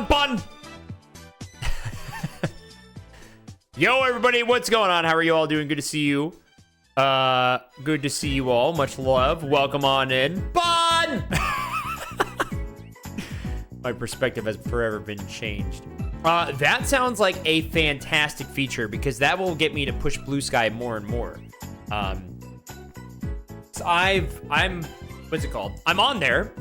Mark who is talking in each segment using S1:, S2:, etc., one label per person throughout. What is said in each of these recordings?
S1: Bun. Yo, everybody, what's going on? How are you all doing? Good to see you. Good to see you all. Much love. Welcome on in. Bun! My perspective has forever been changed. That sounds like a fantastic feature because that will get me to push Blue Sky more and more. So I'm what's it called? I'm on there.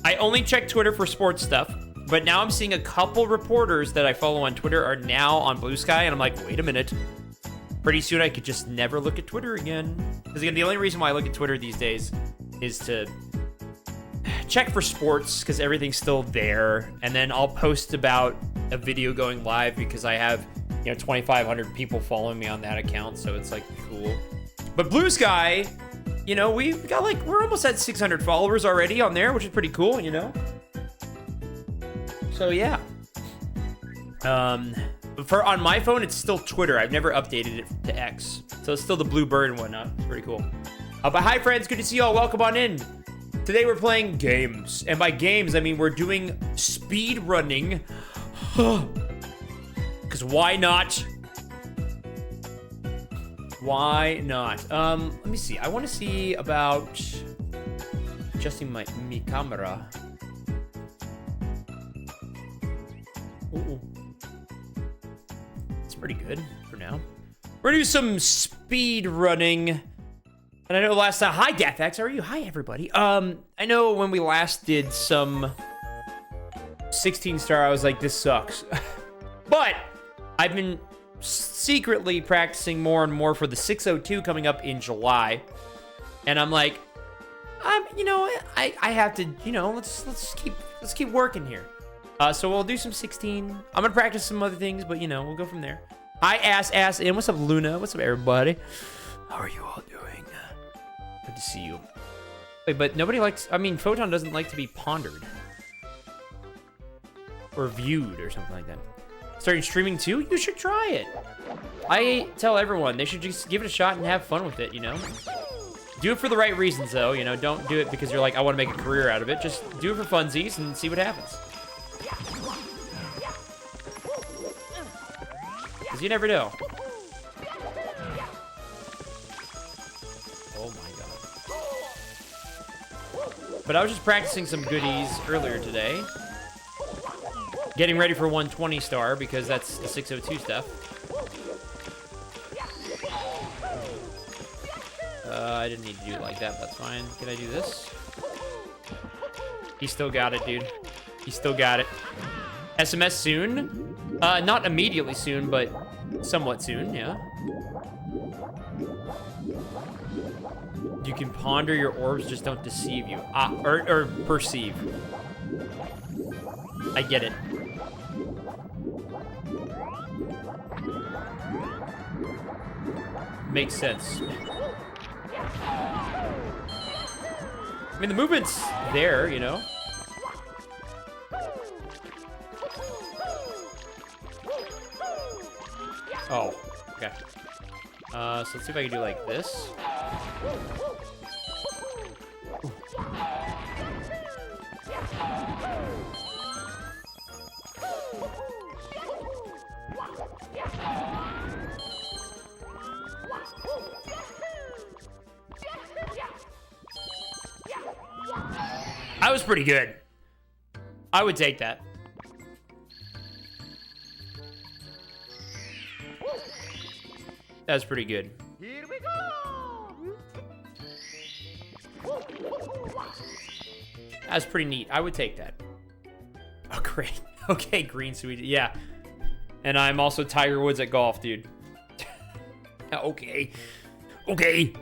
S1: I only check Twitter for sports stuff, but now I'm seeing a couple reporters that I follow on Twitter are now on Blue Sky, and I'm like, wait a minute. Pretty soon I could just never look at Twitter again. Because again, the only reason why I look at Twitter these days is to check for sports because everything's still there, and then I'll post about a video going live because I have 2,500 people following me on that account, so it's like cool. But Blue Sky, we've got we're almost at 600 followers already on there, which is pretty cool, So yeah. On my phone, it's still Twitter. I've never updated it to X, so it's still the blue bird and whatnot. It's pretty cool. But hi, friends. Good to see you all. Welcome on in. Today we're playing games, and by games I mean we're doing speed running Because why not? Why not? Let me see. I want to see about adjusting my camera. Ooh. It's pretty good for now. We're gonna do some speed running. And I know last time, hi Dafax, how are you? Hi everybody. I know when we last did some 16 star, I was like, this sucks. But I've been secretly practicing more and more for the 602 coming up in July. And I'm like, you know, I have to, you know, let's keep working here. So we'll do some 16. I'm gonna practice some other things, but you know, we'll go from there. Hi, ass in. What's up, Luna? What's up, everybody? How are you all doing? Good to see you. Wait, but nobody likes. I mean, Photon doesn't like to be pondered or viewed or something like that. Starting streaming too? You should try it. I tell everyone they should just give it a shot and have fun with it. You know, do it for the right reasons, though. You know, don't do it because you're like, I want to make a career out of it. Just do it for funsies and see what happens. Because you never know. Oh my god. But I was just practicing some goodies earlier today. Getting ready for 120 star because that's the 602 stuff. I didn't need to do it like that. That's fine. Can I do this? He still got it, dude. He still got it. SMS soon? Not immediately soon, but somewhat soon, yeah. You can ponder your orbs, just don't deceive you. Or perceive. I get it. Makes sense. I mean, the movement's there, you know? Oh, okay. So let's see if I can do like this. That was pretty good. I would take that. That's pretty good. Here we go. That's pretty neat. I would take that. Oh, great. Okay, green sweet. Yeah. And I'm also Tiger Woods at golf, dude. Okay. Okay.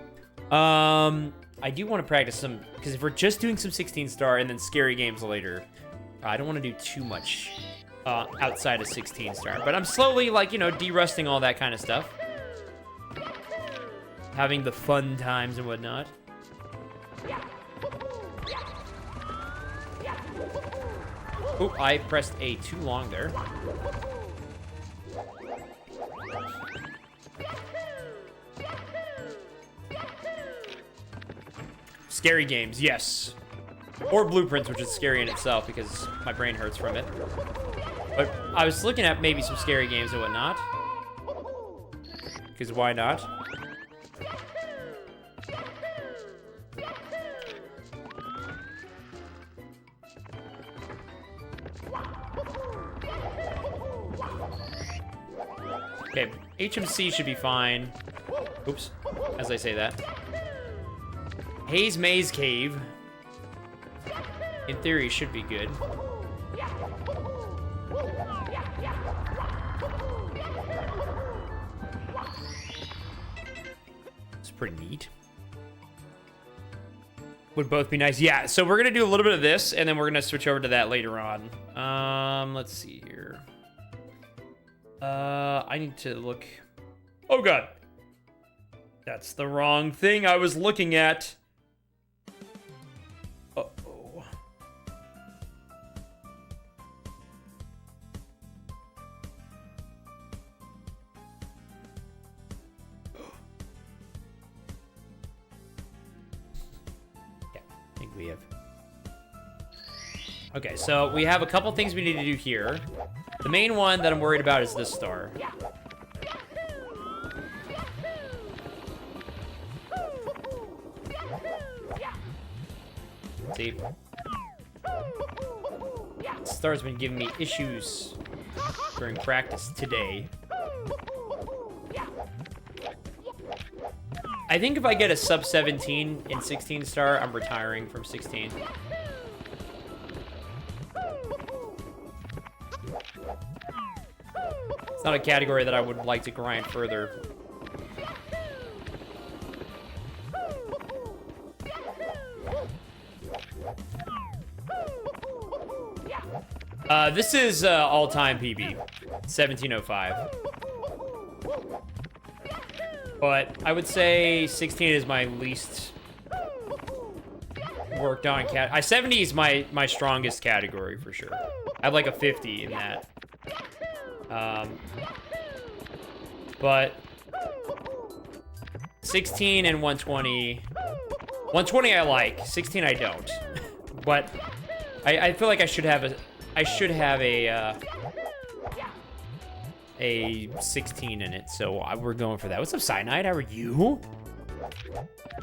S1: I do want to practice some, because if we're just doing some 16 star and then scary games later, I don't want to do too much outside of 16 star. But I'm slowly, like, you know, de-rusting all that kind of stuff. Having the fun times and whatnot. Oh, I pressed A too long there. Scary games, yes. Or blueprints, which is scary in itself because my brain hurts from it. But I was looking at maybe some scary games and whatnot. Because why not? Okay, HMC should be fine. Oops, as I say that. Haze Maze Cave. In theory, should be good. It's pretty neat. Would both be nice. Yeah, so we're going to do a little bit of this, and then we're going to switch over to that later on. Let's see here. I need to look. Oh, God. That's the wrong thing I was looking at. Uh-oh. Yeah, I think we have. Okay, so we have a couple things we need to do here. The main one that I'm worried about is this star. See? This star's been giving me issues during practice today. I think if I get a sub 17 in 16 star, I'm retiring from 16. It's not a category that I would like to grind further. This is all-time PB, 1705. But I would say 16 is my least worked on cat. 70 is my strongest category for sure. I have like a 50 in that. But 16 and 120. 120 I like, 16 I don't. But I feel like I should have a 16 in it, so we're going for that. What's up, Cyanide? How are you?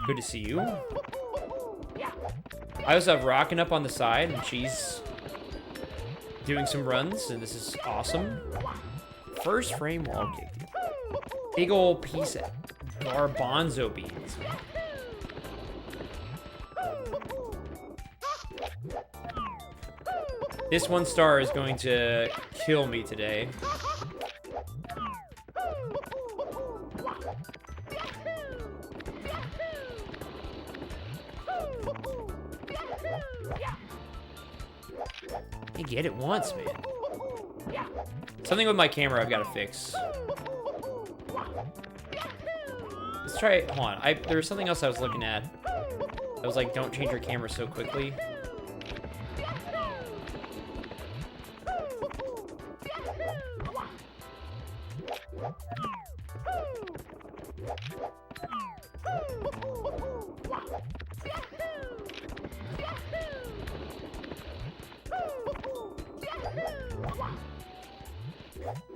S1: Good to see you. I also have Rockin' up on the side, and she's doing some runs, and this is awesome. First frame wall kick, dude. Big old piece of garbanzo beans. This 1 star is going to kill me today. I get it once, man. Something with my camera I've got to fix. Let's try it. Hold on. There was something else I was looking at. I was like, don't change your camera so quickly.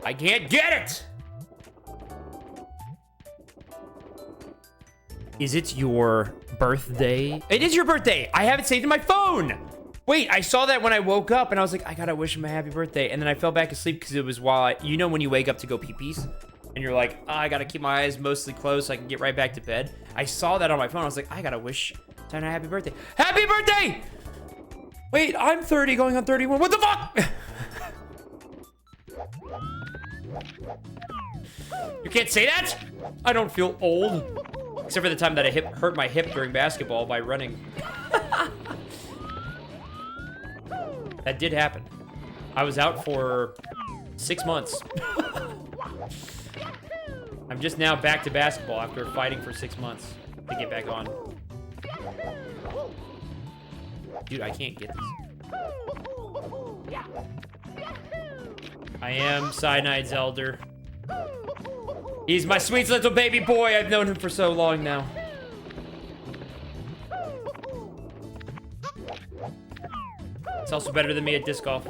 S1: I can't get it! Is it your birthday? It is your birthday! I have it saved in my phone! Wait, I saw that when I woke up and I was like, I gotta wish him a happy birthday. And then I fell back asleep because it was while you know when you wake up to go pee-pees? And you're like, oh, I gotta keep my eyes mostly closed so I can get right back to bed. I saw that on my phone. I was like, I gotta wish Tana a happy birthday. Happy birthday! Wait, I'm 30 going on 31. What the fuck? You can't say that? I don't feel old. Except for the time that I hurt my hip during basketball by running. That did happen. I was out for 6 months. I'm just now back to basketball after fighting for 6 months to get back on. Dude, I can't get this. I am Cyanide's elder. He's my sweet little baby boy. I've known him for so long now. It's also better than me at disc golf.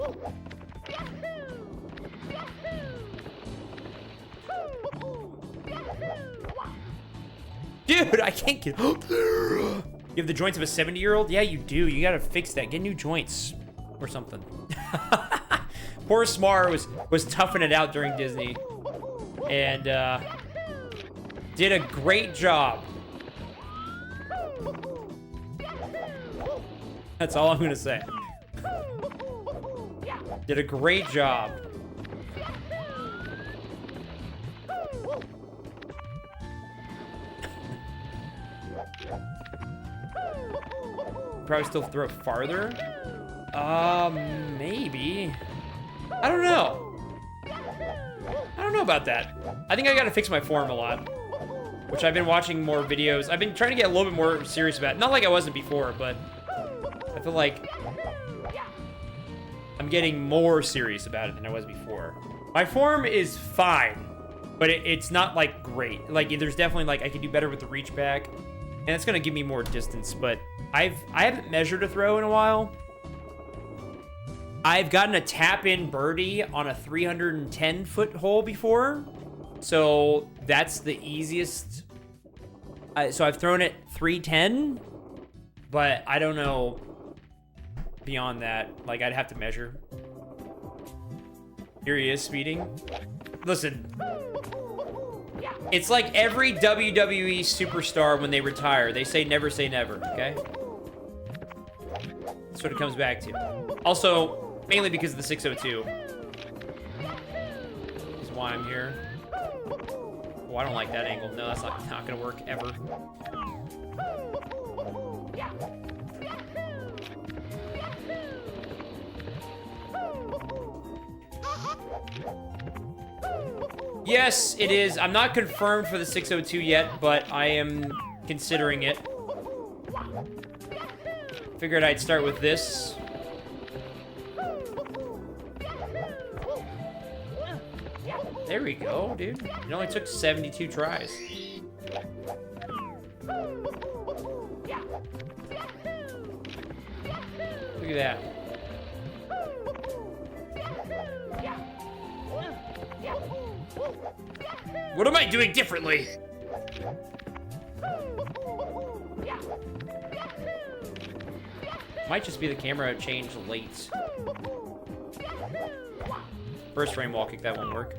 S1: Dude, I can't get up there. You have the joints of a 70-year-old? Yeah, you do. You gotta fix that. Get new joints or something. Poor Smar was toughing it out during Disney. And did a great job. That's all I'm gonna say. Did a great job. Probably still throw it farther. Maybe. I don't know. I don't know about that. I think I gotta fix my form a lot, which I've been watching more videos. I've been trying to get a little bit more serious about it. Not like I wasn't before, but I feel like I'm getting more serious about it than I was before. My form is fine, but it's not like great. Like there's definitely like I could do better with the reach back, and it's gonna give me more distance. But I haven't measured a throw in a while. I've gotten a tap-in birdie on a 310-foot hole before. So that's the easiest. So I've thrown it 310, but I don't know beyond that. Like, I'd have to measure. Here he is speeding. Listen. It's like every WWE superstar when they retire. They say never say never, okay? That's what it comes back to. Also, mainly because of the 602. Is why I'm here. Oh, I don't like that angle. No, that's not gonna work ever. Yes, it is. I'm not confirmed for the 602 yet, but I am considering it. Figured I'd start with this. There we go, dude. It only took 72 tries. Look at that. What am I doing differently? Might just be the camera changed late. First frame wall kick, that won't work.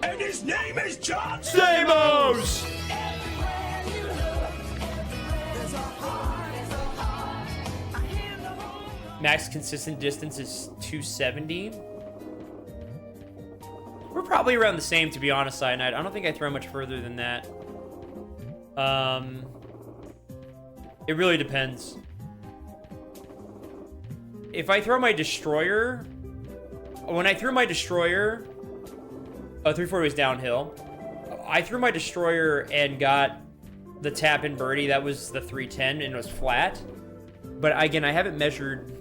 S2: And his name is John
S1: Stamos! Max consistent distance is 270. We're probably around the same, to be honest, Cyanide. I don't think I throw much further than that. It really depends. If I throw my Destroyer... When I threw my Destroyer... Oh, 340 was downhill. I threw my Destroyer and got the tap-in birdie. That was the 310, and it was flat. But again, I haven't measured...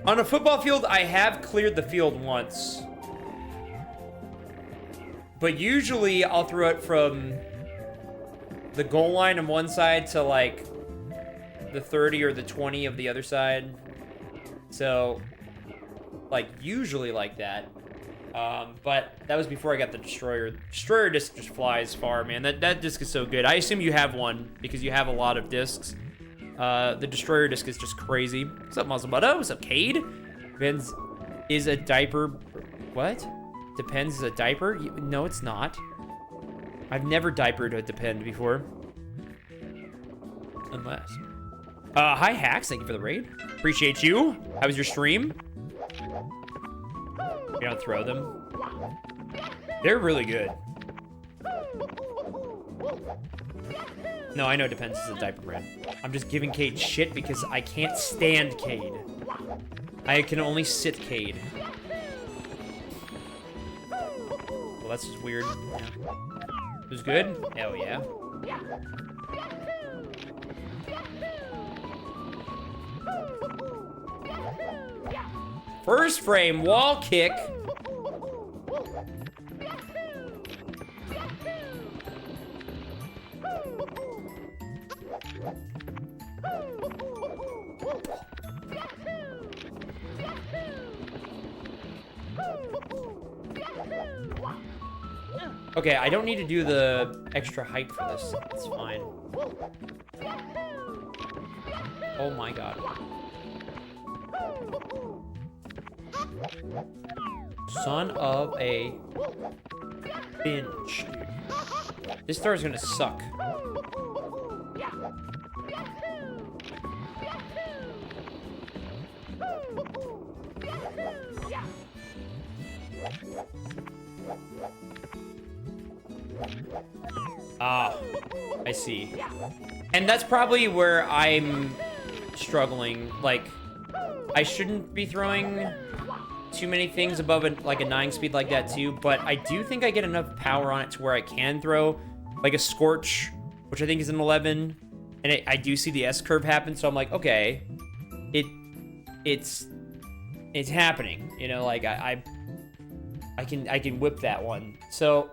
S1: On a football field, I have cleared the field once. But usually, I'll throw it from the goal line on one side to, like, the 30 or the 20 of the other side. So, like, usually like that. But that was before I got the Destroyer. Destroyer disc just flies far, man. That disc is so good. I assume you have one because you have a lot of discs. The Destroyer disc is just crazy. What's up, Muzzlebutter? What's up, Cade? Depends is a diaper... What? Depends is a diaper? No, it's not. I've never diapered a Depend before. Unless. Hi, Hacks. Thank you for the raid. Appreciate you. How was your stream? You don't throw them. They're really good. No, I know Depends is a diaper brand. I'm just giving Cade shit because I can't stand Cade. I can only sit Cade. Well, that's just weird. Yeah. It was good? Hell yeah. First frame wall kick. Okay, I don't need to do the extra height for this. It's fine. Oh my god. Son of a binge, dude. This star is gonna suck. Ah, I see. And that's probably where I'm struggling. Like, I shouldn't be throwing too many things above like a 9 speed like that too, but I do think I get enough power on it to where I can throw like a Scorch, which I think is an 11, and I do see the S curve happen, so I'm like, okay, it's happening, you know, like I I can whip that one. So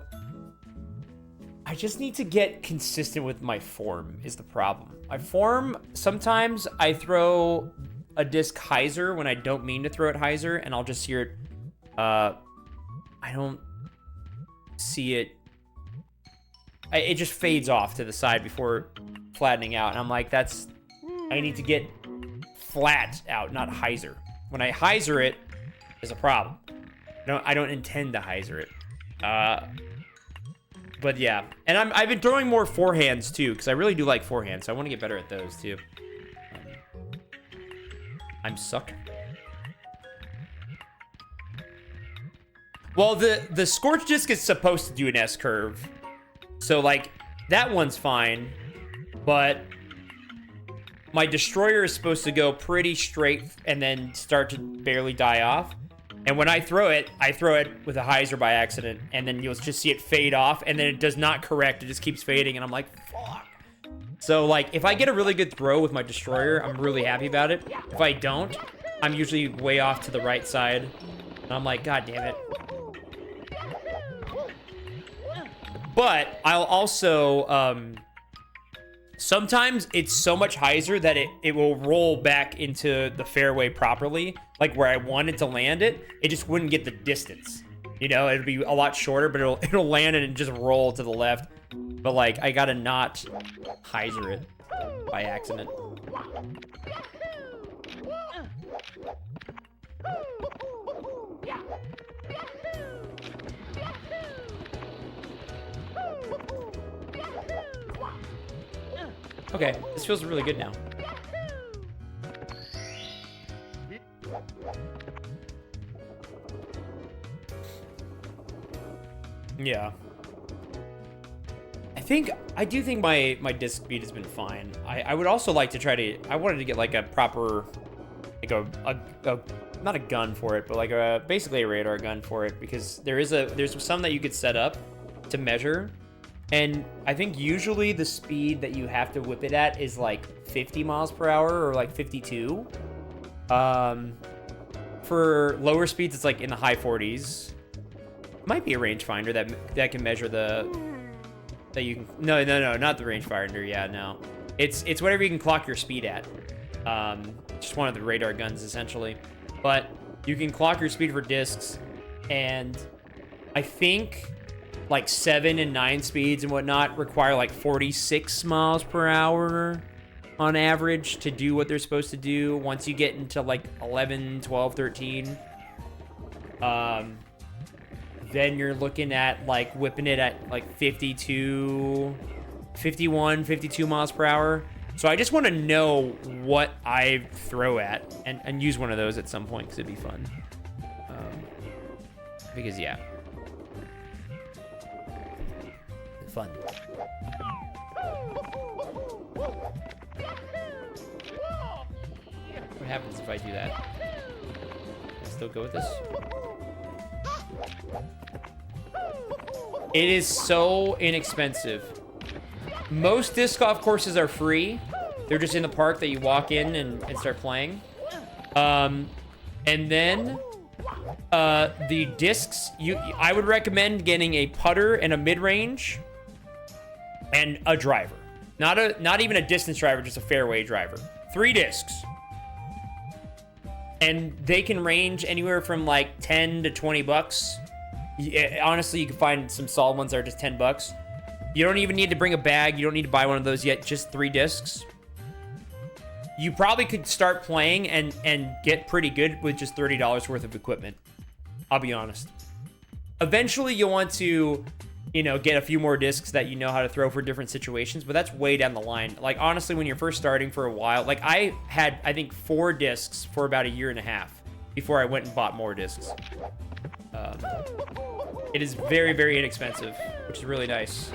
S1: I just need to get consistent with my form is the problem. My form, sometimes I throw a disc hyzer when I don't mean to throw it hyzer, and I'll just hear it. I don't see it. It just fades off to the side before flattening out. And I'm like, I need to get flat out, not hyzer. When I hyzer it, there's a problem. I don't intend to hyzer it. But yeah, and I've been throwing more forehands too, because I really do like forehands, so I want to get better at those too. I'm suck. Well, the Scorch Disc is supposed to do an S curve, so like that one's fine, but my Destroyer is supposed to go pretty straight and then start to barely die off. And when I throw it with a hyzer by accident, and then you'll just see it fade off, and then it does not correct. It just keeps fading, and I'm like, fuck. So, like, if I get a really good throw with my Destroyer, I'm really happy about it. If I don't, I'm usually way off to the right side, and I'm like, God damn it. But I'll also, sometimes it's so much hyzer that it will roll back into the fairway properly. Like where I wanted to land it, it just wouldn't get the distance. You know, it'll be a lot shorter, but it'll land and just roll to the left. But like, I gotta not hyzer it by accident. Okay, this feels really good now. Yeah. I do think my disc speed has been fine. I would also like to try to, I wanted to get like a proper, like a not a gun for it, but like basically a radar gun for it, because there's some that you could set up to measure. And I think usually the speed that you have to whip it at is like 50 miles per hour or like 52. For lower speeds, it's like in the high 40s. Might be a rangefinder that can measure that you can. No, not the rangefinder. Yeah, no. It's whatever you can clock your speed at. Just one of the radar guns essentially. But you can clock your speed for discs, and I think like 7 and 9 speeds and whatnot require like 46 miles per hour on average to do what they're supposed to do. Once you get into like 11, 12, 13, then you're looking at like whipping it at like 52, 51, 52 miles per hour. So I just want to know what I throw at and use one of those at some point because it'd be fun. Because yeah. Fun. What happens if I do that? Can I still go with this? It is so inexpensive. Most disc golf courses are free. They're just in the park that you walk in and start playing. And then the discs, I would recommend getting a putter and a mid-range and a driver. Not even a distance driver, just a fairway driver. 3 discs. And they can range anywhere from like 10 to 20 bucks. Honestly, you can find some solid ones that are just 10 bucks. You don't even need to bring a bag. You don't need to buy one of those yet. Just 3 discs. You probably could start playing and get pretty good with just $30 worth of equipment. I'll be honest. Eventually, you'll want to, get a few more discs that you know how to throw for different situations, but that's way down the line. Like, honestly, when you're first starting for a while, like I had, I think 4 discs for about a year and a half before I went and bought more discs. It is very, very inexpensive, which is really nice.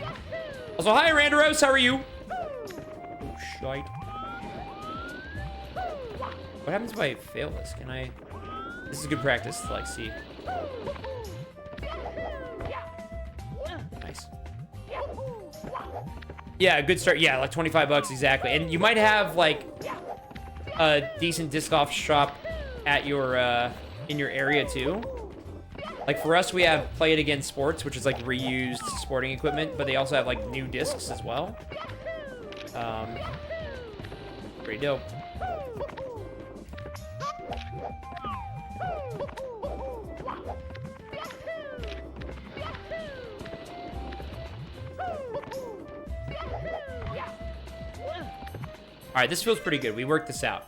S1: Also, hi, Randaros, how are you? Oh, shite. What happens if I fail this? Can I... This is good practice to, like, see. Nice. Yeah, a good start. Yeah, like 25 bucks, exactly. And you might have, like, a decent disc golf shop at your, in your area, too. Like, Like for us, we have Play It Again Sports, which is like reused sporting equipment, but they also have like new discs as well. Pretty dope. All right, this feels pretty good. We worked this out.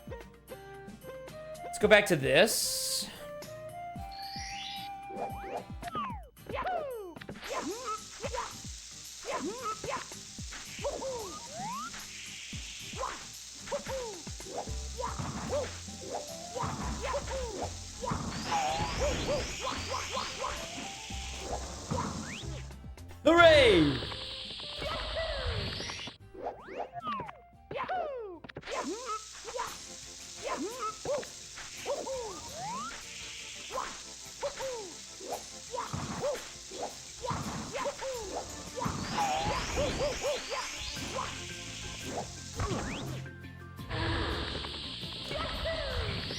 S1: Let's go back to this. Hooray!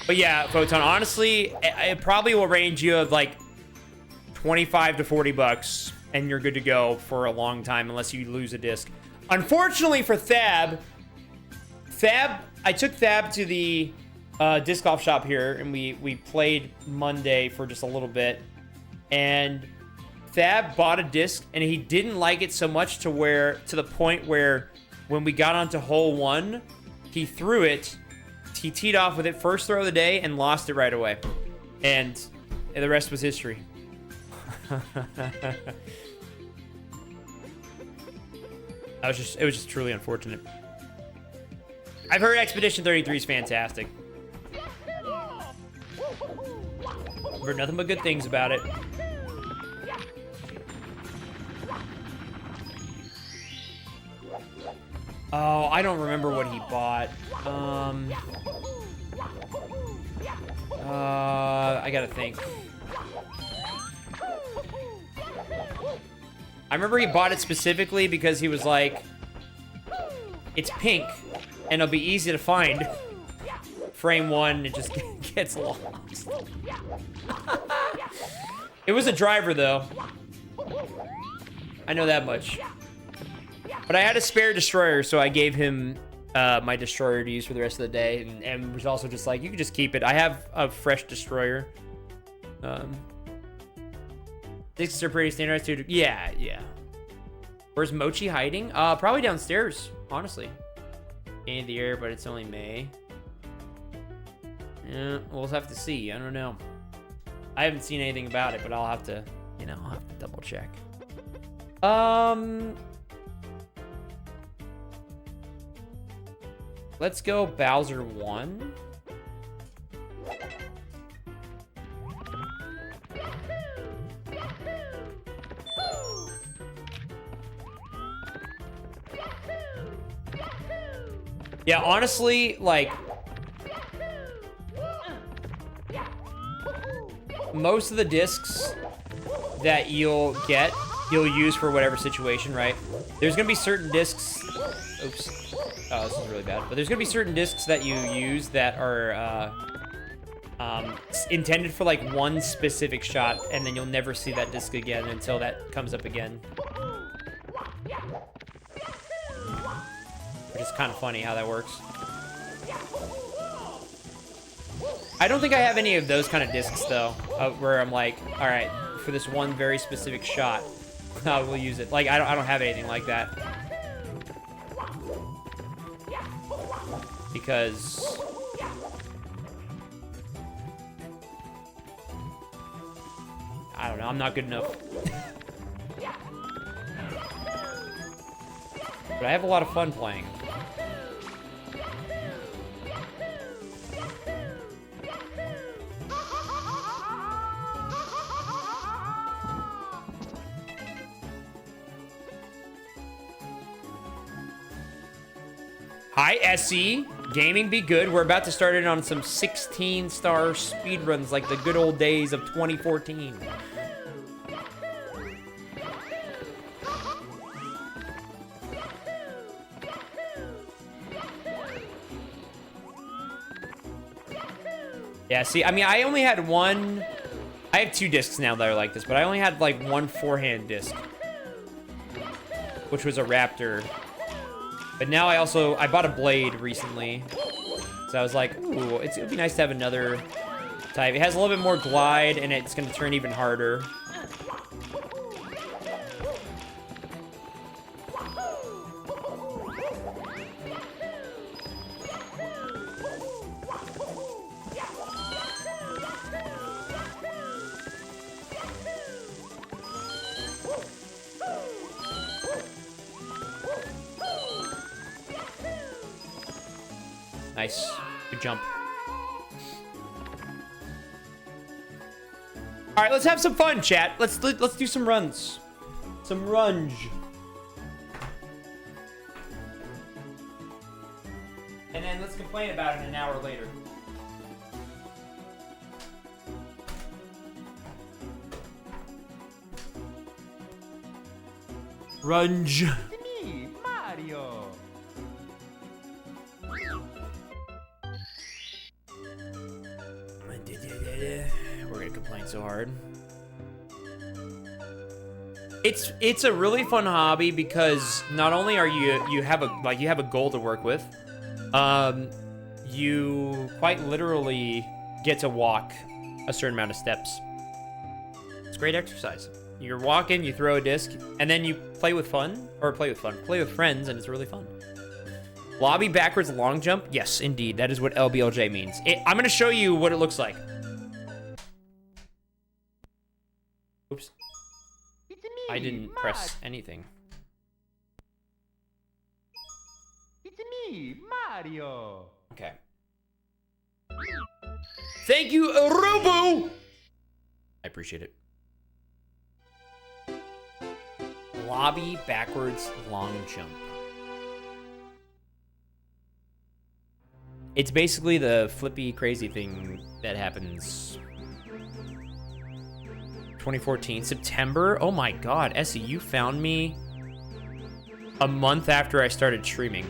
S1: But yeah, Photon, honestly, it probably will range you of like 25 to 40 bucks, and you're good to go for a long time unless you lose a disc. Unfortunately for Thab, I took Thab to the disc golf shop here, and we played Monday for just a little bit, and Thab bought a disc, and he didn't like it so much to the point where when we got onto hole 1, he threw it. He teed off with it first throw of the day and lost it right away, and the rest was history. It was just truly unfortunate. I've heard Expedition 33 is fantastic. I've heard nothing but good things about it. Oh, I don't remember what he bought. I gotta think. I remember he bought it specifically because he was like, it's pink, and it'll be easy to find. Frame 1, it just gets lost. It was a driver, though. I know that much. But I had a spare destroyer, so I gave him my destroyer to use for the rest of the day, and was also just like, you can just keep it. I have a fresh destroyer. Discs are pretty standardized too. Yeah. Where's Mochi hiding? Probably downstairs, honestly. In the air, but it's only May. Yeah, we'll have to see. I don't know. I haven't seen anything about it, but I'll have to, I'll have to double check. Let's go Bowser 1. Yeah, honestly, like, most of the discs that you'll use for whatever situation, right? There's gonna be certain discs. Oops. Oh, this is really bad. But there's gonna be certain discs that you use that are intended for like one specific shot, and then you'll never see that disc again until that comes up again. Which is kind of funny how that works. I don't think I have any of those kind of discs though, where I'm like, all right, for this one very specific shot, I will use it. Like I don't have anything like that. Because I don't know, I'm not good enough. But I have a lot of fun playing. Hi, SE. Gaming be good. We're about to start in on some 16-star speedruns like the good old days of 2014. Yeah, see, I mean, I only had one I have 2 discs now that are like this, but I only had like 1 forehand disc, which was a Raptor. But now I bought a Blade recently. So I was like, ooh, it would be nice to have another type. It has a little bit more glide, and it's going to turn even harder. Nice. Good jump. All right, let's have some fun, chat. Let's do some runs. Some runge. And then let's complain about it an hour later. Runge.
S2: Me, Mario.
S1: We're gonna complain so hard. It's a really fun hobby because not only are you have a goal to work with, you quite literally get to walk a certain amount of steps. It's great exercise. You're walking, you throw a disc, and then you play with friends, and it's really fun. Lobby backwards long jump? Yes, indeed. That is what LBLJ means. I'm gonna show you what it looks like. Oops. I didn't press anything.
S2: It's me, Mario.
S1: Okay. Thank you, Robo! I appreciate it. Lobby backwards long jump. It's basically the flippy crazy thing that happens 2014 September. Oh my god, Essie, you found me a month after I started streaming.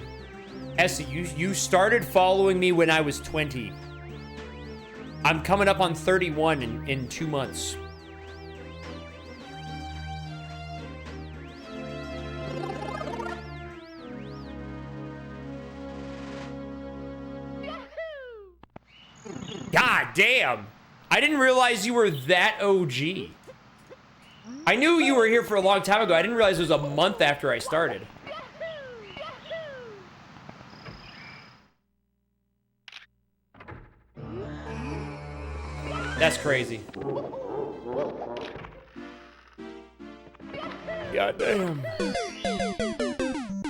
S1: Essie, you started following me when I was 20. I'm coming up on 31 in 2 months. God damn! I didn't realize you were that OG. I knew you were here for a long time ago. I didn't realize it was a month after I started. That's crazy. God damn.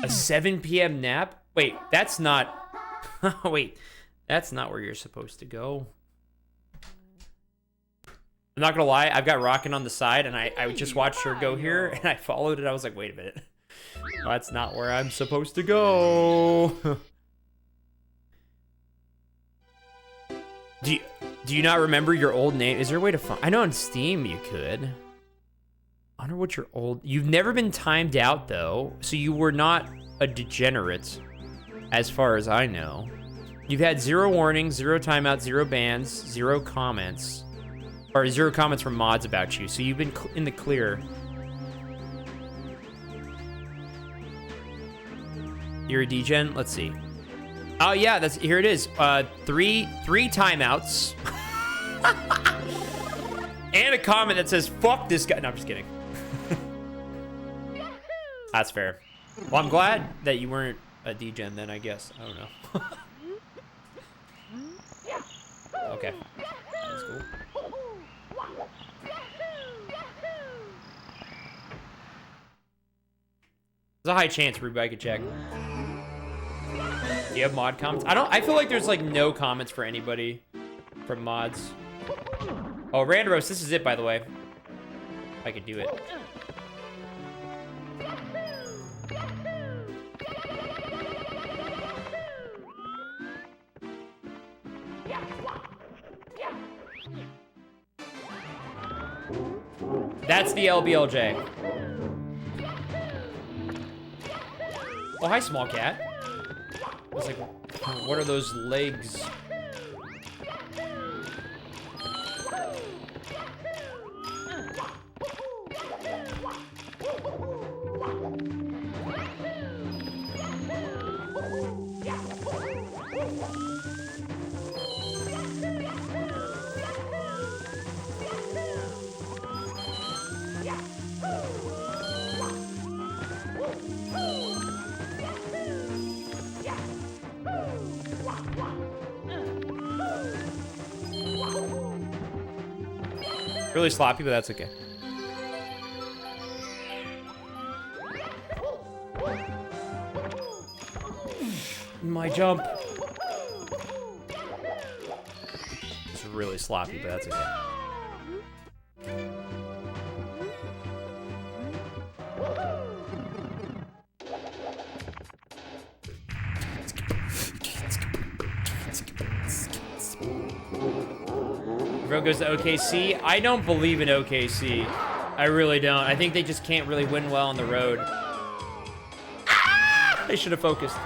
S1: A 7 p.m. nap? Wait, that's not... Wait, that's not where you're supposed to go. I'm not gonna lie, I've got Rockin' on the side, and I just watched her go here, and I followed it. I was like, wait a minute. That's not where I'm supposed to go. Do you not remember your old name? Is there a way to find... I know on Steam you could. I wonder what your old... You've never been timed out, though, so you were not a degenerate, as far as I know. You've had 0 warnings, 0 timeouts, 0 bans, 0 comments. Or 0 comments from mods about you, so you've been in the clear. You're a degen? Let's see. Oh yeah, here it is. 3 timeouts. And a comment that says, fuck this guy. No, I'm just kidding. That's fair. Well, I'm glad that you weren't a degen then, I guess. I don't know. Okay. That's cool. There's a high chance Ruby could check. Do you have mod comments? I feel like there's like no comments for anybody from mods. Oh, Randaros, this is it, by the way. If I could do it. That's the LBLJ. Oh, hi, small cat. I was like, what are those legs? Really sloppy, but that's okay. My jump. It's really sloppy, but that's okay. Everyone goes to OKC. I don't believe in OKC. I really don't. I think they just can't really win well on the road. Ah! They should have focused.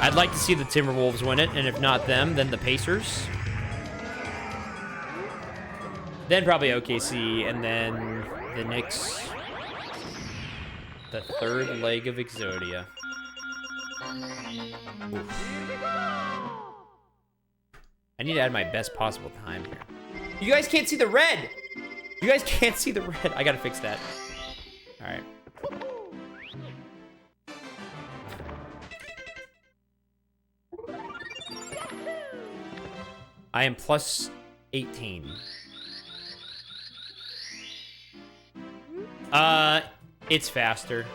S1: I'd like to see the Timberwolves win it, and if not them, then the Pacers. Then probably OKC, and then the Knicks. The third leg of Exodia. I need to add my best possible time here. You guys can't see the red! You guys can't see the red. I gotta fix that. Alright. I am plus 18. It's faster.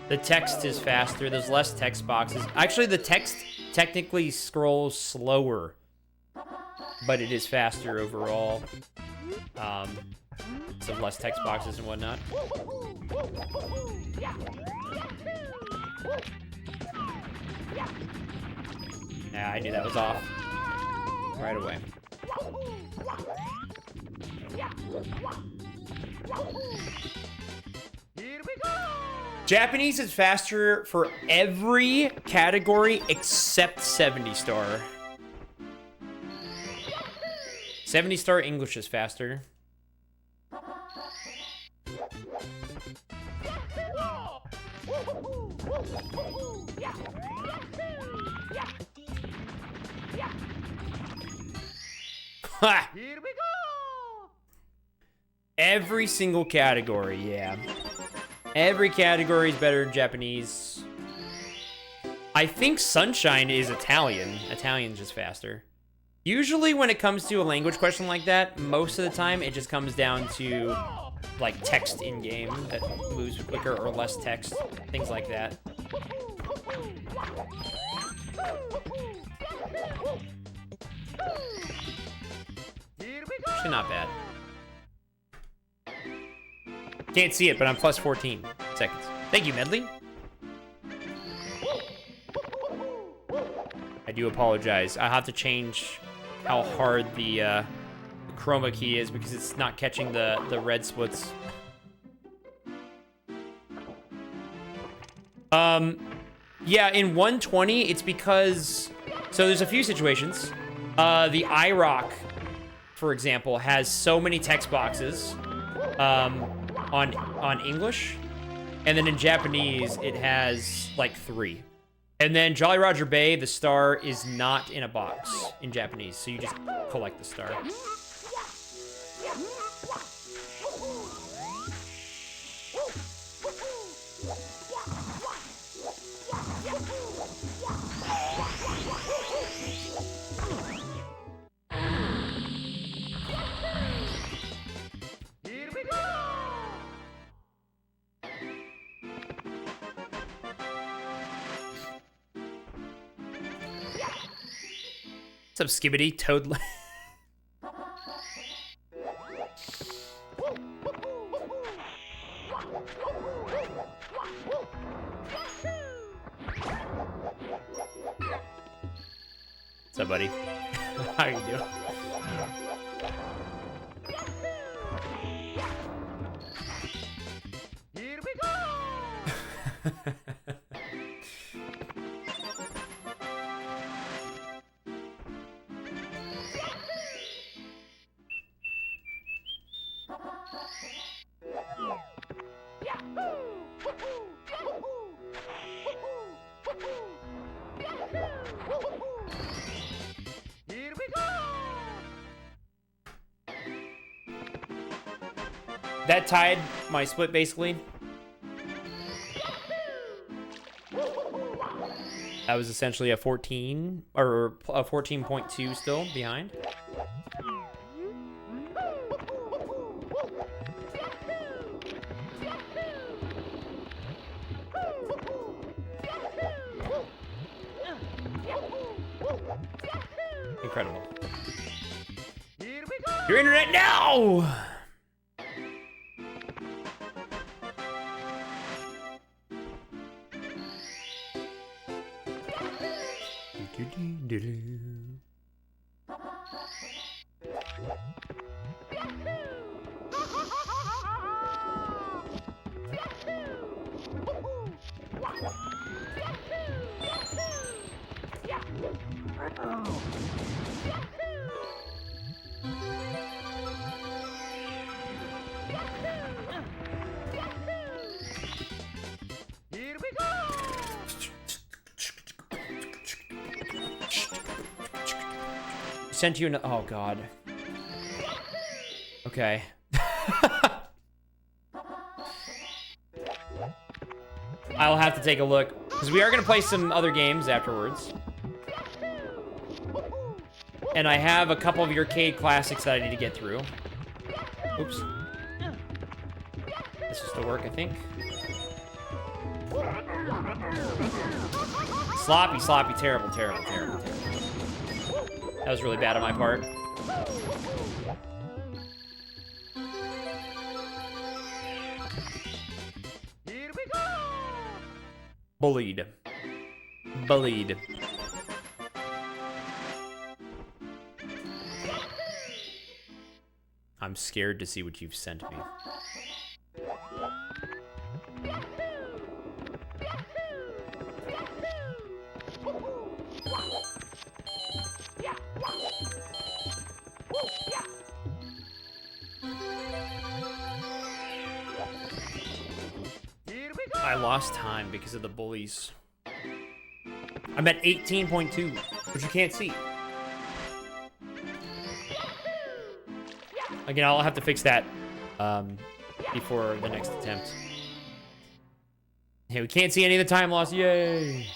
S1: The text is faster. There's less text boxes. Actually, the text technically scrolls slower, but it is faster overall. Some less text boxes and whatnot. Yeah, I knew that was off right away. Japanese is faster for every category except 70 star. 70 star English is faster. Ha! Here we go. Every single category, yeah. Every category is better in Japanese. I think Sunshine is Italian. Italian's just faster. Usually when it comes to a language question like that, most of the time it just comes down to like text in-game that moves quicker or less text, things like that. Actually not bad. Can't see it, but I'm plus 14 seconds. Thank you, Medley. I do apologize. I have to change how hard the chroma key is because it's not catching the red splits. Yeah, in 120, it's because... So there's a few situations. The IROC, for example, has so many text boxes on English. And then in Japanese, it has like 3. And then Jolly Roger Bay, the star is not in a box in Japanese, so you just collect the star. What's up, Skibbity? Toad. What's up, buddy? How you doing? Here we go. That tied my split, basically. That was essentially a 14 or a 14.2 still behind. Incredible. Your internet now! Sent you an, oh god. Okay. I'll have to take a look because we are gonna play some other games afterwards. And I have a couple of arcade classics that I need to get through. Oops. This is the work, I think. Sloppy, sloppy, terrible, terrible, terrible, terrible. That was really bad on my part.
S2: Here we go.
S1: Bullied. Bullied. I'm scared to see what you've sent me. I lost time because of the bullies. I'm at 18.2, which you can't see. Again, I'll have to fix that before the next attempt. Hey, we can't see any of the time loss. Yay!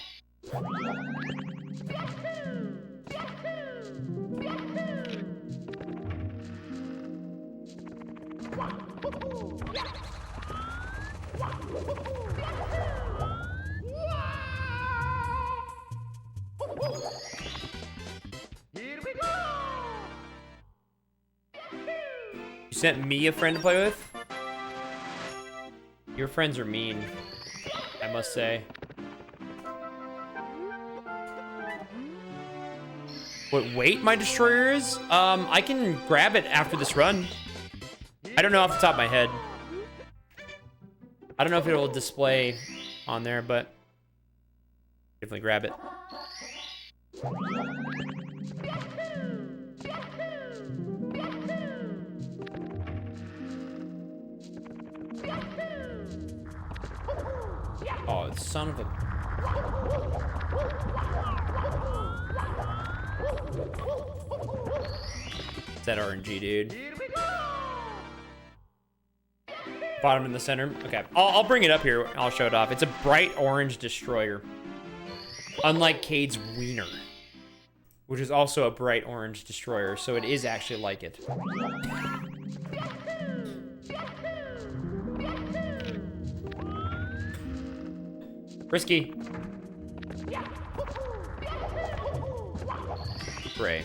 S1: You sent me a friend to play with? Your friends are mean, I must say. What weight my destroyer is? I can grab it after this run. I don't know off the top of my head. I don't know if it'll display on there, but definitely grab it. Oh, son of a... Is that RNG, dude? Bottom in the center. Okay, I'll bring it up here. I'll show it off. It's a bright orange destroyer. Unlike Cade's wiener, which is also a bright orange destroyer, so it is actually like it. Risky. Great.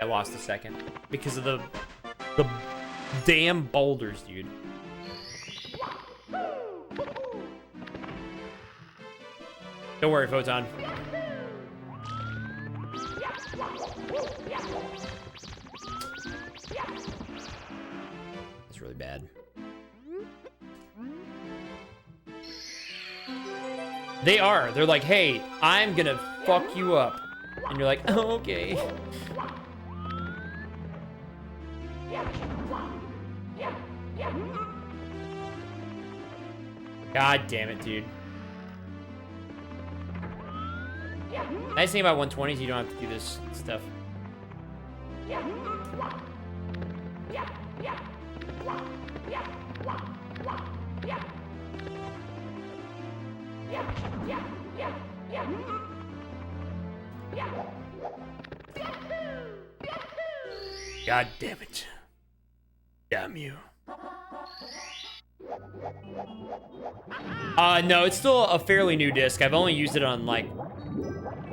S1: I lost a second because of the damn boulders, dude. Don't worry, Photon. It's really bad. They are. They're like, hey, I'm gonna fuck you up. And you're like, oh, okay. God damn it, dude. Nice thing about 120s, you don't have to do this stuff. God damn it. Damn you. No, it's still a fairly new disc. I've only used it on, like,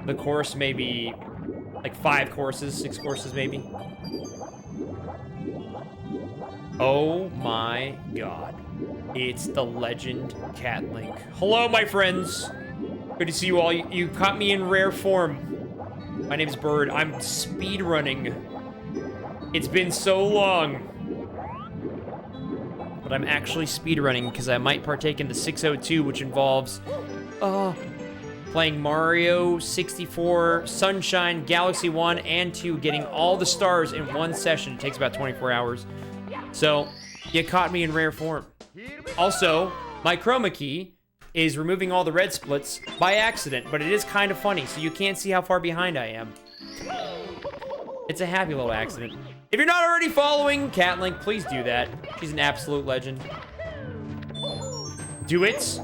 S1: the course maybe, like 5 courses, 6 courses maybe. Oh my god. It's the legend Cat Link. Hello, my friends. Good to see you all. You caught me in rare form. My name's Bird. I'm speedrunning. It's been so long. But I'm actually speedrunning because I might partake in the 602, which involves playing Mario 64, Sunshine, Galaxy 1 and 2, getting all the stars in one session. It takes about 24 hours. So, you caught me in rare form. Also, my chroma key is removing all the red splits by accident, but it is kind of funny, so you can't see how far behind I am. It's a happy little accident. If you're not already following Cat Link, please do that. She's an absolute legend. Do it,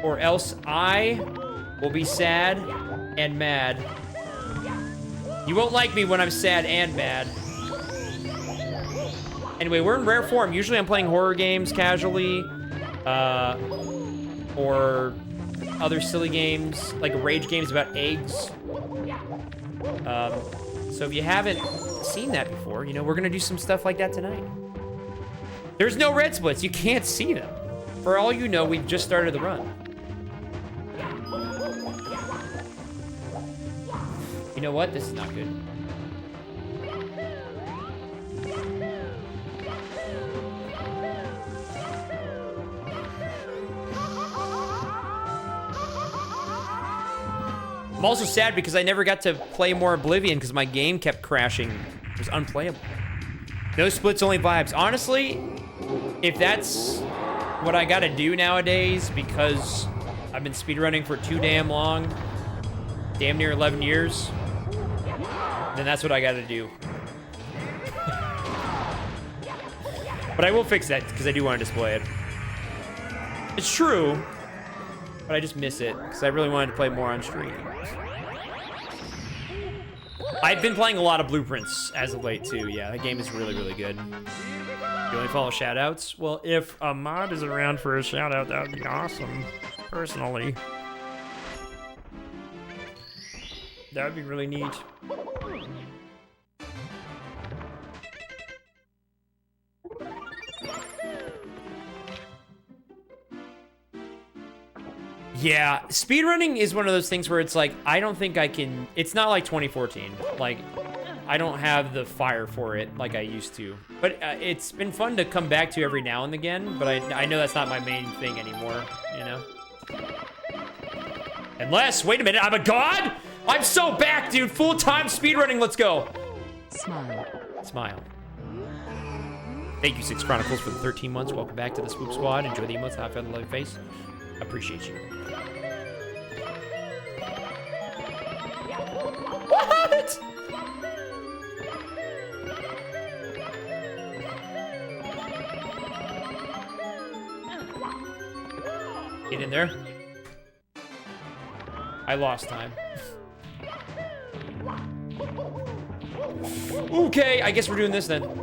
S1: or else I will be sad and mad. You won't like me when I'm sad and mad. Anyway, we're in rare form. Usually I'm playing horror games casually, or other silly games, like rage games about eggs. So if you haven't seen that before, you know, we're gonna do some stuff like that tonight. There's no red splits. You can't see them. For all you know, we've just started the run. You know what? This is not good. I'm also sad because I never got to play more Oblivion because my game kept crashing. It was unplayable. No splits, only vibes. Honestly, if that's what I gotta do nowadays because I've been speedrunning for too damn long, damn near 11 years, then that's what I gotta do. But I will fix that because I do want to display it. It's true, but I just miss it because I really wanted to play more on stream. I've been playing a lot of Blueprints as of late too. Yeah, that game is really, really good. You only follow shoutouts? Well, if a mod is around for a shoutout, that would be awesome. Personally, that would be really neat. Yeah, speedrunning is one of those things where it's like, I don't think I can, it's not like 2014. Like, I don't have the fire for it like I used to. But it's been fun to come back to every now and again, but I know that's not my main thing anymore, you know? Unless, wait a minute, I'm a god? I'm so back, dude. Full-time speedrunning, let's go.
S3: Smile.
S1: Smile. Thank you, Six Chronicles, for the 13 months. Welcome back to the Swoop Squad. Enjoy the emotes, have fun, love your face. Appreciate you. What? Get in there. I lost time. Okay, I guess we're doing this then.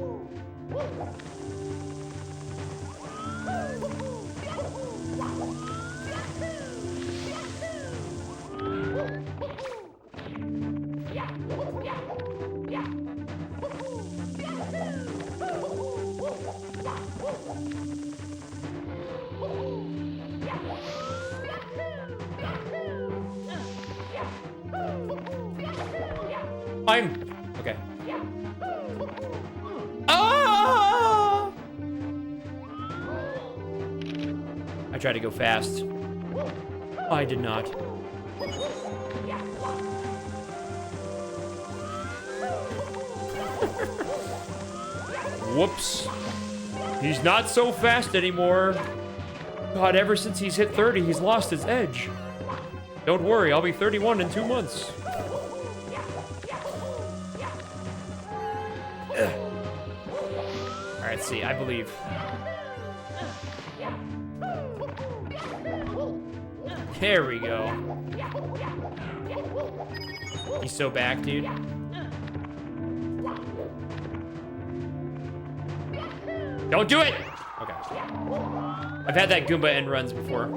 S1: Okay. Ah! I tried to go fast. I did not. Whoops. He's not so fast anymore. God, ever since he's hit 30, he's lost his edge. Don't worry, I'll be 31 in 2 months. Alright, see, I believe. There we go. He's so back, dude. Don't do it! Okay. I've had that Goomba end runs before. I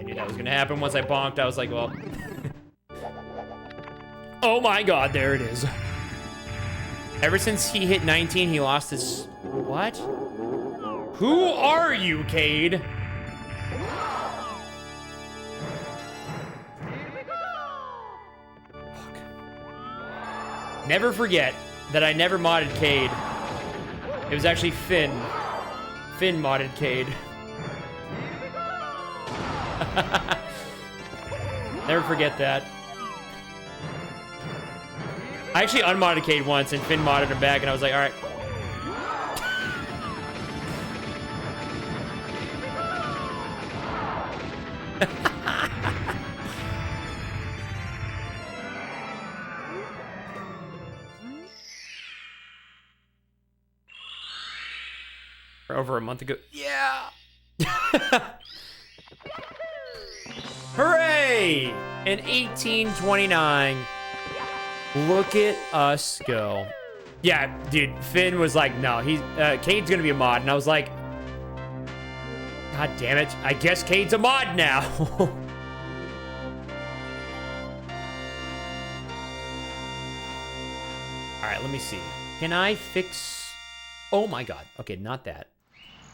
S1: knew that was gonna happen once I bonked. I was like, well. Oh my god, there it is. Ever since he hit 19, he lost his... What? Who are you, Cade? Fuck. Never forget that I never modded Cade. It was actually Finn. Finn modded Cade. Never forget that. I actually unmodded Cade once and Finn modded him back and I was like, alright. Over a month ago. Yeah. Hooray! In 1829. Look at us go. Yeah, dude, Finn was like, no, he's Cade's gonna be a mod. And I was like, God damn it. I guess Cade's a mod now. All right, let me see. Can I fix... Oh my god. Okay, not that.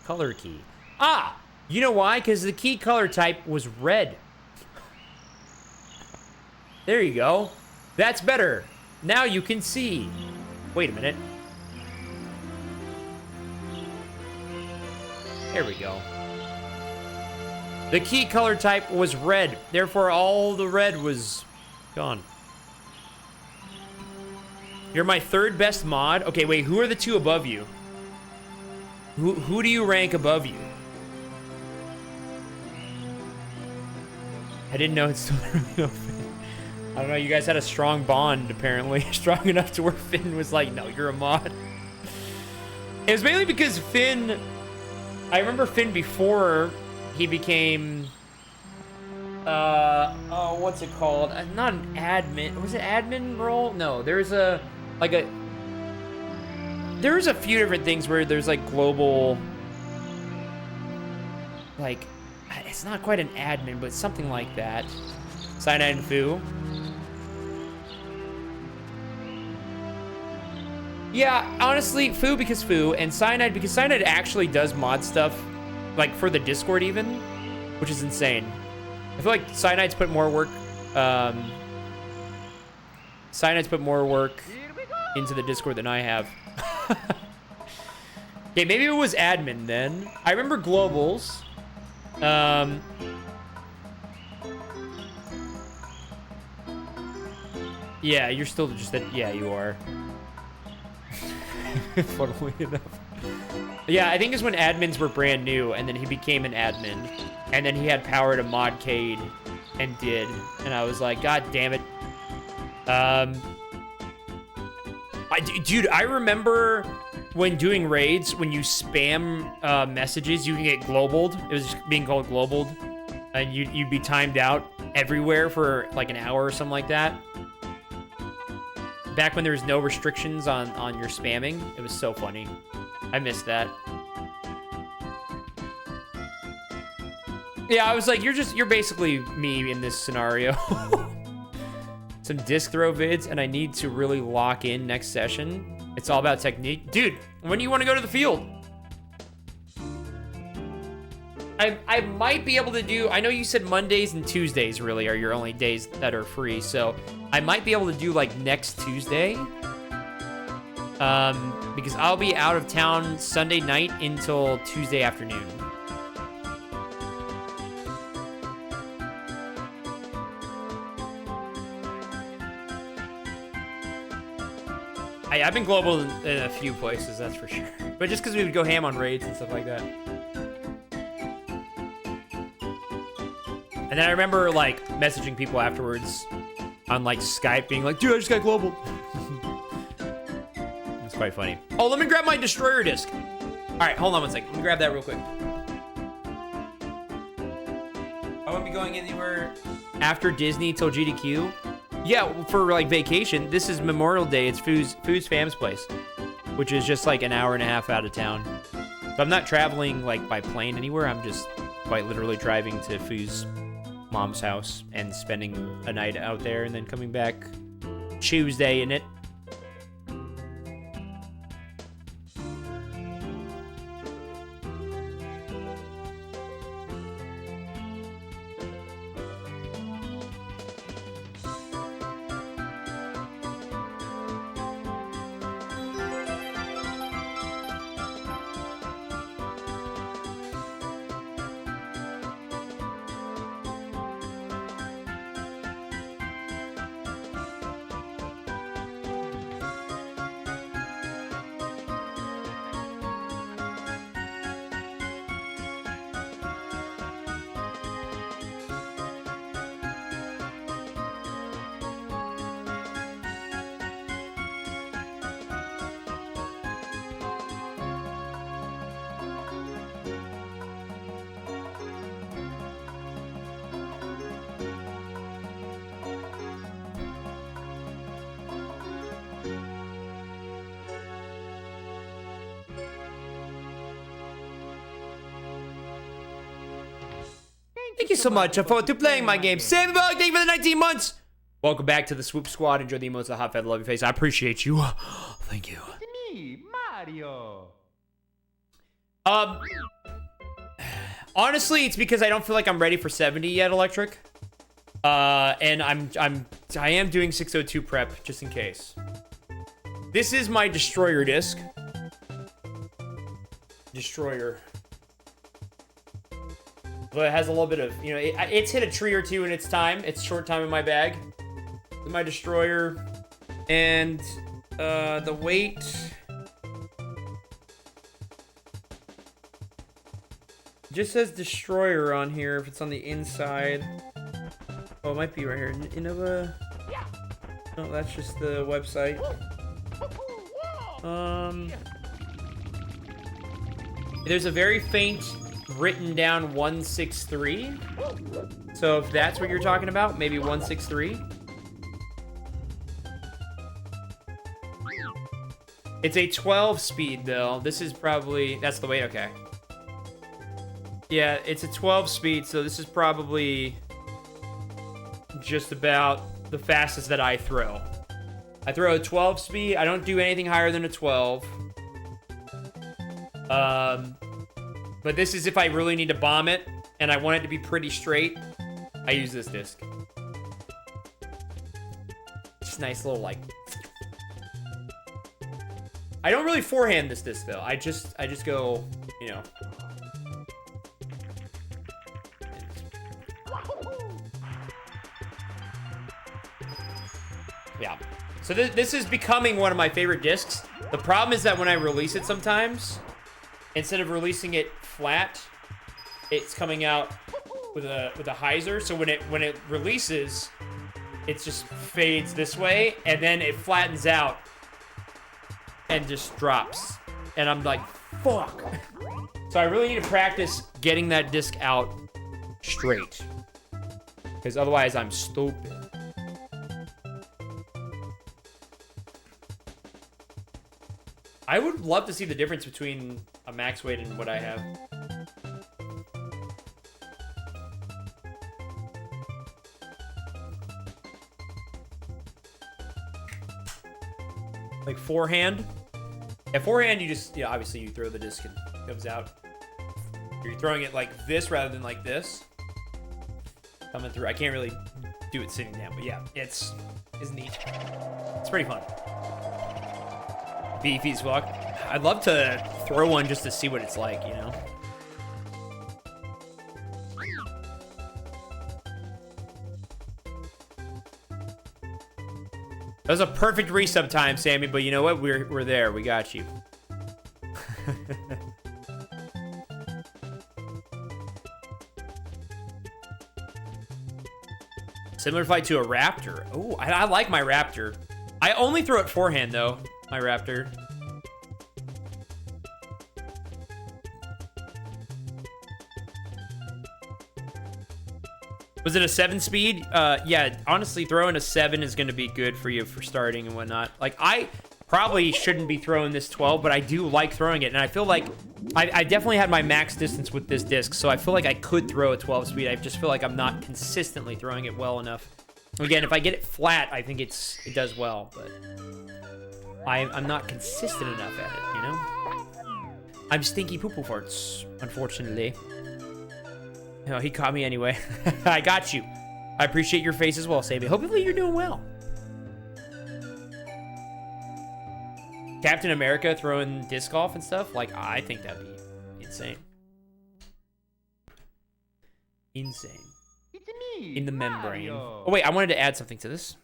S1: Color key. Ah! You know why? Because the key color type was red. There you go. That's better. Now you can see. Wait a minute. There we go. The key color type was red. Therefore, all the red was gone. You're my third best mod. Okay, wait. Who are the two above you? Who do you rank above you? I didn't know it's still no Finn. I don't know, you guys had a strong bond, apparently. Strong enough to where Finn was like, no, you're a mod. It was mainly because Finn... I remember Finn before he became... oh, what's it called? Not an admin. Was it admin role? No, there's a... Like a... There's a few different things where there's like global... Like... It's not quite an admin, but something like that. Cyanide and Foo. Yeah, honestly, Foo because Foo, and Cyanide because Cyanide actually does mod stuff, like for the Discord even, which is insane. I feel like Cyanide's put more work, Cyanide's put more work into the Discord than I have. Okay, maybe it was admin then. I remember globals. Yeah, you're still just that. Yeah, you are. Funnily enough. Yeah, I think it's when admins were brand new, and then he became an admin, and then he had power to mod Cade, and did, and I was like, God damn it. Dude, I remember when doing raids, when you spam messages, you can get globaled. It was just being called globaled, and you'd be timed out everywhere for like an hour or something like that. Back when there was no restrictions on your spamming. It was so funny. I missed that. Yeah, I was like, you're basically me in this scenario. Some disc throw vids, and I need to really lock in next session. It's all about technique. Dude, when do you want to go to the field? I might be able to do, I know you said Mondays and Tuesdays really are your only days that are free, so I might be able to do like next Tuesday. Because I'll be out of town Sunday night until Tuesday afternoon. I've been global in a few places, that's for sure. But just because we would go ham on raids and stuff like that. And then I remember like messaging people afterwards on like Skype being like, dude, I just got global. That's quite funny. Oh, let me grab my destroyer disc. All right, hold on one second. Let me grab that real quick. traveling anywhere after Disney till GDQ? Yeah, for like vacation. This is Memorial Day. It's Foo's fam's place, which is just like an hour and a half out of town. So I'm not traveling like by plane anywhere. I'm just quite literally driving to Foo's mom's house and spending a night out there and then coming back Tuesday in it. Thank you so much for playing my game. Sammy Bug, thank you for the 19 months. Welcome back to the Swoop Squad. Enjoy the emotes of the hot fat love your face. I appreciate you. Thank you.
S2: It's me, Mario.
S1: Honestly, it's because I don't feel like I'm ready for 70 yet, Electric. And I am doing 602 prep just in case. This is my Destroyer disc. Destroyer. But it has a little bit of, you know, it's hit a tree or two in its time. It's short time in my bag. My Destroyer. And the weight. Just says Destroyer on here if it's on the inside. Oh, it might be right here. Innova. No, that's just the website. There's a very faint written down 163. So if that's what you're talking about, maybe 163. It's a 12 speed though. This is probably, that's the weight, okay. Yeah, it's a 12 speed, so this is probably just about the fastest that I throw. I throw a 12 speed. I don't do anything higher than a 12. But this is if I really need to bomb it and I want it to be pretty straight. I use this disc. Just nice little like. I don't really forehand this disc though. I just go, you know. Yeah. So this is becoming one of my favorite discs. The problem is that when I release it sometimes, instead of releasing it flat, it's coming out with a hyzer. So when it releases, it just fades this way, and then it flattens out and just drops. And I'm like, fuck. So I really need to practice getting that disc out straight, because otherwise I'm stupid. I would love to see the difference between a max weight and what I have. Like forehand. Yeah, forehand you just, yeah, obviously you throw the disc and it comes out. You're throwing it like this rather than like this. Coming through. I can't really do it sitting down, but yeah, it's neat. It's pretty fun. Beefy's fuck. I'd love to throw one just to see what it's like, you know? That was a perfect resub time, Sammy, but you know what? We're there. We got you. Similar fight to a Raptor. Oh, I like my Raptor. I only throw it forehand, though. My Raptor. Was it a 7-speed? Yeah, honestly, throwing a 7 is going to be good for you for starting and whatnot. Like, I probably shouldn't be throwing this 12, but I do like throwing it. And I feel like I definitely had my max distance with this disc, so I feel like I could throw a 12-speed. I just feel like I'm not consistently throwing it well enough. Again, if I get it flat, I think it does well, but I'm not consistent enough at it, you know? I'm stinky poo-poo farts, unfortunately. No, he caught me anyway. I got you. I appreciate your face as well, Savy. Hopefully you're doing well. Captain America throwing disc golf and stuff? Like, I think that'd be insane. Insane.
S2: It's me,
S1: In the membrane.
S2: Mario.
S1: Oh, wait, I wanted to add something to this.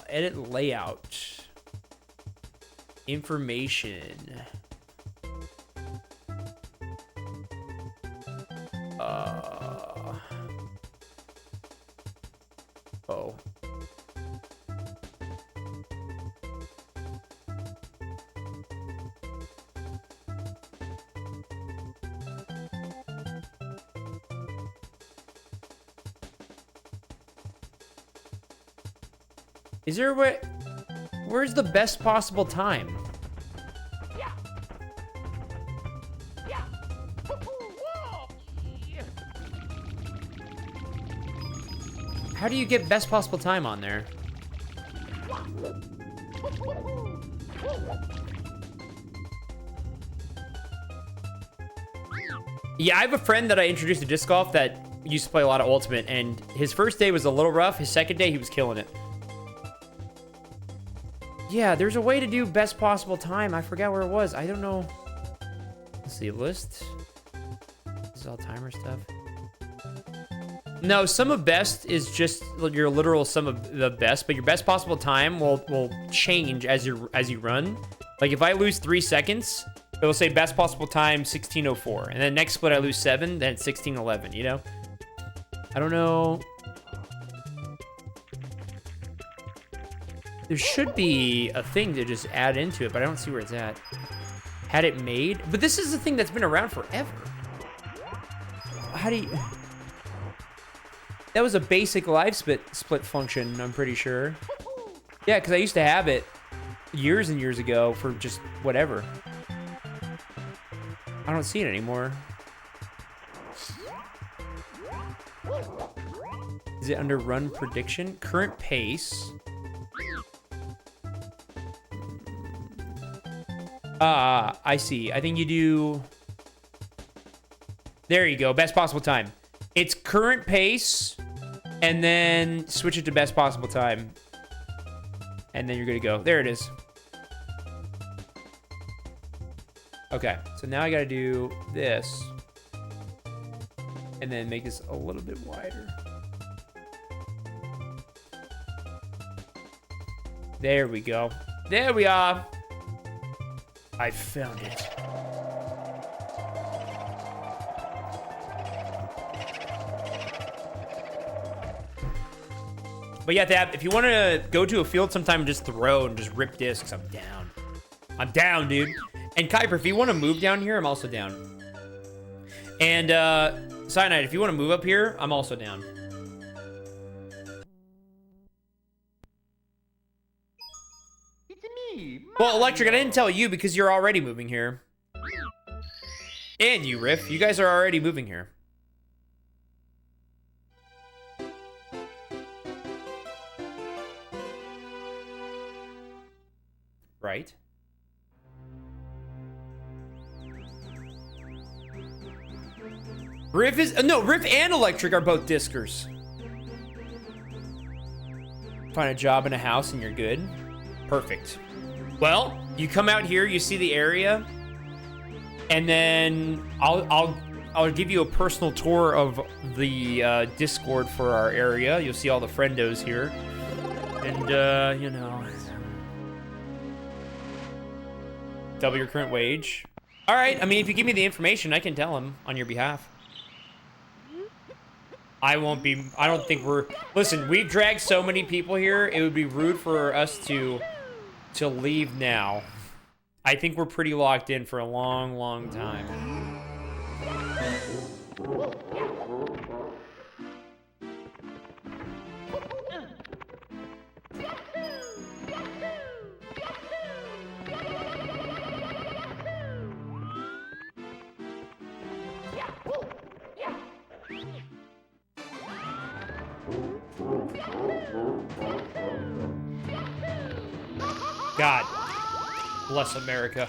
S1: Edit layout. Information. Oh. Is there a way? Where's the best possible time?
S2: Yeah. Yeah. Whoa. Yeah.
S1: How do you get best possible time on there? Yeah, I have a friend that I introduced to disc golf that used to play a lot of Ultimate, and his first day was a little rough. His second day, he was killing it. Yeah, there's a way to do best possible time. I forgot where it was. I don't know. Let's see, list. This is all timer stuff. No, sum of best is just your literal sum of the best, but your best possible time will change as you run. Like if I lose 3 seconds, it will say best possible time 16:04, and then next split I lose 7, then 16:11. You know? I don't know. There should be a thing to just add into it, but I don't see where it's at. Had it made? But this is a thing that's been around forever. How do you... That was a basic live split function, I'm pretty sure. Yeah, because I used to have it years and years ago for just whatever. I don't see it anymore. Is it under run prediction? Current pace. I see. I think you do... There you go. Best possible time. It's current pace, and then switch it to best possible time. And then you're good to go. There it is. Okay. So now I got to do this. And then make this a little bit wider. There we go. There we are. I found it. But yeah, if you want to go to a field sometime and just throw and just rip discs, I'm down. I'm down, dude. And Kuiper, if you want to move down here, I'm also down. And Cyanide, if you want to move up here, I'm also down. Well, Electric, I didn't tell you because you're already moving here. And you, Riff. You guys are already moving here. Right? Riff is... No, Riff and Electric are both discers. Find a job in a house and you're good. Perfect. Well, you come out here, you see the area, and then I'll give you a personal tour of the Discord for our area. You'll see all the friendos here, and you know, double your current wage. All right. I mean, if you give me the information, I can tell him on your behalf. I won't be. I don't think we're. Listen, we've dragged so many people here. It would be rude for us to leave now. I think we're pretty locked in for a long, long time. God bless America.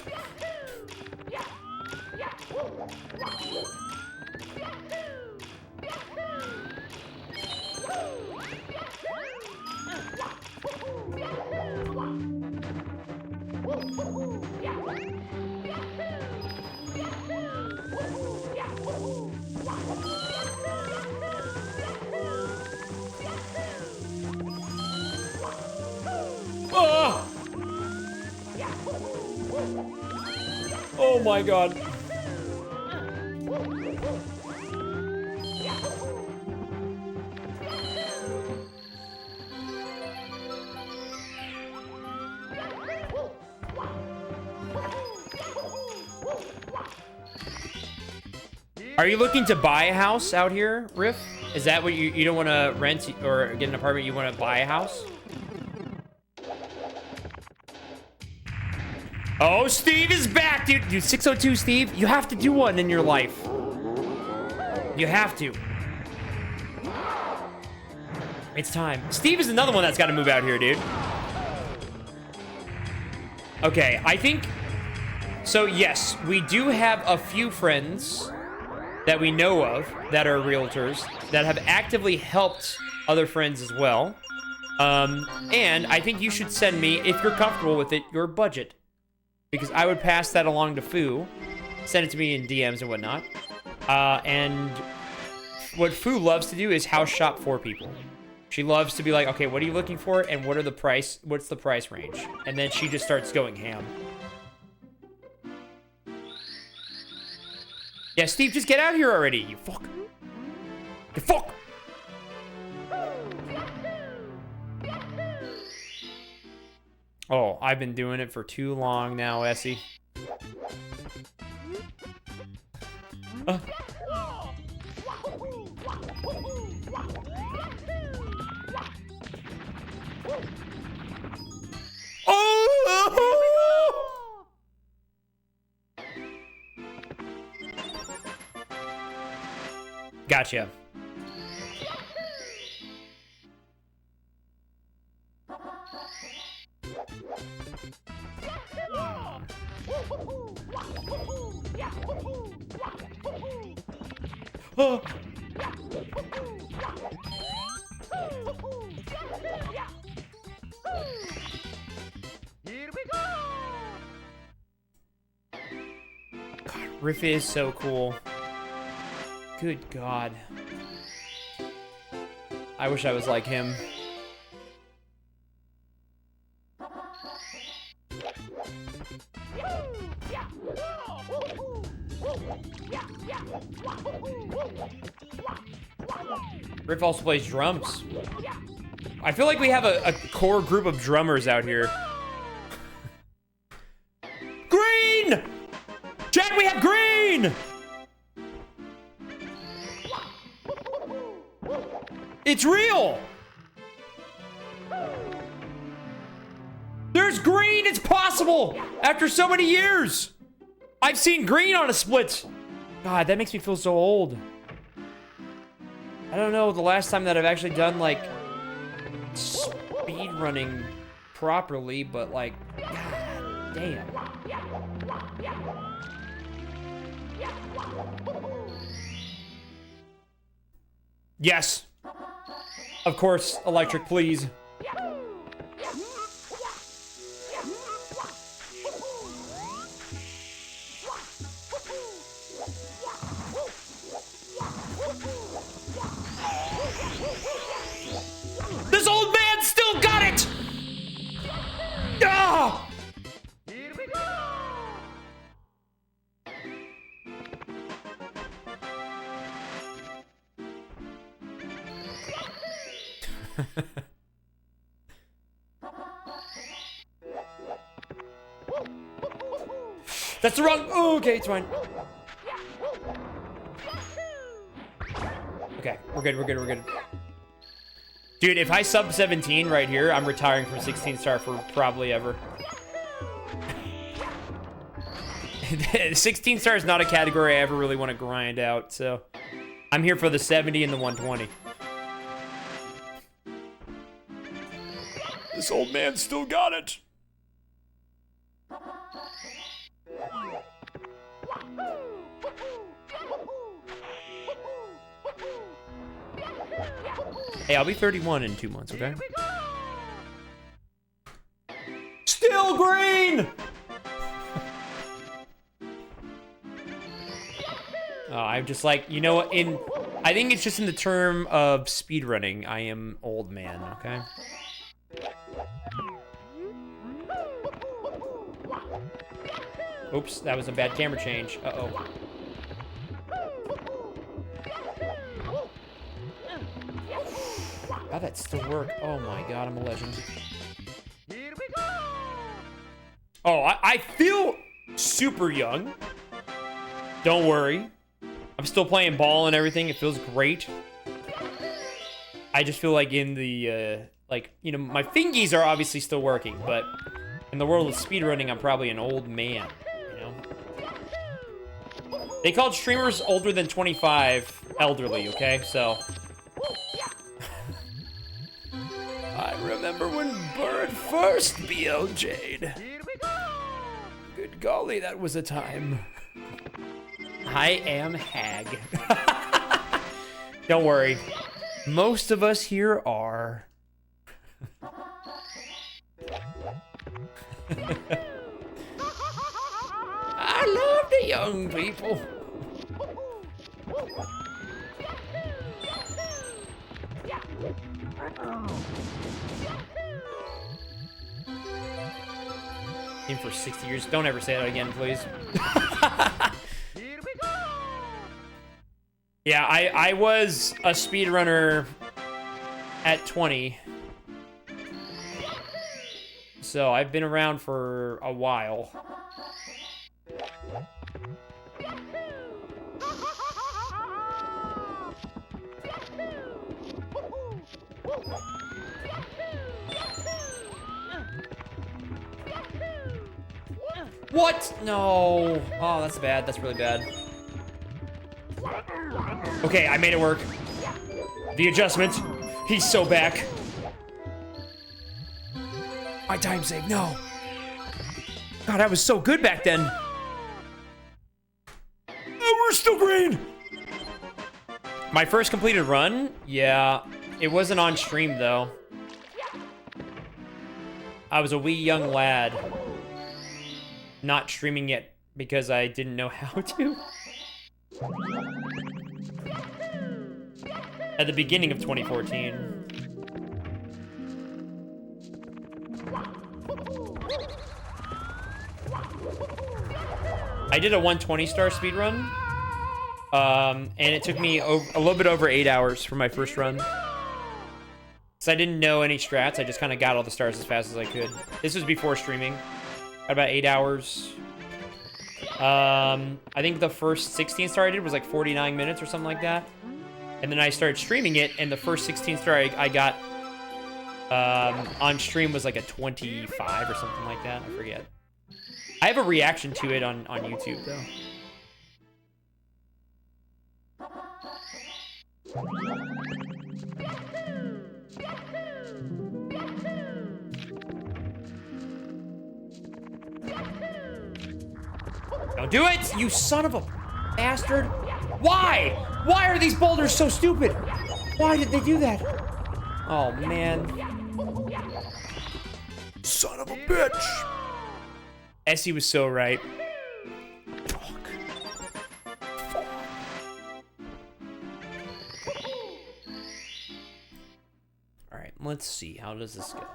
S1: Oh! Oh my God. Are you looking to buy a house out here, Riff? Is that what you don't want to rent or get an apartment, you want to buy a house? Oh, Steve is back, dude. Dude, 602, Steve. You have to do one in your life. You have to. It's time. Steve is another one that's got to move out here, dude. Okay, I think... So, yes, we do have a few friends that we know of that are realtors that have actively helped other friends as well. And I think you should send me, if you're comfortable with it, your budget. Because I would pass that along to Fu. Send it to me in DMs and whatnot. And what Fu loves to do is house shop for people. She loves to be like, okay, what are you looking for? And what's the price range? And then she just starts going ham. Yeah, Steve, just get out here already, you fuck. You fuck! Oh, I've been doing it for too long now, Essie. Oh! Gotcha. Oh.
S2: Here we go.
S1: God, Riff is so cool. Good God. I wish I was like him. Riff also plays drums. I feel like we have a core group of drummers out here. Green! Jack, we have green! It's real! There's green! It's possible! After so many years! I've seen green on a split! God, that makes me feel so old. I don't know the last time that I've actually done, like, speed running properly, but, like, God damn. Yes! Of course, electric, please. This old man still got it! Ah!
S2: Here we go.
S1: That's the wrong... Oh, okay, it's fine. Okay, we're good, we're good, we're good. Dude, if I sub 17 right here, I'm retiring from 16 star for probably ever. 16 star is not a category I ever really want to grind out, so I'm here for the 70 and the 120. This old man still got it. Hey, I'll be 31 in 2 months, okay? Still green! Oh, I'm just like, you know what, I think it's just in the term of speedrunning, I am old man, okay? Oops, that was a bad camera change. Uh-oh. How'd that still work? Oh my god, I'm a legend.
S2: Here we go!
S1: Oh, I feel super young. Don't worry. I'm still playing ball and everything. It feels great. I just feel like in the, like, you know, my fingies are obviously still working, but in the world of speedrunning, I'm probably an old man, you know? They called streamers older than 25 elderly, okay? So... I remember when Bird first BLJ'd.
S2: Here we go!
S1: Good golly, that was a time. I am Hag. Don't worry. Most of us here are. I love the young people. In for 60 years. Don't ever say that again, please.
S2: Here we go!
S1: Yeah, I was a speedrunner at 20. So I've been around for a while. What? No. Oh, that's bad. That's really bad. Okay, I made it work. The adjustment. He's so back. My time save. No. God, I was so good back then. Oh, we're still green. My first completed run? Yeah. It wasn't on stream, though. I was a wee young lad. Not streaming yet because I didn't know how to. At the beginning of 2014. I did a 120 star speedrun. And it took me a little bit over 8 hours for my first run. So I didn't know any strats. I just kind of got all the stars as fast as I could. This was before streaming. About 8 hours. I think the first 16 star I did was like 49 minutes or something like that. And then I started streaming it, and the first 16 star I got on stream was like a 25 or something like that. I forget. I have a reaction to it on YouTube, though. Don't do it, you son of a bastard. Why? Why are these boulders so stupid? Why did they do that? Oh, man. Son of a bitch. Essie was so right. Fuck. Fuck. All right, let's see. How does this go?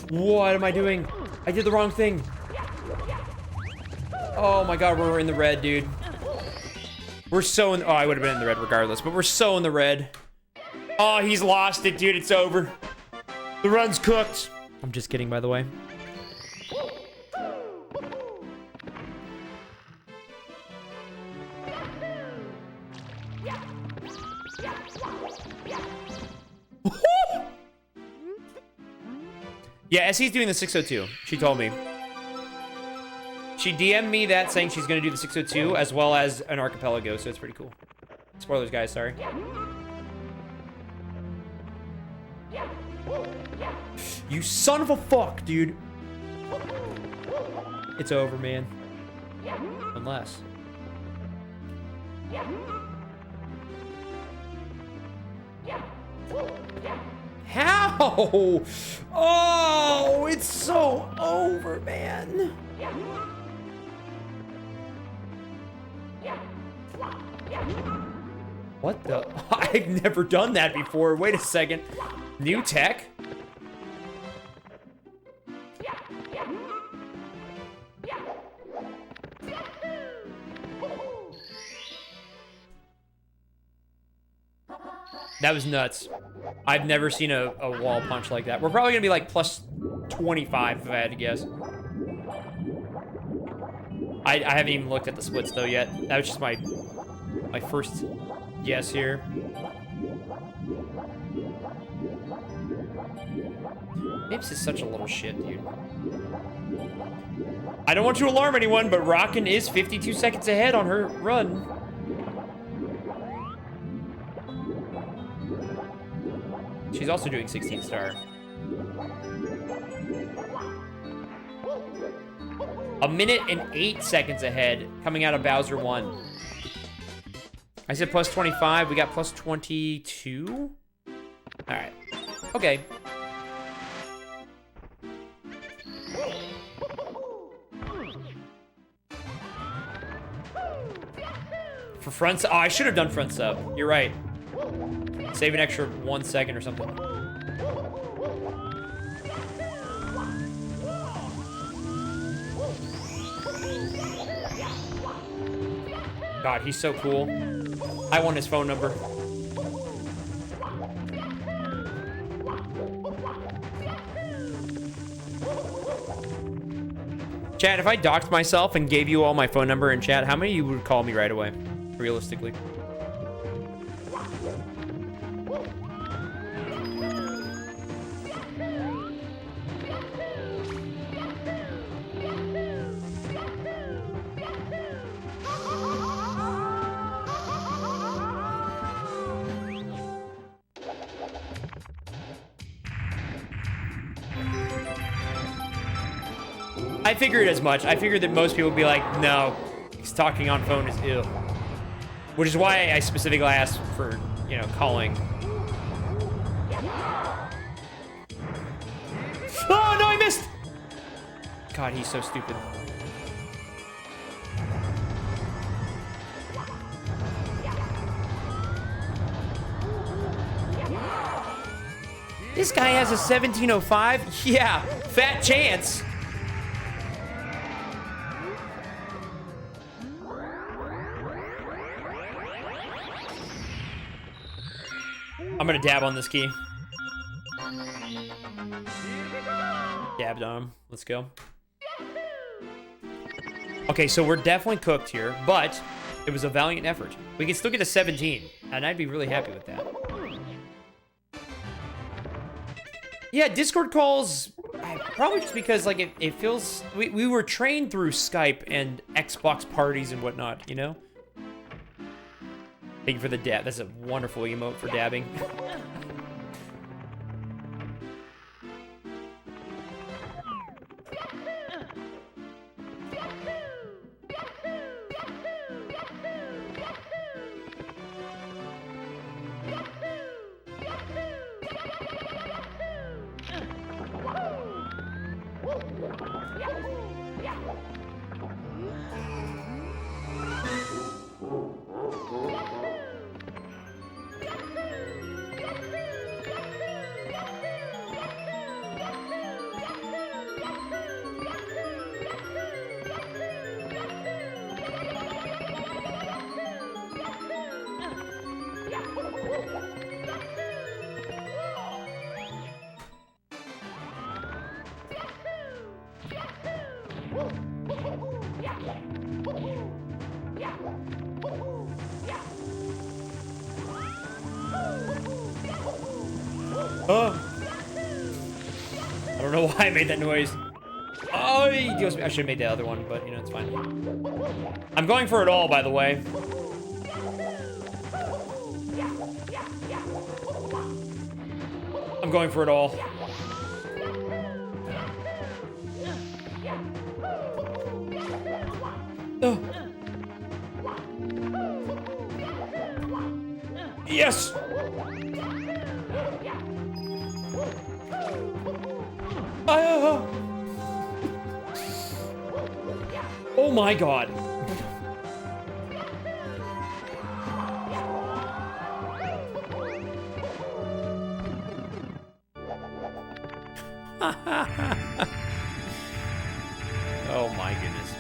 S1: What am I doing? I did the wrong thing. Oh my god, we're in the red, dude. We're so in... Oh, I would have been in the red regardless, but we're so in the red. Oh, he's lost it, dude. It's over. The run's cooked. I'm just kidding, by the way. Yeah, Essie's doing the 602. She told me. She DM'd me that saying she's going to do the 602 as well as an archipelago, so it's pretty cool. Spoilers, guys, sorry. You son of a fuck, dude. It's over, man. Unless. How? Oh, it's so over, man. What the? I've never done that before. Wait a second. New tech? That was nuts. I've never seen a wall punch like that. We're probably gonna be like plus 25 if I had to guess. I haven't even looked at the splits though yet. That was just my first guess here. Mips is such a little shit, dude. I don't want to alarm anyone, but Rockin' is 52 seconds ahead on her run. She's also doing 16 star. A minute and 8 seconds ahead coming out of Bowser 1. I said plus 25. We got plus 22. All right. Okay. For front sub. Oh, I should have done front sub. You're right. Save an extra 1 second or something. God, he's so cool. I want his phone number. Chat, if I doxed myself and gave you all my phone number in chat, how many of you would call me right away, realistically? I figured as much. I figured that most people would be like, no, talking on phone is ill. Which is why I specifically asked for, you know, calling. Oh, no, I missed! God, he's so stupid. This guy has a 1705? Yeah, fat chance. I'm gonna dab on this key. Dabbed on him. Let's go. Okay, so we're definitely cooked here, but it was a valiant effort. We can still get a 17, and I'd be really happy with that. Yeah, Discord calls, probably just because, like, it feels... We were trained through Skype and Xbox parties and whatnot, you know? Thank you for the dab. That's a wonderful emote for dabbing. Oh. I don't know why I made that noise. Oh, I should have made the other one, but, you know, it's fine. I'm going for it all, by the way. I'm I'm going for it all. Oh. Yes! Oh my god. Oh my goodness.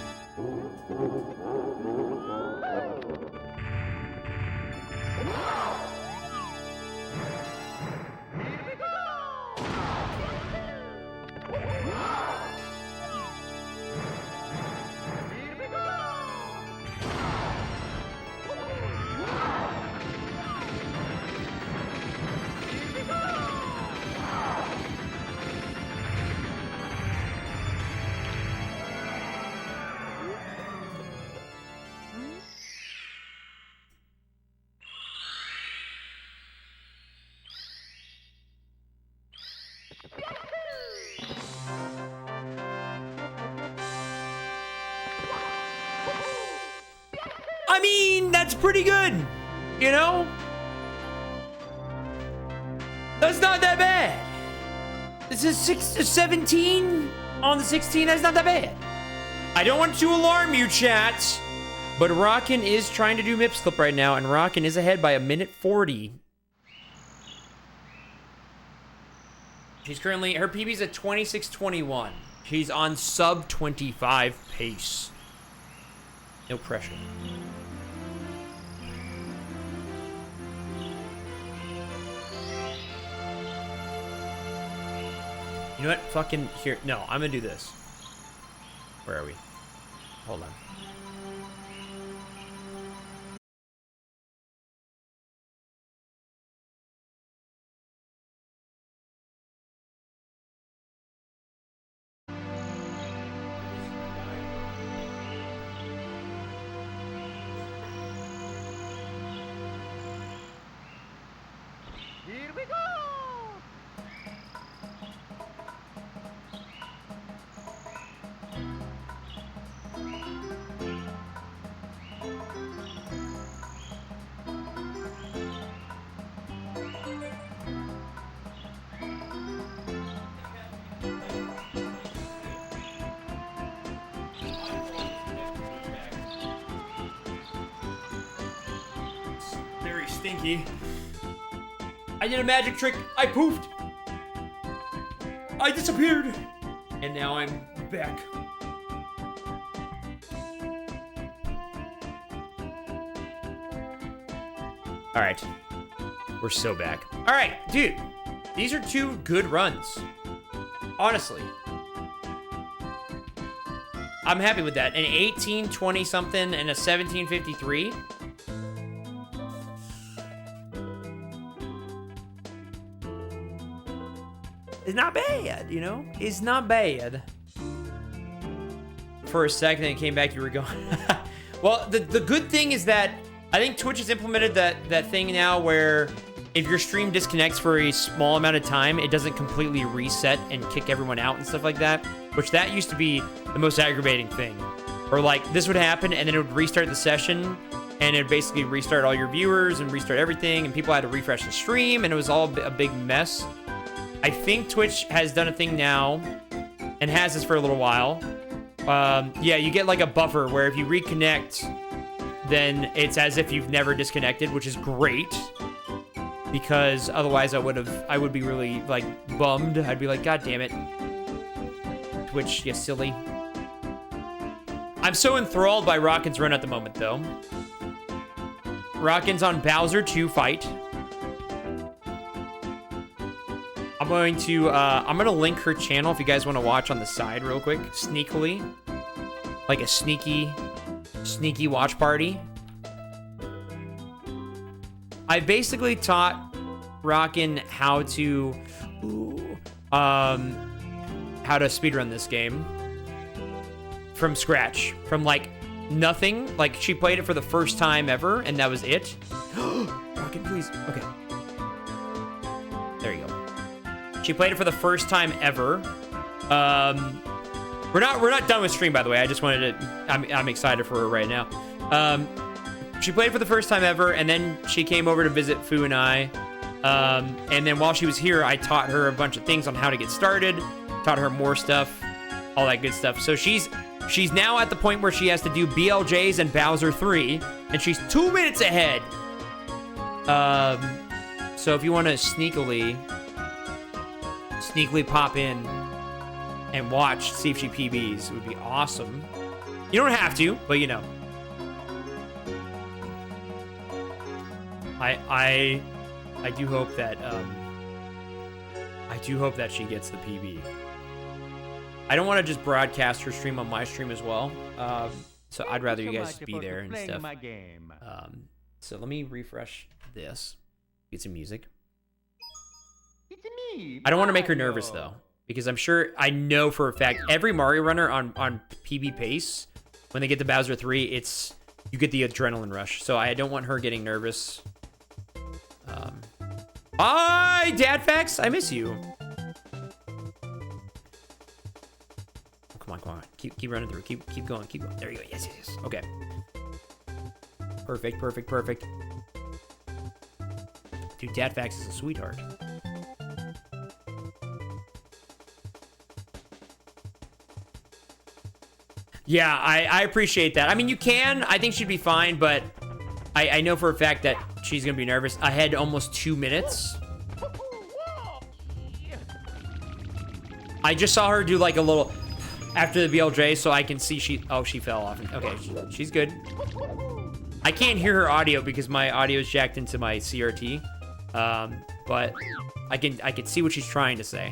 S1: I mean, that's pretty good, you know? That's not that bad. This is 6 to 17 on the 16. That's not that bad. I don't want to alarm you, chat, but Rockin' is trying to do Mips Clip right now, and Rockin' is ahead by 1:40. She's currently, her PB's at 26:21. She's on sub 25 pace. No pressure. You know what? Fucking here. No, I'm gonna do this. Where are we? Hold on.
S2: Here we go!
S1: Very stinky. I did a magic trick. I poofed. I disappeared. And now I'm back. All right. We're so back. All right, dude. These are two good runs. Honestly. I'm happy with that. An 1820 something and a 1753. It's not bad, you know? It's not bad. For a second, it came back, you were gone. Well, the good thing is that I think Twitch has implemented that thing now where if your stream disconnects for a small amount of time, it doesn't completely reset and kick everyone out and stuff like that, which that used to be the most aggravating thing. Or like, this would happen and then it would restart the session and it would basically restart all your viewers and restart everything and people had to refresh the stream and it was all a big mess. I think Twitch has done a thing now, and has this for a little while. Yeah, you get like a buffer where if you reconnect, then it's as if you've never disconnected, which is great. Because otherwise I would be really like bummed. I'd be like, God damn it. Twitch, you silly. I'm so enthralled by Rockin's run at the moment though. Rockin's on Bowser 2 fight. I'm gonna link her channel if you guys want to watch on the side real quick, sneakily. Like a sneaky watch party. I basically taught Rockin how to speedrun this game from scratch, from like nothing. Like she played it for the first time ever, and that was it. Rockin, please. Okay. There you go. She played it for the first time ever. We're not done with stream, by the way. I just wanted to. I'm excited for her right now. She played for the first time ever, and then she came over to visit Fu and I. And then while she was here, I taught her a bunch of things on how to get started, taught her more stuff, all that good stuff. So she's now at the point where she has to do BLJs and Bowser 3, and she's 2 minutes ahead. So if you want to sneakily pop in and watch, see if she PBs, it would be awesome. You don't have to, but you know. I do hope that she gets the PB. I don't want to just broadcast her stream on my stream as well. So I'd rather you guys be there and stuff. So let me refresh this. Get some music.
S2: It's me.
S1: I don't want to make her nervous though, because I know for a fact every Mario runner on PB pace, when they get to Bowser 3, you get the adrenaline rush. So I don't want her getting nervous. Hi, Dadfax. I miss you. Come on. Keep running through. Keep going. There you go. Yes. Okay. Perfect. Dude, Dadfax is a sweetheart. Yeah, I appreciate that. I mean, you can. I think she'd be fine, but I know for a fact that she's going to be nervous. Ahead almost 2 minutes. I just saw her do like a little after the BLJ, so I can see she fell off. Okay, she's good. I can't hear her audio because my audio is jacked into my CRT. But I can see what she's trying to say.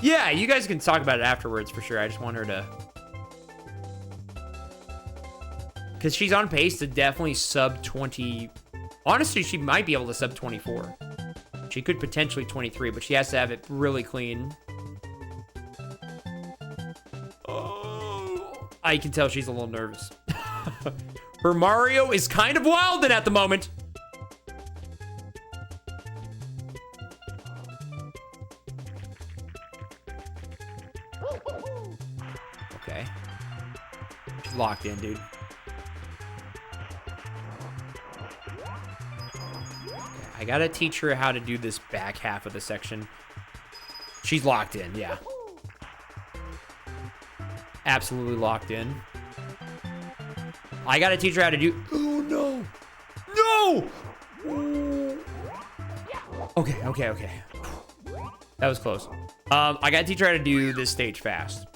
S1: Yeah, you guys can talk about it afterwards for sure. I just want her to, because she's on pace to definitely sub 20. Honestly, she might be able to sub 24. She could potentially 23, but she has to have it really clean. Oh, I can tell she's a little nervous. Her Mario is kind of wildin' at the moment. Okay. She's locked in, dude. I gotta teach her how to do this back half of the section. She's locked in, yeah. Absolutely locked in. I gotta teach her how to do... Oh, no! No! Okay. That was close. I gotta teach her how to do this stage fast.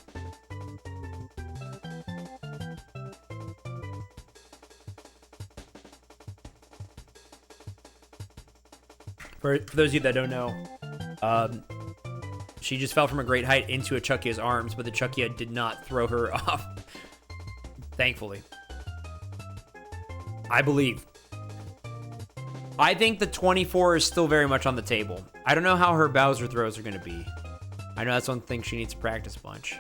S1: For those of you that don't know, she just fell from a great height into a Chuckia's arms, but the Chuckia did not throw her off. Thankfully. I believe. I think the 24 is still very much on the table. I don't know how her Bowser throws are going to be. I know that's one thing she needs to practice a bunch.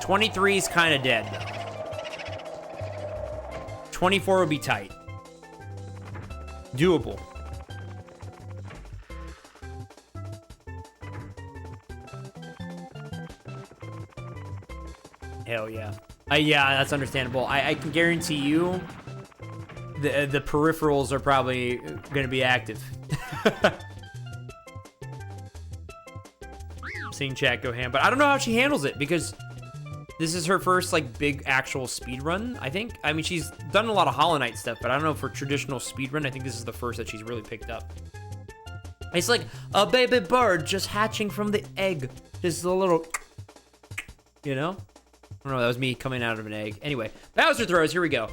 S1: '23 is kind of dead, though. 24 would be tight. Doable. Hell yeah. Yeah, that's understandable. I can guarantee you the peripherals are probably going to be active. Seeing chat go ham, but I don't know how she handles it because this is her first like big actual speed run, I think. I mean, she's done a lot of Hollow Knight stuff, but I don't know, for traditional speed run, I think this is the first that she's really picked up. It's like a baby bird just hatching from the egg. Just a little, you know? I don't know, that was me coming out of an egg. Anyway, Bowser throws, here we go.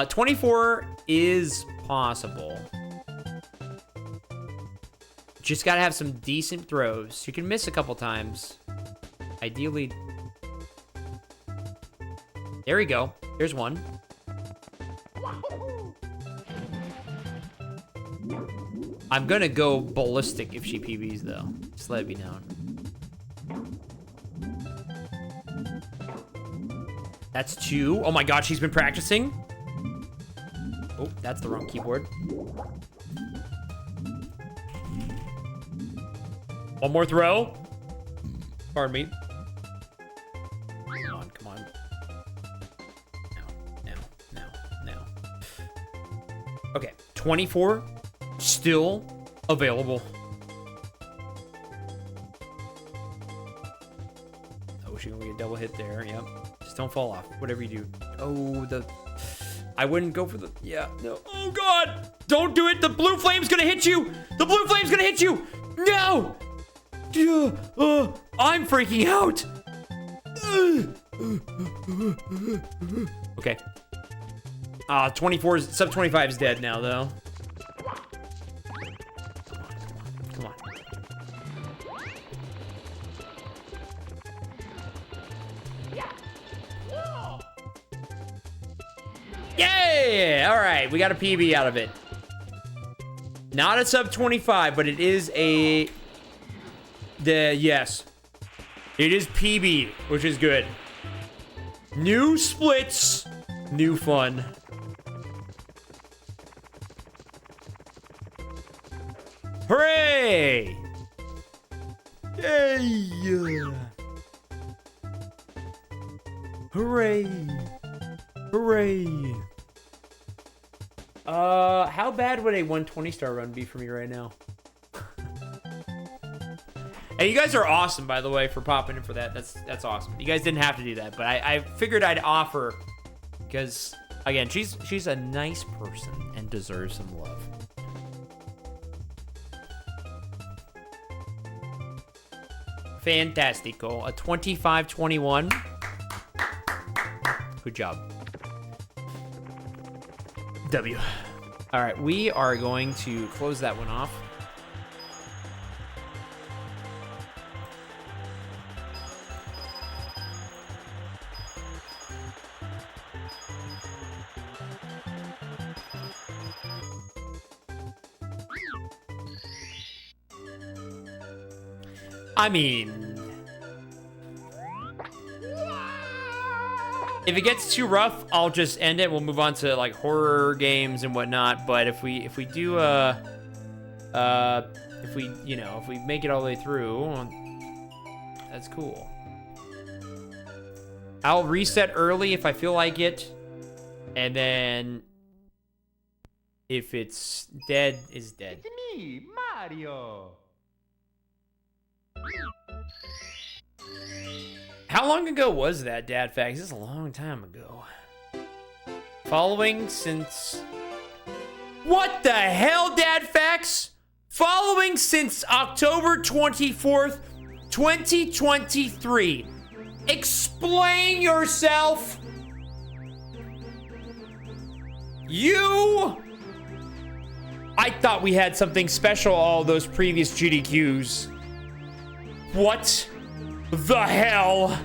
S1: 24 is possible. Just gotta have some decent throws. You can miss a couple times. Ideally. There we go. There's one. I'm gonna go ballistic if she PBs though. Just let it be known. That's 2. Oh my god, she's been practicing. Oh, that's the wrong keyboard. One more throw. Pardon me. Come on. Now. Okay, 24. Still available. Oh, she's gonna get a double hit there. Yep. Just don't fall off. Whatever you do. Oh, I wouldn't go for the... Yeah, no. Oh, God! Don't do it! The blue flame's gonna hit you! The blue flame's gonna hit you! No! I'm freaking out! Okay. 24 is... Sub 25 is dead now, though. Come on. Yeah! All right, we got a PB out of it. Not a sub 25, but it is a... Yes. It is PB, which is good. New splits, new fun. Hooray! Yay! Hooray! Hooray! How bad would a 120 star run be for me right now? Hey, you guys are awesome, by the way, for popping in for that. That's awesome. You guys didn't have to do that, but I figured I'd offer because, again, she's a nice person and deserves some love. Fantastico. A 25-21. Good job. W. All right, we are going to close that one off. I mean, if it gets too rough, I'll just end it. We'll move on to like horror games and whatnot. But if we do if we make it all the way through, that's cool. I'll reset early if I feel like it, and then if it's dead, it's dead.
S2: It's me, Mario.
S1: How long ago was that, Dad Facts? This is a long time ago. Following since... What the hell, Dad Facts? Following since October 24th, 2023. Explain yourself. I thought we had something special all those previous GDQs. What the hell?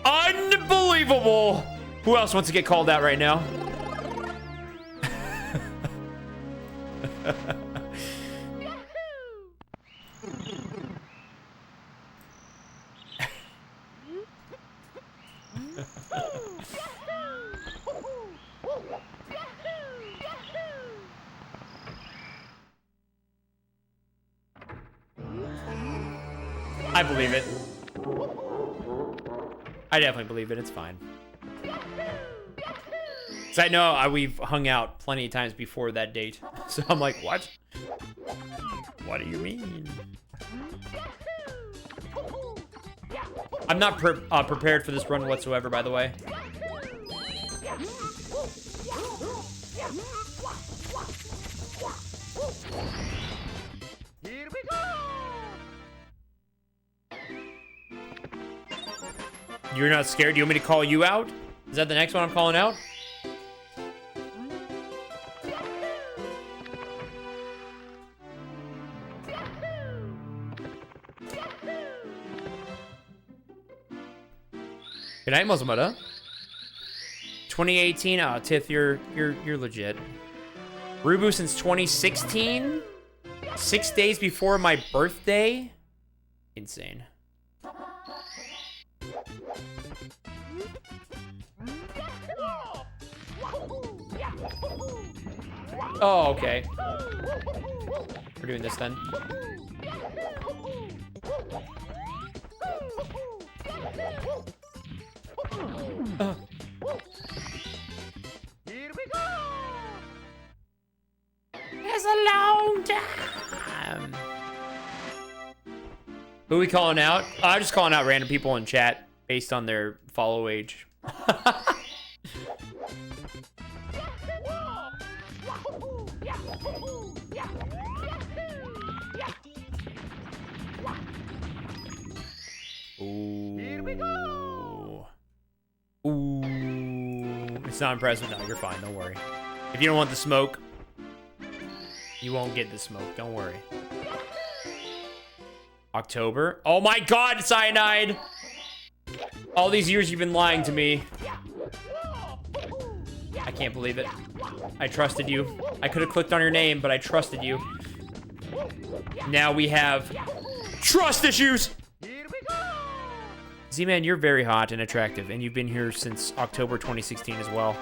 S1: Unbelievable. Who else wants to get called out right now? I believe it. I definitely believe it. It's fine. Because I know we've hung out plenty of times before that date. So I'm like, what? What do you mean? I'm not prepared for this run whatsoever, by the way.
S2: Here we go.
S1: You're not scared? Do you want me to call you out? Is that the next one I'm calling out? Good night, Muslimada. 2018. Oh, Tith, you're legit. Rubu since 2016. 6 days before my birthday. Insane. Oh, okay. We're doing this then.
S2: Here we go.
S1: It's a long time. Who are we calling out? I'm just calling out random people in chat based on their follow age. Ooh.
S2: Here we go.
S1: Ooh. It's not impressive. No, you're fine. Don't worry. If you don't want the smoke, you won't get the smoke. Don't worry. October. Oh my God, cyanide. All these years you've been lying to me. I can't believe it. I trusted you. I could have clicked on your name, but I trusted you. Now we have trust issues.
S2: Here we go.
S1: Z-Man, you're very hot and attractive, and you've been here since October 2016 as well.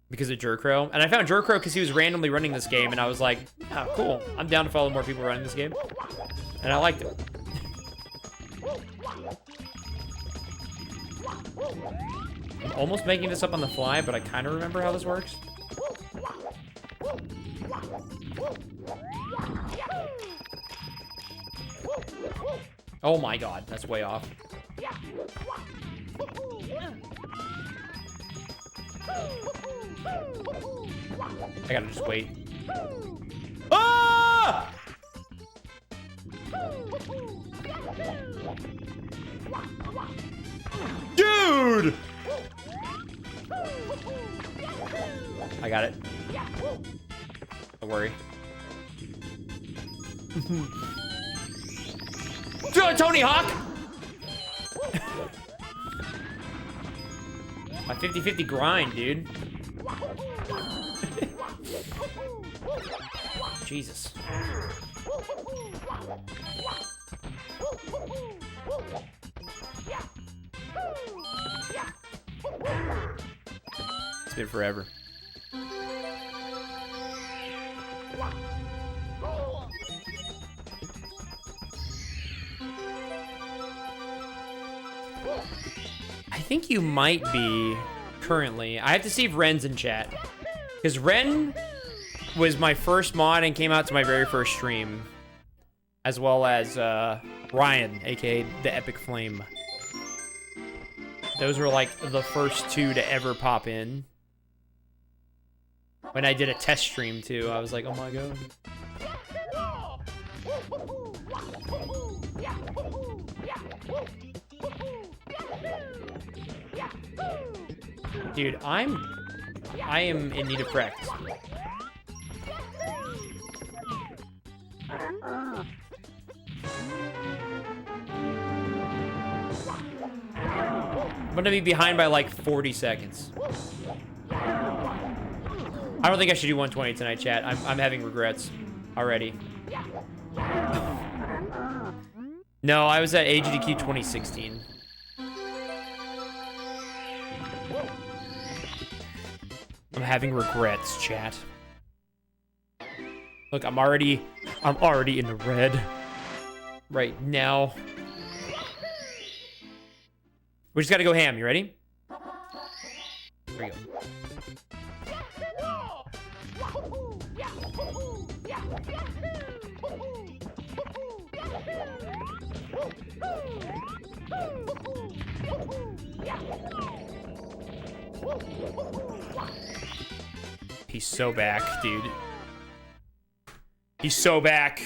S1: Because of Jerkro. And I found Jerkro because he was randomly running this game, and I was like, oh, cool. I'm down to follow more people running this game. And I liked it. I'm almost making this up on the fly, but I kind of remember how this works. Oh my God, that's way off. I gotta just wait. Ah! Dude! I got it. Don't worry. Tony Hawk! My 50-50 grind, dude. Jesus. It's been forever. I think you might be currently. I have to see if Ren's in chat. Because Ren was my first mod and came out to my very first stream. As well as Ryan, aka the Epic Flame. Those were like the first two to ever pop in. When I did a test stream too, I was like, oh my God. Dude, I am in need of practice. I'm gonna be behind by like 40 seconds. I don't think I should do 120 tonight, chat. I'm having regrets already. No, I was at AGDQ 2016. I'm having regrets, chat. Look, I'm already in the red right now. We just gotta go ham. You ready? Here we go. He's so back, dude. He's so back.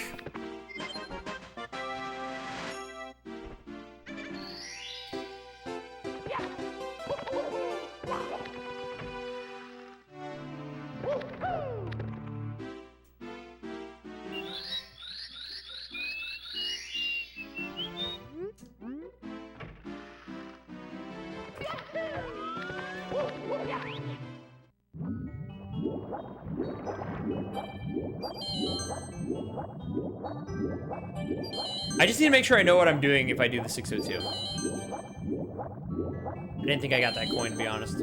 S1: I just need to make sure I know what I'm doing if I do the 602. I didn't think I got that coin, to be honest.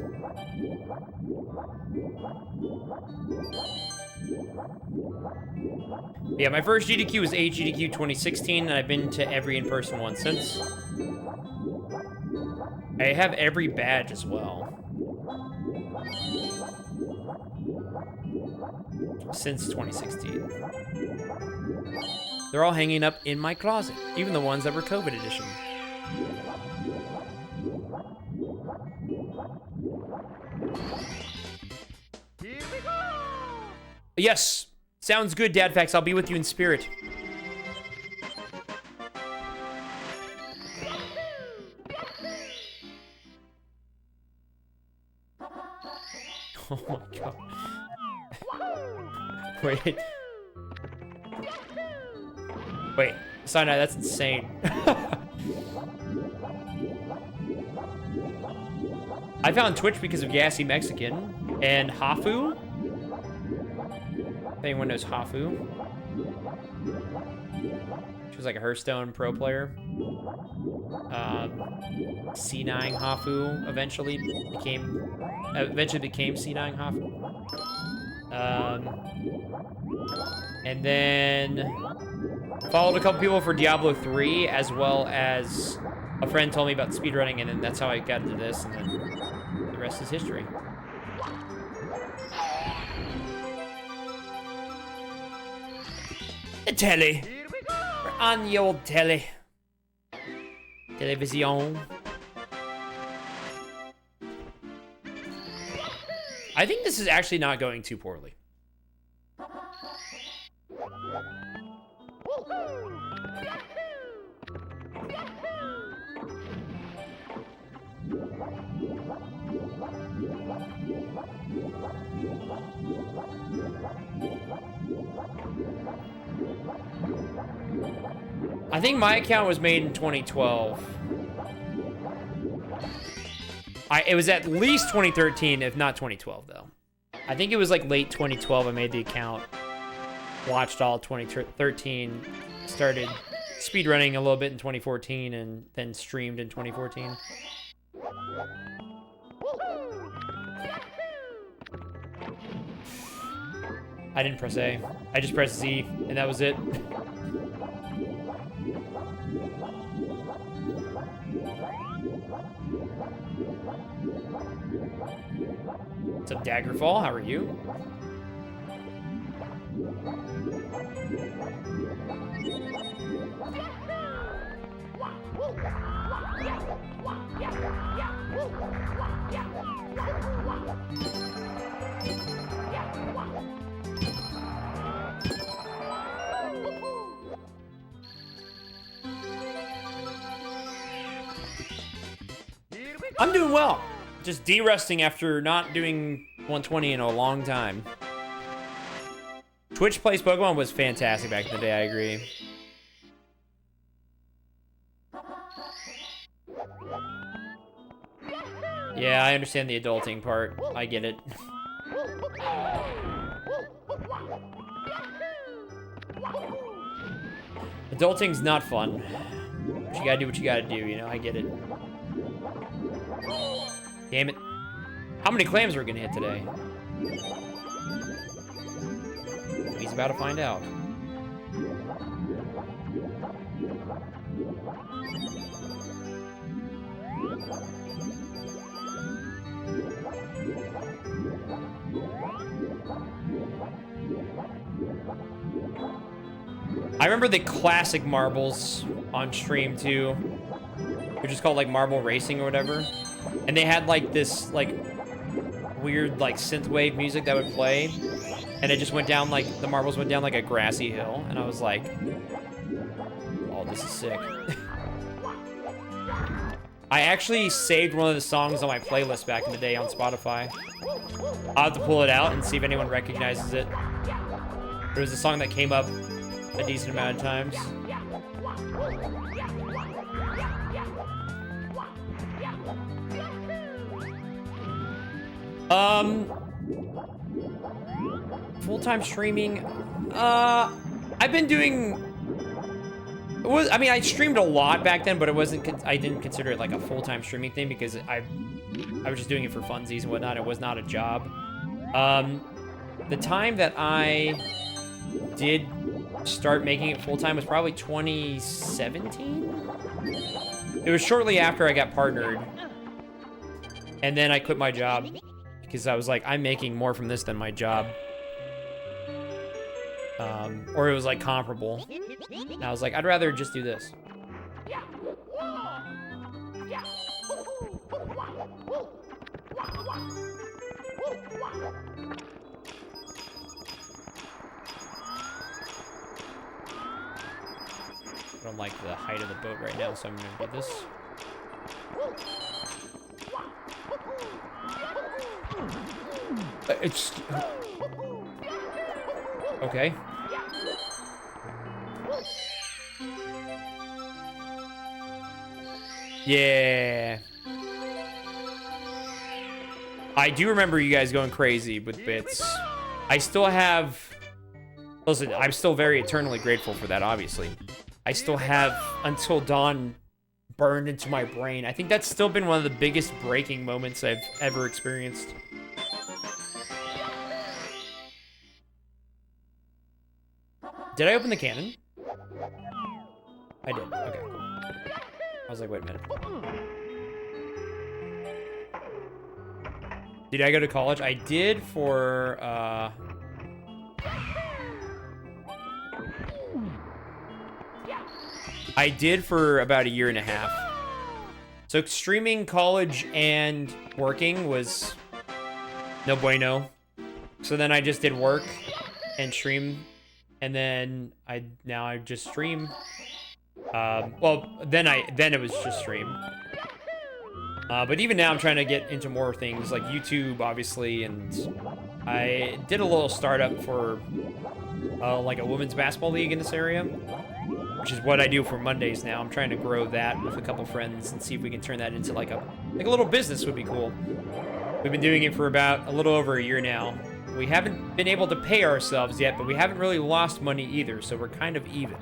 S1: Yeah, my first GDQ was GDQ 2016, and I've been to every in-person one since. I have every badge as well. Since 2016. They're all hanging up in my closet, even the ones that were COVID edition.
S2: Here we go!
S1: Yes, sounds good, Dad Facts. I'll be with you in spirit. Oh my god. Wait. Wait. Sinai, that's insane. I found Twitch because of Gassy Mexican and Hafu. If anyone knows Hafu. She was like a Hearthstone pro player. C9 Hafu eventually became C9 Hafu. And then followed a couple people for Diablo 3, as well as a friend told me about speedrunning, and then that's how I got into this, and then the rest is history. The telly.
S2: Here we go!
S1: We're on the old telly. Television. I think this is actually not going too poorly. I think my account was made in 2012. It was at least 2013, if not 2012, though. I think it was like late 2012 I made the account. Watched all 2013. Started speedrunning a little bit in 2014, and then streamed in 2014. I didn't press A. I just pressed Z, and that was it. What's up, Daggerfall? How are you? I'm doing well. Just de-resting after not doing 120 in a long time. Twitch Plays Pokemon was fantastic back in the day, I agree. Yeah, I understand the adulting part. I get it. Adulting's not fun. But you gotta do what you gotta do, you know? I get it. Damn it. How many clams are we gonna hit today? He's about to find out. I remember the classic marbles on stream too, which is called like Marble Racing or whatever. And they had like this like weird like synthwave music that would play, and it just went down like the marbles went down like a grassy hill, and I was like, oh, this is sick. I actually saved one of the songs on my playlist back in the day on Spotify. I'll have to pull it out and see if anyone recognizes it. It was a song that came up a decent amount of times. Full-time streaming. I've been doing. I mean, I streamed a lot back then, but it wasn't. I didn't consider it like a full-time streaming thing because I was just doing it for funsies and whatnot. It was not a job. The time that I did start making it full-time was probably 2017. It was shortly after I got partnered. And then I quit my job because I was like, I'm making more from this than my job. Or it was like comparable. And I was like, I'd rather just do this. I don't like the height of the boat right now, so I'm gonna do this. It's okay. Yeah. I do remember you guys going crazy with bits. I still have... Listen, I'm still very eternally grateful for that, obviously. I still have Until Dawn burned into my brain. I think that's still been one of the biggest breaking moments I've ever experienced. Did I open the cannon? I did. Okay, cool. I was like, wait a minute. Did I go to college? I did for, I did for about 1.5 years. So streaming, college, and working was no bueno. So then I just did work and stream, and then now I just stream. Well, then it was just stream. But even now I'm trying to get into more things like YouTube, obviously, and I did a little startup for like a women's basketball league in this area, which is what I do for Mondays now. I'm trying to grow that with a couple friends and see if we can turn that into like a little business. Would be cool. We've been doing it for about a little over 1 year now. We haven't been able to pay ourselves yet, but we haven't really lost money either, so we're kind of even.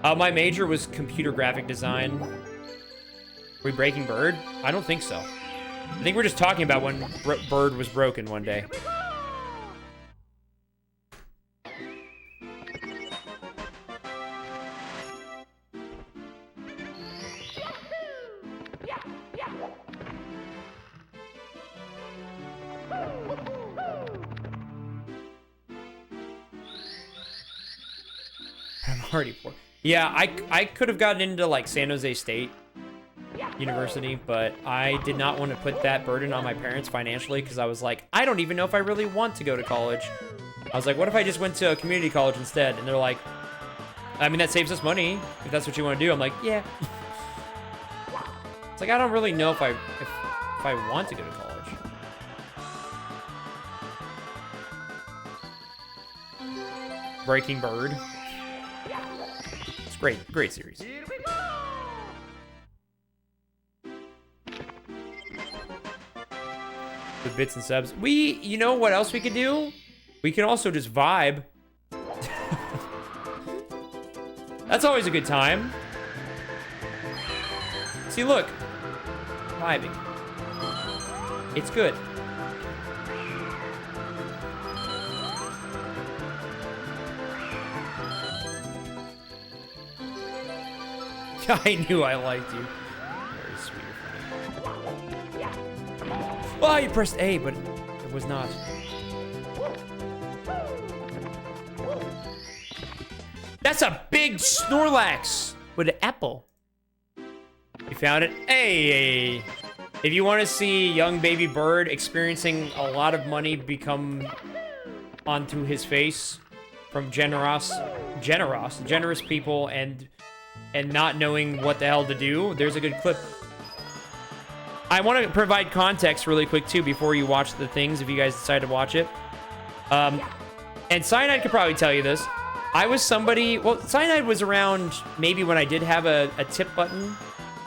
S1: My major was computer graphic design. Are we breaking Bird? I don't think so. I think we're just talking about when Bird was broken one day. I'm already poor. Yeah, I could have gotten into like San Jose State University, but I did not want to put that burden on my parents financially because I was like, I don't even know if I really want to go to college. I was like, what if I just went to a community college instead? And they're like, I mean, that saves us money if that's what you want to do. I'm like, yeah. It's like, I don't really know if I want to go to college. Breaking Bird. It's great series. With bits and subs. You know what else we could do? We can also just vibe. That's always a good time. See, look. Vibing. It's good. I knew I liked you. Very sweet. Oh, you pressed A, but it was not. That's a big Snorlax with an apple. You found it? Hey. If you want to see young baby Bird experiencing a lot of money become onto his face from generous people and not knowing what the hell to do, there's a good clip. I want to provide context really quick, too, before you watch the things, if you guys decide to watch it. And Cyanide could probably tell you this. I was somebody... Well, Cyanide was around maybe when I did have a tip button,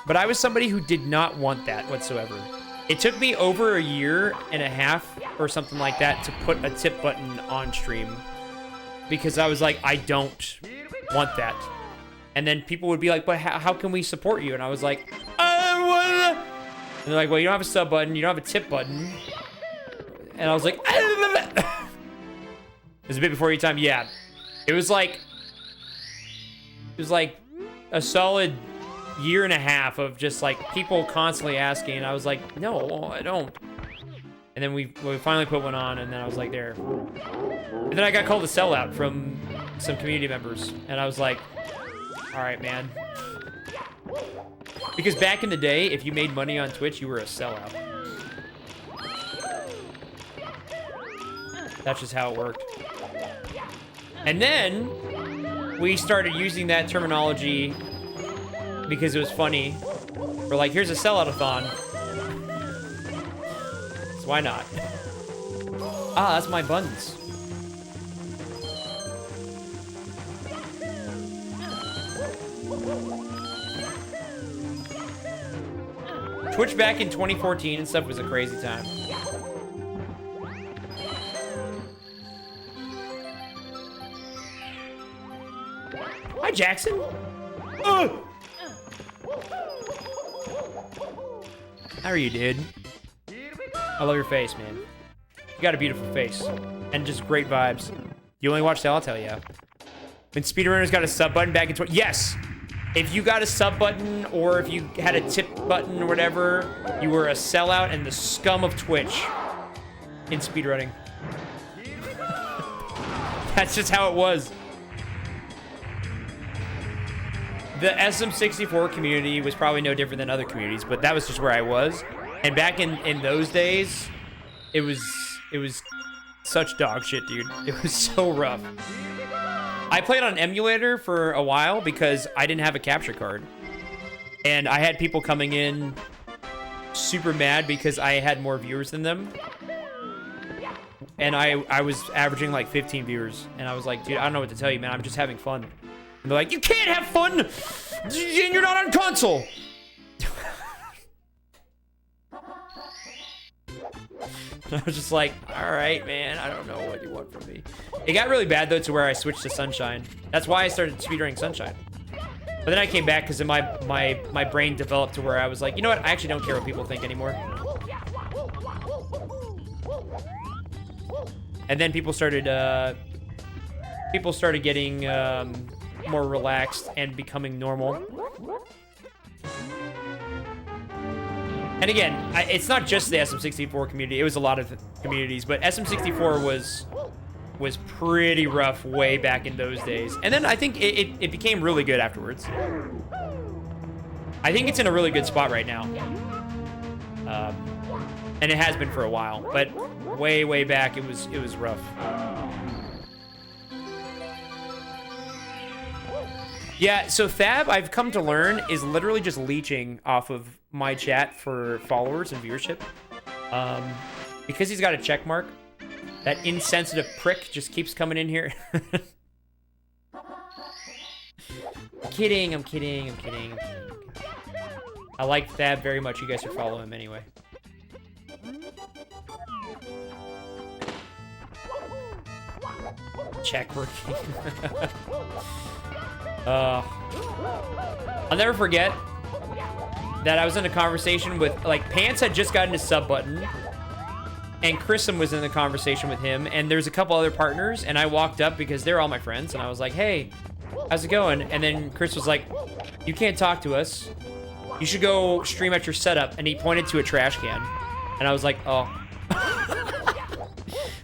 S1: but I was somebody who did not want that whatsoever. It took me over 1.5 years or something like that to put a tip button on stream because I was like, I don't want that. And then people would be like, but how can we support you? And I was like, And they're like, well, you don't have a sub button, you don't have a tip button. And I was like, it was a bit before your time. Yeah. It was like a solid year and a half of just like people constantly asking. And I was like, no, I don't. And then we finally put one on, and then I was like, there. And then I got called a sellout from some community members. And I was like, all right, man. Because back in the day, if you made money on Twitch, you were a sellout. That's just how it worked. And then we started using that terminology because it was funny. We're like, here's a sellout-a-thon. So why not? Ah, that's my buttons. Twitch back in 2014 and stuff was a crazy time. Hi, Jackson. How are you, dude? I love your face, man. You got a beautiful face. And just great vibes. You only watch Telltale, yeah. When Speedrunners got a sub button back in 20... Yes! If you got a sub button, or if you had a tip button or whatever, you were a sellout and the scum of Twitch in speedrunning. That's just how it was. The SM64 community was probably no different than other communities, but that was just where I was. And back in those days, it was such dog shit, dude. It was so rough. I played on emulator for a while because I didn't have a capture card. And I had people coming in super mad because I had more viewers than them. And I was averaging like 15 viewers. And I was like, dude, I don't know what to tell you, man. I'm just having fun. And they're like, you can't have fun! And you're not on console! And I was just like, all right, man, I don't know what you want from me. It got really bad, though, to where I switched to Sunshine. That's why I started speedrunning Sunshine. But then I came back because my brain developed to where I was like, you know what? I actually don't care what people think anymore. And then people started getting more relaxed and becoming normal. And again, it's not just the SM64 community. It was a lot of communities, but SM64 was pretty rough way back in those days. And then I think it became really good afterwards. I think it's in a really good spot right now. And it has been for a while, but way back it was rough. Yeah, so Thab, I've come to learn, is literally just leeching off of my chat for followers and viewership. Because he's got a check mark, that insensitive prick just keeps coming in here. I'm kidding. I like Thab very much. You guys should follow him anyway. Check working. I'll never forget that I was in a conversation with, like, Pants had just gotten his sub button, and Chrism was in the conversation with him, and there's a couple other partners, and I walked up because they're all my friends, and I was like, hey, how's it going? And then Chris was like, you can't talk to us. You should go stream at your setup, and he pointed to a trash can, and I was like, oh.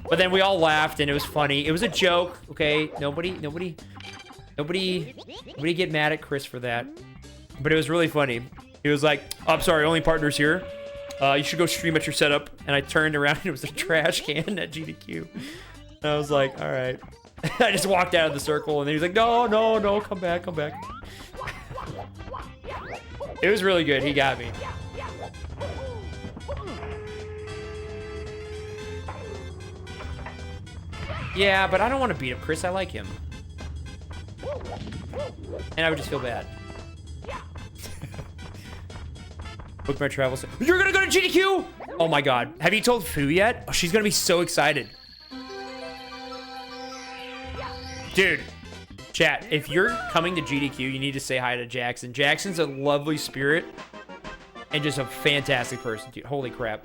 S1: But then we all laughed, and it was funny. It was a joke, okay? Nobody get mad at Chris for that. But it was really funny. He was like, oh, I'm sorry, only partners here. You should go stream at your setup. And I turned around, and it was a trash can at GDQ. And I was like, all right. I just walked out of the circle, and then he was like, no, come back. It was really good. He got me. Yeah, but I don't want to beat up Chris. I like him. And I would just feel bad. Book my travels. You're gonna go to GDQ? Oh my god. Have you told Fu yet? Oh, she's gonna be so excited. Dude, chat, if you're coming to GDQ, you need to say hi to Jackson. Jackson's a lovely spirit. and just a fantastic person, dude. Holy crap.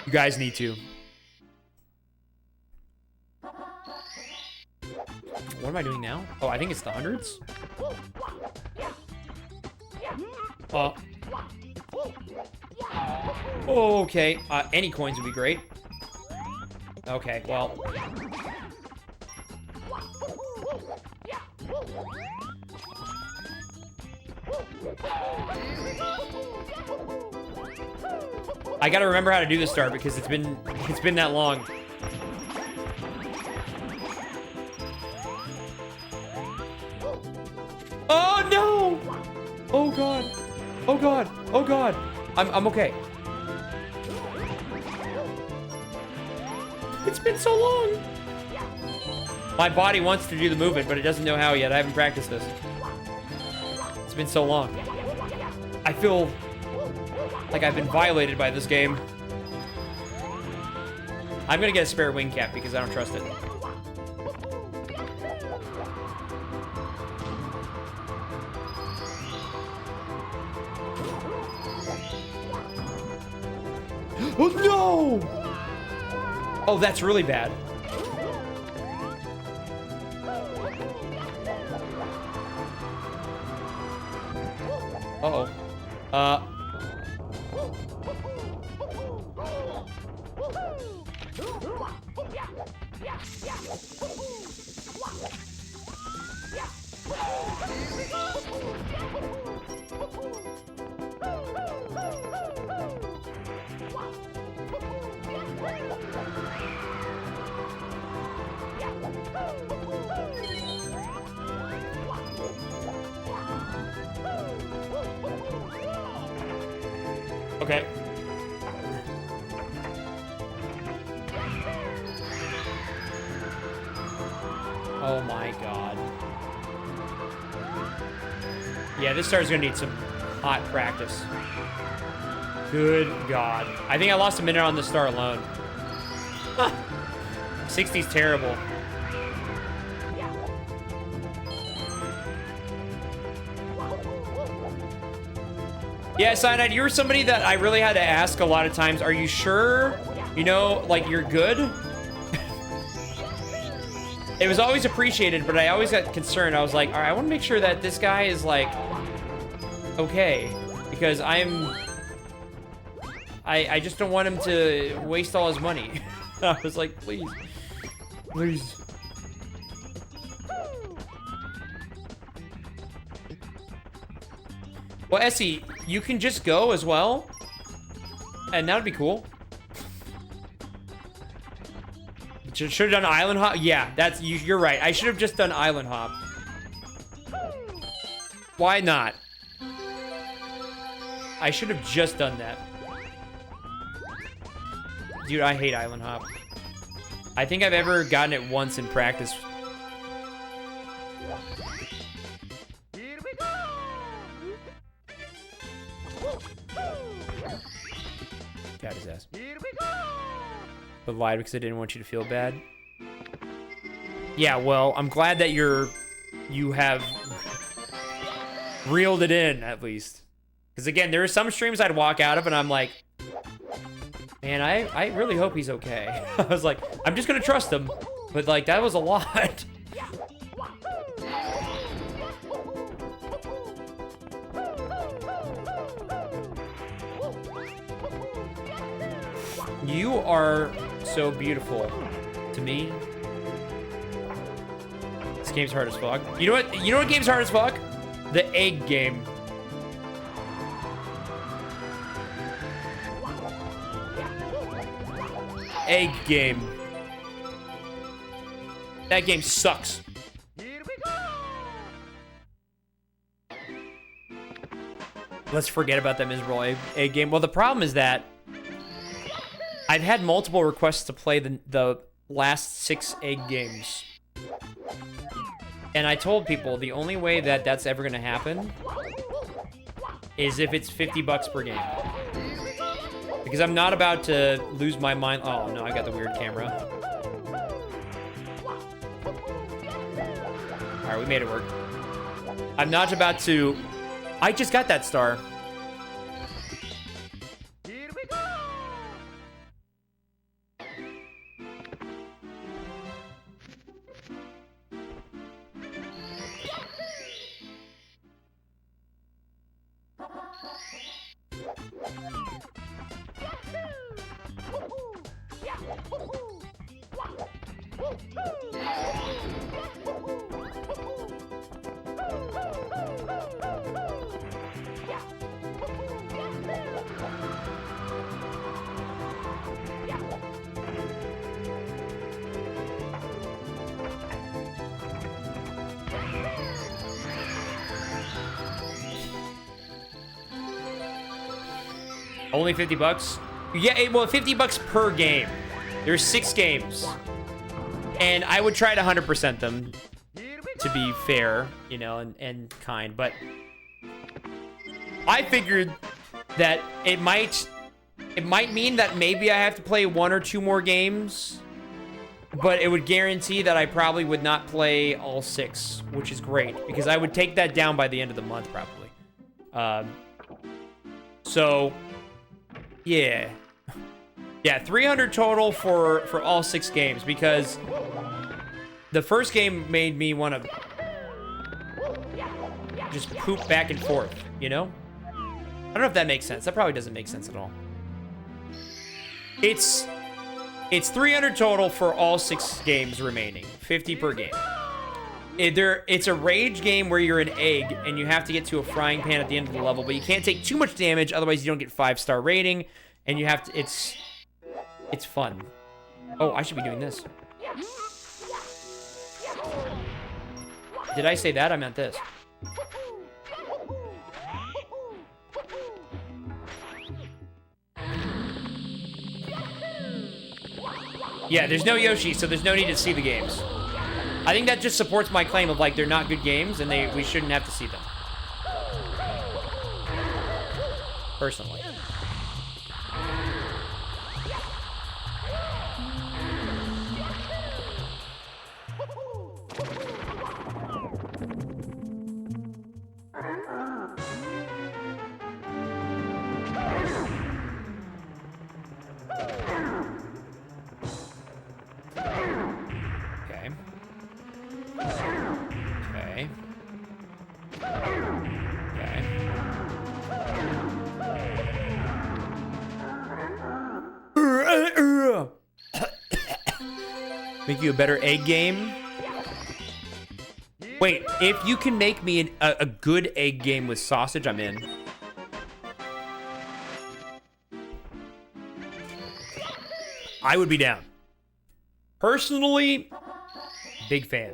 S1: You guys need to. What am I doing now? Oh, I think it's the hundreds. Oh, okay. Any coins would be great. Okay, well. I gotta remember how to do this start because it's been that long. Oh no! Oh god! Oh god! Oh god! I'm okay. It's been so long. My body wants to do the movement, but it doesn't know how yet. I haven't practiced this. It's been so long. I feel like I've been violated by this game. I'm gonna get a spare wing cap because I don't trust it. Oh no! Oh, that's really bad. Uh-oh. Okay. Oh my god. Yeah, this star's gonna need some hot practice. Good god. I think I lost a minute on the star alone. 60's terrible. Yeah, Cyanide, you were somebody that I really had to ask a lot of times, are you sure, you know, like, you're good? It was always appreciated, but I always got concerned. I was like, all right, I want to make sure that this guy is, like, okay. Because I just don't want him to waste all his money. I was like, please. Please. Well, Essie, you can just go as well. And that would be cool. Should have done Island Hop. Yeah, that's you're right. I should have just done Island Hop. Why not? I should have just done that. Dude, I hate Island Hop. I think I've ever gotten it once in practice.
S2: Here we go.
S1: Got his ass.
S2: Here we go.
S1: But lied because I didn't want you to feel bad. Yeah, well, I'm glad that you have reeled it in, at least. Because again, there are some streams I'd walk out of and I'm like, man, I really hope he's okay. I was like, I'm just gonna trust him. But like, that was a lot. You are so beautiful to me. This game's hard as fuck. You know what? You know what game's hard as fuck? The egg game. Egg game. That game sucks.
S2: Here we go.
S1: Let's forget about that miserable egg game. Well, the problem is that I've had multiple requests to play the last 6 egg games. And I told people the only way that that's ever going to happen is if it's $50 per game. Because I'm not about to lose my mind. Oh, no, I got the weird camera. All right, we made it work. I'm not about to... I just got that star. Only 50 bucks? Yeah, well, 50 bucks per game. There's 6 games. And I would try to 100% them, to be fair, you know, and kind. But I figured that it might mean that maybe I have to play 1 or 2 more games. But it would guarantee that I probably would not play all 6, which is great. Because I would take that down by the end of the month, probably. So... yeah. Yeah, 300 total for all 6 games, because the first game made me want to just poop back and forth, you know? I don't know if that makes sense. That probably doesn't make sense at all. It's 300 total for all 6 games remaining, 50 per game. It's a rage game where you're an egg and you have to get to a frying pan at the end of the level, but you can't take too much damage, otherwise you don't get 5-star rating, and you have to, it's fun. Oh, I should be doing this. Did I say that? I meant this. Yeah, there's no Yoshi, so there's no need to see the games. I think that just supports my claim of, like, they're not good games, and we shouldn't have to see them. Personally. Make you a better egg game? Wait, if you can make me a good egg game with sausage, I'm in. I would be down. Personally, big fan.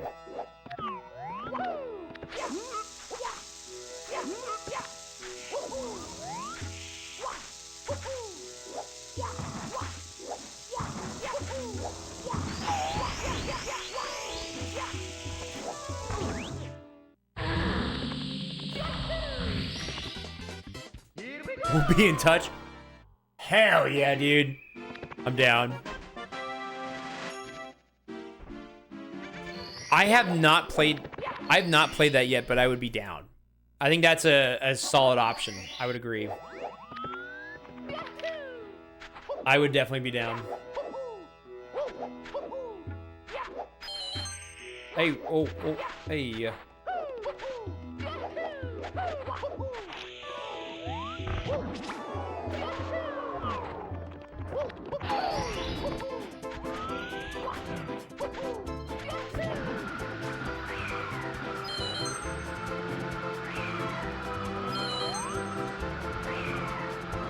S1: We'll be in touch. Hell yeah, dude. I'm down. I have not played that yet, but I would be down. I think that's a solid option. I would agree. I would definitely be down. Hey, oh, hey.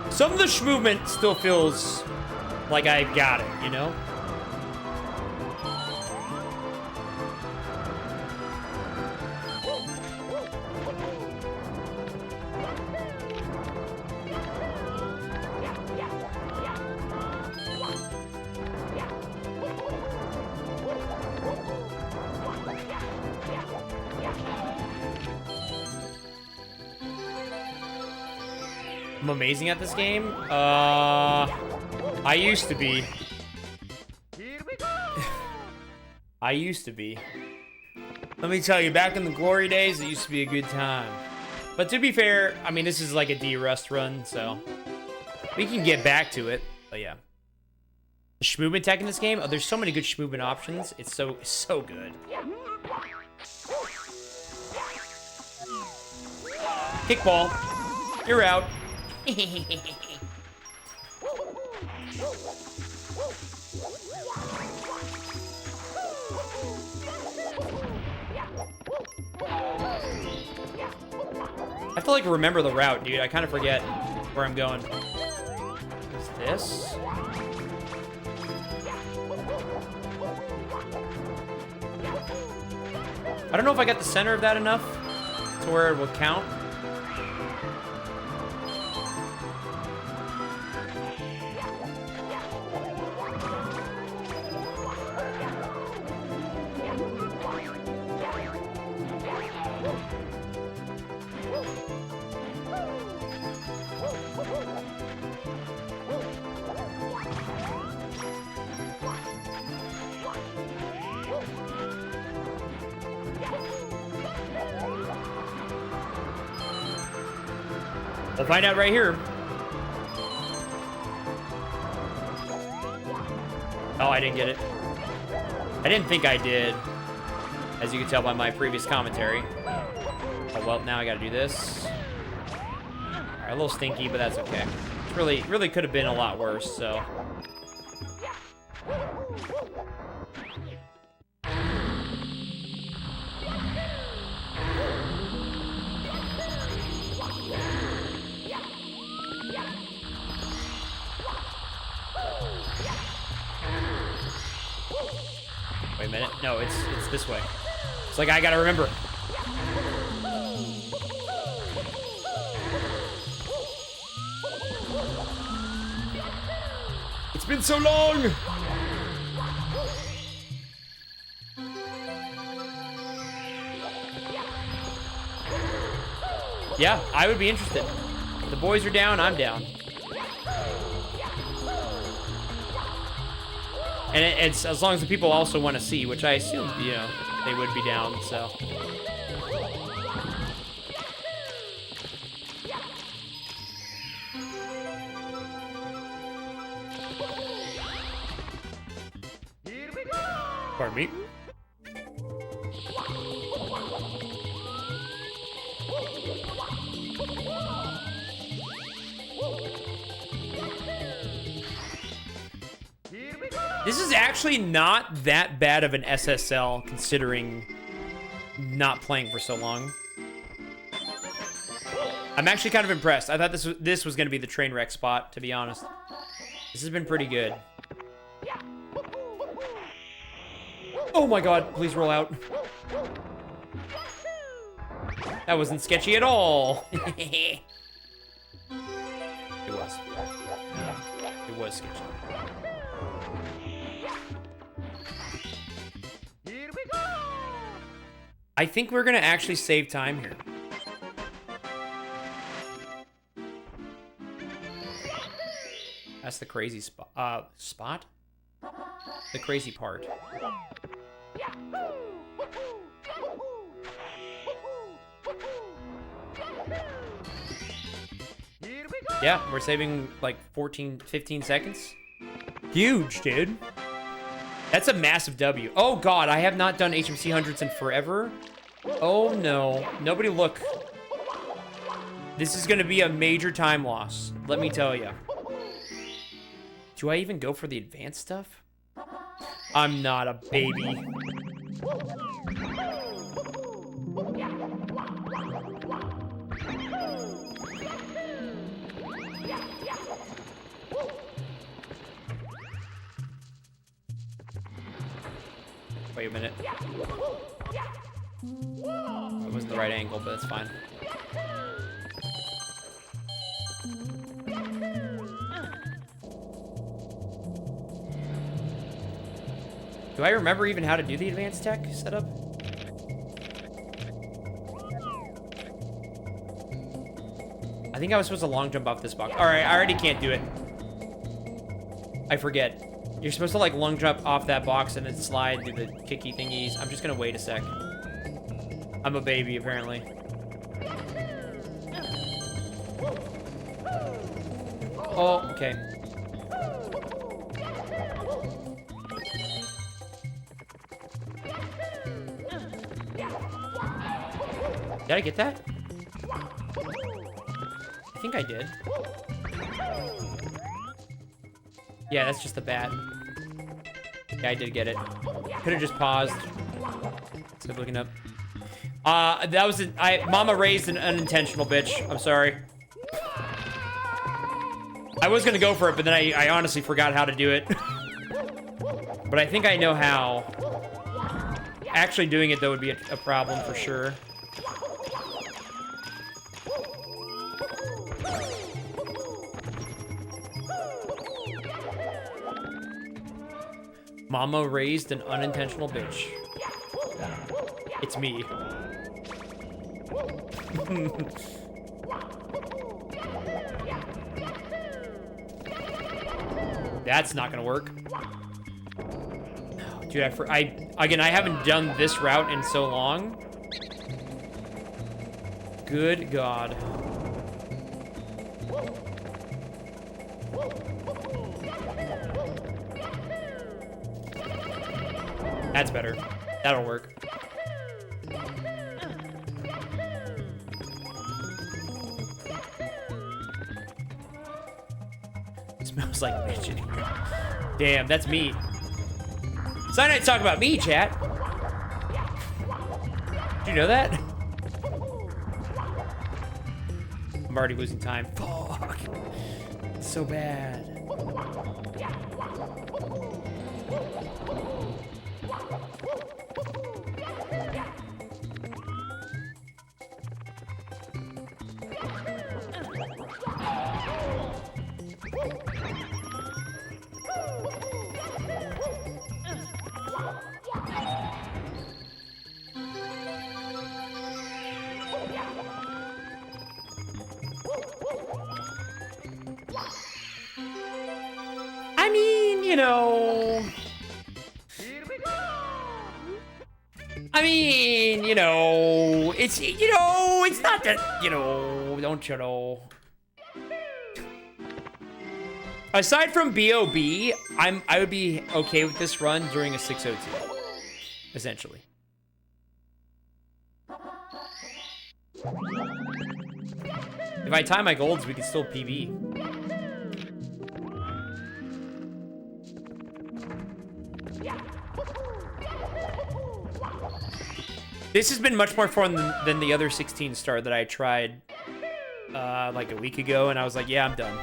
S1: Some of the movement still feels like I got it, you know? I'm amazing at this game. I used to be. I used to be. Let me tell you, back in the glory days, it used to be a good time. But to be fair, I mean, this is like a D-Rust run, so we can get back to it. But yeah. The Schmoovement tech in this game, oh, there's so many good Schmoovement options. It's so good. Kickball. You're out. have to like remember the route, dude. I kind of forget where I'm going. What's this? I don't know if I got the center of that enough to where it will count. We'll find out right here. Oh, I didn't get it. I didn't think I did, as you can tell by my previous commentary. Oh, well, now I gotta do this. All right, a little stinky, but that's okay. It's really could have been a lot worse, so. Wait a minute. No, it's this way. It's like I gotta remember. It's been so long! Yeah, I would be interested. The boys are down, I'm down. And it's as long as the people also want to see, which I assume, you know, they would be down, so.
S2: Here we go!
S1: Pardon me.
S2: Here we go!
S1: This is actually not that bad of an SSL, considering not playing for so long. I'm actually kind of impressed. I thought this was going to be the train wreck spot, to be honest. This has been pretty good. Oh my god, please roll out. That wasn't sketchy at all. It was. It was sketchy.
S2: Here we go!
S1: I think we're gonna actually save time here. That's the crazy spot. Spot? The crazy part.
S2: Here we go!
S1: Yeah, we're saving like 15 seconds. Huge, dude. That's a massive W. Oh god, I have not done HMC hundreds in forever. Oh no, nobody look. This is gonna be a major time loss, let me tell you. Do I even go for the advanced stuff? I'm not a baby. Wait a minute. It wasn't the right angle, but it's fine. Do I remember even how to do the advanced tech setup? I think I was supposed to long jump off this box. All right, I already can't do it. I forget. You're supposed to like long jump off that box and then slide through the kicky thingies. I'm just gonna wait a sec. I'm a baby, apparently. Oh, okay. Did I get that? I think I did. Yeah, that's just the bat. Yeah, I did get it. Could have just paused. Instead of looking up. That was Mama raised an unintentional bitch. I'm sorry. I was gonna go for it, but then I honestly forgot how to do it. But I think I know how. Actually doing it, though, would be a problem for sure. Mama raised an unintentional bitch. It's me. That's not gonna work. Dude, again, I haven't done this route in so long. Good God. That's better. That'll work. It smells like bitch in here. Damn, that's me. Cyanite's talking about me, chat. Did you know that? I'm already losing time. Fuck. It's so bad. I mean, you know. It's not that, don't you know. Aside from BOB, I would be okay with this run during a 602, essentially. If I tie my golds, we can still PB. This has been much more fun than the other 16 star that I tried like a week ago, and I was like, yeah, I'm done.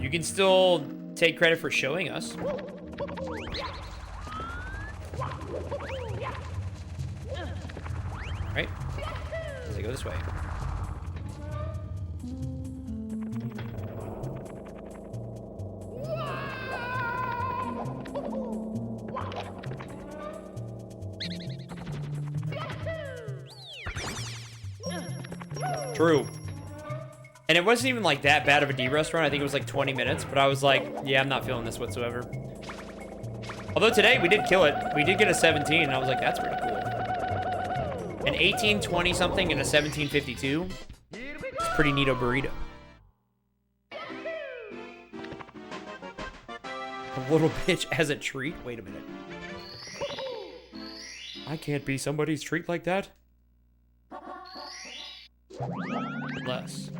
S1: You can still take credit for showing us. Right? They go this way. True. And it wasn't even like that bad of a D-Rust run. I think it was like 20 minutes, but I was like, yeah, I'm not feeling this whatsoever. Although today we did kill it. We did get a 17, and I was like, that's pretty cool. An 1820 something and a 1752. It's pretty neato burrito. A little bitch as a treat? Wait a minute. I can't be somebody's treat like that. Unless.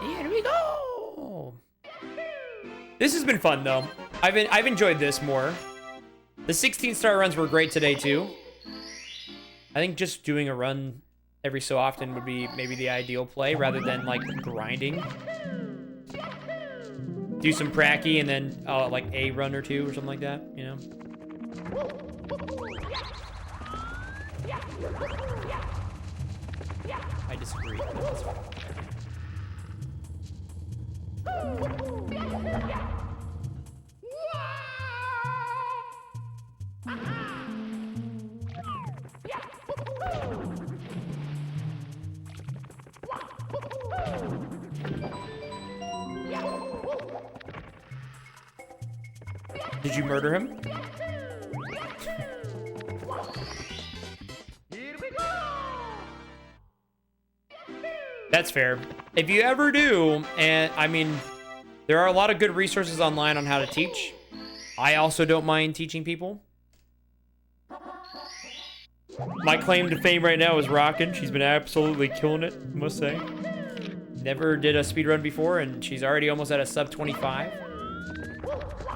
S1: Here we go. This has been fun though. I've enjoyed this more. The 16-star runs were great today too. I think just doing a run every so often would be maybe the ideal play rather than like grinding. Do some pracky and then like a run or two or something like that, you know? I disagree. That's fine. Did you murder him?
S2: Here we
S1: That's fair. If you ever do, and I mean, there are a lot of good resources online on how to teach. I also don't mind teaching people. My claim to fame right now is Rockin'. She's been absolutely killing it, I must say. Never did a speedrun before, and she's already almost at a sub 25.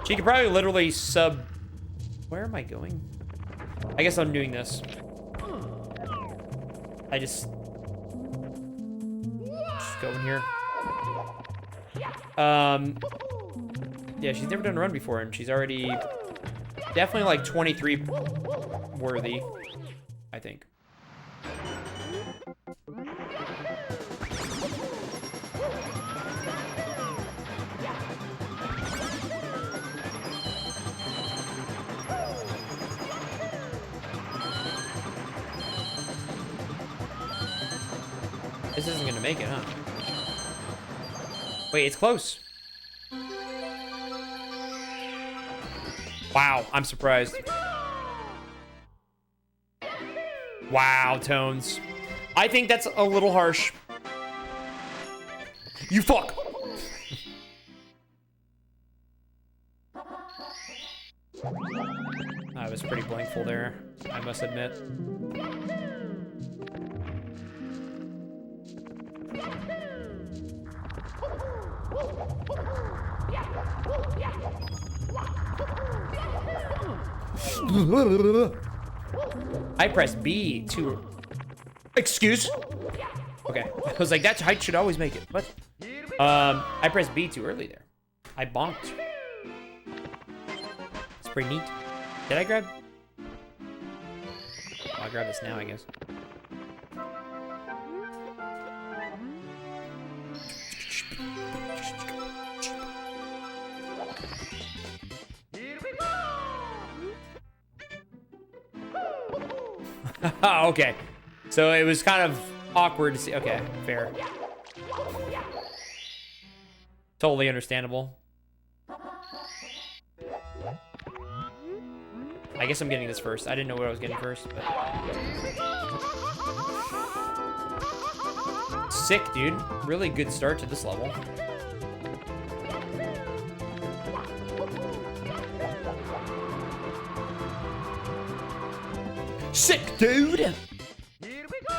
S1: She could probably literally sub... Where am I going? I guess I'm doing this. I just go in here. Yeah, she's never done a run before, and she's already definitely like 23 worthy, I think. This isn't gonna make it, huh? Wait, it's close. Wow, I'm surprised. Wow, Tones. I think that's a little harsh. You fuck! I was pretty blankful there, I must admit. I pressed B to... Excuse? Okay. I was like, that height should always make it. What? I pressed B too early there. I bonked. It's pretty neat. Did I grab? I'll grab this now, I guess. Okay. So it was kind of awkward to see. Okay, fair. Totally understandable. I guess I'm getting this first. I didn't know what I was getting first, but... Sick, dude. Really good start to this level. Sick, dude!
S2: Here we go!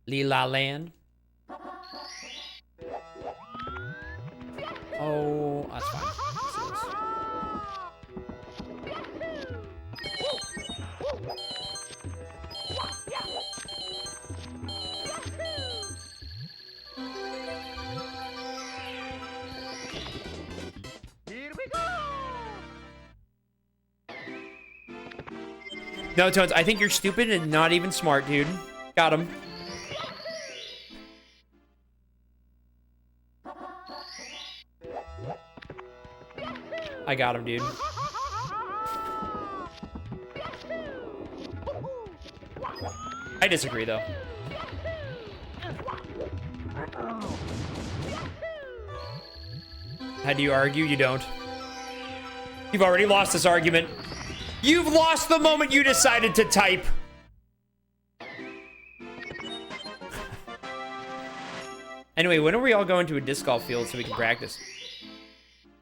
S1: Lila Land. Oh, that's fine. Let's do this.
S2: Here we go!
S1: No, Tones, I think you're stupid and not even smart, dude. Got him. I got him, dude. I disagree, though. How do you argue? You don't. You've already lost this argument. You've lost the moment you decided to type. Anyway, when are we all going to a disc golf field so we can practice?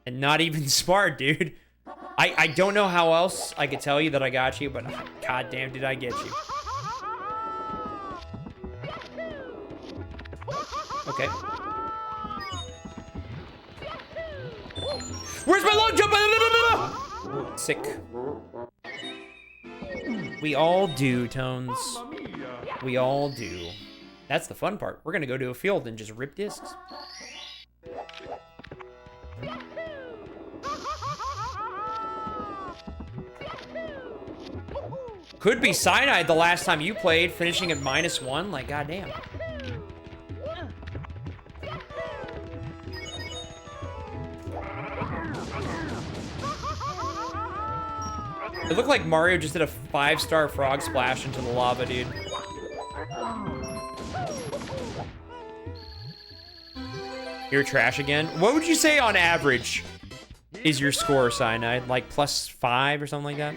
S1: And not even smart, dude. I don't know how else I could tell you that I got you, but goddamn did I get you. Okay. Where's my long jump? Sick. We all do, Tones. We all do. That's the fun part. We're gonna go to a field and just rip discs. Could be Cyanide the last time you played, finishing at -1. Like, goddamn. It looked like Mario just did a 5-star frog splash into the lava, dude. You're trash again? What would you say on average? is your score, Cyanide? Like +5 or something like that?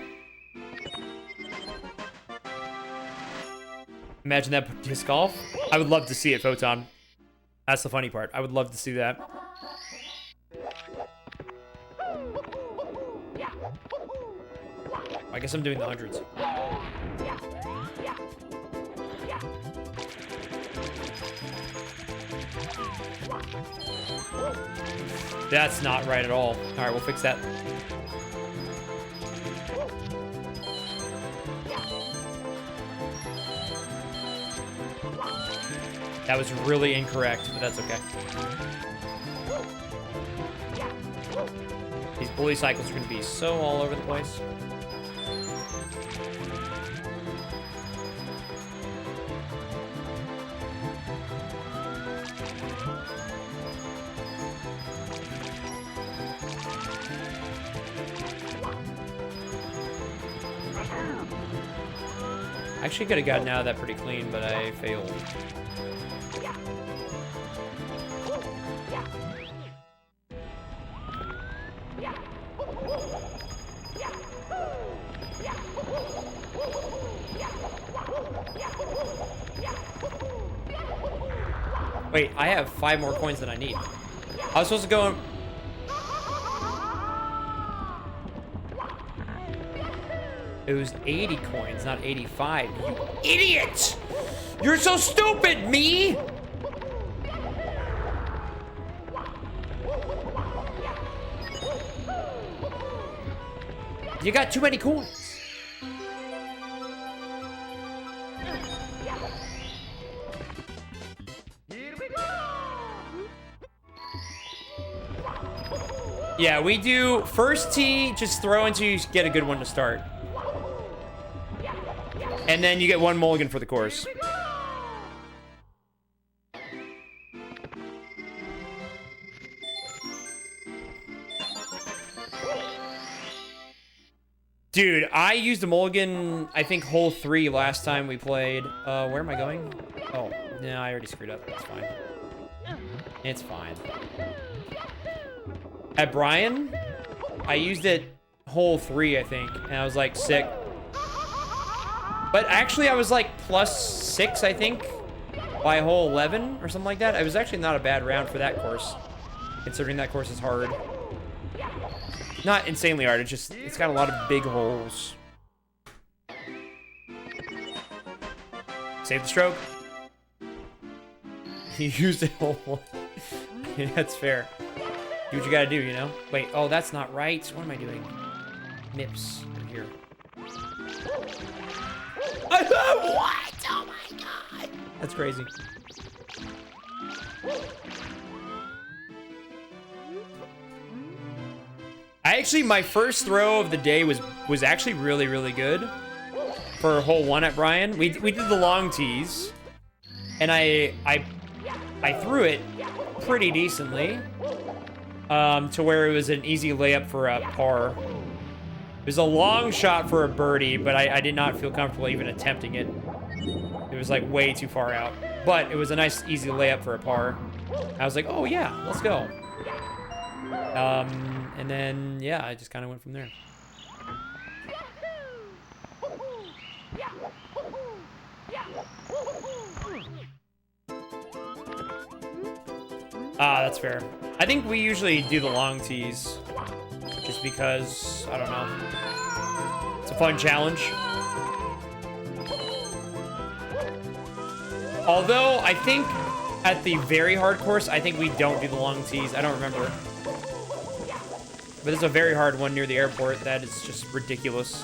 S1: Imagine that disc golf. I would love to see it, Photon. That's the funny part. I would love to see that. I guess I'm doing the hundreds. That's not right at all. All right, we'll fix that. That was really incorrect, but that's okay. These bully cycles are going to be so all over the place. Actually could have gotten out of that pretty clean, but I failed. Wait, I have 5 more coins than I need. I was supposed to go... It was 80 coins, not 85. You idiot! You're so stupid, me! You got too many coins. Yeah, we do first tee, just throw until you get a good one to start. And then you get 1 mulligan for the course. Dude, I used a mulligan, I think, hole 3 last time we played. Where am I going? Oh, no, I already screwed up. It's fine. It's fine. At Brian, I used it hole 3, I think, and I was like, sick. But actually, I was like +6, I think, by hole 11 or something like that. It was actually not a bad round for that course, considering that course is hard. Not insanely hard, it's got a lot of big holes. Save the stroke. You used it hole 1. Yeah, that's fair. Do what you gotta do, you know? Wait, oh, that's not right. What am I doing? Nips. Right here. What? Oh my god. That's crazy. My first throw of the day was actually really, really good for hole 1 at Brian. We did the long tees, and I threw it pretty decently. To where it was an easy layup for a par. It was a long shot for a birdie, but I did not feel comfortable even attempting it. It was like way too far out. But it was a nice, easy layup for a par. I was like, oh yeah, let's go. And then, yeah, I just kind of went from there. Ah, that's fair. I think we usually do the long tees just because, I don't know. It's a fun challenge. Although, I think at the very hard course, I think we don't do the long tees. I don't remember. But there's a very hard one near the airport that is just ridiculous.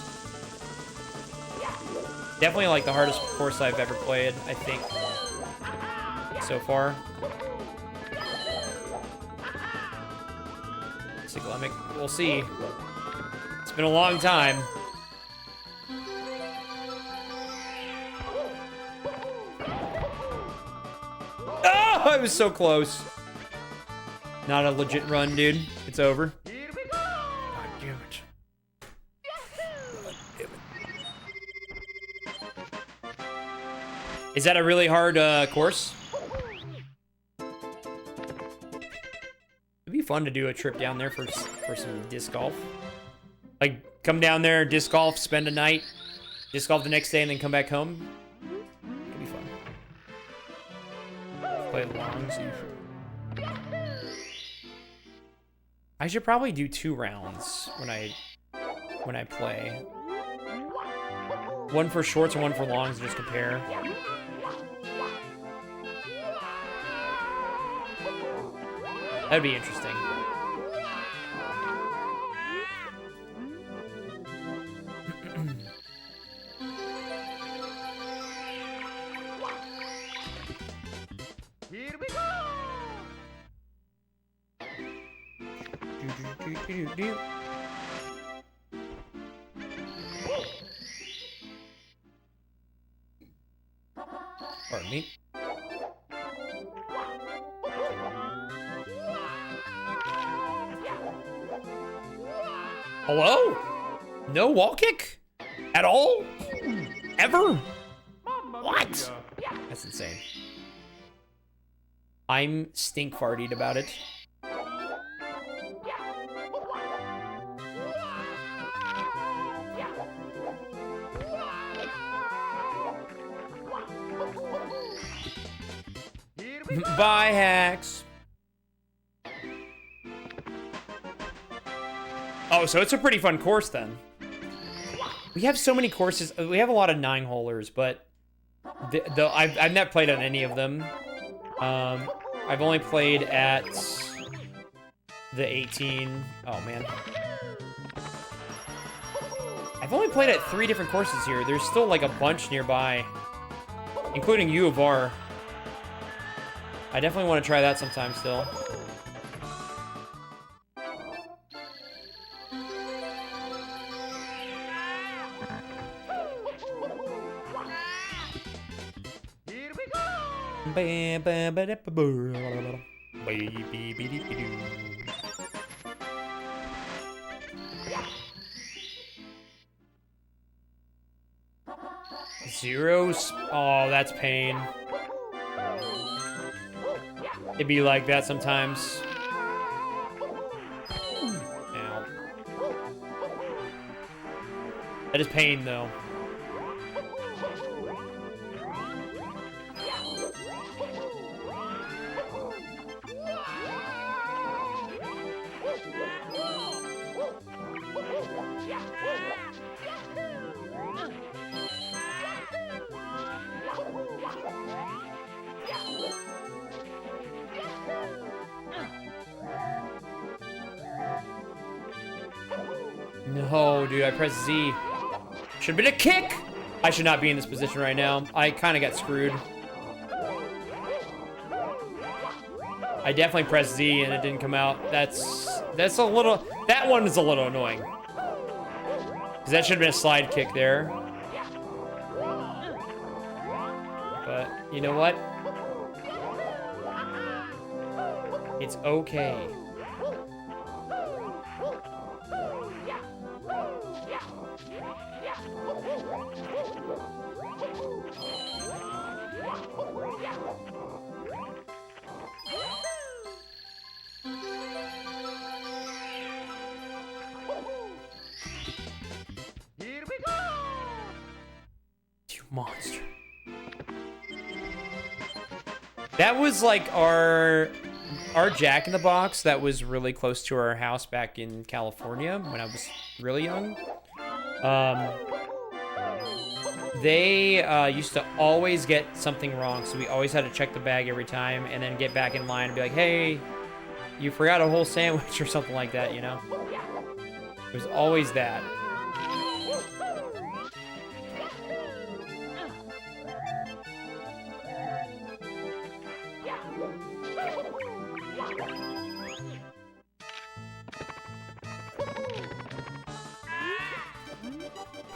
S1: Definitely like the hardest course I've ever played, I think, so far. We'll see. It's been a long time. Oh, I was so close. Not a legit run, dude. It's over. God damn it. God damn it. Is that a really hard course? It'd be fun to do a trip down there for some disc golf. Like, come down there, disc golf, spend a night, disc golf the next day, and then come back home. It'd be fun. Play the longs. I should probably do 2 rounds when I play. One for shorts and one for longs, and just compare. That'd be interesting.
S2: Here we go!
S1: Pardon me. Hello? No wall kick? At all? Ever? What? That's insane. I'm stink fartied about it. Bye, hacks. Oh, so it's a pretty fun course then. We have so many courses. We have a lot of 9-holers, but I've not played on any of them. I've only played at the 18. Oh man. I've only played at 3 different courses here. There's still like a bunch nearby, including U of R. I definitely want to try that sometime still.
S2: Here we go!
S1: Zeros? Oh, that's pain. It'd be like that sometimes. Ow. That is pain, though. No, dude, I pressed Z. Should've been a kick! I should not be in this position right now. I kind of got screwed. I definitely pressed Z and it didn't come out. That's a little... That one is a little annoying. Because that should have been a slide kick there. But, you know what? It's okay.
S2: Here we go!
S1: You monster. That was like our Jack in the Box that was really close to our house back in California when I was really young. They used to always get something wrong, so we always had to check the bag every time and then get back in line and be like, hey, you forgot a whole sandwich or something like that, you know? It was always that.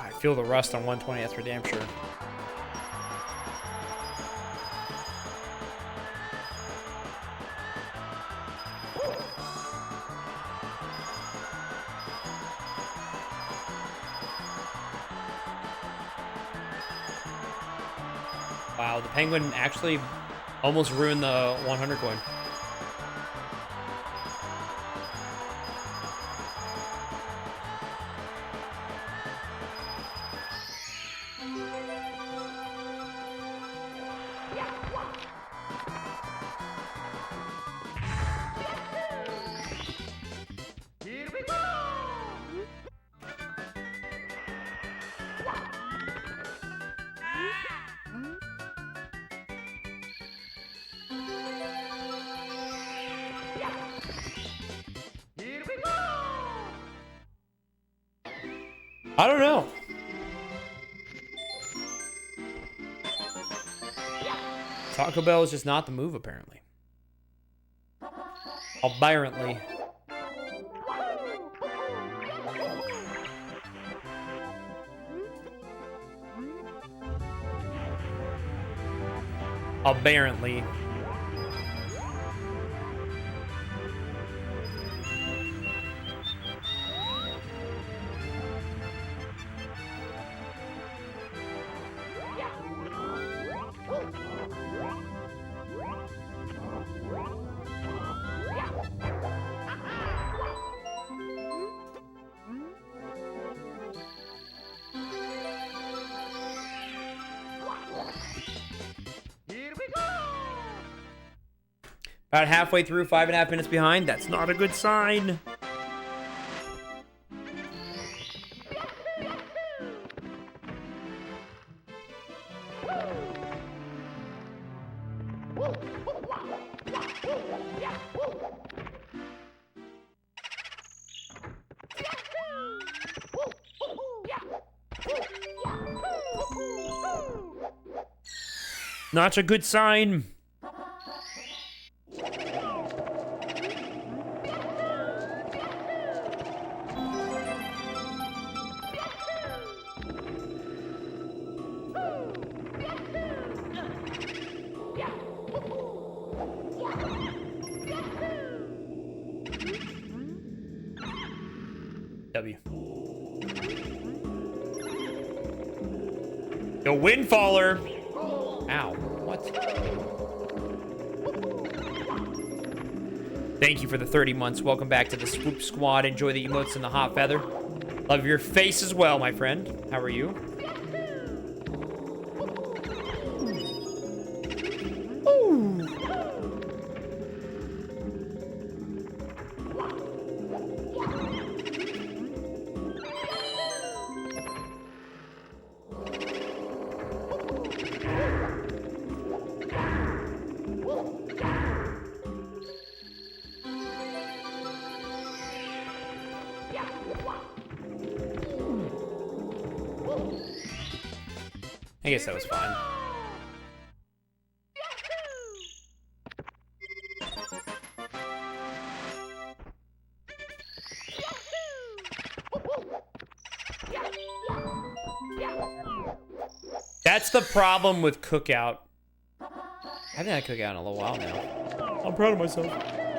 S1: I feel the rust on 120, that's for damn sure. Wow, the penguin actually almost ruined the 100 coin. I don't know. Taco Bell is just not the move, apparently. Apparently. Apparently.
S2: Here we go!
S1: About halfway through, 5.5 minutes behind. That's not a good sign. Not a good sign. W. Yo, Windfaller. Ow. What? Thank you for the 30 months. Welcome back to the Swoop Squad. Enjoy the emotes and the hot feather. Love your face as well, my friend. How are you? Ooh. I guess that was fine. That's the problem with Cookout. I haven't had Cookout in a little while now. I'm proud of myself.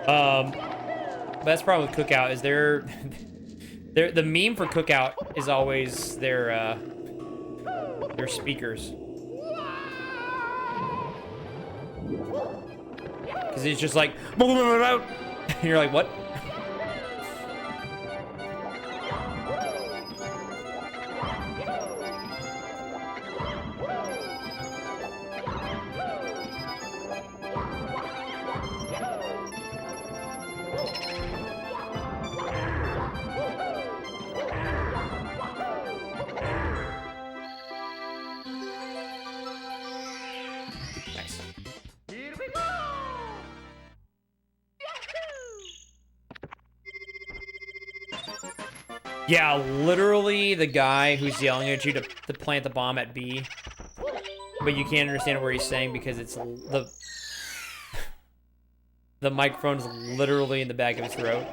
S1: But that's the problem with Cookout is the meme for Cookout is always their speakers. Because it's just like, and you're like, what? Nice.
S2: Here we go!
S1: Yeah, literally the guy who's yelling at you to plant the bomb at B, but you can't understand what he's saying because it's the microphone's literally in the back of his throat.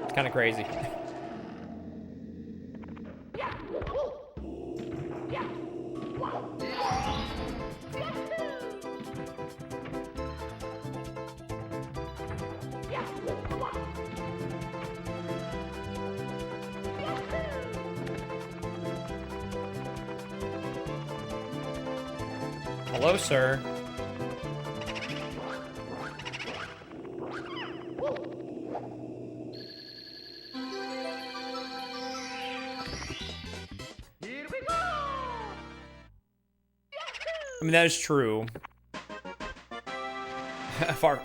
S1: It's kind of crazy. Hello, sir.
S2: Here we go!
S1: I mean, that is true. Far.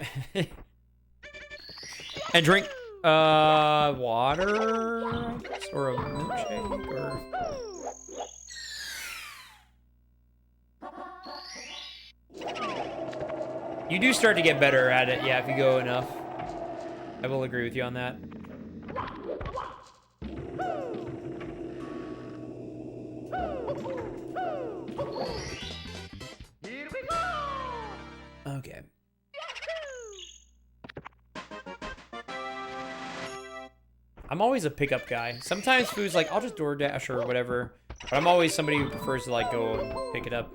S1: And drink, water? Or a milkshake? Or... You do start to get better at it, yeah, if you go enough. I will agree with you on that. I'm always a pickup guy. Sometimes food's like, I'll just DoorDash or whatever. But I'm always somebody who prefers to like go and pick it up.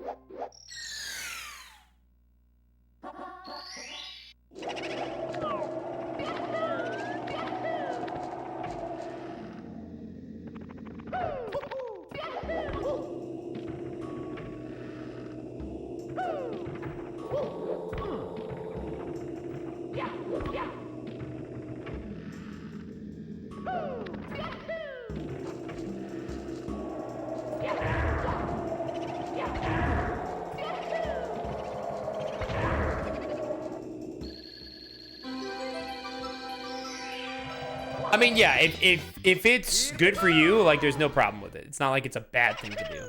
S1: I mean, yeah, if it's good for you, like, there's no problem with it. It's not like it's a bad thing to do.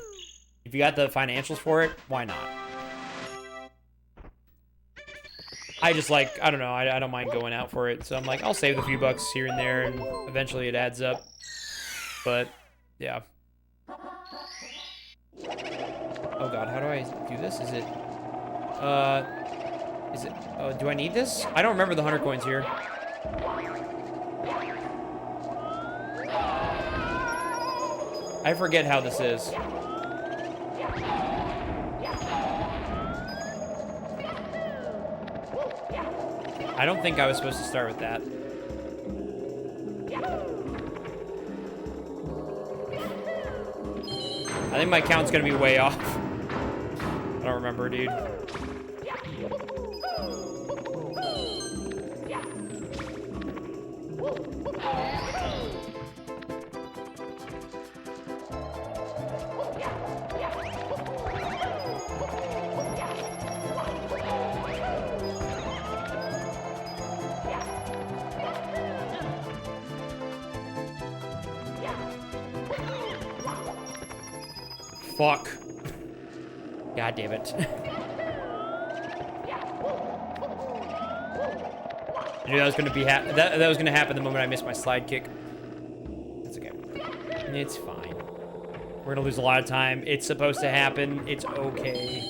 S1: If you got the financials for it, why not? I just like, I don't know, I don't mind going out for it. So I'm like, I'll save a few bucks here and there, and eventually it adds up. But, yeah. Oh god, how do I do this? Is it, oh, do I need this? I don't remember the 100 coins here. I forget how this is. I don't think I was supposed to start with that. I think my count's gonna be way off. I don't remember, dude. Fuck. God damn it. I knew that was gonna be that was gonna happen the moment I missed my slide kick. That's okay. It's fine. We're gonna lose a lot of time. It's supposed to happen. It's okay.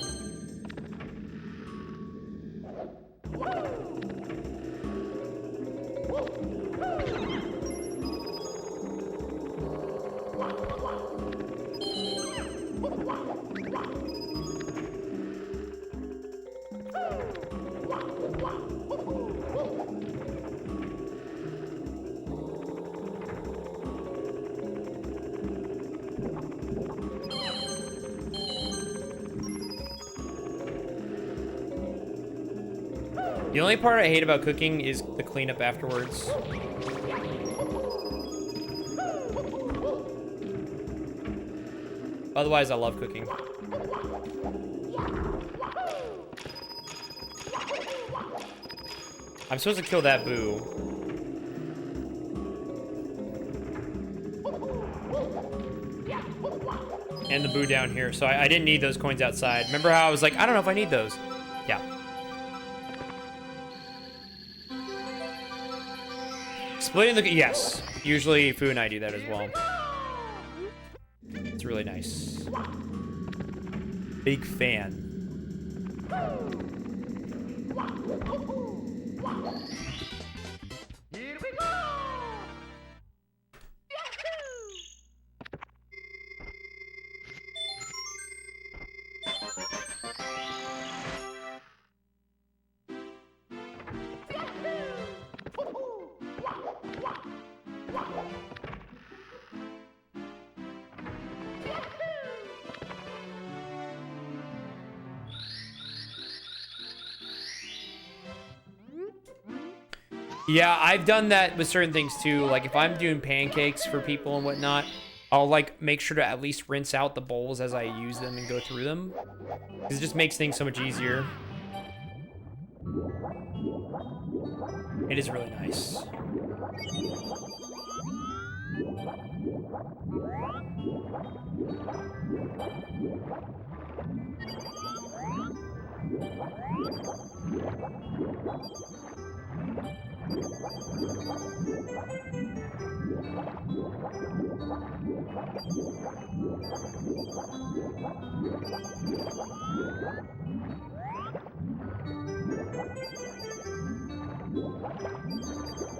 S1: The only part I hate about cooking is the cleanup afterwards. Otherwise, I love cooking. I'm supposed to kill that boo. And the boo down here, so I didn't need those coins outside. Remember how I was like, I don't know if I need those. Yeah. Splitting the... Yes. Usually, Fu and I do that as well. It's really nice. Big fan.
S2: Here we go!
S1: Yeah, I've done that with certain things too. Like if I'm doing pancakes for people and whatnot, I'll like make sure to at least rinse out the bowls as I use them and go through them. Because it just makes things so much easier. It is really nice.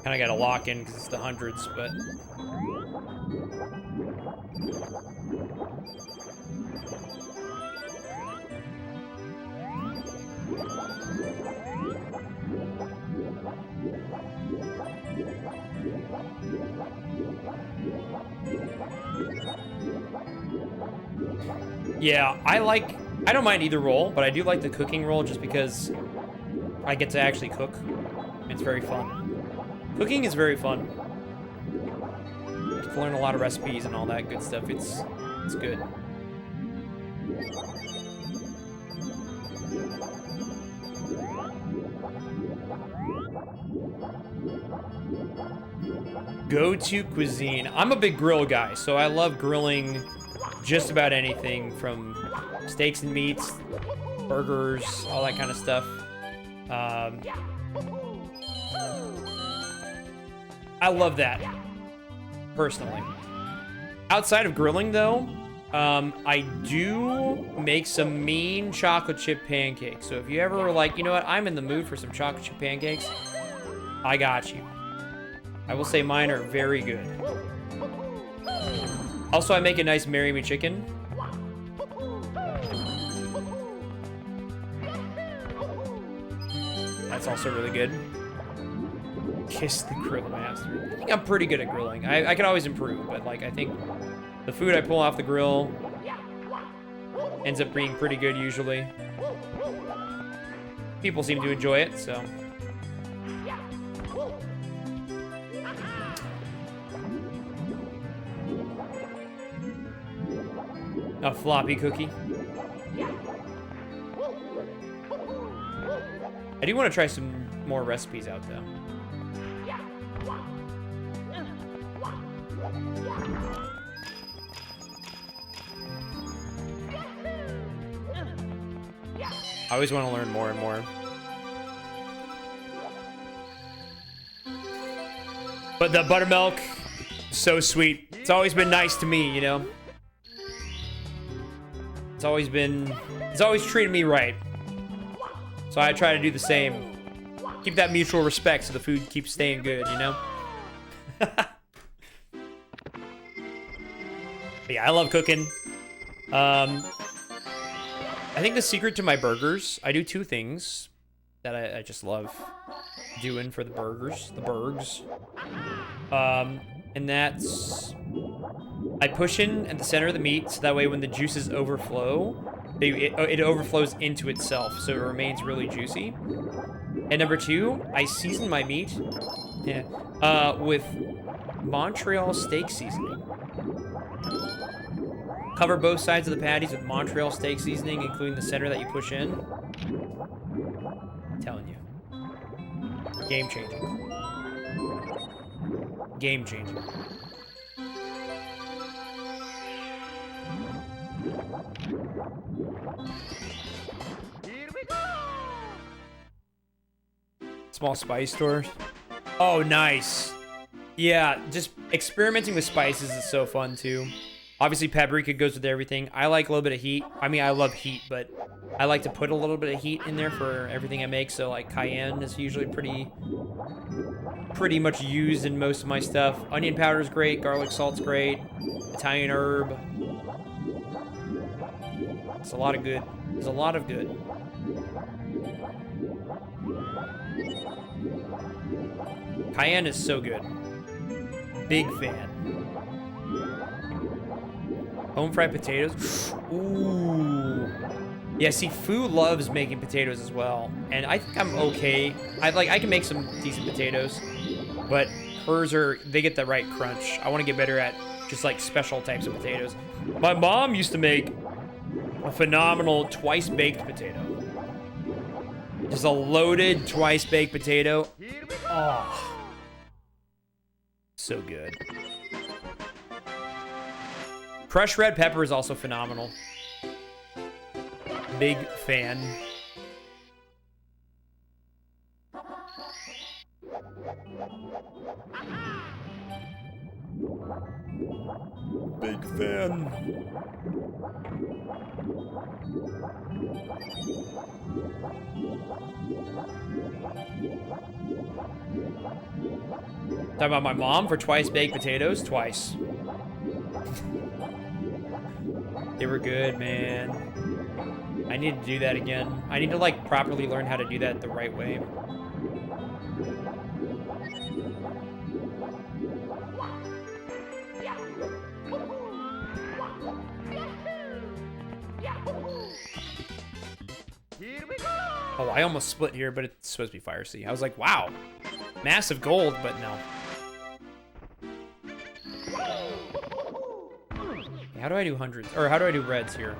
S1: Kind of got to lock in because it's the hundreds, but... Yeah, I don't mind either role, but I do like the cooking role just because I get to actually cook. It's very fun. Cooking is very fun. You get to learn a lot of recipes and all that good stuff. It's good. Go-to cuisine. I'm a big grill guy, so I love grilling just about anything from steaks and meats, burgers, all that kind of stuff. I love that, personally. Outside of grilling, though, I do make some mean chocolate chip pancakes. So if you ever were like, you know what, I'm in the mood for some chocolate chip pancakes, I got you. I will say mine are very good. Also, I make a nice Marry Me chicken. That's also really good. Kiss the grill master. I think I'm pretty good at grilling. I can always improve, but like I think the food I pull off the grill ends up being pretty good usually. People seem to enjoy it, so. A floppy cookie. I do want to try some more recipes out, though. I always want to learn more and more. But the buttermilk, so sweet. It's always been nice to me, you know? It's always treated me right. So I try to do the same. Keep that mutual respect so the food keeps staying good, you know? But yeah, I love cooking. I think the secret to my burgers, I do two things that I just love doing for the burgers, the burgs. And that's, I push in at the center of the meat, so that way when the juices overflow, it overflows into itself, so it remains really juicy. And number two, I season my meat with Montreal steak seasoning. Cover both sides of the patties with Montreal steak seasoning, including the center that you push in. I'm telling you. Game changing. Game changing.
S2: Here we go!
S1: Small spice stores. Oh, nice. Yeah, just experimenting with spices is so fun too. Obviously, paprika goes with everything. I like a little bit of heat. I mean, I love heat, but I like to put a little bit of heat in there for everything I make. So, like, cayenne is usually pretty much used in most of my stuff. Onion powder is great. Garlic salt's great. Italian herb. It's a lot of good. There's a lot of good. Cayenne is so good. Big fan. Home fried potatoes. Ooh. Yeah, see, Fu loves making potatoes as well. And I think I'm okay. I can make some decent potatoes. But hers they get the right crunch. I want to get better at just like special types of potatoes. My mom used to make a phenomenal twice baked potato. Just a loaded twice baked potato. Oh. So good. Crushed red pepper is also phenomenal. Big fan. Big fan. Talking about my mom for twice baked potatoes? Twice. They were good, man. I need to do that again. I need to, like, properly learn how to do that the right way.
S2: Here we go.
S1: Oh, I almost split here, but it's supposed to be Fire Sea. I was like, wow. Massive gold, but no. How do I do hundreds? Or how do I do reds here?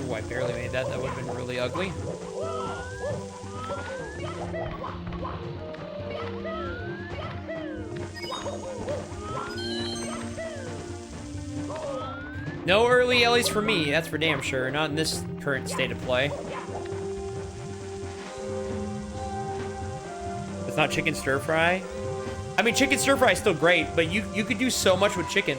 S1: Ooh, I barely made that. That would have been really ugly. No early Ellie's for me, that's for damn sure. Not in this current state of play. It's not chicken stir fry. I mean, chicken stir fry is still great, but you could do so much with chicken.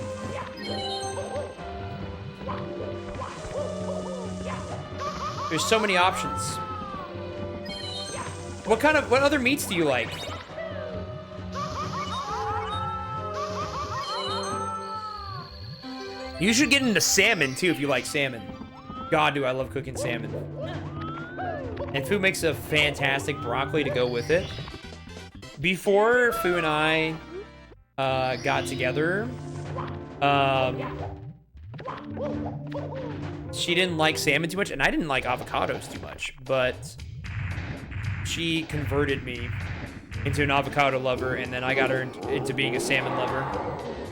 S1: There's so many options. What other meats do you like? You should get into salmon too if you like salmon. God, do I love cooking salmon. And Fu makes a fantastic broccoli to go with it. Before Fu and I got together, she didn't like salmon too much, and I didn't like avocados too much, but she converted me into an avocado lover, and then I got her into being a salmon lover.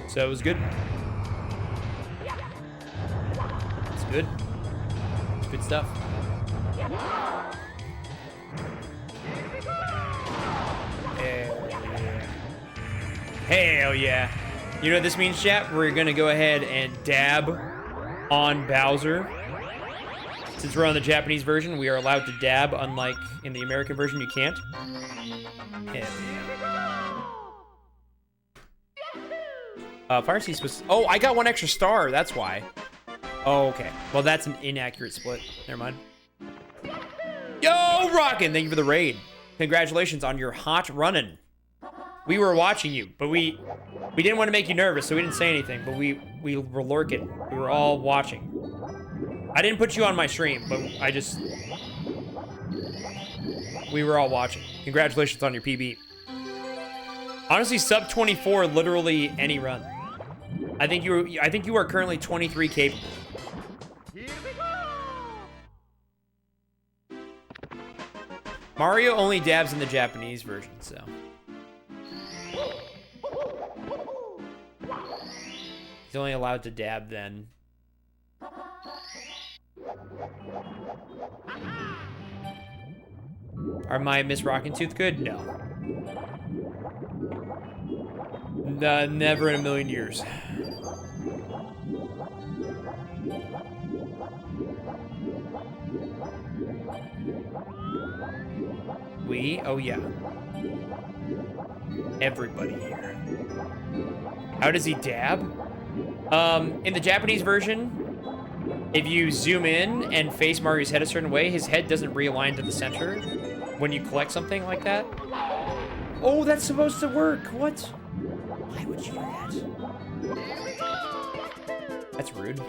S1: So it was good. It's good. It's good stuff. Hell yeah. You know what this means, chat? We're gonna go ahead and dab on Bowser. Since we're on the Japanese version, we are allowed to dab, unlike in the American version, you can't. Hell yeah. Fire Sea's supposed to... Oh, I got one extra star, that's why. Oh, okay. Well, that's an inaccurate split. Never mind. Yo, Rockin'! Thank you for the raid. Congratulations on your hot running. We were watching you, but we didn't want to make you nervous, so we didn't say anything, but we were lurking. We were all watching. I didn't put you on my stream, but we were all watching. Congratulations on your PB. Honestly, sub 24, literally any run. I think you are currently 23 capable.
S2: Here we go.
S1: Mario only dabs in the Japanese version, so. He's only allowed to dab then. Are my Miss Rockin' Tooth good? No. Never in a million years. We? Oh yeah. Everybody here. How does he dab? In the Japanese version, if you zoom in and face Mario's head a certain way, his head doesn't realign to the center when you collect something like that. Oh, that's supposed to work. What? Why would you do that? That's rude.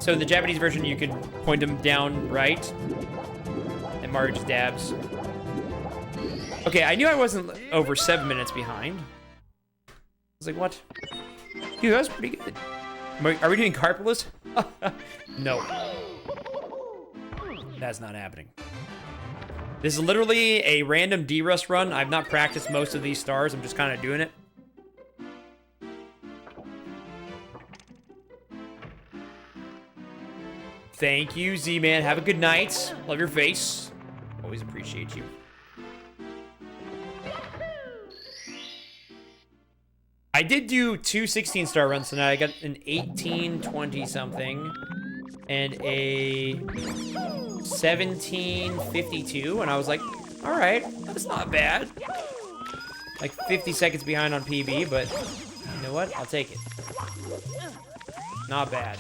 S1: So in the Japanese version, you can point him down right, and Mario just dabs. Okay, I knew I wasn't over 7 minutes behind. I was like, what? Dude, that was pretty good. Are we doing carpless? No. That's not happening. This is literally a random D-Rust run. I've not practiced most of these stars. I'm just kind of doing it. Thank you, Z-Man. Have a good night. Love your face. Always appreciate you. I did do 2 16-star runs tonight. I got an 18-20 something and a 17-52, and I was like, all right, that's not bad. Like 50 seconds behind on PB, but you know what? I'll take it. Not bad.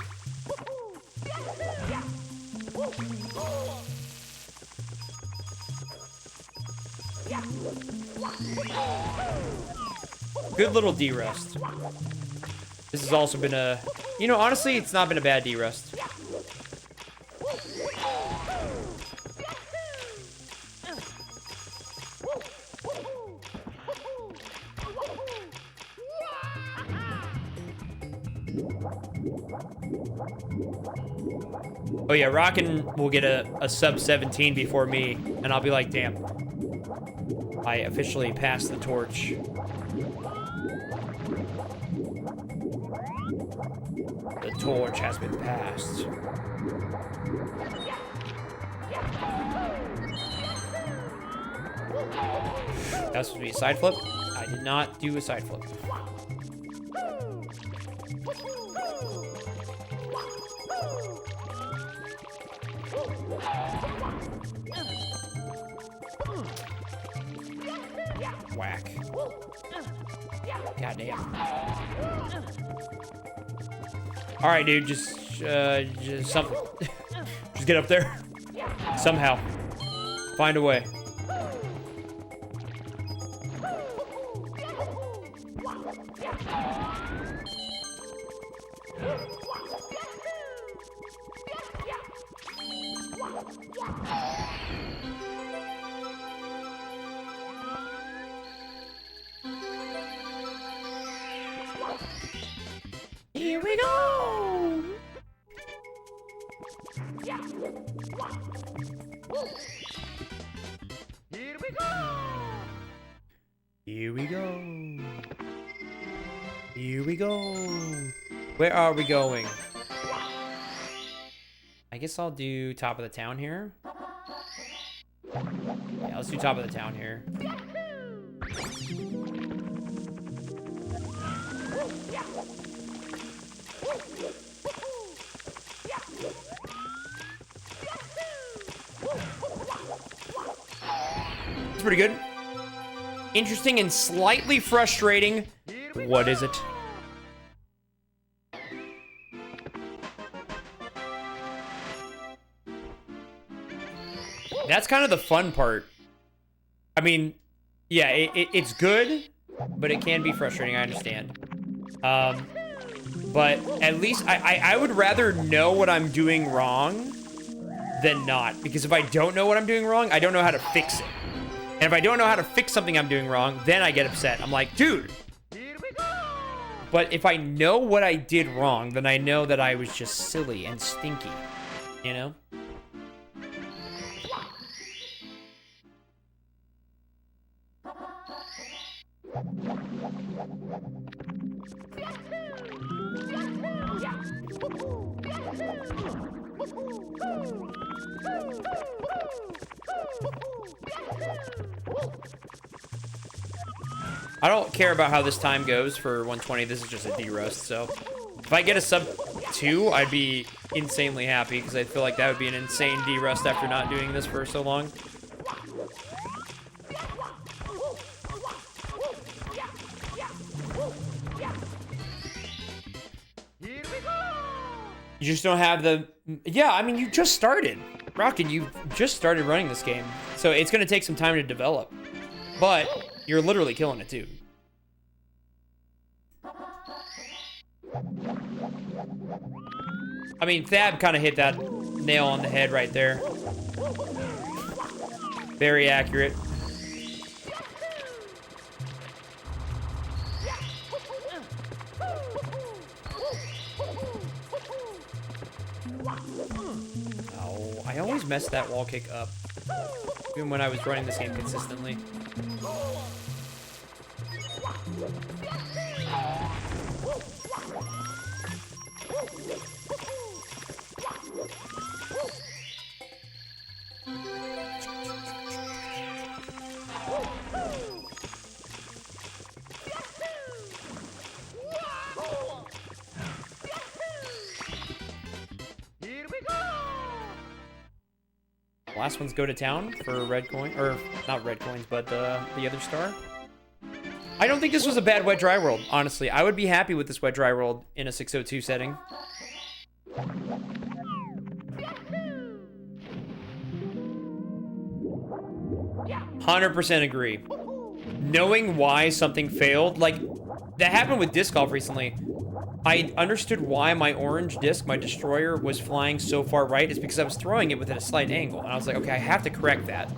S1: Good little D-rust. This has also been a... You know, honestly, it's not been a bad D-rust. Oh yeah, Rockin' will get a sub 17 before me, and I'll be like, damn. I officially passed the torch. The torch has been passed. That's supposed to be a side flip. I did not do a side flip. Whack. Goddamn. All right, dude, just something. Just get up there. Somehow. Find a way. Here we go!
S2: Here we go!
S1: Here we go. Here we go. Where are we going? I guess I'll do top of the town here. Yeah, let's do top of the town here. It's pretty good. Interesting and slightly frustrating. What is it? That's kind of the fun part. I mean, yeah, it's good, but it can be frustrating, I understand. But at least I would rather know what I'm doing wrong than not. Because if I don't know what I'm doing wrong, I don't know how to fix it. And if I don't know how to fix something I'm doing wrong, then I get upset. I'm like, dude. But if I know what I did wrong, then I know that I was just silly and stinky, you know? I don't care about how this time goes for 120. This is just a D-roast, so if I get a sub 2, I'd be insanely happy because I feel like that would be an insane D-roast after not doing this for so long. You just don't have the... Yeah, I mean, you just started. Rockin', you just started running this game. So it's going to take some time to develop. But you're literally killing it, too. I mean, Thab kind of hit that nail on the head right there. Very accurate. Oh, I always messed that wall kick up. Even when I was running this game consistently. last ones go to town for red coin, or not red coins, but the other star. I don't think this was a bad wet dry world, honestly. I would be happy with this wet dry world in a 602 setting. 100% agree. Knowing why something failed, like, that happened with disc golf recently. I understood why my orange disc, my destroyer, was flying so far right. It's because I was throwing it within a slight angle. And I was like, okay, I have to correct that.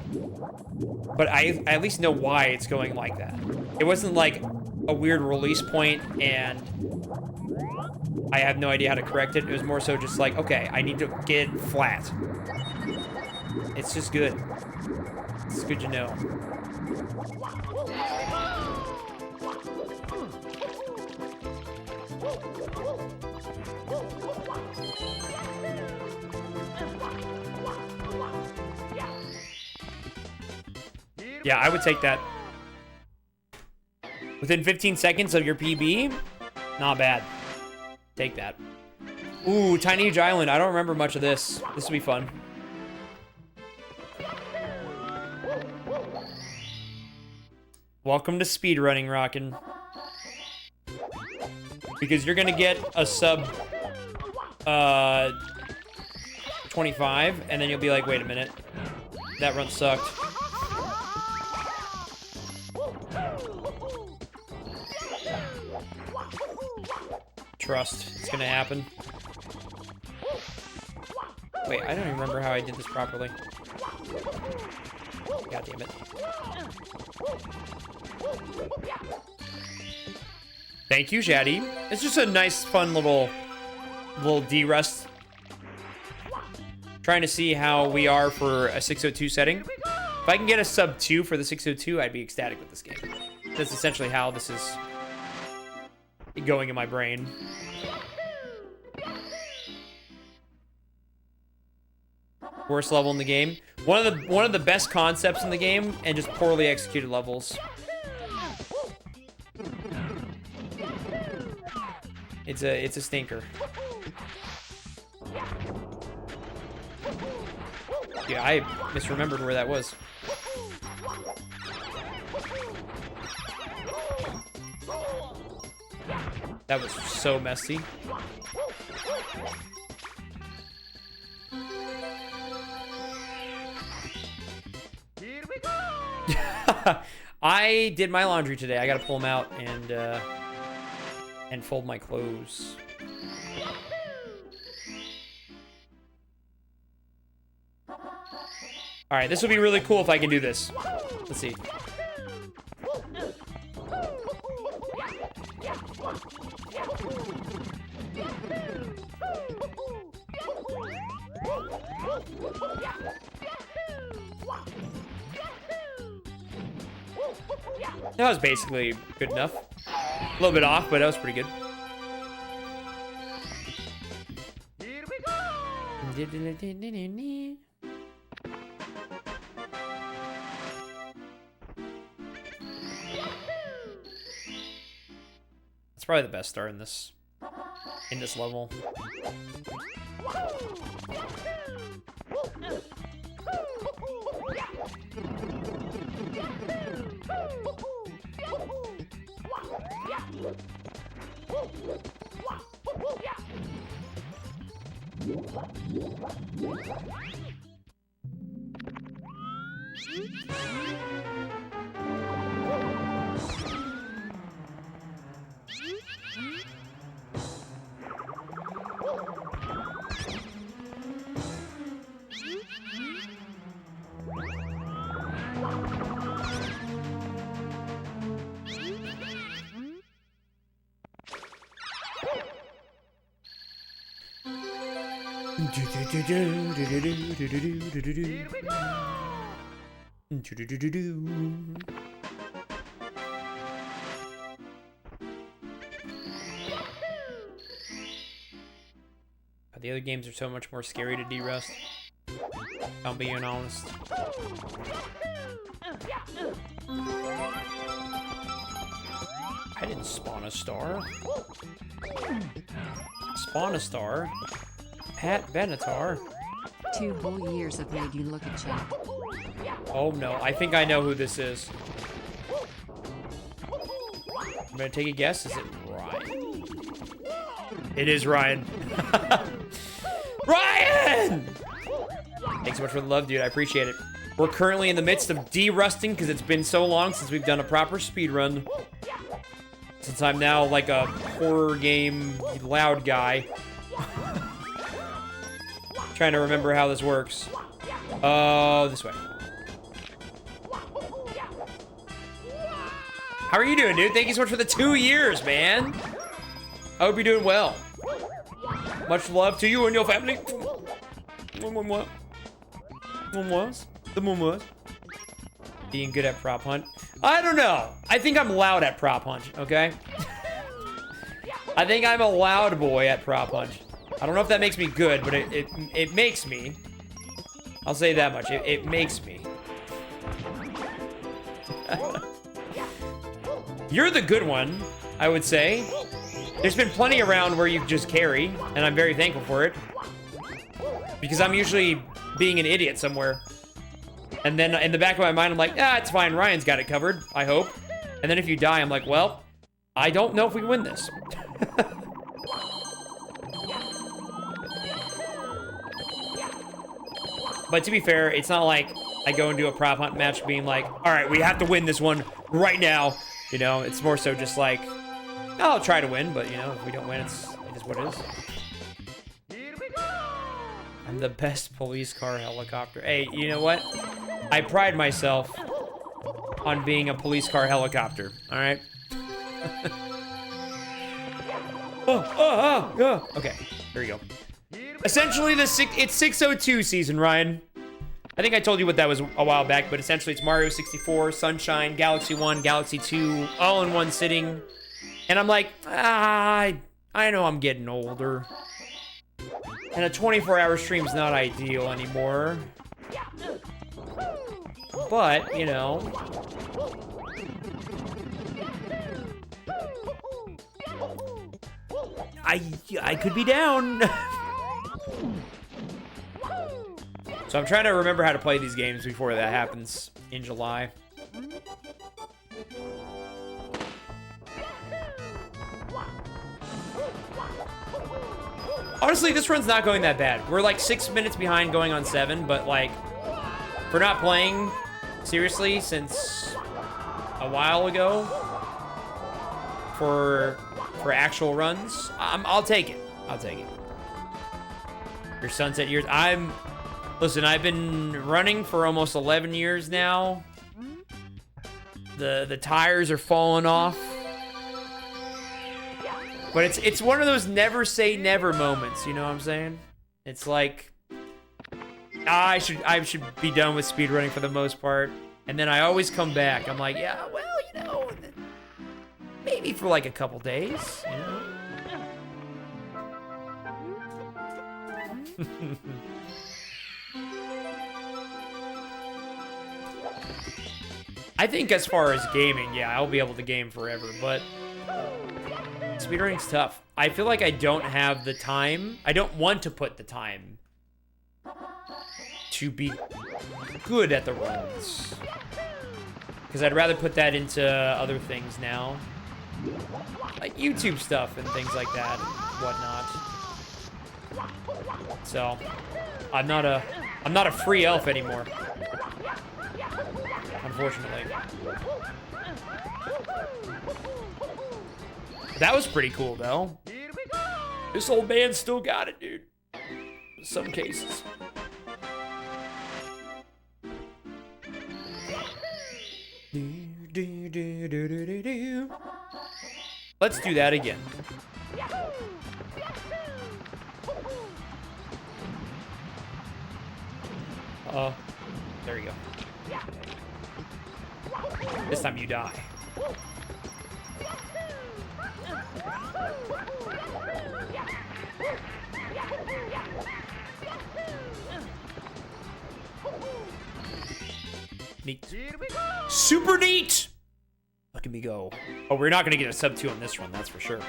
S1: But I at least know why it's going like that. It wasn't like a weird release point and I have no idea how to correct it. It was more so just like, okay, I need to get it flat. It's just good. It's good to know. Yeah, I would take that. Within 15 seconds of your PB? Not bad. Take that. Ooh, Tiny Huge Island. I don't remember much of this. This will be fun. Welcome to speedrunning, Rockin'. Because you're gonna get a sub 25, and then you'll be like, wait a minute. That run sucked. Trust. It's gonna happen. Wait, I don't even remember how I did this properly. God damn it. Thank you, Shaddy. It's just a nice, fun little de-rest. Trying to see how we are for a 602 setting. If I can get a sub 2 for the 602, I'd be ecstatic with this game. That's essentially how this is going in my brain. Worst level in the game. One of the best concepts in the game, and just poorly executed levels. It's a stinker. Yeah, I misremembered where that was. That was so messy.
S2: Here we go.
S1: I did my laundry today. I gotta pull them out and fold my clothes. All right, this will be really cool if I can do this. Let's see. That was basically good enough. A little bit off, but that was pretty good.
S2: Here we go.
S1: It's probably the best star in this level. The other games are so much more scary to de-rust. I'm being honest. I didn't spawn a star. Spawn a star. Pat Benatar.
S3: 2 whole years have made you look at chat.
S1: Oh no, I think I know who this is. I'm gonna take a guess. Is it Ryan? It is Ryan. Ryan! Thanks so much for the love, dude. I appreciate it. We're currently in the midst of de-rusting because it's been so long since we've done a proper speed run. Since I'm now like a horror game loud guy. Trying to remember how this works. Oh, this way. How are you doing, dude? Thank you so much for the 2 years, man. I hope you're doing well. Much love to you and your family. The mumus. Being good at prop hunt. I don't know. I think I'm loud at prop hunt, okay? I think I'm a loud boy at prop hunt. I don't know if that makes me good, but it makes me. I'll say that much. It makes me. You're the good one, I would say. There's been plenty around where you just carry, and I'm very thankful for it. Because I'm usually being an idiot somewhere. And then in the back of my mind, I'm like, ah, it's fine. Ryan's got it covered, I hope. And then if you die, I'm like, well, I don't know if we win this. But to be fair, it's not like I go into a prop hunt match being like, all right, we have to win this one right now. You know, it's more so just like, I'll try to win, but you know, if we don't win, it is what it is. I'm the best police car helicopter. Hey, you know what? I pride myself on being a police car helicopter, all right? Okay, here we go. Essentially, it's 602 season, Ryan. I think I told you what that was a while back, but essentially it's Mario 64, Sunshine, Galaxy 1, Galaxy 2, all in one sitting. And I'm like, I know I'm getting older. And a 24-hour stream's not ideal anymore. But, you know. I could be down. So I'm trying to remember how to play these games before that happens in July. Honestly, this run's not going that bad. We're like 6 minutes behind going on 7, but like, for not playing seriously since a while ago for actual runs, I'll take it. I'll take it. Your sunset years. Listen, I've been running for almost 11 years now. The tires are falling off. But it's one of those never say never moments, you know what I'm saying? It's like, I should be done with speedrunning for the most part. And then I always come back. I'm like, yeah, well, you know, maybe for like a couple days, you know? I think as far as gaming, yeah, I'll be able to game forever, but speedrunning's tough. I feel like I don't have the time. I don't want to put the time to be good at the runs. Because I'd rather put that into other things now. Like YouTube stuff and things like that and whatnot. So, I'm not a free elf anymore. Unfortunately. That was pretty cool, though. This old man still got it, dude. In some cases. Let's do that again. There you go. This time you die. Neat. Super neat! Look at me go. Oh, we're not gonna get a sub 2 on this run, that's for sure.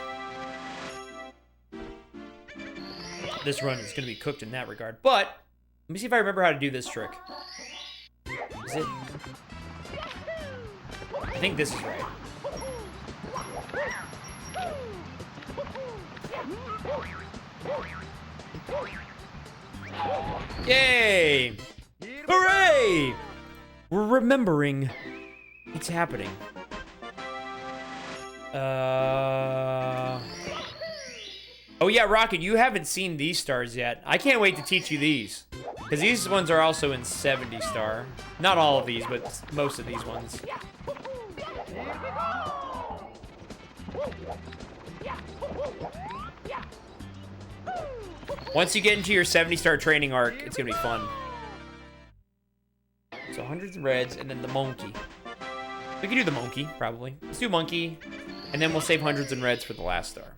S1: This run is gonna be cooked in that regard, but Let me see if I remember how to do this trick. Is it? I think this is right. Yay! Hooray! We're remembering. It's happening. Oh yeah, Rocket, you haven't seen these stars yet. I can't wait to teach you these. Because these ones are also in 70 star. Not all of these, but most of these ones. Once you get into your 70 star training arc, it's gonna be fun. So hundreds of reds, and then the monkey. We can do the monkey, probably. Let's do monkey, and then we'll save hundreds and reds for the last star.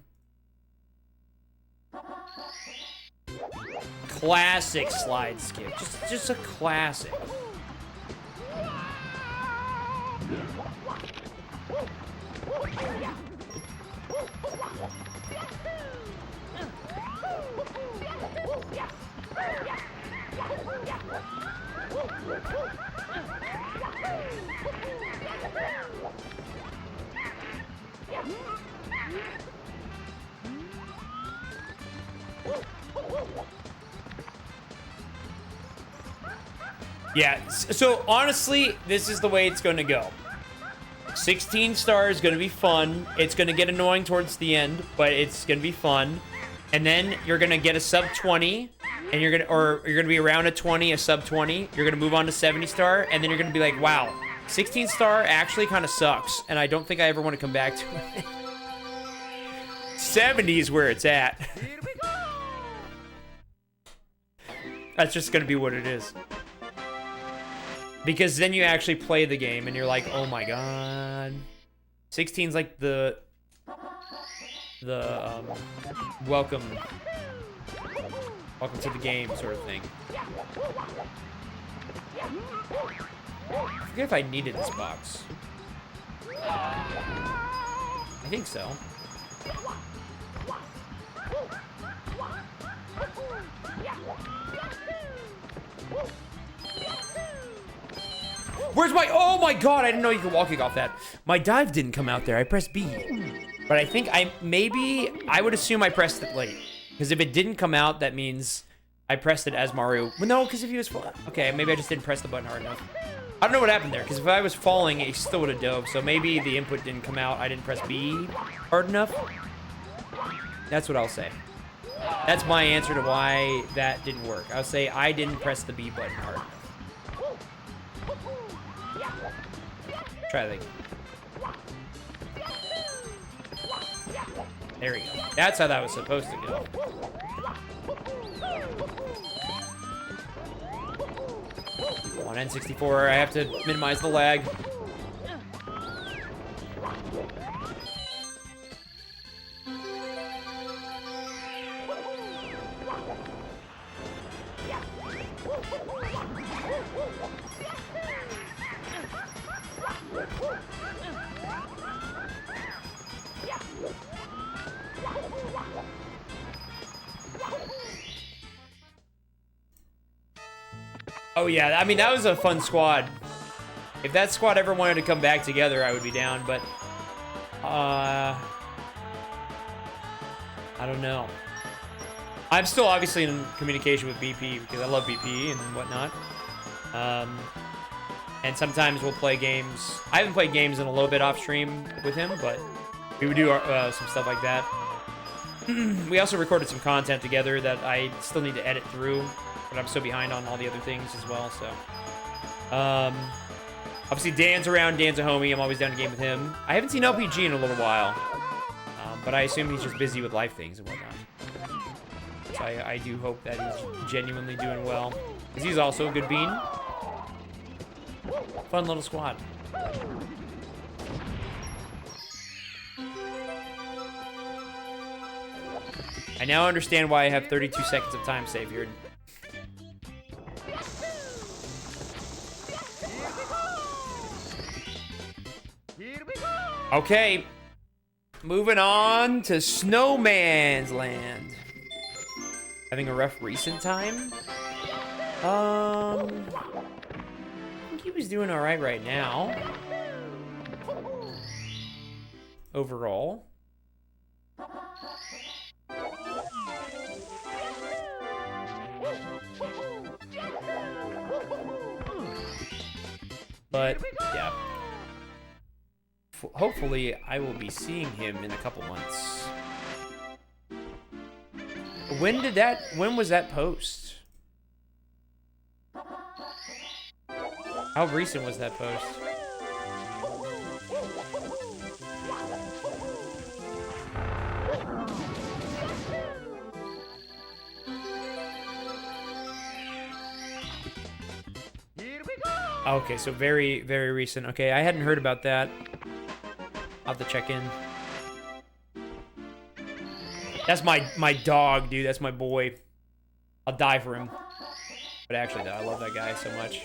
S1: Classic slide skip. Just a classic. Yeah, so honestly, this is the way it's going to go. 16 stars is going to be fun. It's going to get annoying towards the end, but it's going to be fun. And then you're going to get a sub 20, and you're going to be around a 20, a sub 20. You're going to move on to 70 star, and then you're going to be like, wow, 16 star actually kind of sucks, and I don't think I ever want to come back to it. 70 is where it's at. That's just going to be what it is. Because then you actually play the game and you're like, oh my god. 16's like the welcome to the game sort of thing. I forget if I needed this box. I think so. Where's my... Oh my god, I didn't know you could wall kick off that. My dive didn't come out there. I pressed B. But I think I would assume I pressed it late. Because if it didn't come out, that means I pressed it as Mario. Well, no, because if he was... Okay, maybe I just didn't press the button hard enough. I don't know what happened there, because if I was falling, it still would have dove. So maybe the input didn't come out. I didn't press B hard enough. That's what I'll say. That's my answer to why that didn't work. I'll say I didn't press the B button hard enough. Try that again. There we go. That's how that was supposed to go. On N64, I have to minimize the lag. Oh yeah, I mean, that was a fun squad. If that squad ever wanted to come back together, I would be down, but... I don't know. I'm still obviously in communication with BP, because I love BP and whatnot. And sometimes we'll play games. I haven't played games in a little bit off stream with him, but we would do some stuff like that. We also recorded some content together that I still need to edit through, but I'm so behind on all the other things as well, so. Obviously, Dan's around. Dan's a homie. I'm always down to game with him. I haven't seen LPG in a little while, but I assume he's just busy with life things and whatnot. So I do hope that he's genuinely doing well, because he's also a good bean. Fun little squad. I now understand why I have 32 seconds of time saved here. Okay, moving on to Snowman's Land. Having a rough recent time. I think he was doing all right now. Overall. But yeah. Hopefully I will be seeing him in a couple months. When was that post? How recent was that post?
S2: Here we go.
S1: Okay, so very, very recent. Okay, I hadn't heard about that. I'll have to check in. That's my dog, dude. That's my boy. I'll die for him. But actually, though, I love that guy so much.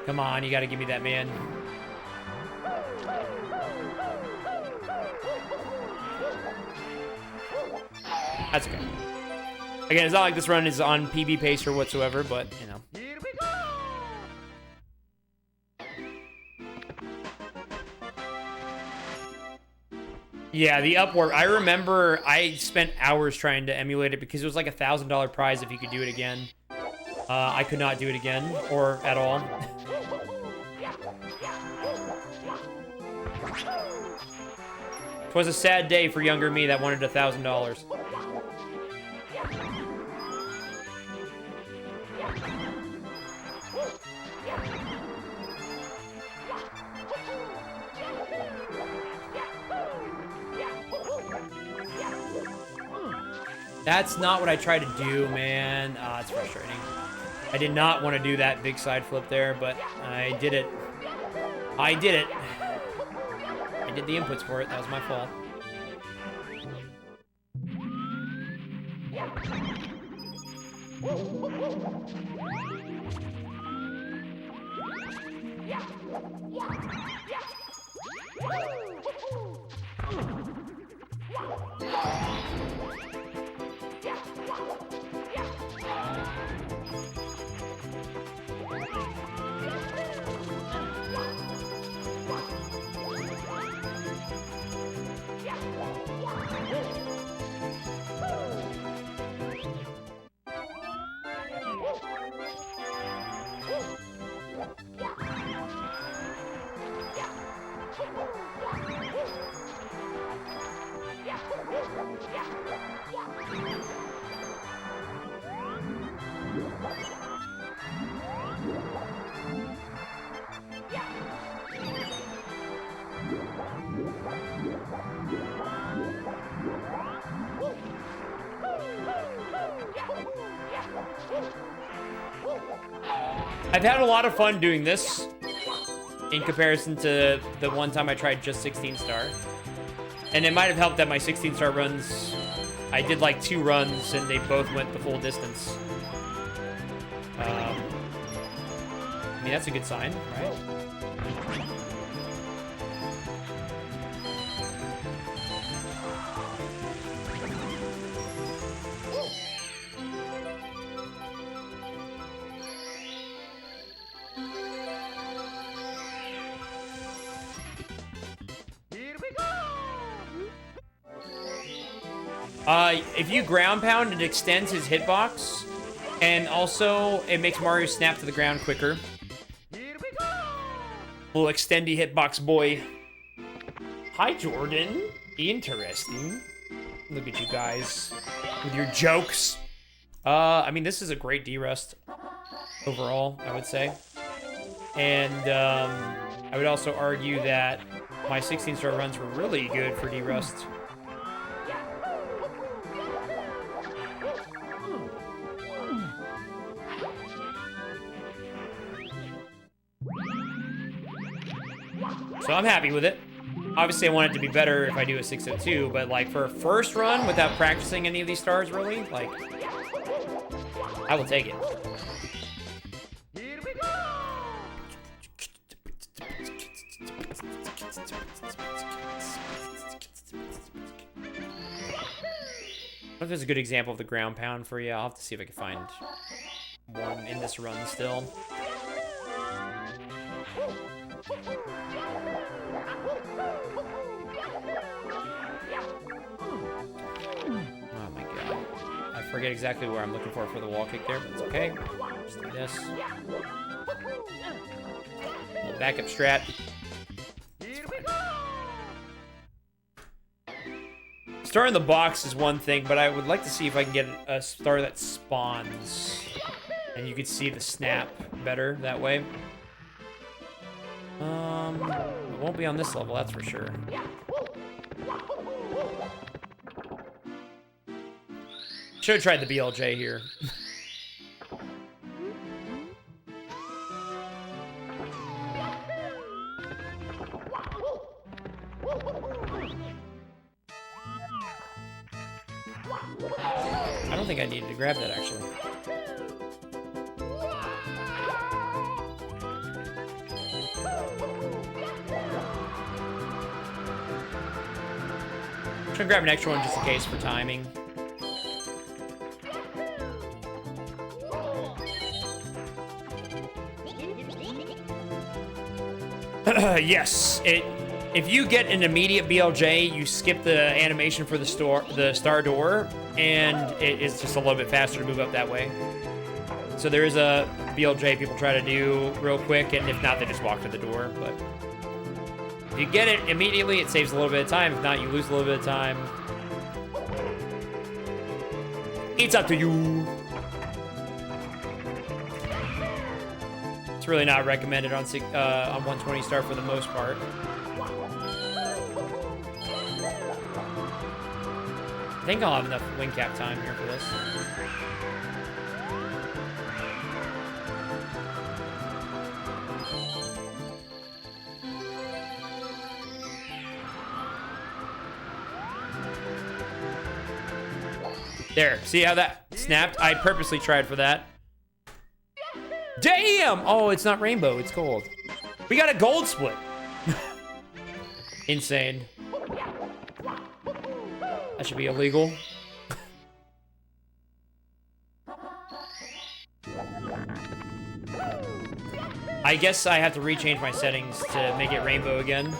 S1: Come on, you gotta give me that, man. That's okay. Again, it's not like this run is on PB pace or whatsoever, but, you know.
S2: Here we go.
S1: Yeah, the upwork. I remember I spent hours trying to emulate it because it was like $1,000 prize if you could do it again. I could not do it again, or at all. It was a sad day for younger me that wanted $1,000. That's not what I tried to do, man. Ah, it's frustrating. I did not want to do that big side flip there, but I did it. I did it. I did the inputs for it. That was my fault. I've had a lot of fun doing this in comparison to the one time I tried just 16 star. And it might have helped that my 16 star runs, I did like 2 runs and they both went the full distance. I mean, that's a good sign, right?
S2: Here we go.
S1: If you ground pound, it extends his hitbox, and also it makes Mario snap to the ground quicker.
S2: Here we go.
S1: Little extendy hitbox boy. Hi, Jordan. Interesting. Look at you guys with your jokes. I mean, this is a great D-Rust overall, I would say. And I would also argue that my 16-star runs were really good for D-Rust. So I'm happy with it. Obviously, I want it to be better if I do a 602, but like for a first run without practicing any of these stars, really, like, I will take it.
S2: Here we go.
S1: If there's a good example of the ground pound for you, I'll have to see if I can find one in this run still. Oh my god. I forget exactly where I'm looking for the wall kick there, but it's okay. Just do this. Little backup strat. Star in the box is one thing, but I would like to see if I can get a star that spawns. And you could see the snap better that way. It won't be on this level, that's for sure. Should have tried the BLJ here. I don't think I needed to grab that, actually. I'm gonna grab an extra one just in case for timing. Yes, if you get an immediate BLJ, you skip the animation for the star door, and it is just a little bit faster to move up that way. So there is a BLJ people try to do real quick, and if not, they just walk to the door. But if you get it immediately, it saves a little bit of time. If not, you lose a little bit of time. It's up to you. It's really not recommended on 120 star for the most part. I think I'll have enough wing cap time here for this. There, see how that snapped? I purposely tried for that. Damn! Oh, it's not rainbow, it's gold. We got a gold split. Insane. That should be illegal. I guess I have to rechange my settings to make it rainbow again,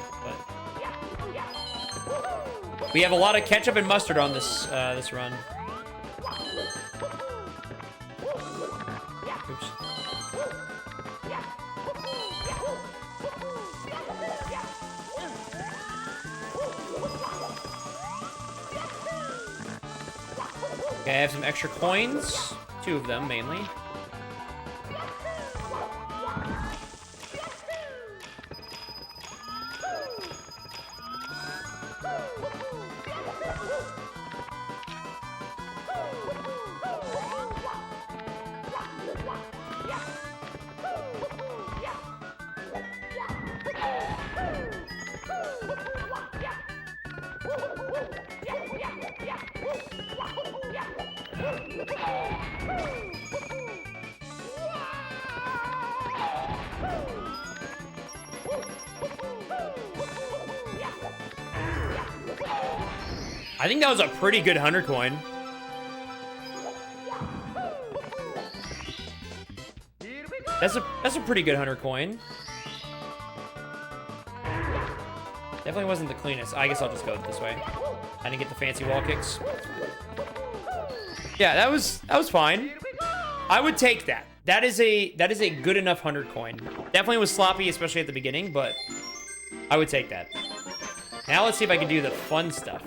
S1: but we have a lot of ketchup and mustard on this this run. Oops. Okay, I have some extra coins. 2 of them, mainly. I think that was a pretty good 100 coin. That's a pretty good 100 coin. Definitely wasn't the cleanest. I guess I'll just go this way. I didn't get the fancy wall kicks. Yeah, that was fine. I would take that. That is a good enough 100 coin. Definitely was sloppy, especially at the beginning, but I would take that. Now let's see if I can do the fun stuff.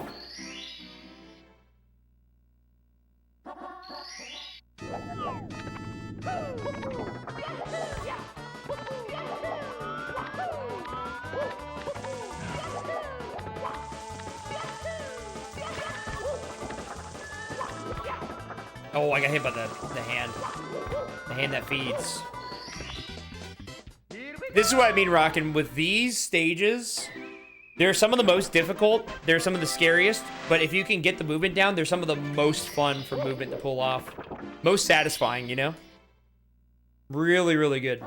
S1: Oh, I got hit by the hand. The hand that feeds. This is what I mean, Rockin'. With these stages, they're some of the most difficult. They're some of the scariest. But if you can get the movement down, they're some of the most fun for movement to pull off. Most satisfying, you know? Really, really good.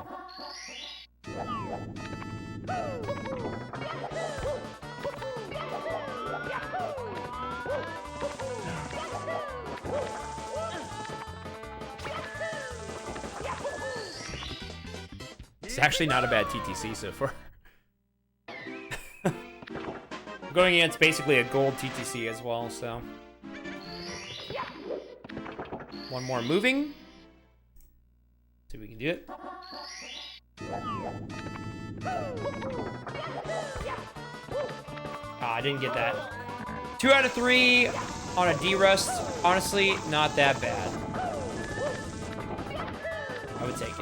S1: It's actually not a bad TTC so far. I'm going against basically a gold TTC as well, so. One more moving. See if we can do it. Ah, I didn't get that. 2 out of 3 on a D-Rust. Honestly, not that bad. I would take it.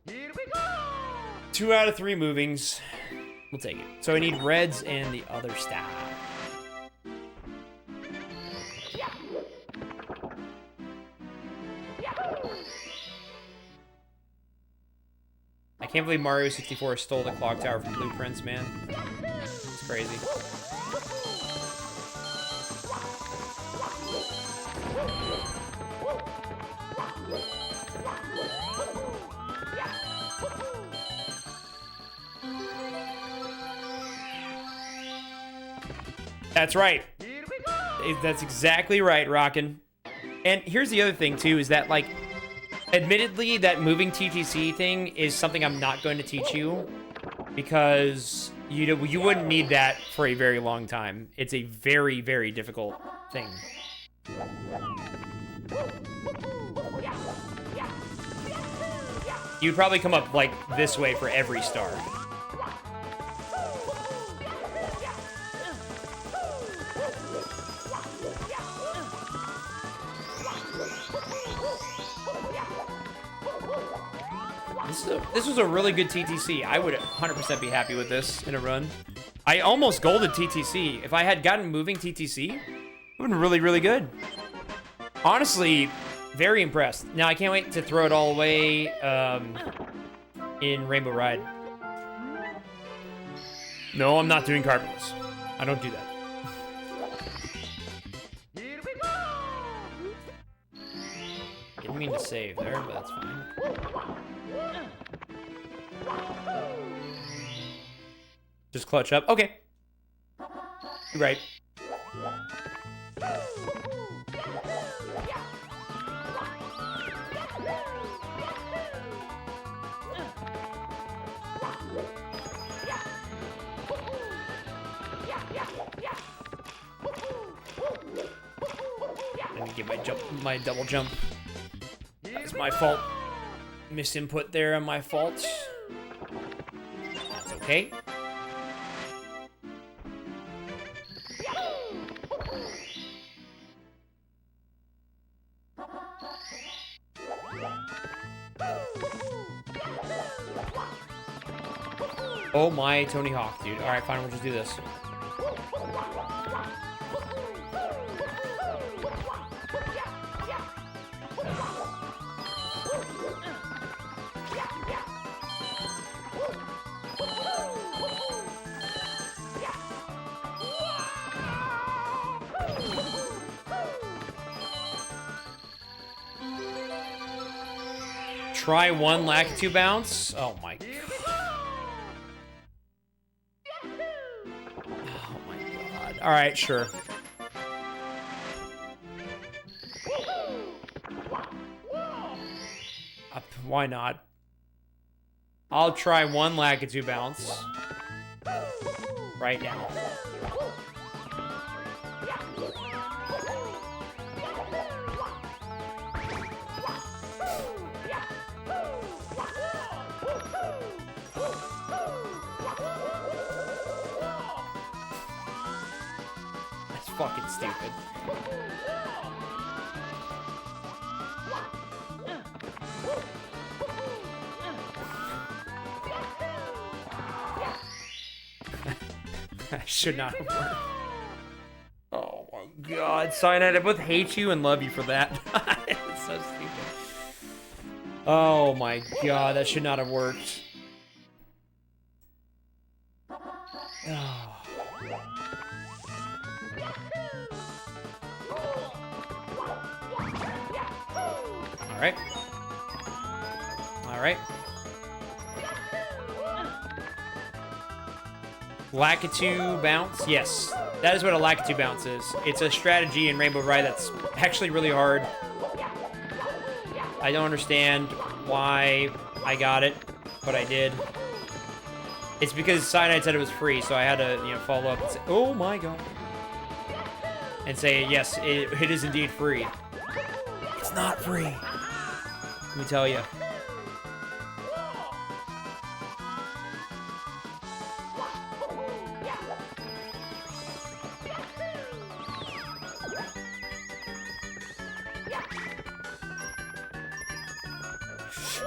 S2: Here we go!
S1: 2 out of 3 movings. We'll take it. So I need reds and the other style. I can't believe Mario 64 stole the clock tower from Blueprints, man. It's crazy. That's right.
S2: Here we go!
S1: That's exactly right, Rockin'. And here's the other thing, too, is that, like, admittedly, that moving TTC thing is something I'm not going to teach you because you wouldn't need that for a very long time. It's a very, very difficult thing. You'd probably come up, like, this way for every star. This was a really good TTC. I would 100% be happy with this in a run. I almost golded TTC. If I had gotten moving TTC, it would have been really, really good. Honestly, very impressed. Now, I can't wait to throw it all away in Rainbow Ride. No, I'm not doing carpets. I don't do that.
S2: Here we go!
S1: Didn't mean to save there, but that's fine. Just clutch up. Okay. You're right. Let me get my double jump. That's my fault. Misinput there on my fault. That's okay. Oh my Tony Hawk, dude. All right, fine, we'll just do this. Try one Lakitu bounce. Oh my god. Oh my god. All right, sure. Why not? I'll try one Lakitu bounce right now. That's fucking stupid. I should not have worked. Oh my god, Cyanide, I both hate you and love you for that. It's so stupid. Oh my god, that should not have worked. Oh. Alright. Alright. Lakitu bounce? Yes, that is what a Lakitu bounce is. It's a strategy in Rainbow Ride that's actually really hard. I don't understand why I got it, but I did. It's because Cyanide said it was free, so I had to, you know, follow up and say, oh my god. And say, yes, it is indeed free. It's not free. Let me tell you.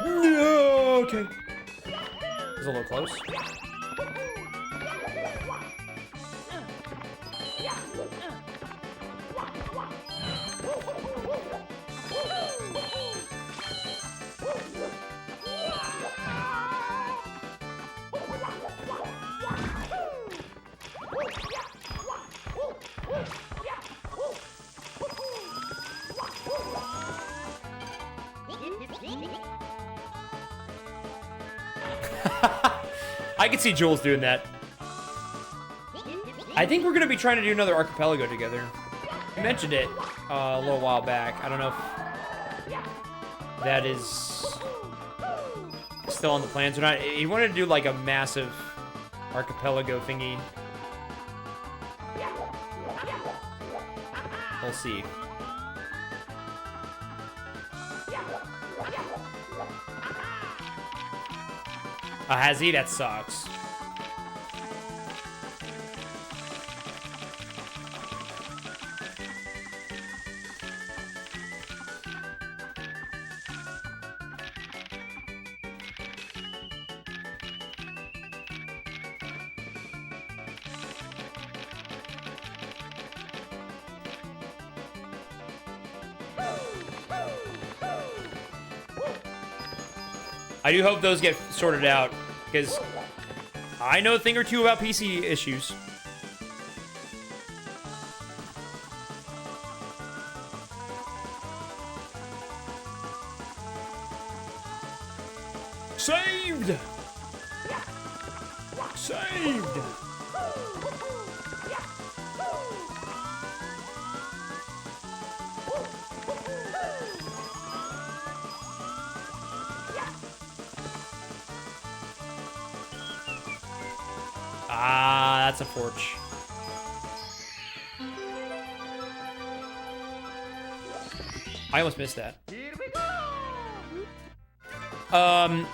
S1: No, okay. It was a little close. I can see Jules doing that. I think we're going to be trying to do another archipelago together. I mentioned it a little while back. I don't know if that is still on the plans or not. He wanted to do like a massive archipelago thingy. We'll see. Has he? That sucks. I do hope those get sorted out, because I know a thing or two about PC issues. Saved! Saved! Ah, that's a forge. I almost missed that.
S2: Here we go!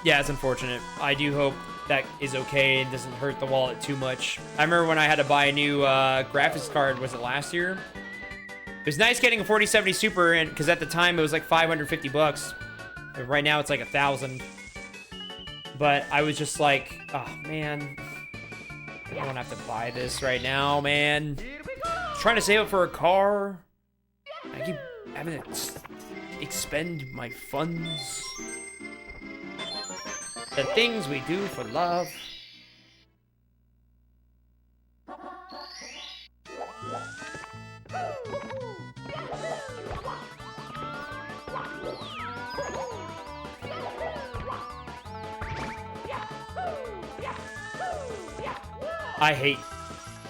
S1: Yeah, it's unfortunate. I do hope that is okay and doesn't hurt the wallet too much. I remember when I had to buy a new graphics card, was it last year? It was nice getting a 4070 Super, and because at the time it was like 550 bucks. Right now it's like 1,000. But I was just like, oh man, I don't have to buy this right now, man.
S2: Here we go!
S1: Trying to save up for a car. I keep having to expend my funds. The things we do for love.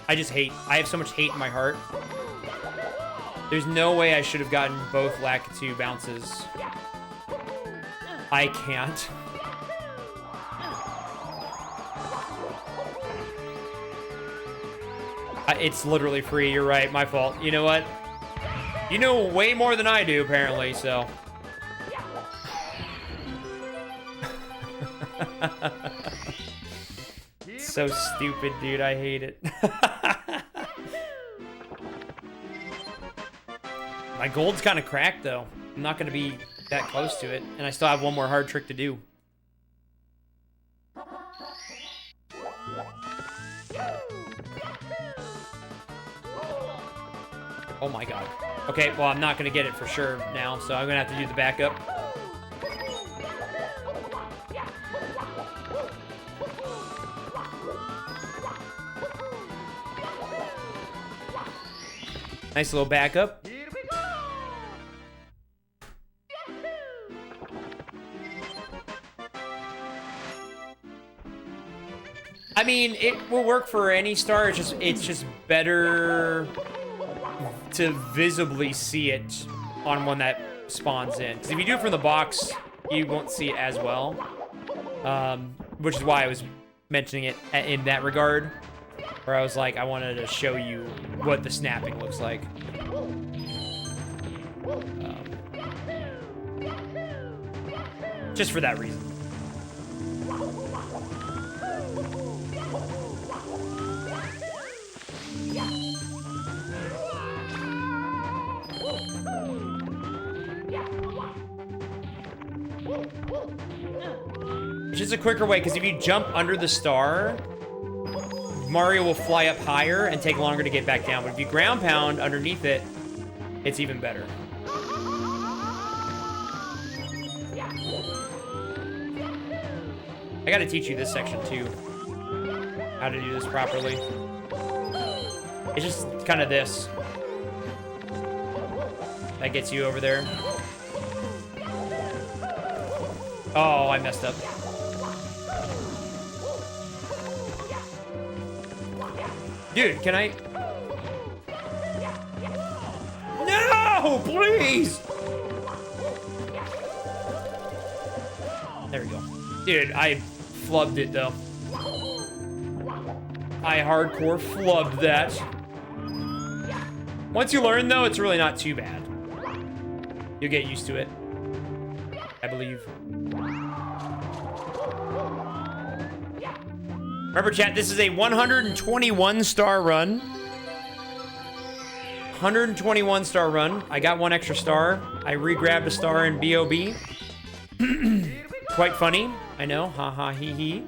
S1: I just hate. I have so much hate in my heart. There's no way I should have gotten both Lakitu bounces. I can't. It's literally free. You're right. My fault. You know what? You know way more than I do, apparently, so. So stupid, dude. I hate it. My gold's kind of cracked, though. I'm not going to be that close to it. And I still have one more hard trick to do. Oh my god. Okay, well, I'm not going to get it for sure now, so I'm going to have to do the backup. Nice little backup.
S2: Here we go!
S1: I mean, it will work for any star. It's just better to visibly see it on one that spawns in. Because if you do it from the box, you won't see it as well. Which is why I was mentioning it in that regard. Where I was like, I wanted to show you what the snapping looks like. Just for that reason. Which is a quicker way, because if you jump under the star, Mario will fly up higher and take longer to get back down. But if you ground pound underneath it, it's even better. I gotta teach you this section too. How to do this properly. It's just kind of this. That gets you over there. Oh, I messed up. Dude, can I? No, please. There we go. Dude, I flubbed it though. I hardcore flubbed that. Once you learn though, it's really not too bad. You'll get used to it, I believe. Remember, chat, this is a 121 star run. 121 star run. I got one extra star. I re-grabbed a star in BOB. Quite funny. I know. Ha ha hee hee.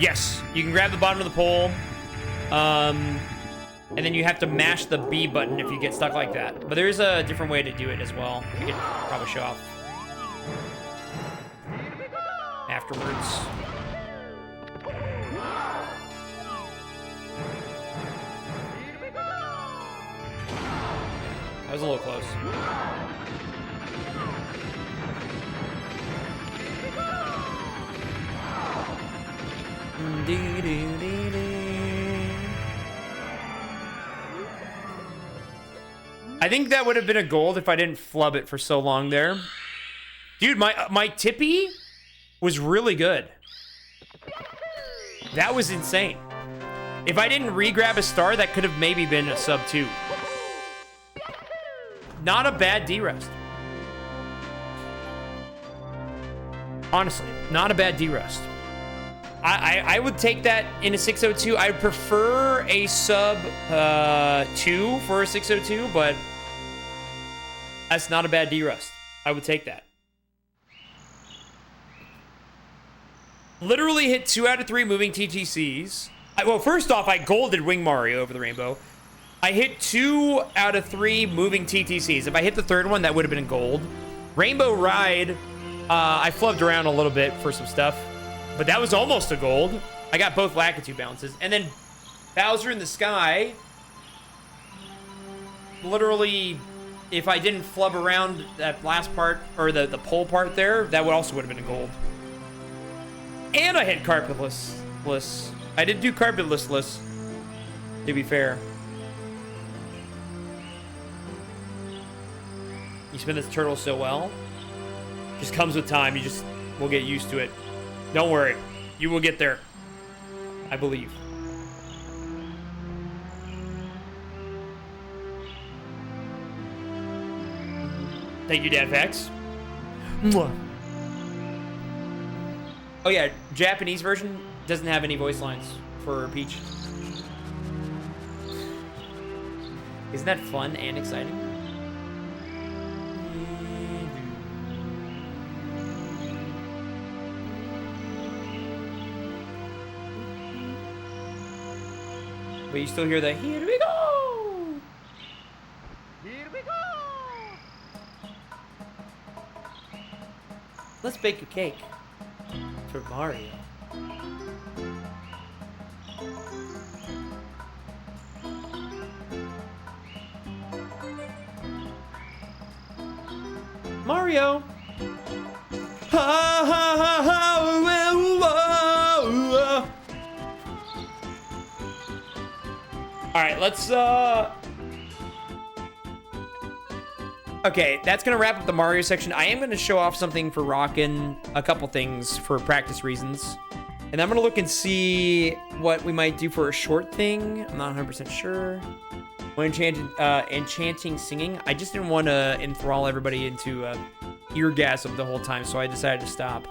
S1: Yes, you can grab the bottom of the pole. And then you have to mash the B button if you get stuck like that. But there is a different way to do it as well. You can probably show off afterwards. That was a little close. I think that would have been a gold if I didn't flub it for so long there. Dude, my tippy was really good. That was insane. If I didn't re-grab a star, that could have maybe been a sub 2. Not a bad D-rest. Honestly, not a bad D-rest. I would take that in a 602. I would prefer a sub 2 for a 602, but that's not a bad D-rest. I would take that. Literally hit 2 out of 3 moving TTCs. Well, first off, I golded Wing Mario over the rainbow. I hit 2 out of 3 moving TTCs. If I hit the third one, that would have been gold. Rainbow Ride, I flubbed around a little bit for some stuff, but that was almost a gold. I got both Lakitu bounces. And then Bowser in the Sky, literally, if I didn't flub around that last part, or the pole part there, that would also would have been a gold. And I hit carpetless. I did do carpetless, to be fair. You spin this turtle so well. Just comes with time. You just will get used to it. Don't worry. You will get there. I believe. Thank you, Dad Fax. Mwah. Oh yeah, Japanese version doesn't have any voice lines for Peach. Isn't that fun and exciting? But you still hear the "Here we go!"
S2: Here we go!
S1: Let's bake a cake for Mario. Mario, All right, let's okay, that's gonna wrap up the Mario section. I am gonna show off something for Rockin', a couple things for practice reasons. And I'm gonna look and see what we might do for a short thing. I'm not 100% sure. When enchanting singing, I just didn't want to enthrall everybody into eargasm the whole time, so I decided to stop.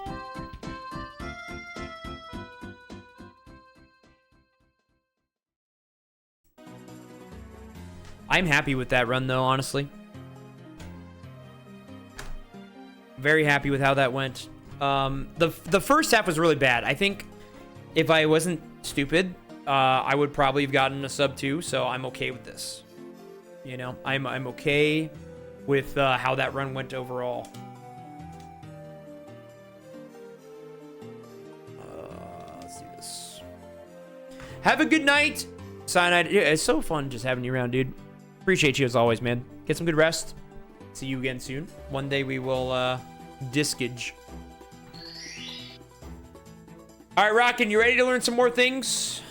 S1: I'm happy with that run, though, honestly. Very happy with how that went. The first half was really bad. I think if I wasn't stupid, I would probably have gotten a sub 2, so I'm okay with this. You know, I'm okay with how that run went overall. Let's do this. Have a good night, Cyanide. Yeah, it's so fun just having you around, dude. Appreciate you as always, man. Get some good rest. See you again soon. One day we will discage. All right, Rockin', you ready to learn some more things?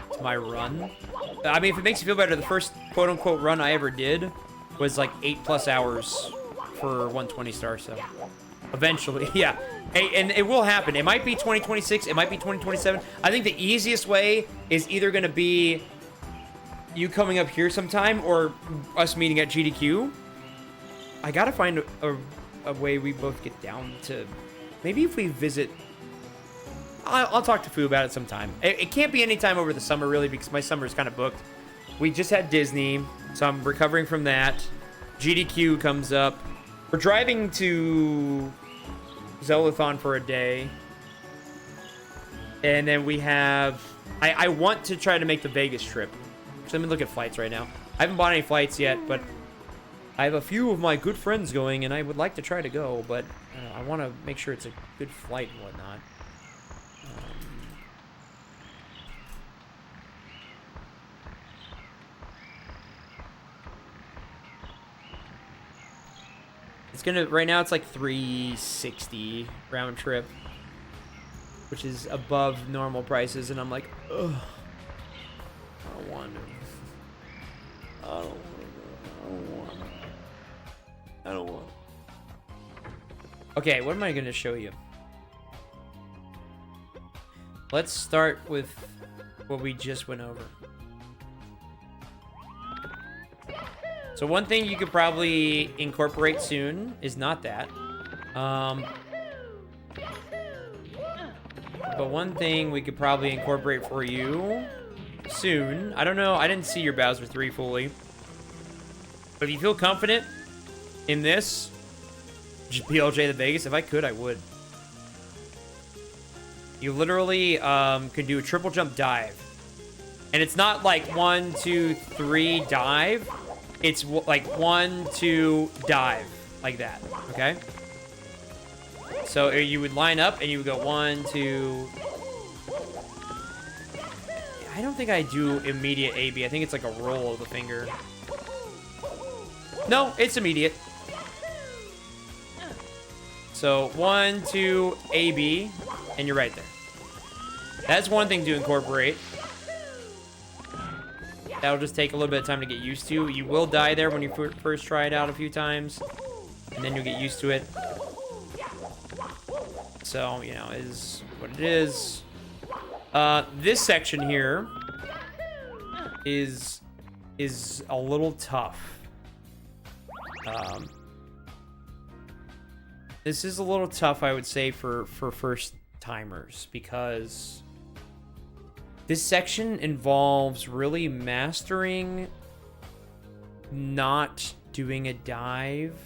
S1: It's my run. I mean, if it makes you feel better, the first quote-unquote run I ever did was like 8+ hours for 120 stars, so eventually, yeah. Hey, and it will happen. It might be 2026, it might be 2027. I think the easiest way is either going to be you coming up here sometime or us meeting at GDQ. I gotta find a way we both get down to... Maybe if we visit... I'll talk to Fu about it sometime. It can't be any time over the summer, really, because my summer is kind of booked. We just had Disney, so I'm recovering from that. GDQ comes up. We're driving to Zellathon for a day. And then we have... I want to try to make the Vegas trip. So let me look at flights right now. I haven't bought any flights yet, but I have a few of my good friends going, and I would like to try to go, but I want to make sure it's a good flight and whatnot. It's gonna, right now it's like 360 round trip, which is above normal prices, and I'm like, ugh. I don't want to. I don't want. Okay, what am I going to show you? Let's start with what we just went over. So one thing you could probably incorporate soon is not that. But one thing we could probably incorporate for you soon. I don't know. I didn't see your Bowser 3 fully. But if you feel confident in this, just BLJ the Vegas. If I could, I would. You literally could do a triple jump dive. And it's not like 1, 2, 3 dive. It's like 1, 2 dive. Like that. Okay? So you would line up and you would go 1, 2... I don't think I do immediate AB. I think it's like a roll of the finger. No, it's immediate. So 1, 2, AB, and you're right there. That's one thing to incorporate. That'll just take a little bit of time to get used to. You will die there when you first try it out a few times, and then you'll get used to it. So, you know, is what it is. This section here is a little tough. This is a little tough, I would say, for first timers, because this section involves really mastering not doing a dive.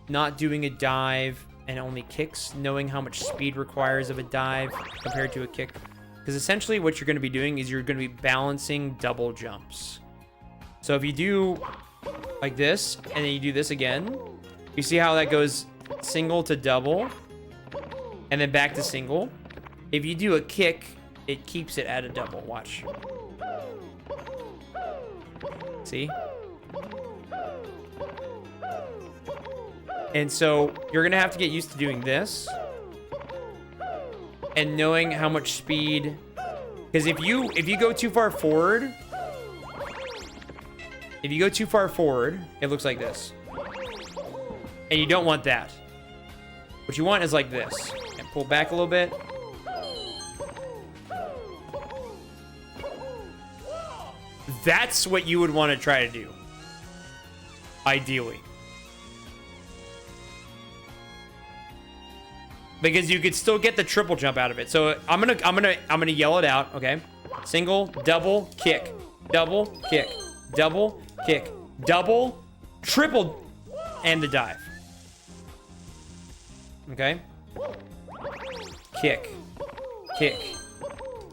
S1: Not doing a dive and only kicks, knowing how much speed requires of a dive compared to a kick. Because essentially what you're going to be doing is you're going to be balancing double jumps. So if you do like this, and then you do this again, you see how that goes single to double? and then back to single. If you do a kick, it keeps it at a double. Watch. See? And so you're gonna have to get used to doing this and knowing how much speed, because if you go too far forward, it looks like this. And you don't want that. What you want is like this. And pull back a little bit. That's what you would want to try to do. Ideally. Because you could still get the triple jump out of it. So I'm gonna yell it out, okay? Single, double, kick, double, kick, double, kick, double, triple, and the dive. Okay? Kick, kick,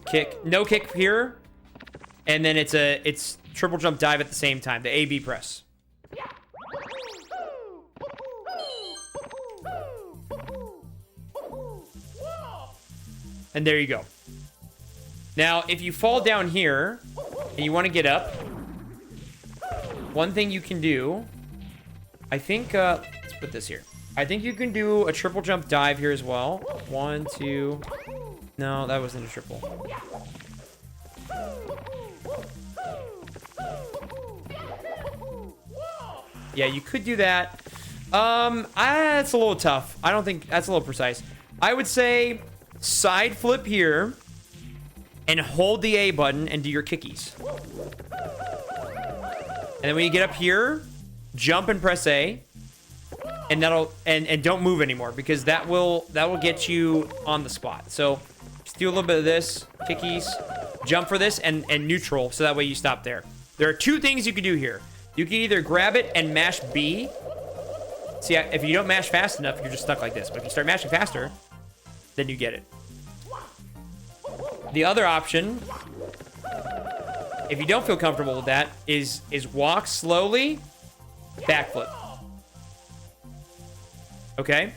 S1: kick, no kick here. And then it's triple jump dive at the same time, the A-B press. And there you go. Now, if you fall down here and you want to get up, one thing you can do, I think, let's put this here. I think you can do a triple jump dive here as well. 1, 2. No, that wasn't a triple. Yeah, you could do that. That's a little tough. I don't think that's a little precise. I would say side flip here and hold the A button and do your kickies. And then when you get up here, jump and press A. And that'll and don't move anymore, because that will get you on the spot. So just do a little bit of this, kickies, jump for this, and neutral, so that way you stop there. There are two things you can do here. You can either grab it and mash B. See, if you don't mash fast enough, you're just stuck like this. But if you start mashing faster, then you get it. The other option, if you don't feel comfortable with that, is walk slowly, backflip. Okay?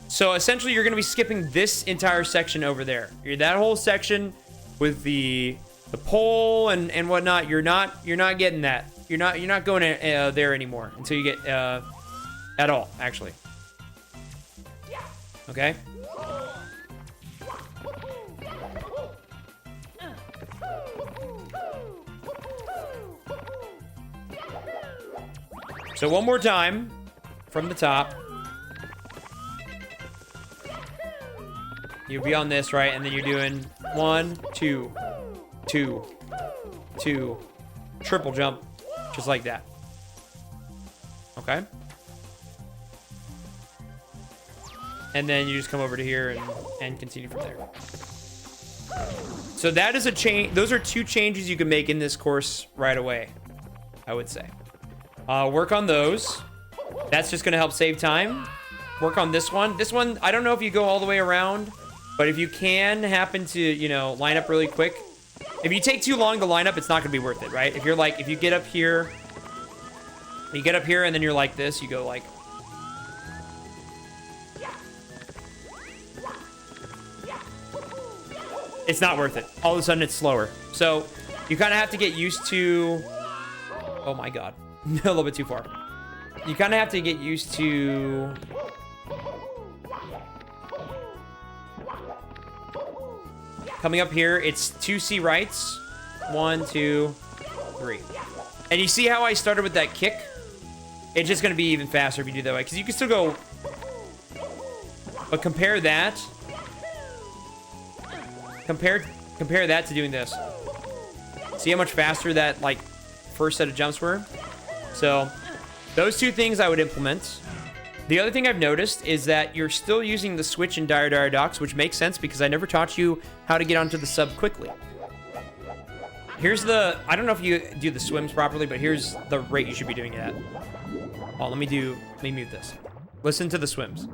S1: So essentially, you're going to be skipping this entire section over there. That whole section with the pole and whatnot, you're not getting that. You're not going there anymore until you get at all, actually. Okay? So one more time from the top. You'll be on this, right? And then you're doing 1, 2, 2, 2, triple jump, just like that. Okay? And then you just come over to here and continue from there. So that is a change. Those are two changes you can make in this course right away, I would say. Work on those. That's just going to help save time. Work on this one. This one, I don't know if you go all the way around, but if you can happen to, you know, line up really quick. If you take too long to line up, it's not going to be worth it, right? If you're like, if you get up here, and then you're like this, you go like, it's not worth it. All of a sudden, it's slower. So you kind of have to get used to, oh my God, a little bit too far. You kind of have to get used to coming up here. It's 2C rights. 1, 2, 3. And you see how I started with that kick? It's just going to be even faster if you do that way. Because you can still go. But compare that. Compare that to doing this. See how much faster that, like, first set of jumps were? So those two things I would implement. The other thing I've noticed is that you're still using the switch in Dire Dire Docks, which makes sense because I never taught you how to get onto the sub quickly. Here's the, I don't know if you do the swims properly, but here's the rate you should be doing it at. Oh, let me mute this. Listen to the swims.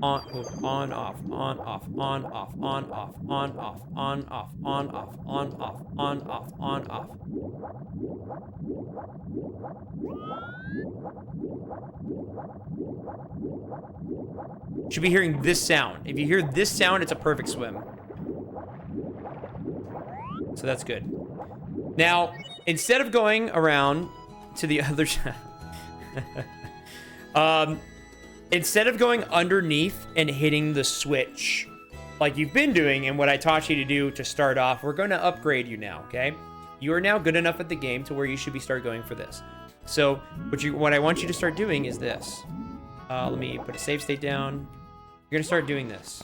S1: On, off, on, off, on, off, on, off, on, off, on, off, on, off, on, off, on, off, on, off. You should be hearing this sound. If you hear this sound, it's a perfect swim. So that's good. Now, instead of going around to the other side, instead of going underneath and hitting the switch like you've been doing and what I taught you to do to start off, we're going to upgrade you now, okay? You are now good enough at the game to where you should be start going for this. So what I want you to start doing is this. Let me put a save state down. You're going to start doing this.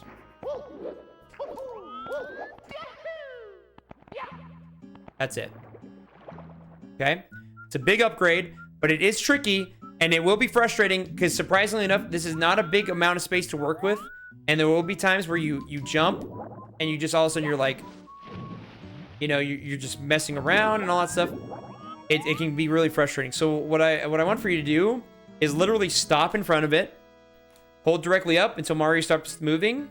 S1: That's it. Okay? It's a big upgrade, but it is tricky, and it will be frustrating, because surprisingly enough, this is not a big amount of space to work with, and there will be times where you jump, and you just all of a sudden you're like, you know, you're just messing around and all that stuff. It can be really frustrating. So what I want for you to do is literally stop in front of it, hold directly up until Mario stops moving,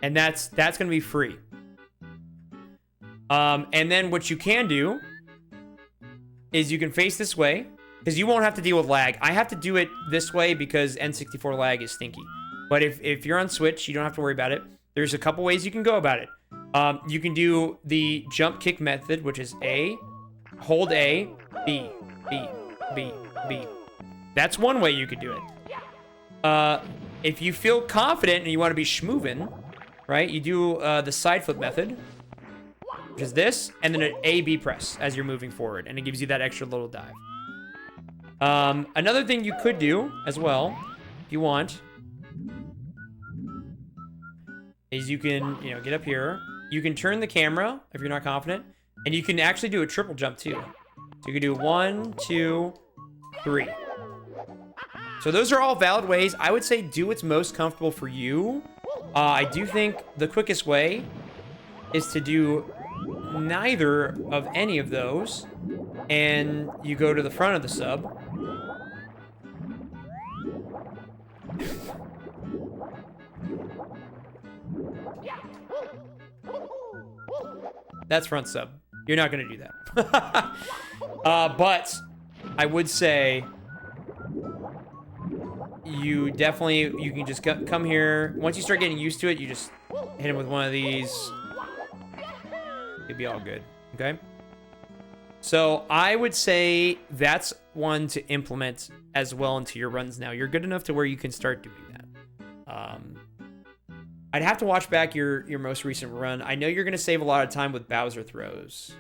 S1: and that's going to be free. And then what you can do is you can face this way, because you won't have to deal with lag. I have to do it this way because N64 lag is stinky. But if you're on Switch, you don't have to worry about it. There's a couple ways you can go about it. You can do the jump kick method, which is A, hold A, B, B, B, B. That's one way you could do it. If you feel confident and you want to be schmoovin', right, you do the side flip method, which is this, and then an A-B press as you're moving forward, and it gives you that extra little dive. Another thing you could do as well, if you want, is you can, you know, get up here. You can turn the camera if you're not confident, and you can actually do a triple jump too. So you can do 1, 2, 3. So those are all valid ways. I would say do what's most comfortable for you. I do think the quickest way is to do neither of any of those, and you go to the front of the sub. That's front sub. You're not going to do that. But I would say you can just come here. Once you start getting used to it, you just hit him with one of these. It'd be all good. Okay? So I would say that's one to implement as well into your runs now. You're good enough to where you can start doing that. I'd have to watch back your most recent run. I know you're going to save a lot of time with Bowser throws.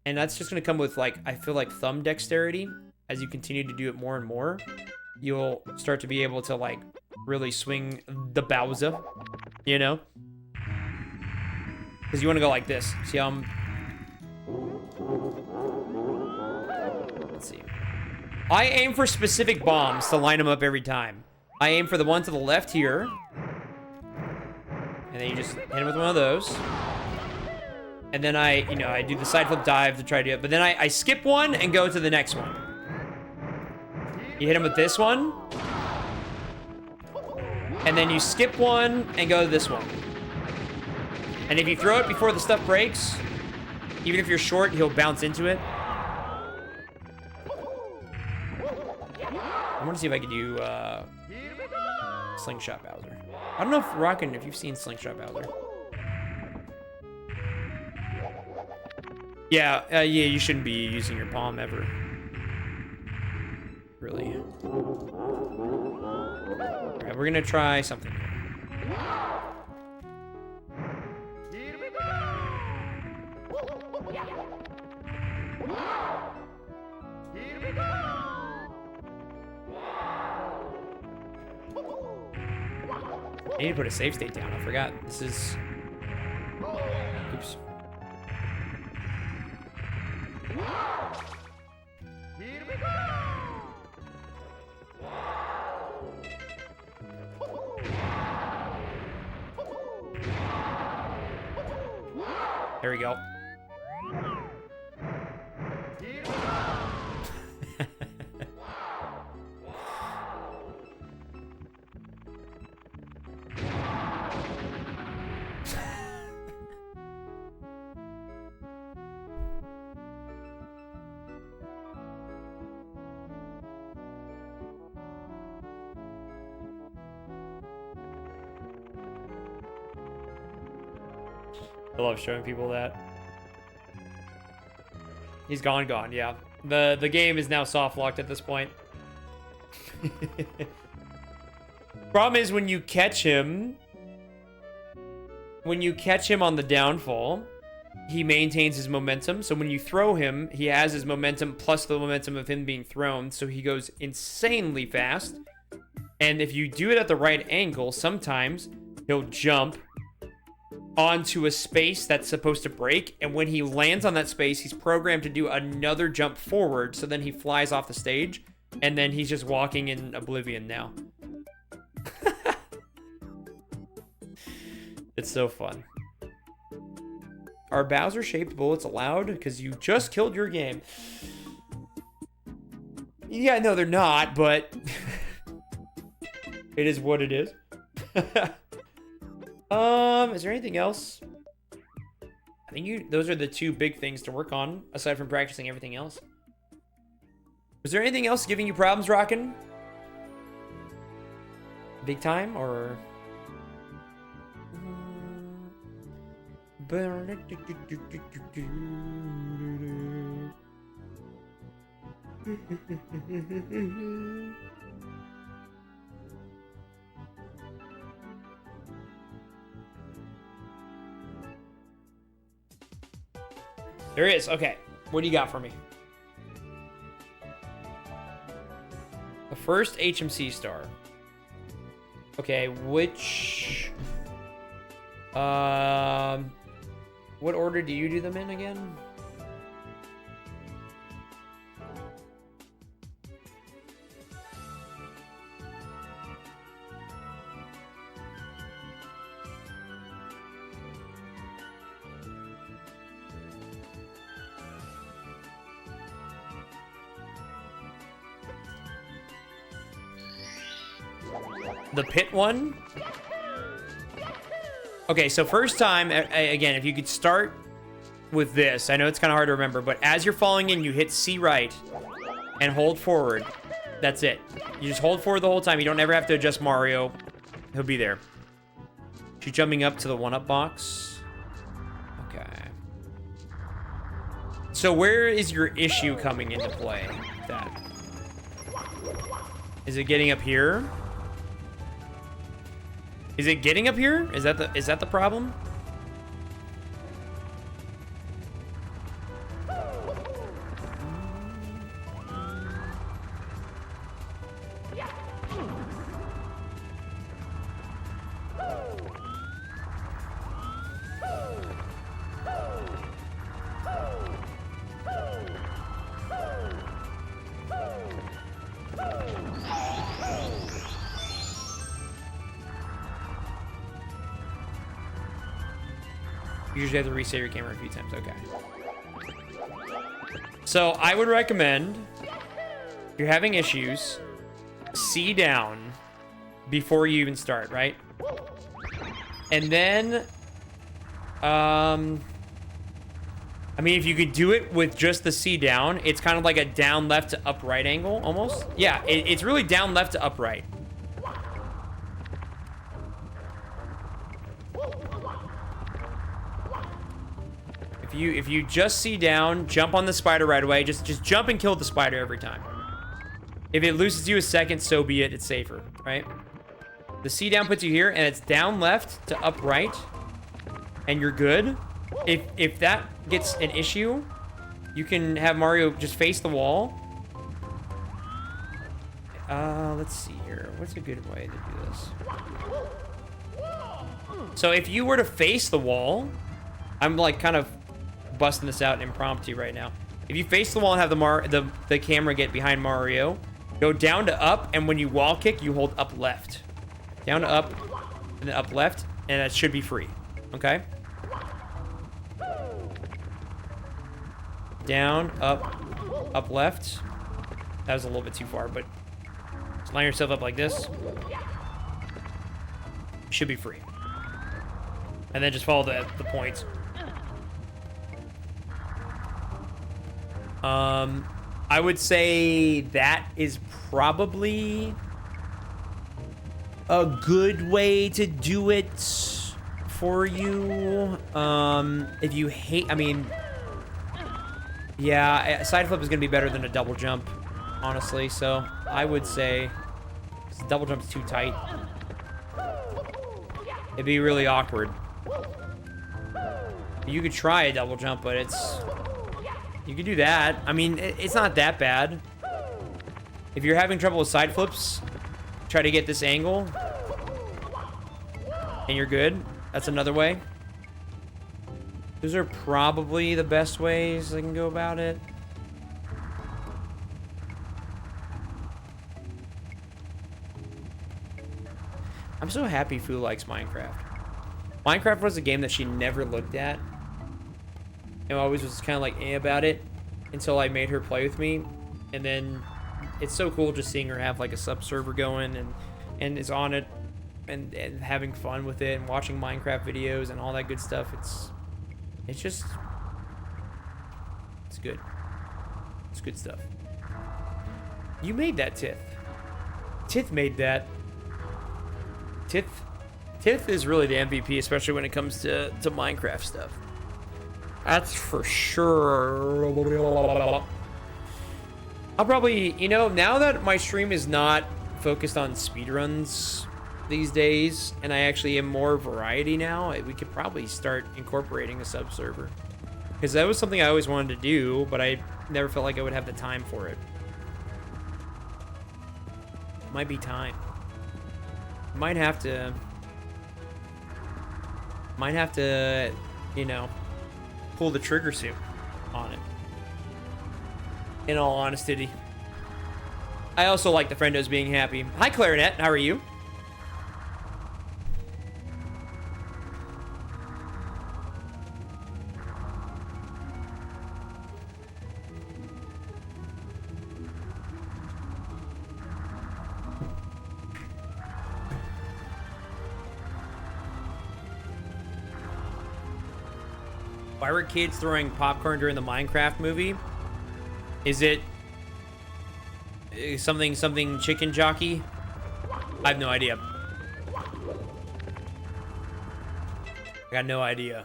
S1: And that's just going to come with, like, I feel like thumb dexterity. As you continue to do it more and more, you'll start to be able to, like, really swing the Bowser, you know? Because you want to go like this. See how I'm... Let's see. I aim for specific bombs to line them up every time. I aim for the one to the left here. And then you just hit him with one of those. And then I do the side flip dive to try to do it. But then I skip one and go to the next one. You hit him with this one. And then you skip one and go to this one. And if you throw it before the stuff breaks, even if you're short, he'll bounce into it. I want to see if I could do Slingshot Bowser. I don't know if Rockin', if you've seen Slingshot Bowser. Yeah, you shouldn't be using your palm ever. Really. Alright, we're gonna try something here.
S2: Here we go! Here we go!
S1: I need to put a save state down. I forgot. This is... Oops.
S2: Here we go!
S1: There we go.
S2: Here we go!
S1: I love showing people that. He's gone, yeah. The game is now soft locked at this point. Problem is when you catch him on the downfall, he maintains his momentum. So when you throw him, he has his momentum plus the momentum of him being thrown. So he goes insanely fast. And if you do it at the right angle, sometimes he'll jump onto a space that's supposed to break. And when he lands on that space, he's programmed to do another jump forward. So then he flies off the stage. And then he's just walking in oblivion now. It's so fun. Are Bowser-shaped bullets allowed? Because you just killed your game. Yeah, no, they're not, but... it is what it is. Is there anything else? I think those are the two big things to work on, aside from practicing everything else. Was there anything else giving you problems, Rockin'? Big time, or... There is. Okay. What do you got for me? The first HMC star. Okay, which... what order do you do them in again? The pit one? Okay, so first time, again, if you could start with this. I know it's kind of hard to remember, but as you're falling in, you hit C right and hold forward. That's it. You just hold forward the whole time. You don't ever have to adjust Mario. He'll be there. She's jumping up to the one-up box. Okay. So where is your issue coming into play with that? Is it getting up here? Is it getting up here? Is that the problem? You usually have to reset your camera a few times. Okay. So I would recommend, if you're having issues, C down before you even start, right? And then, I mean, if you could do it with just the C down, it's kind of like a down left to up right angle, almost. Yeah, it's really down left to up right. If you just C down, jump on the spider right away. Just jump and kill the spider every time. If it loses you a second, so be it. It's safer, right? The C down puts you here, and it's down left to up right, and you're good. If that gets an issue, you can have Mario just face the wall. Let's see here. What's a good way to do this? So if you were to face the wall, I'm like kind of busting this out impromptu right now. If you face the wall and have the camera get behind Mario, go down to up, and when you wall kick, you hold up left. Down to up, and then up left, and that should be free. Okay? Down, up left. That was a little bit too far, but just line yourself up like this. Should be free. And then just follow the points. I would say that is probably a good way to do it for you. If you hate, I mean, yeah, a side flip is gonna be better than a double jump, honestly. So I would say double jump's too tight. It'd be really awkward. You could try a double jump, but you could do that. I mean, it's not that bad. If you're having trouble with side flips, try to get this angle, and you're good. That's another way. Those are probably the best ways I can go about it. I'm so happy Fu likes Minecraft. Minecraft was a game that she never looked at. And always was kind of like about it until I made her play with me. And then it's so cool just seeing her have like a sub server going and is on it and having fun with it and watching Minecraft videos and all that good stuff. It's just, it's good. It's good stuff. You made that, Tith. Tith made that. Tith is really the MVP, especially when it comes to Minecraft stuff. That's for sure. I'll probably, you know, now that my stream is not focused on speedruns these days, and I actually am more variety now, we could probably start incorporating a sub server. Because that was something I always wanted to do, but I never felt like I would have the time for it. Might be time. Might have to, you know, pull the trigger soon on it. In all honesty. I also like the friendos being happy. Hi, Clarinet. How are you? Why were kids throwing popcorn during the Minecraft movie? Is it something chicken jockey? I have no idea. I got no idea.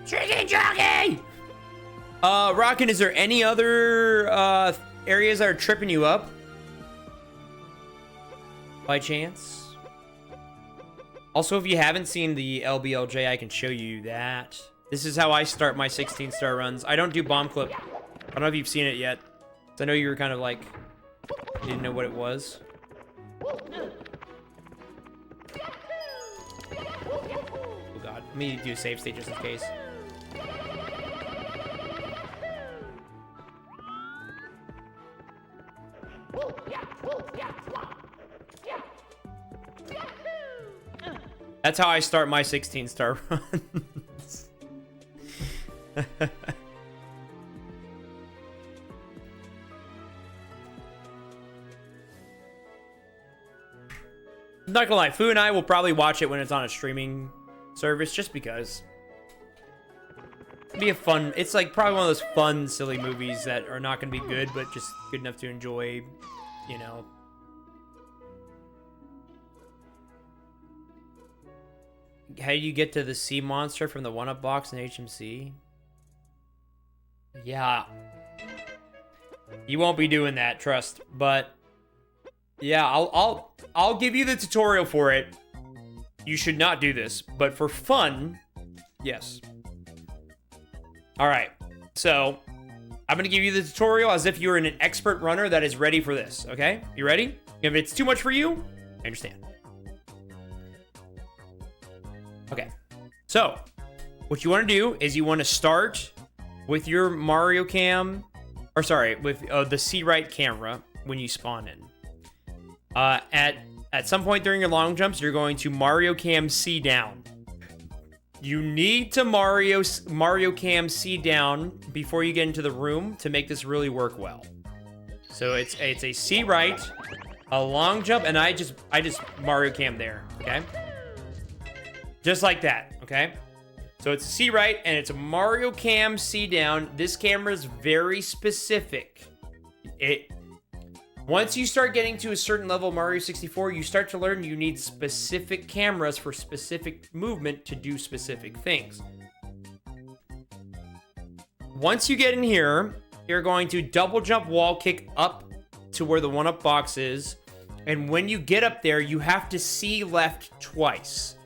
S1: Chicken jockey! Rockin', is there any other areas that are tripping you up? By chance? Also, if you haven't seen the LBLJ, I can show you that. This is how I start my 16-star runs. I don't do bomb clip. I don't know if you've seen it yet. I know you were kind of like, you didn't know what it was. Oh god, let me do a save state just in case. That's how I start my 16-star runs. Not gonna lie, Fu and I will probably watch it when it's on a streaming service, just because. It'd be a fun, it's like probably one of those fun, silly movies that are not gonna be good, but just good enough to enjoy, you know. How do you get to the sea monster from the 1-up box in HMC? Yeah. You won't be doing that, trust. But yeah, I'll give you the tutorial for it. You should not do this, but for fun, yes. All right. So, I'm going to give you the tutorial as if you're an expert runner that is ready for this, okay? You ready? If it's too much for you, I understand. Okay, so what you want to do is you want to start with your Mario Cam, or sorry, with the C right camera when you spawn in. At some point during your long jumps, you're going to Mario Cam C down. You need to Mario Cam C down before you get into the room to make this really work well. So it's a C right, a long jump, and I just Mario Cam there, okay? Just like that, okay? So it's a C right, and it's a Mario Cam C down. This camera is very specific. Once you start getting to a certain level of Mario 64, you start to learn you need specific cameras for specific movement to do specific things. Once you get in here, you're going to double jump wall kick up to where the 1-up box is. And when you get up there, you have to see left twice.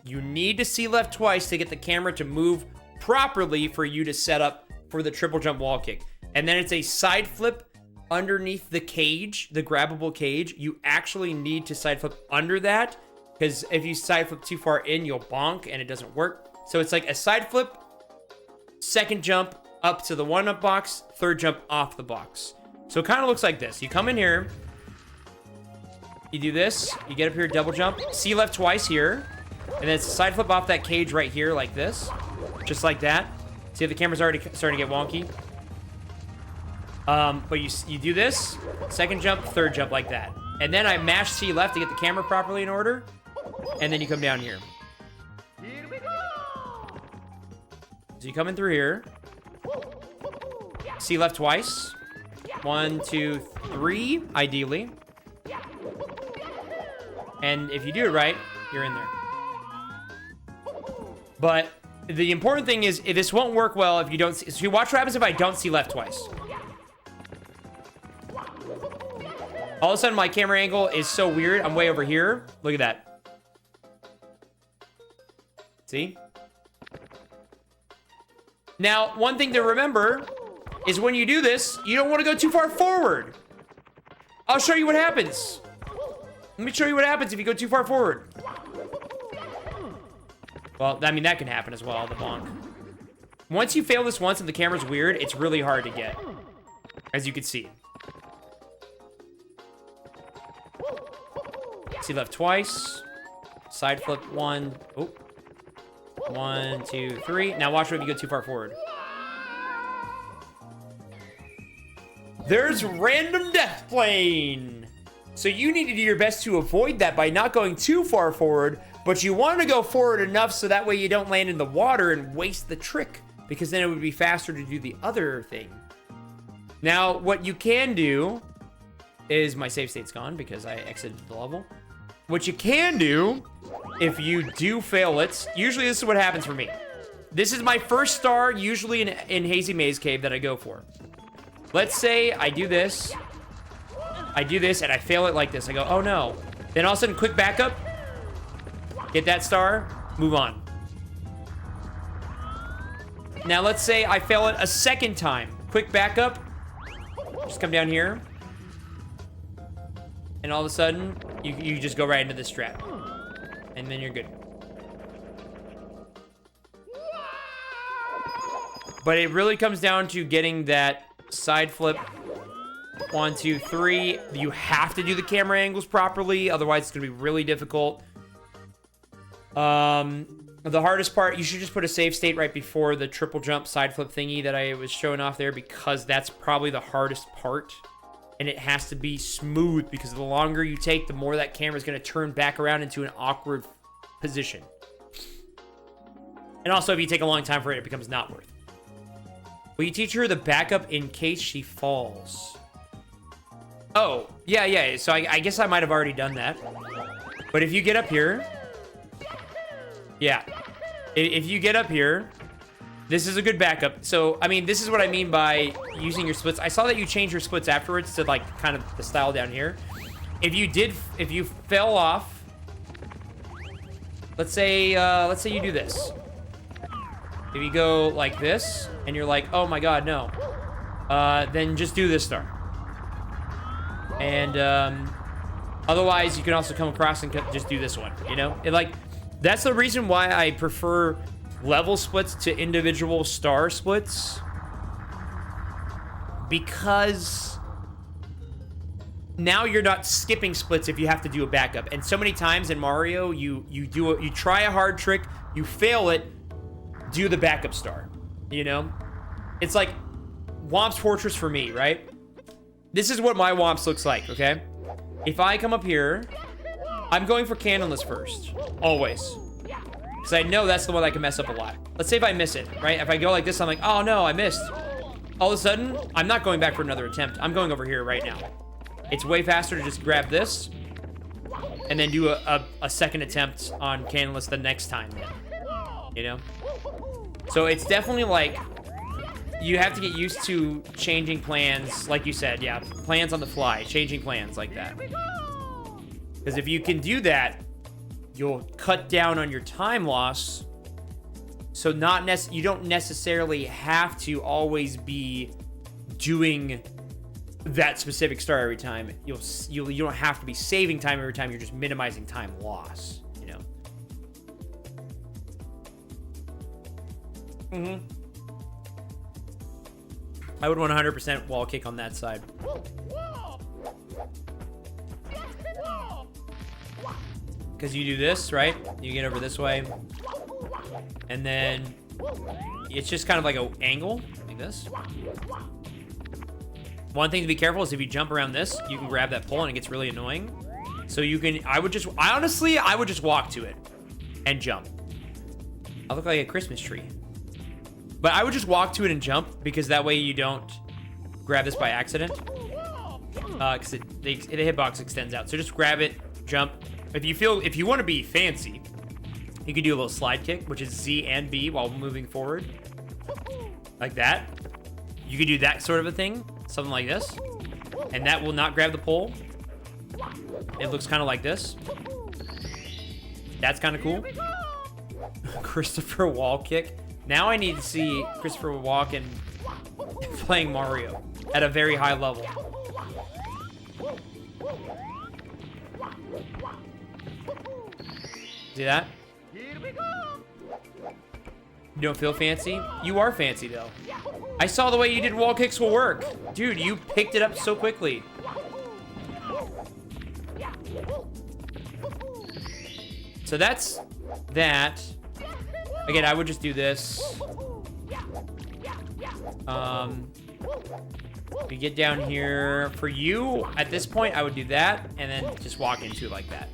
S1: You need to see left twice to get the camera to move properly for you to set up for the triple jump wall kick. And then it's a side flip underneath the cage, the grabbable cage. You actually need to side flip under that, because if you side flip too far in, you'll bonk and it doesn't work. So it's like a side flip, second jump up to the 1-up box, third jump off the box. So it kind of looks like this. You come in here, you do this, you get up here, double jump, see left twice here, and then it's a side flip off that cage right here like this, just like that. See, the camera's already starting to get wonky. But you do this, second jump, third jump like that. And then I mash C left to get the camera properly in order, and then you come down here.
S2: Here we go!
S1: So you come in through here, C left twice, 1, 2, 3, ideally. And if you do it right, you're in there. But the important thing is, this won't work well if you don't see. So you watch what happens if I don't see left twice. All of a sudden, my camera angle is so weird. I'm way over here. Look at that. See? Now, one thing to remember is when you do this, you don't want to go too far forward. I'll show you what happens. Let me show you what happens if you go too far forward. Well, I mean, that can happen as well, the bonk. Once you fail this once and the camera's weird, it's really hard to get, as you can see. See left twice. Side flip 1. Oh. 1, 2, 3. Now watch if you go too far forward. There's random death plane. So you need to do your best to avoid that by not going too far forward, but you want to go forward enough so that way you don't land in the water and waste the trick, because then it would be faster to do the other thing. Now, what you can do is, my save state's gone because I exited the level. What you can do, if you do fail it, usually this is what happens for me. This is my first star, usually in Hazy Maze Cave, that I go for. Let's say I do this, and I fail it like this. I go, oh no. Then all of a sudden, quick backup, get that star, move on. Now let's say I fail it a second time. Quick backup, just come down here. And all of a sudden, you just go right into this trap. And then you're good. But it really comes down to getting that side flip. 1, 2, 3. You have to do the camera angles properly, otherwise it's going to be really difficult. The hardest part, you should just put a save state right before the triple jump side flip thingy that I was showing off there, because that's probably the hardest part. And it has to be smooth, because the longer you take, the more that camera is going to turn back around into an awkward position. And also, if you take a long time for it, it becomes not worth. Will you teach her the backup in case she falls? Oh, yeah. So I guess I might have already done that. But if you get up here... Yeah. If you get up here... This is a good backup. So, I mean, this is what I mean by using your splits. I saw that you changed your splits afterwards to, like, kind of the style down here. If you fell off, let's say you do this. If you go like this, and you're like, oh my god, no. Then just do this star. And, otherwise, you can also come across and just do this one, you know? That's the reason why I prefer level splits to individual star splits, because now you're not skipping splits if you have to do a backup. And so many times in Mario, you try a hard trick, you fail it, do the backup star, you know? It's like Womp's Fortress for me, right? This is what my Womps looks like, okay? If I come up here, I'm going for candleless first, always. Because I know that's the one I can mess up a lot. Let's say if I miss it, right? If I go like this, I'm like, oh no, I missed. All of a sudden, I'm not going back for another attempt. I'm going over here right now. It's way faster to just grab this and then do a second attempt on Candleless the next time, you know? So it's definitely like, you have to get used to changing plans, like you said, yeah, plans on the fly, changing plans like that. Because if you can do that, you'll cut down on your time loss. So you don't necessarily have to always be doing that specific star every time. You don't have to be saving time every time. You're just minimizing time loss, you know. I would 100% wall kick on that side. Because you do this, right? You get over this way. And then it's just kind of like an angle, like this. One thing to be careful is if you jump around this, you can grab that pole and it gets really annoying. So you can, I would just walk to it and jump. I look like a Christmas tree. But I would just walk to it and jump because that way you don't grab this by accident. Because the hitbox extends out. So just grab it, jump. If you want to be fancy, you can do a little slide kick, which is Z and B while moving forward. Like that. You could do that sort of a thing. Something like this. And that will not grab the pole. It looks kind of like this. That's kind of cool. Christopher wall kick. Now I need to see Christopher Walken playing Mario at a very high level. See that? You don't feel fancy? You are fancy, though. I saw the way you did wall kicks will work. Dude, you picked it up so quickly. So that's that. Again, I would just do this. You get down here. For you, at this point, I would do that, and then just walk into it like that.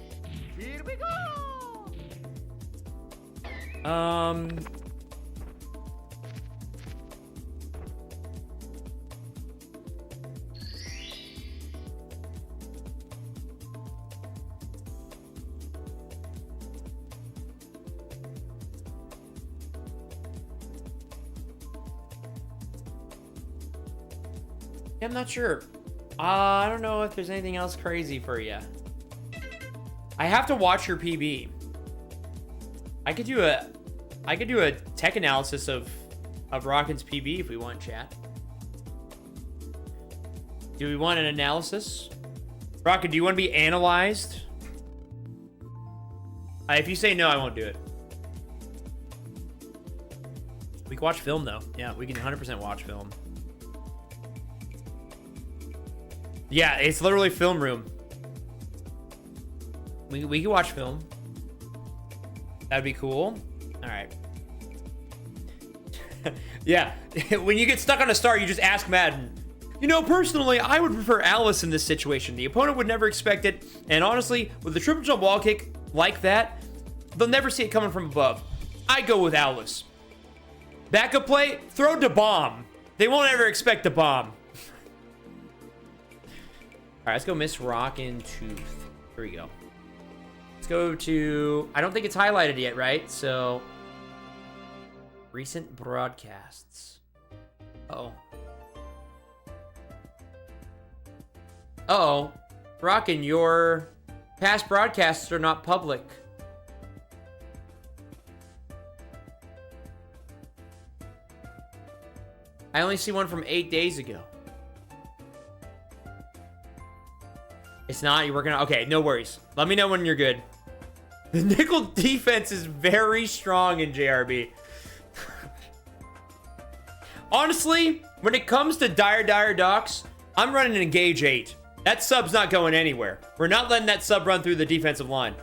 S1: I'm not sure. I don't know if there's anything else crazy for you. I have to watch your PB. I could do a tech analysis of Rockin's PB if we want, chat. Do we want an analysis? Rockin, do you want to be analyzed? If you say no, I won't do it. We can watch film though. Yeah, we can 100% watch film. Yeah, it's literally film room. We can watch film. That'd be cool. All right. Yeah, when you get stuck on a star, you just ask Madden. You know, personally, I would prefer Alice in this situation. The opponent would never expect it. And honestly, with a triple jump wall kick like that, they'll never see it coming from above. I go with Alice. Backup play, throw to bomb. They won't ever expect a bomb. All right, let's go Miss Rockin' Tooth. Here we go. Let's go to, I don't think it's highlighted yet, right? So, recent broadcasts. Uh-oh. Uh-oh. Rockin', your past broadcasts are not public. I only see one from 8 days ago. It's not? You're working on... Okay, no worries. Let me know when you're good. The nickel defense is very strong in JRB. Honestly, when it comes to dire Docks, I'm running an Engage 8. That sub's not going anywhere. We're not letting that sub run through the defensive line.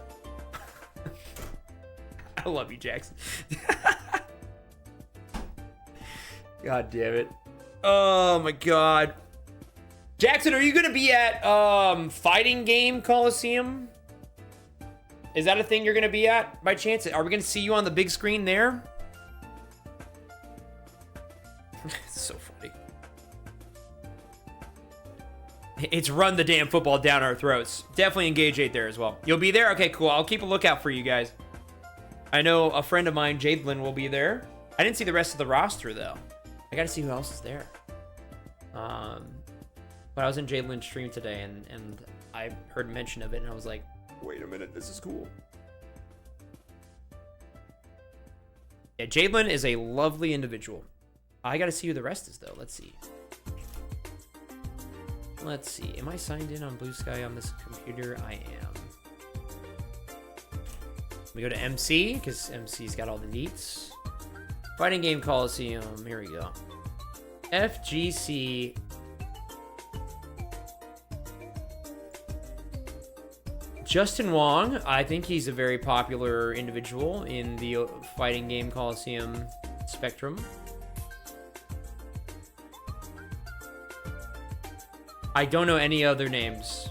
S1: I love you, Jackson. God damn it. Oh, my God. Jackson, are you going to be at Fighting Game Coliseum? Is that a thing you're going to be at by chance? Are we going to see you on the big screen there? It's so funny. It's run the damn football down our throats. Definitely engage 8 there as well. You'll be there? Okay, cool. I'll keep a lookout for you guys. I know a friend of mine, Jadelyn, will be there. I didn't see the rest of the roster, though. I gotta see who else is there. But I was in Jadelyn's stream today, and I heard mention of it, and I was like, wait a minute, this is cool. Yeah, Jadelyn is a lovely individual. I gotta see who the rest is, though. Let's see. Let's see. Am I signed in on Blue Sky on this computer? I am. We go to MC, because MC's got all the neats. Fighting Game Coliseum. Here we go. FGC. Justin Wong. I think he's a very popular individual in the Fighting Game Coliseum spectrum. I don't know any other names.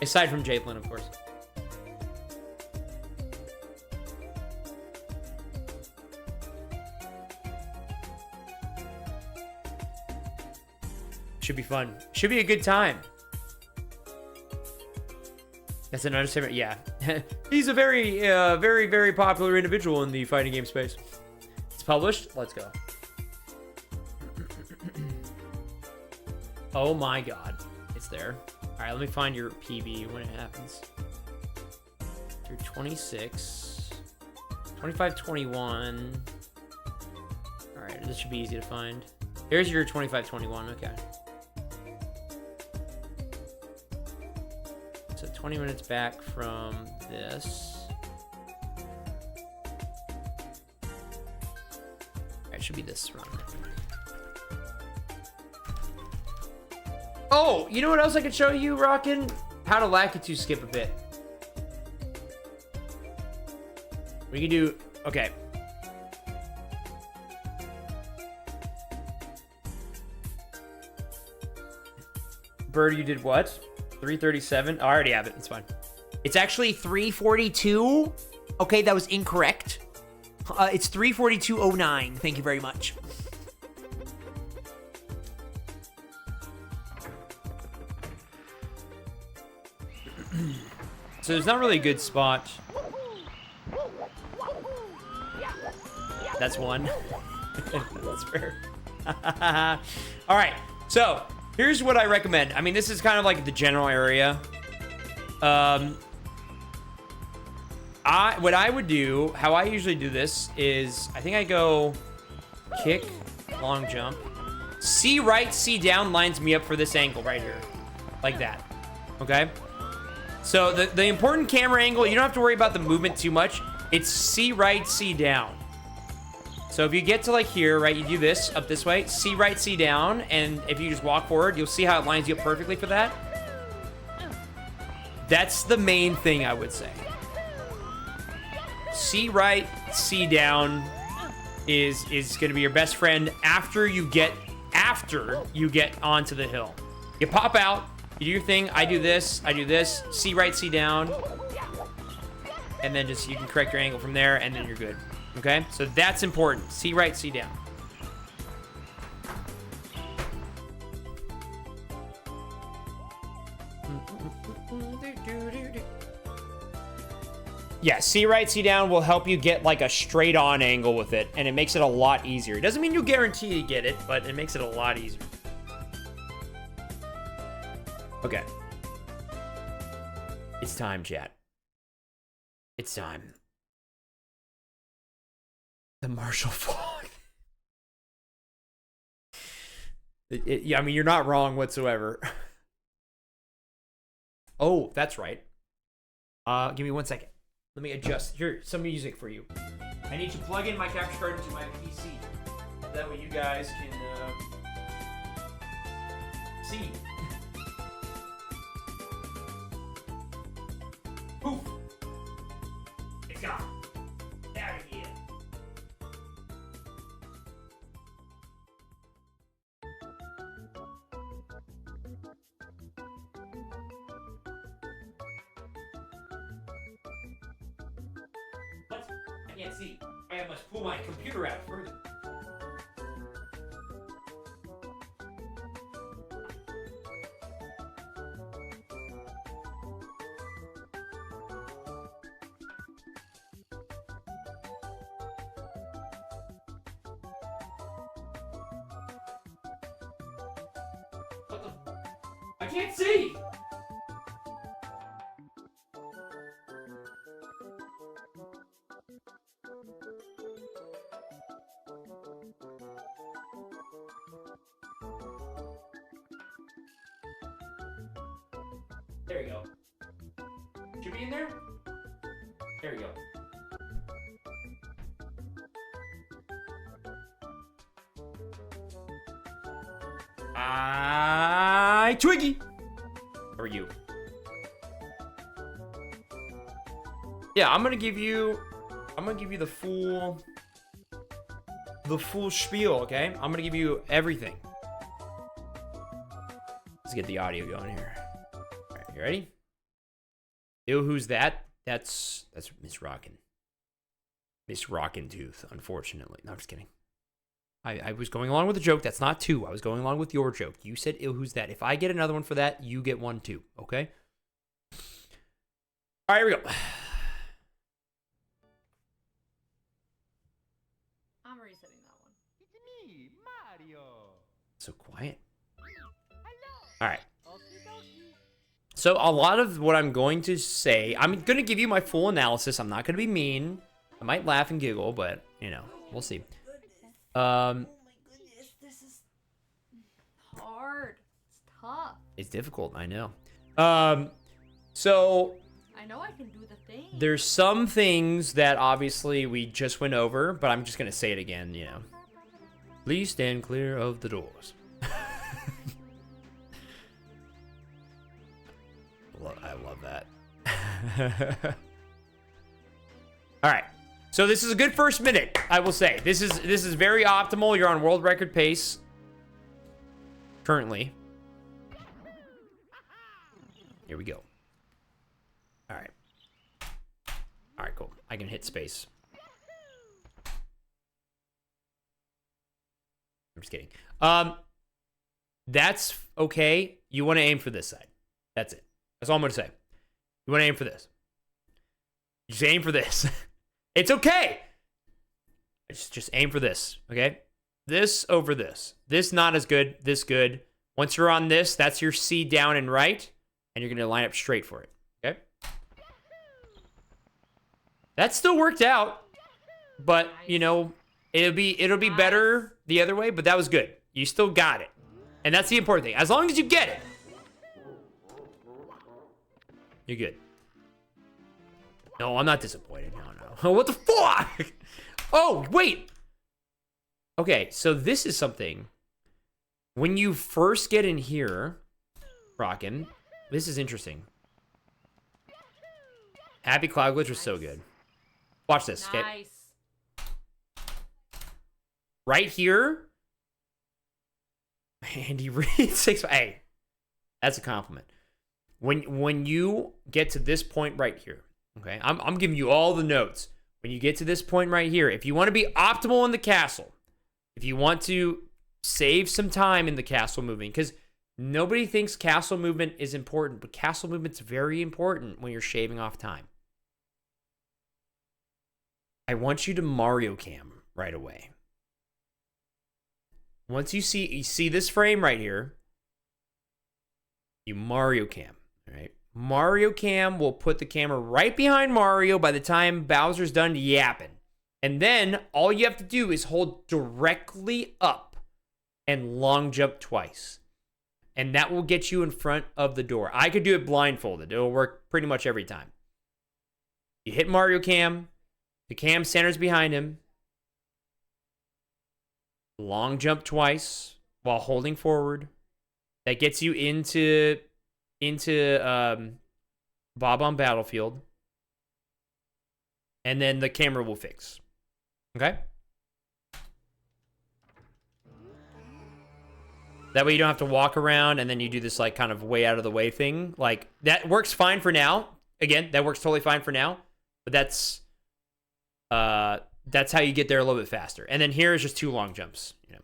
S1: Aside from Jadelyn, of course. Should be fun. Should be a good time. That's an understatement. Yeah. He's a very, very popular individual in the fighting game space. It's published. Let's go. Oh my god. It's there. Alright, let me find your PB when it happens. You're 26. 25, 21. Alright, this should be easy to find. Here's your 25, 21. Okay. So 20 minutes back from this. Alright, it should be this run. Oh, you know what else I could show you, Rockin'? How to Lakitu skip a bit. We can do... Okay. Bird, you did what? 337? Oh, I already have it. It's fine. It's actually 342. Okay, that was incorrect. It's 342.09. Thank you very much. So there's not really a good spot. That's one. That's fair. All right. So here's what I recommend. I mean, this is kind of like the general area. What I would do, how I usually do this is, I think I go kick, long jump. C right, C down lines me up for this angle right here. Like that. Okay? So the important camera angle, you don't have to worry about the movement too much. It's C right, C down. So if you get to like here, right, you do this up this way, C right, C down, and if you just walk forward, you'll see how it lines you up perfectly for that. That's the main thing I would say. C right, C down is going to be your best friend after you get onto the hill. You pop out. You do your thing. I do this. C right, C down. And then just, you can correct your angle from there, and then you're good. Okay? So that's important. C right, C down. Yeah, C right, C down will help you get like a straight on angle with it, and it makes it a lot easier. It doesn't mean you'll guarantee to get it, but it makes it a lot easier. Okay. It's time, chat. It's time. The Marshall Fog. Yeah, I mean, you're not wrong whatsoever. Oh, that's right. Give me 1 second. Let me adjust. Here, some music for you. I need to plug in my capture card into my PC. That way you guys can see. Poof! It's gone. Out of here. What? I can't see. I must pull my computer out further. can't see. There you go. Should be in there? There you go. Twiggy. Or you. Yeah, I'm gonna give you the full spiel, okay? I'm gonna give you everything. Let's get the audio going here. All right, you ready? Ew, who's that? That's Miss Rockin'. Miss Rockin' Tooth, unfortunately. No, I'm just kidding. I was going along with the joke. That's not two. I was going along with your joke. You said, ew, who's that? If I get another one for that, you get one too, okay? All right, here we go.
S4: I'm resetting that one.
S2: It's me, Mario.
S1: So quiet. All right. So a lot of what I'm going to say, I'm going to give you my full analysis. I'm not going to be mean. I might laugh and giggle, but, you know, we'll see.
S4: Oh my goodness, this is hard. It's tough.
S1: It's difficult, I know. So
S4: I know I can do the thing.
S1: there's some things that obviously we just went over, but I'm just going to say it again, you know. Please stand clear of the doors. I love that. All right. So this is a good first minute, I will say. This is very optimal. You're on world record pace currently. Here we go. All right. All right, cool. I can hit space. I'm just kidding. That's okay. You want to aim for this side. That's it. That's all I'm going to say. You want to aim for this. Just aim for this. It's okay. Just aim for this, okay? This over this. This not as good. This good. Once you're on this, that's your C down and right, and you're going to line up straight for it, okay? That still worked out, but, you know, it'll be better the other way, but that was good. You still got it. And that's the important thing. As long as you get it, you're good. No, I'm not disappointed. No. What the fuck? Oh, wait. Okay, so this is something. When you first get in here, Rockin', this is interesting. Happy Cloud Glitch was so good. Watch this, okay?
S4: Nice.
S1: Right here. Andy Reid 6. Hey, that's a compliment. When you get to this point right here, okay? I'm giving you all the notes. When you get to this point right here, if you want to be optimal in the castle, if you want to save some time in the castle moving, because nobody thinks castle movement is important, but castle movement's very important when you're shaving off time. I want you to Mario Cam right away. Once you see this frame right here, you Mario Cam, all right? Mario Cam will put the camera right behind Mario by the time Bowser's done yapping. And then all you have to do is hold directly up and long jump twice. And that will get you in front of the door. I could do it blindfolded. It'll work pretty much every time. You hit Mario Cam. The cam centers behind him. Long jump twice while holding forward. That gets you into Bob on Battlefield. And then the camera will fix. Okay? That way you don't have to walk around and then you do this like kind of way out of the way thing. Like that works fine for now. Again, that works totally fine for now. But that's how you get there a little bit faster. And then here is just 2 long jumps, you know.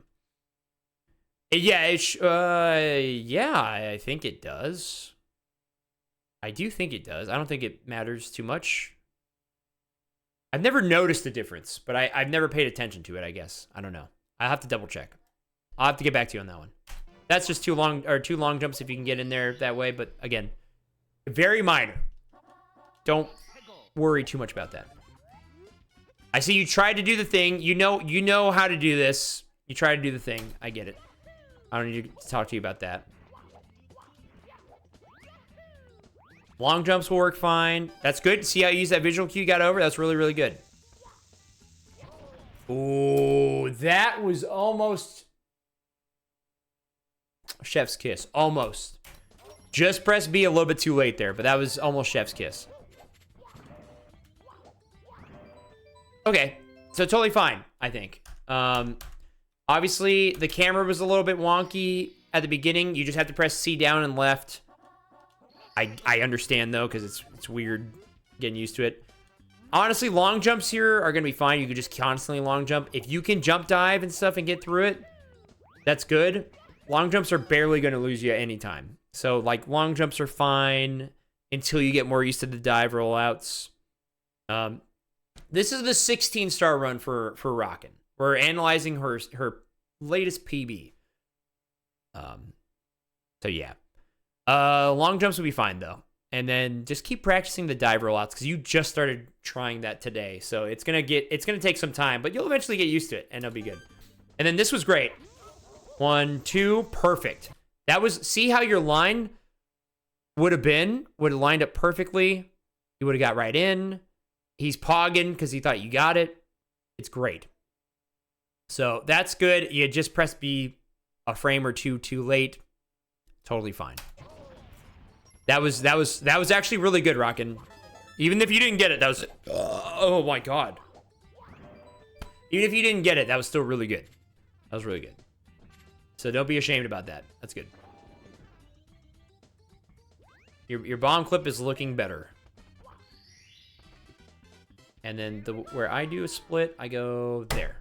S1: Yeah, I think it does. I do think it does. I don't think it matters too much. I've never noticed the difference, but I've never paid attention to it, I guess. I don't know. I'll have to double check. I'll have to get back to you on that one. That's just two long jumps if you can get in there that way. But again, very minor. Don't worry too much about that. I see you tried to do the thing. You know how to do this. You try to do the thing. I get it. I don't need to talk to you about that. Long jumps will work fine. That's good. See how you use that visual cue you got over? That's really, really good. Ooh, that was almost chef's kiss. Almost. Just press B a little bit too late there, but that was almost chef's kiss. Okay, so totally fine, I think. Obviously, the camera was a little bit wonky at the beginning. You just have to press C down and left. I understand, though, because it's weird getting used to it. Honestly, long jumps here are going to be fine. You can just constantly long jump. If you can jump dive and stuff and get through it, that's good. Long jumps are barely going to lose you at any time. So, like, long jumps are fine until you get more used to the dive rollouts. This is the 16-star run for Rockin'. We're analyzing her latest PB. So, yeah. Long jumps will be fine, though. And then just keep practicing the dive rollouts because you just started trying that today. So it's gonna take some time, but you'll eventually get used to it and it'll be good. And then this was great. 1, 2, perfect. That was, see how your line would have lined up perfectly. You would have got right in. He's pogging because he thought you got it. It's great. So that's good. You just pressed B a frame or two too late. Totally fine. That was actually really good, Rockin'. Even if you didn't get it, that was... oh, my God. Even if you didn't get it, that was still really good. That was really good. So don't be ashamed about that. That's good. Your bomb clip is looking better. And then where I do a split, I go there.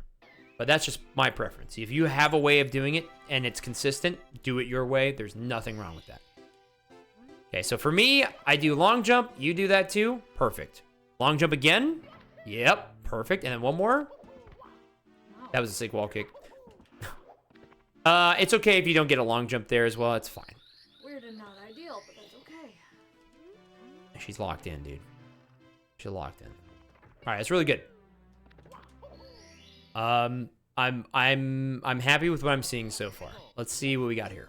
S1: But that's just my preference. If you have a way of doing it and it's consistent, do it your way. There's nothing wrong with that. Okay, so for me, I do long jump. You do that too. Perfect. Long jump again. Yep, perfect. And then one more. That was a sick wall kick. It's okay if you don't get a long jump there as well. It's fine.
S4: Weird and not ideal, but that's okay.
S1: She's locked in, dude. She's locked in. All right, it's really good. I'm happy with what I'm seeing so far. Let's see what we got here.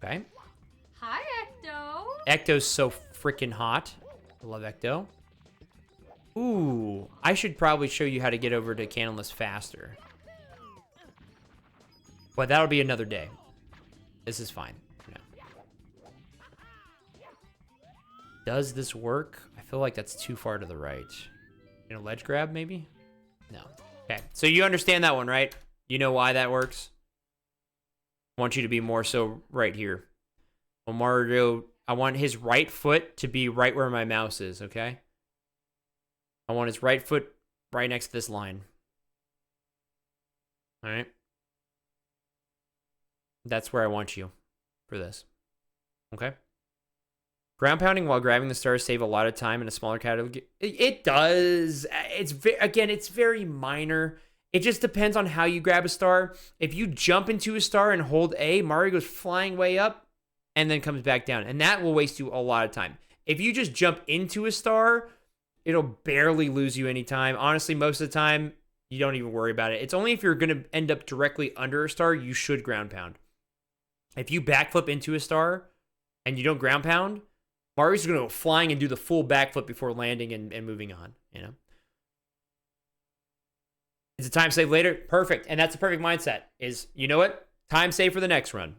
S1: Okay.
S4: Hi, Ecto.
S1: Ecto's so freaking hot. I love Ecto. Ooh, I should probably show you how to get over to Candleless faster. But that'll be another day. This is fine. No. Does this work? I feel like that's too far to the right. You know, ledge grab maybe? No. Okay, so you understand that one, right? You know why that works? I want you to be more so right here. Well, Mario, I want his right foot to be right where my mouse is, okay? I want his right foot right next to this line. All right? That's where I want you for this. Okay? Ground pounding while grabbing the stars save a lot of time in a smaller category. It does. Again, it's very minor. It just depends on how you grab a star. If you jump into a star and hold A, Mario goes flying way up and then comes back down. And that will waste you a lot of time. If you just jump into a star, it'll barely lose you any time. Honestly, most of the time, you don't even worry about it. It's only if you're going to end up directly under a star, you should ground pound. If you backflip into a star and you don't ground pound, Mario's going to go flying and do the full backflip before landing and moving on, you know? Is it time save later? Perfect. And that's the perfect mindset is, you know what? Time save for the next run.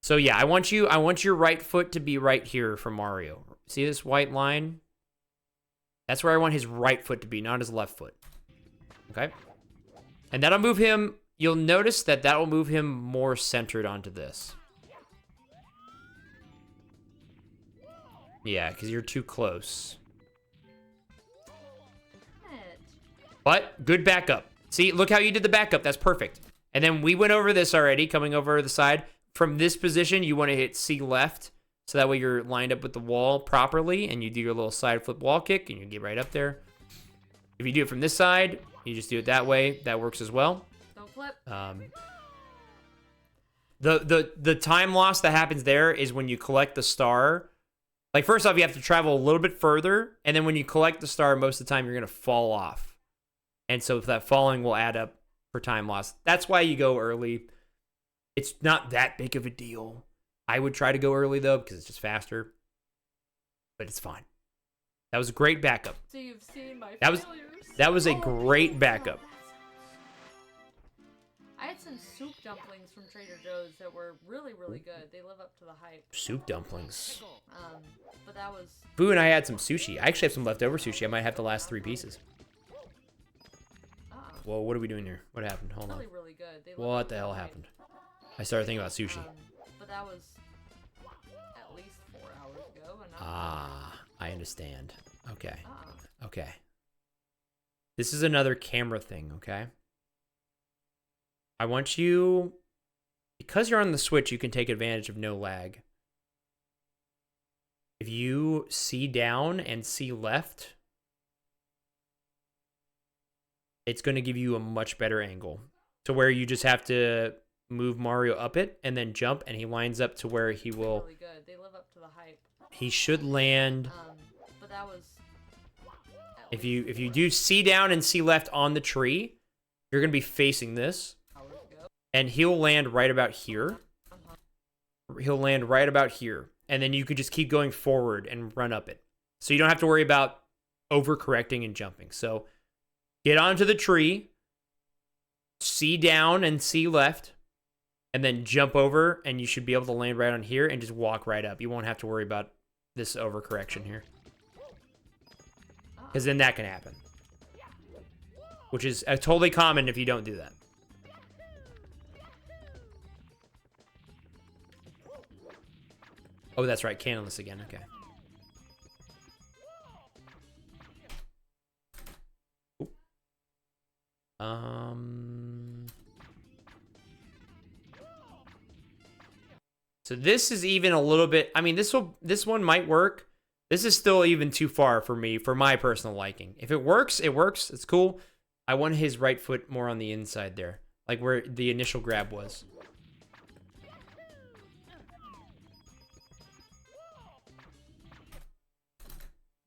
S1: So yeah, I want your right foot to be right here for Mario. See this white line? That's where I want his right foot to be, not his left foot. Okay? And that'll move him, you'll notice that will move him more centered onto this. Yeah, because you're too close. But good backup. See, look how you did the backup. That's perfect. And then we went over this already, coming over the side. From this position, you want to hit C left. So that way you're lined up with the wall properly. And you do your little side flip wall kick. And you get right up there. If you do it from this side, you just do it that way. That works as well.
S4: So
S1: The time loss that happens there is when you collect the star. Like, first off, you have to travel a little bit further, and then when you collect the star, most of the time you're going to fall off. And so that falling will add up for time loss. That's why you go early. It's not that big of a deal. I would try to go early, though, because it's just faster. But it's fine. That was a great backup.
S4: So you've seen my
S1: That was a great backup.
S4: I had some soup dumplings from Trader Joe's that were really, really good. They live up to the hype.
S1: Soup dumplings.
S4: But that was...
S1: Boo and I had some sushi. I actually have some leftover sushi. I might have the last 3 pieces. Whoa, what are we doing here? What happened? Hold on.
S4: Really, really good. They live
S1: What
S4: up
S1: the
S4: to
S1: hell
S4: hype.
S1: happened? I started thinking about sushi.
S4: But that was at least 4 hours ago. And
S1: I understand. Okay. Okay. This is another camera thing, okay? I want you... Because you're on the Switch, you can take advantage of no lag. If you see down and see left, it's going to give you a much better angle. To where you just have to move Mario up it and then jump, and he lines up to where he will...
S4: Really good. They live up to the hype.
S1: He should land...
S4: But that was...
S1: If you do see down and see left on the tree, you're going to be facing this. And he'll land right about here. He'll land right about here. And then you could just keep going forward and run up it. So you don't have to worry about overcorrecting and jumping. So get onto the tree, see down and see left, and then jump over, and you should be able to land right on here and just walk right up. You won't have to worry about this overcorrection here. Because then that can happen. Which is totally common if you don't do that. Oh, that's right. Cannonless again. Okay. Ooh. So this is even a little bit... I mean, this one might work. This is still even too far for me, for my personal liking. If it works, it works. It's cool. I want his right foot more on the inside there. Like where the initial grab was.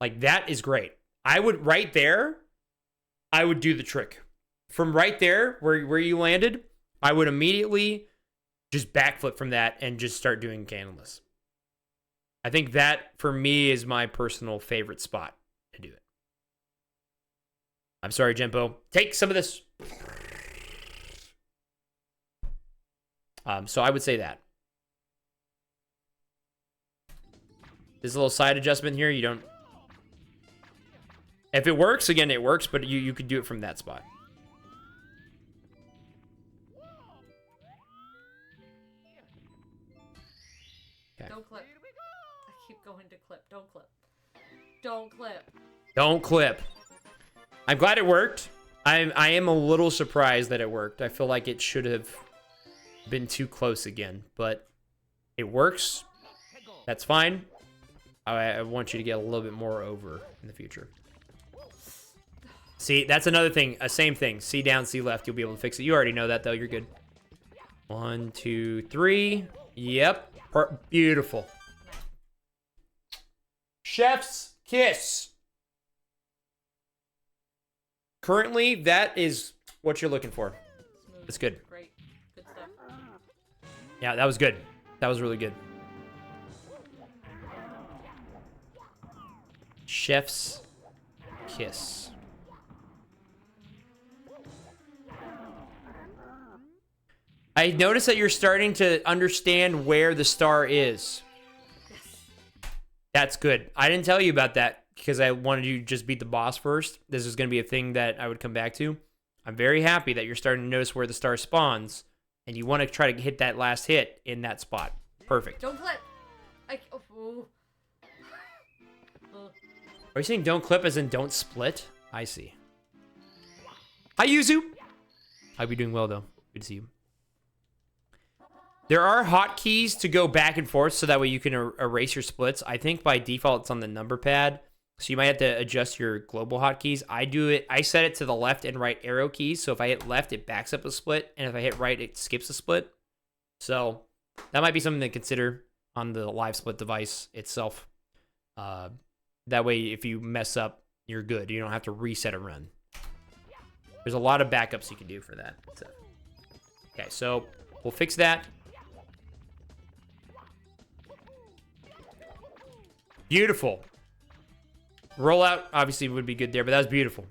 S1: Like, that is great. I would, right there, I would do the trick. From right there, where you landed, I would immediately just backflip from that and just start doing cannonless. I think that, for me, is my personal favorite spot to do it. I'm sorry, Jempo. Take some of this. So I would say that. There's a little side adjustment here. You don't... If it works, again, it works, but you could do it from that spot. Okay.
S4: Don't clip. I keep going to clip. Don't clip. Don't clip.
S1: Don't clip. I'm glad it worked. I am a little surprised that it worked. I feel like it should have been too close again, but it works. That's fine. I want you to get a little bit more over in the future. See, that's another thing. Same thing. See down, see left. You'll be able to fix it. You already know that, though. You're good. 1, 2, 3. Yep. Beautiful. Chef's kiss. Currently, that is what you're looking for.
S4: Smooth.
S1: It's good.
S4: Great. Good stuff.
S1: Yeah, that was good. That was really good. Chef's kiss. I noticed that you're starting to understand where the star is. That's good. I didn't tell you about that because I wanted you to just beat the boss first. This is going to be a thing that I would come back to. I'm very happy that you're starting to notice where the star spawns, and you want to try to hit that last hit in that spot. Perfect.
S4: Don't clip.
S1: Are you saying don't clip as in don't split? I see. Hi, Yuzu. I'll be doing well, though. Good to see you. There are hotkeys to go back and forth so that way you can erase your splits. I think by default it's on the number pad. So you might have to adjust your global hotkeys. I set it to the left and right arrow keys. So if I hit left, it backs up a split. And if I hit right, it skips a split. So that might be something to consider on the live split device itself. That way, if you mess up, you're good. You don't have to reset a run. There's a lot of backups you can do for that. So, okay, so we'll fix that. Beautiful. Rollout obviously would be good there, but that was beautiful.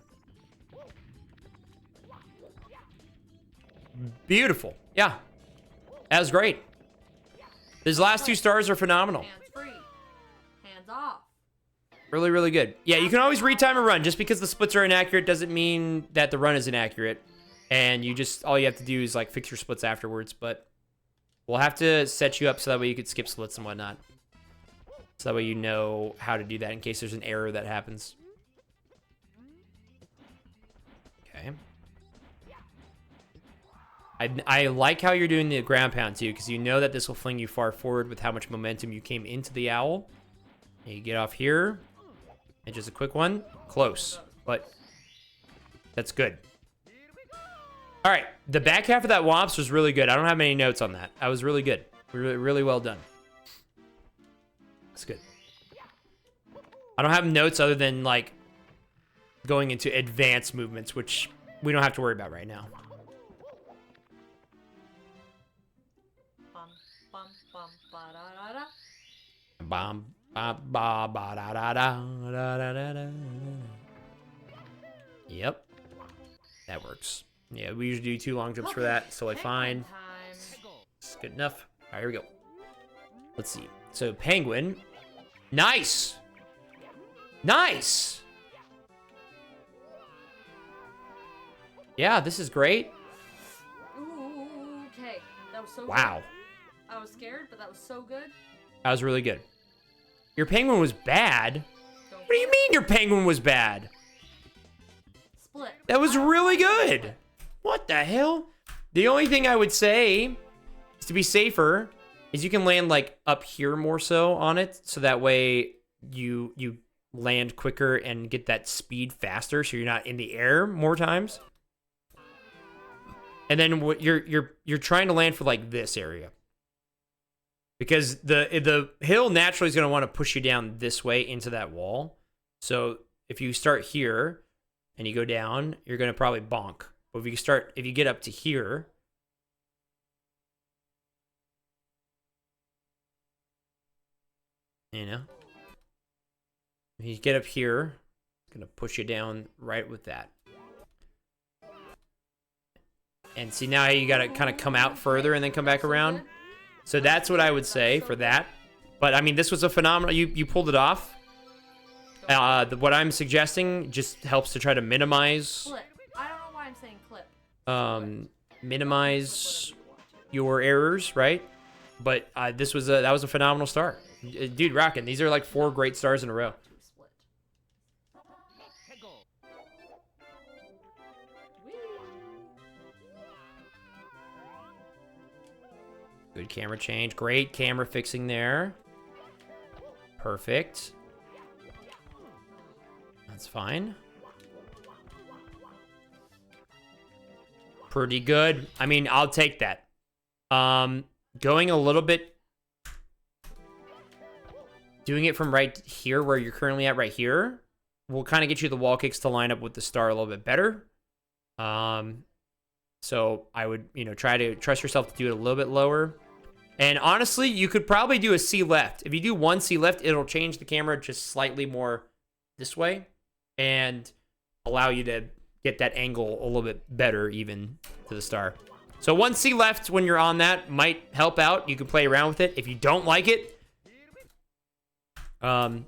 S1: Beautiful. Yeah. That was great. These last 2 stars are phenomenal.
S4: Hands free. Hands off.
S1: Really, really good. Yeah, you can always retime a run. Just because the splits are inaccurate doesn't mean that the run is inaccurate. And all you have to do is like fix your splits afterwards. But we'll have to set you up so that way you could skip splits and whatnot. So that way you know how to do that in case there's an error that happens. Okay. I like how you're doing the ground pound too, because you know that this will fling you far forward with how much momentum you came into the owl. And you get off here. And just a quick one. Close. But that's good. All right. The back half of that Womps was really good. I don't have many notes on that. That was really good. Really, really well done. That's good. I don't have notes other than like going into advanced movements, which we don't have to worry about right now.
S4: Bum, bum, bum, ba-da-da-da.
S1: Bum, ba, ba, ba, da, da, da, da, da, da, da. Yep. That works. Yeah, we usually do 2 long jumps for that. So like fine. It's good enough. All right, here we go. Let's see. So penguin. Nice. Nice. Yeah, this is great.
S4: Ooh, okay. That was so
S1: Wow.
S4: good. I was scared, but that was so good.
S1: That was really good. Your penguin was bad?
S4: Don't
S1: What do you mean your penguin was bad?
S4: Split.
S1: That was really good. What the hell? The only thing I would say is to be safer is you can land like up here more so on it. So that way you land quicker and get that speed faster. So you're not in the air more times. And then what you're trying to land for like this area. Because the hill naturally is going to want to push you down this way into that wall. So if you start here and you go down, you're going to probably bonk. But if you get up to here, you know, if you get up here, it's going to push you down right with that. And see, now you got to kind of come out further and then come back around. So that's what I would say for that. But I mean, this was a phenomenal. You pulled it off. What I'm suggesting just helps to try to minimize.
S4: Clip. I don't know why I'm saying clip.
S1: Minimize your errors, right? But that was a phenomenal start, dude. Rockin'. These are like 4 great stars in a row.
S4: Split.
S1: Good camera change. Great camera fixing there. Perfect. That's fine. Pretty good. I mean, I'll take that. Going a little bit... Doing it from right here, where you're currently at right here, will kind of get you the wall kicks to line up with the star a little bit better. So I would, try to trust yourself to do it a little bit lower. And honestly, you could probably do a C left. If you do 1 C left, it'll change the camera just slightly more this way and allow you to get that angle a little bit better even to the star. So 1 C left when you're on that might help out. You can play around with it. If you don't like it, yeah,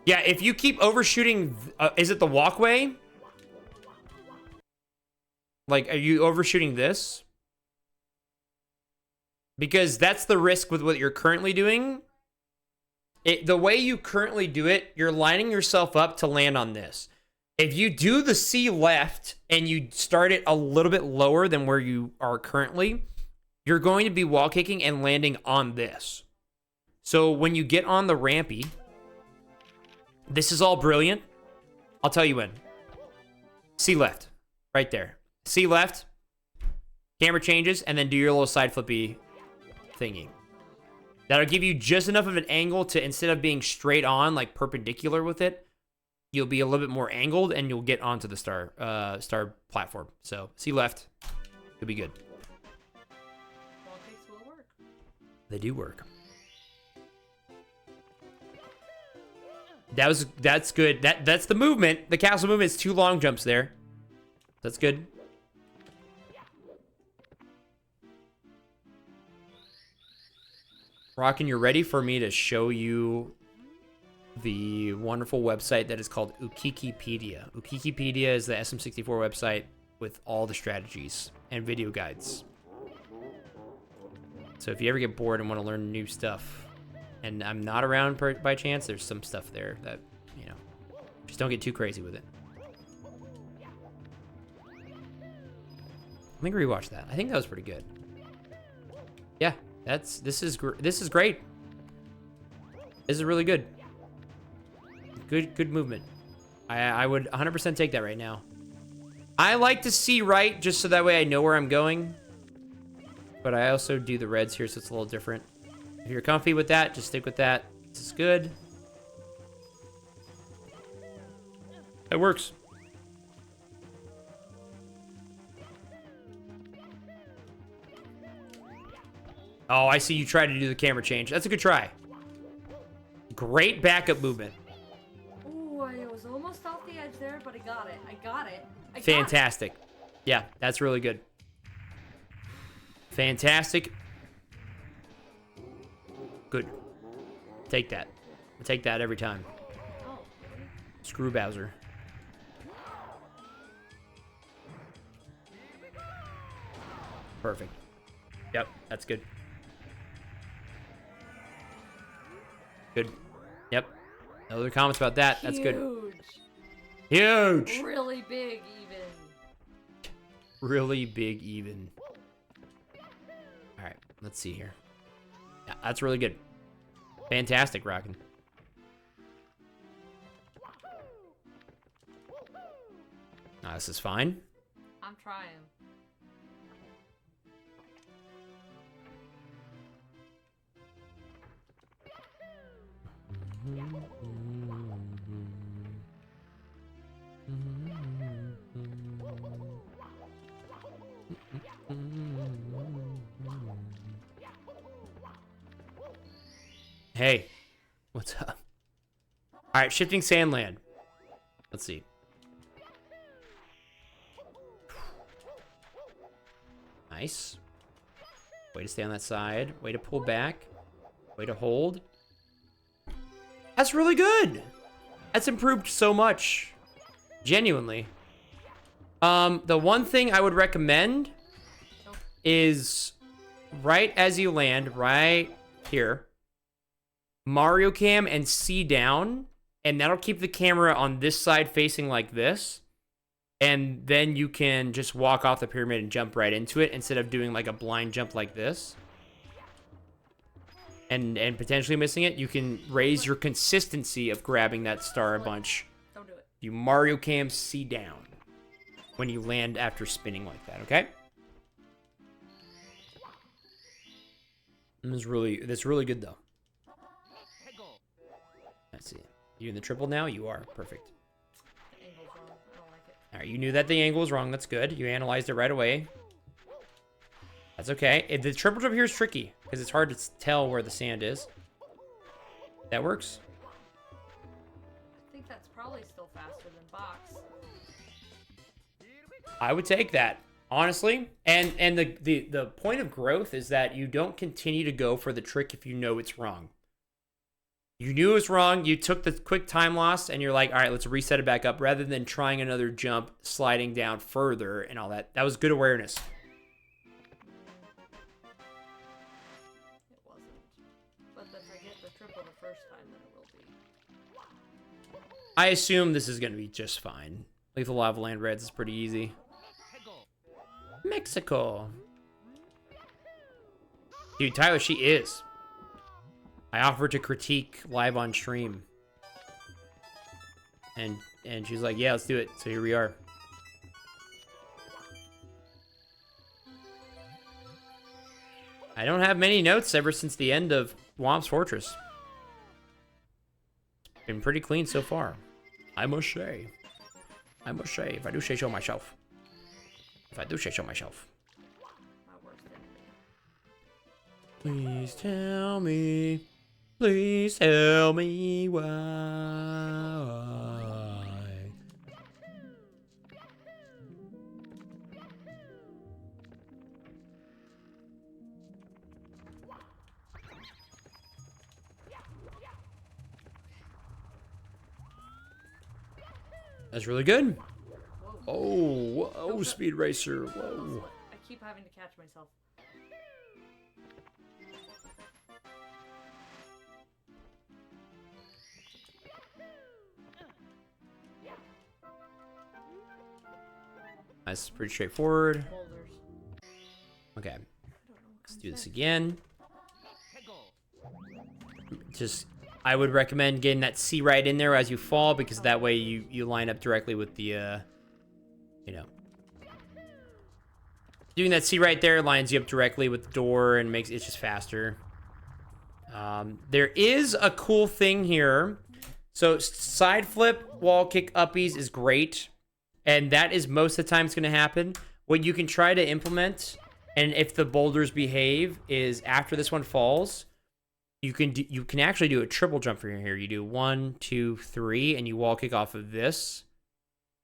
S1: if you keep overshooting, is it the walkway? Like, are you overshooting this? Because that's the risk with what you're currently doing. The way you currently do it, you're lining yourself up to land on this. If you do the C left and you start it a little bit lower than where you are currently, you're going to be wall kicking and landing on this. So when you get on the rampy, This is all brilliant. I'll tell you when. C left. Right there. C left. Camera changes, and then do your little side flippy thingy. That'll give you just enough of an angle to, instead of being straight on, like perpendicular with it, you'll be a little bit more angled, and you'll get onto the star platform. So, C left. You'll be good.
S4: Politics will work.
S1: They do work. That's good. That's the movement. The castle movement is 2 long jumps there. That's good. Rockin', you're ready for me to show you the wonderful website that is called Ukikipedia. Ukikipedia is the SM64 website with all the strategies and video guides. So if you ever get bored and want to learn new stuff, and I'm not around by chance, there's some stuff there that, you know, just don't get too crazy with it. Let me rewatch that. I think that was pretty good. Yeah, this is great. This is really good. Good movement. I would 100% take that right now. I like to see right just so that way I know where I'm going. But I also do the reds here, so it's a little different. If you're comfy with that, just stick with that. This is good. It works. Oh, I see you try to do the camera change. That's a good try. Great backup movement.
S4: Ooh, I was almost off the edge there, but I got it. I got it.
S1: Fantastic. Yeah, that's really good. Fantastic. Good. Take that. I take that every time.
S4: Oh, really?
S1: Screw Bowser. Perfect. Yep, that's good. Good. Yep. No other comments about that. That's good. Huge.
S4: Really big, even.
S1: Really big, even. All right, let's see here. Yeah, that's really good. Fantastic, Rockin'. This is fine.
S4: I'm trying.
S1: Hey, what's up? All right, shifting sandland. Let's see. Nice. Way to stay on that side. Way to pull back. Way to hold. That's really good. That's improved so much. Genuinely. The one thing I would recommend is right as you land, right here, Mario Cam and C down, and that'll keep the camera on this side facing like this. And then you can just walk off the pyramid and jump right into it instead of doing like a blind jump like this. And potentially missing it. You can raise your consistency of grabbing that star a bunch.
S4: Don't do it.
S1: You Mario Cam C down when you land after spinning like that, okay? That's really good though. Let's see. You in the triple now? You are. Perfect.
S4: The angle's wrong. I don't like it.
S1: Alright, you knew that the angle was wrong. That's good. You analyzed it right away. That's okay. The triple jump here is tricky because it's hard to tell where the sand is. That works.
S4: I think that's probably still faster than box.
S1: I would take that, honestly. And the point of growth is that you don't continue to go for the trick if you know it's wrong. You knew it was wrong, you took the quick time loss, and you're like, all right, let's reset it back up, rather than trying another jump, sliding down further, and all that. That was good awareness.
S4: It wasn't. But if I get the triple the first time, then it will be.
S1: I assume this is going to be just fine. Lethal Lava Land Reds is pretty easy. Mexico. Dude, Tyler, she is. I offered to critique live on stream. And she's like, yeah, let's do it. So here we are. I don't have many notes ever since the end of Womp's Fortress. It's been pretty clean so far. I must say. I must say, if I do say so myself. If I do say so myself.
S4: My worst enemy.
S1: Please tell me. Please tell me why. That's really good.
S4: Whoa.
S1: Oh, Speed Racer. Whoa.
S4: I keep having to catch myself.
S1: That's pretty straightforward.
S4: Boulders.
S1: Okay,
S4: I don't know what
S1: let's
S4: comes
S1: do this
S4: next.
S1: again. Just, I would recommend getting that C right in there as you fall, because that way you line up directly with the, you know. Doing that C right there lines you up directly with the door and makes it just faster. There is a cool thing here. So side flip, wall kick, uppies is great. And that is most of the time it's going to happen. What you can try to implement, and if the boulders behave, is after this one falls, you can actually do a triple jump from here. You do 1, 2, 3, and you wall kick off of this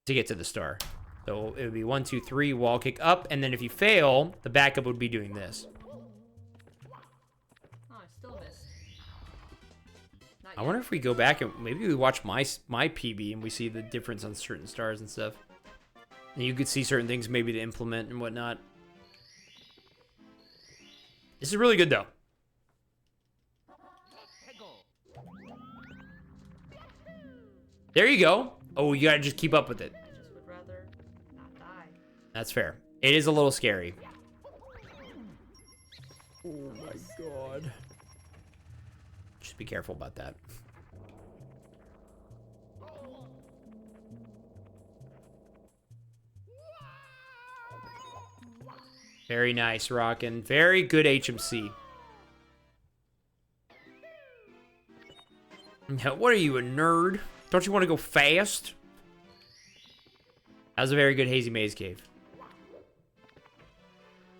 S1: to get to the star. So it would be 1, 2, 3, wall kick up, and then if you fail, the backup would be doing this.
S4: Oh, I still missed. Not
S1: I
S4: yet.
S1: wonder if we go back and maybe we watch my PB and we see the difference on certain stars and stuff. And you could see certain things maybe to implement and whatnot. This is really good though. There you go. Oh, you gotta just keep up with it.
S4: I just would rather not die.
S1: That's fair. It is a little scary. Oh my god. Just be careful about that. Very nice, Rockin'. Very good HMC. Now, what are you, a nerd? Don't you want to go fast? That was a very good Hazy Maze Cave.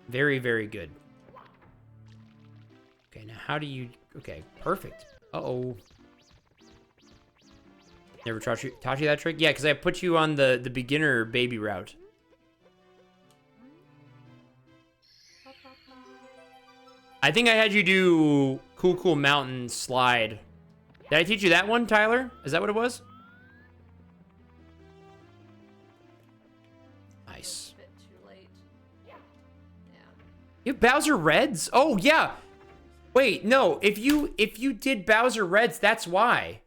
S1: Very, very good. Okay, now how do you... Okay, perfect. Uh-oh. Never taught you that trick? Yeah, because I put you on the beginner baby route. I think I had you do Cool Mountain Slide. Did I teach you that one, Tyler? Is that what it was? Nice.
S4: A bit too late. Yeah.
S1: You have Bowser Reds? Oh, yeah. Wait, no. If you did Bowser Reds, that's why.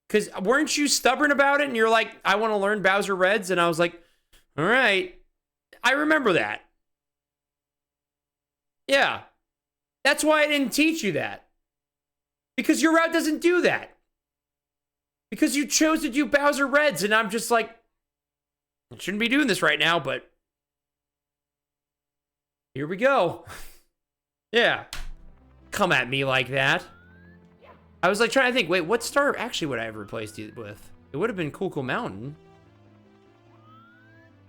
S1: Because weren't you stubborn about it? And you're like, I want to learn Bowser Reds. And I was like, all right. I remember that. Yeah. That's why I didn't teach you that. Because your route doesn't do that. Because you chose to do Bowser Reds. And I'm just like, I shouldn't be doing this right now, but here we go. Yeah. Come at me like that. I was like trying to think, wait, what star actually would I have replaced it with? It would have been Cool Mountain.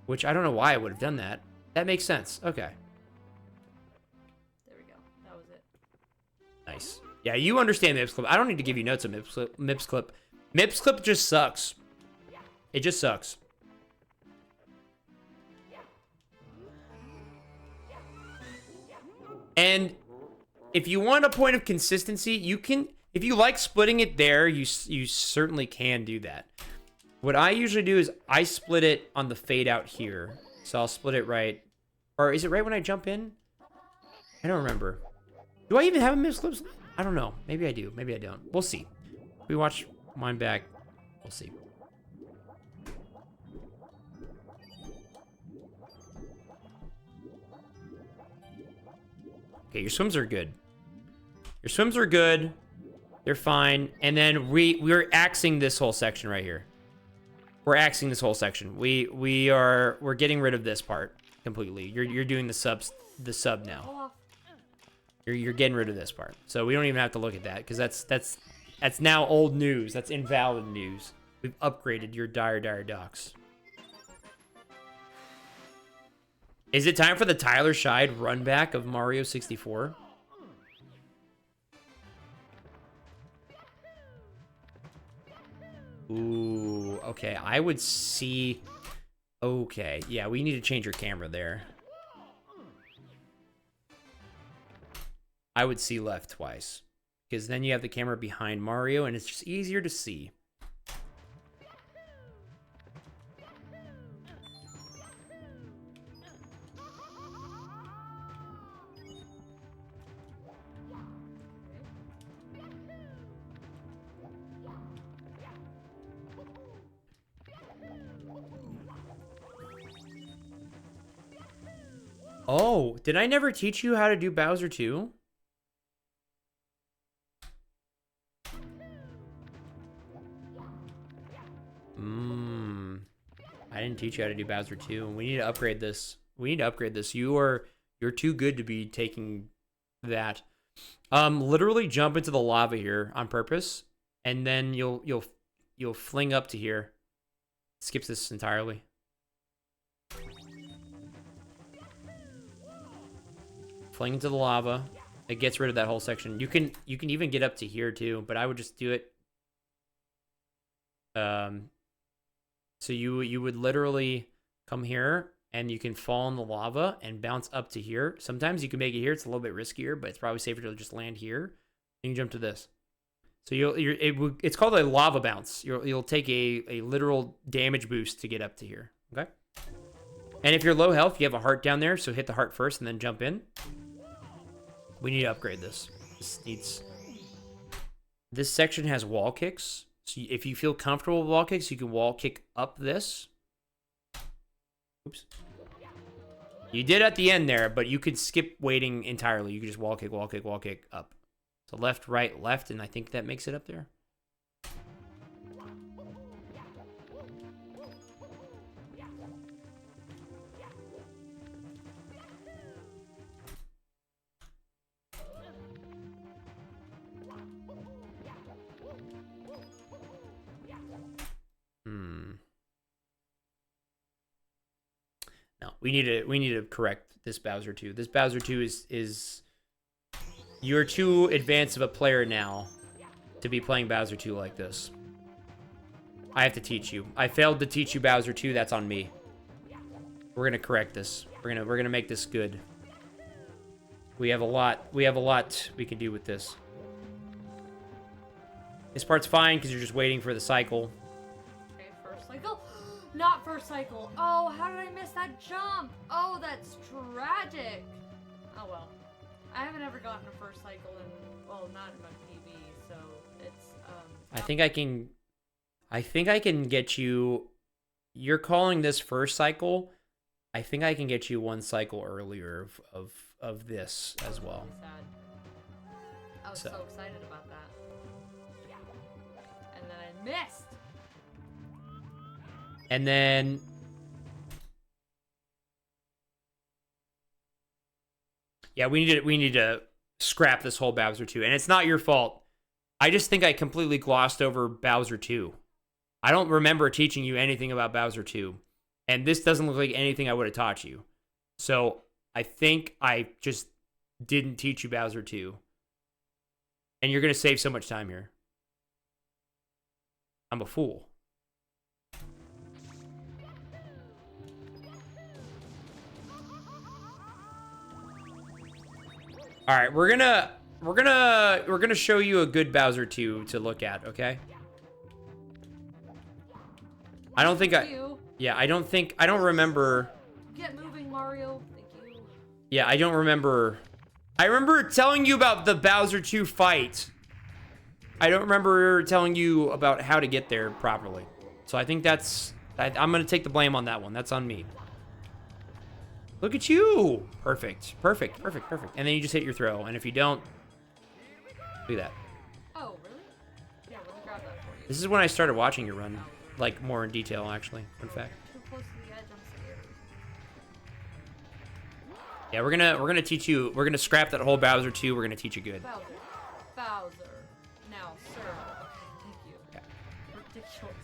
S1: Which I don't know why I would have done that. That makes sense. Okay.
S4: There we go. That was it.
S1: Nice. Yeah, you understand Mips Clip. I don't need to give you notes on Mips Clip. Mips Clip just sucks. It just sucks. And if you want a point of consistency, you can, if you like splitting it there, you certainly can do that. What I usually do is I split it on the fade out here. So I'll split it right. Or is it right when I jump in? I don't remember. Do I even have a Mips Clip? I don't know. Maybe I do. Maybe I don't. We'll see. We watch mine back. We'll see. Okay, your swims are good. Your swims are good. They're fine. And then we're axing this whole section right here. We're axing this whole section. We're getting rid of this part completely. You're doing the sub now.
S4: Off.
S1: You're getting rid of this part. So we don't even have to look at that because that's now old news. That's invalid news. We've upgraded your dire docks. Is it time for the Tyler Scheid run back of Mario 64? Ooh, okay. I would see... Okay, yeah, we need to change your camera there. I would see left twice. Because then you have the camera behind Mario, and it's just easier to see. Oh, did I never teach you how to do Bowser 2? I didn't teach you how to do Bowser 2. We need to upgrade this. We need to upgrade this. You're too good to be taking that. Literally jump into the lava here on purpose, and then you'll fling up to here. Skips this entirely. Fling into the lava. It gets rid of that whole section. You can even get up to here too, but I would just do it. So you would literally come here and you can fall in the lava and bounce up to here. Sometimes you can make it here. It's a little bit riskier, but it's probably safer to just land here. And you jump to this. So it's called a lava bounce. You'll take a literal damage boost to get up to here. Okay. And if you're low health, you have a heart down there. So hit the heart first and then jump in. We need to upgrade this. This section has wall kicks. So if you feel comfortable with wall kicks, you can wall kick up this. Oops. You did at the end there, but you could skip waiting entirely. You could just wall kick up. So left, right, left, and I think that makes it up there. No, we need to correct this Bowser 2. This Bowser 2 is you're too advanced of a player now to be playing Bowser 2 like this. I have to teach you. I failed to teach you Bowser 2. That's on me. We're gonna correct this. We're gonna make this good. We have a lot we can do with this. This part's fine because you're just waiting for the cycle.
S4: Okay, first cycle. Not first cycle. Oh, how did I miss that jump? Oh, that's tragic. Oh well. I haven't ever gotten a first cycle in, well, not in my PB, so it's
S1: I think I can get you. You're calling this first cycle. I think I can get you one cycle earlier of this as well.
S4: Sad. I was so excited about that. And then I missed.
S1: And then yeah, we need to scrap this whole Bowser 2. And it's not your fault. I just think I completely glossed over Bowser 2. I don't remember teaching you anything about Bowser 2. And this doesn't look like anything I would have taught you. So I think I just didn't teach you Bowser 2. And you're going to save so much time here. I'm a fool. All right, we're gonna show you a good Bowser 2 to look at, okay? I don't remember.
S4: Get moving, Mario. Thank you.
S1: Yeah, I don't remember. I remember telling you about the Bowser 2 fight. I don't remember telling you about how to get there properly. So I think I'm gonna take the blame on that one. That's on me. Look at you. Perfect. And then you just hit your throw. And if you don't, do that.
S4: Oh, really?
S1: This is when I started watching you run, like, more in detail, actually. Fun fact.
S4: Too close to the edge, I'm scared.
S1: Yeah, we're gonna teach you. We're gonna scrap that whole Bowser 2. We're gonna teach you good.
S4: Bowser. Bowser. Now, sir. Okay, thank you. Ridiculous.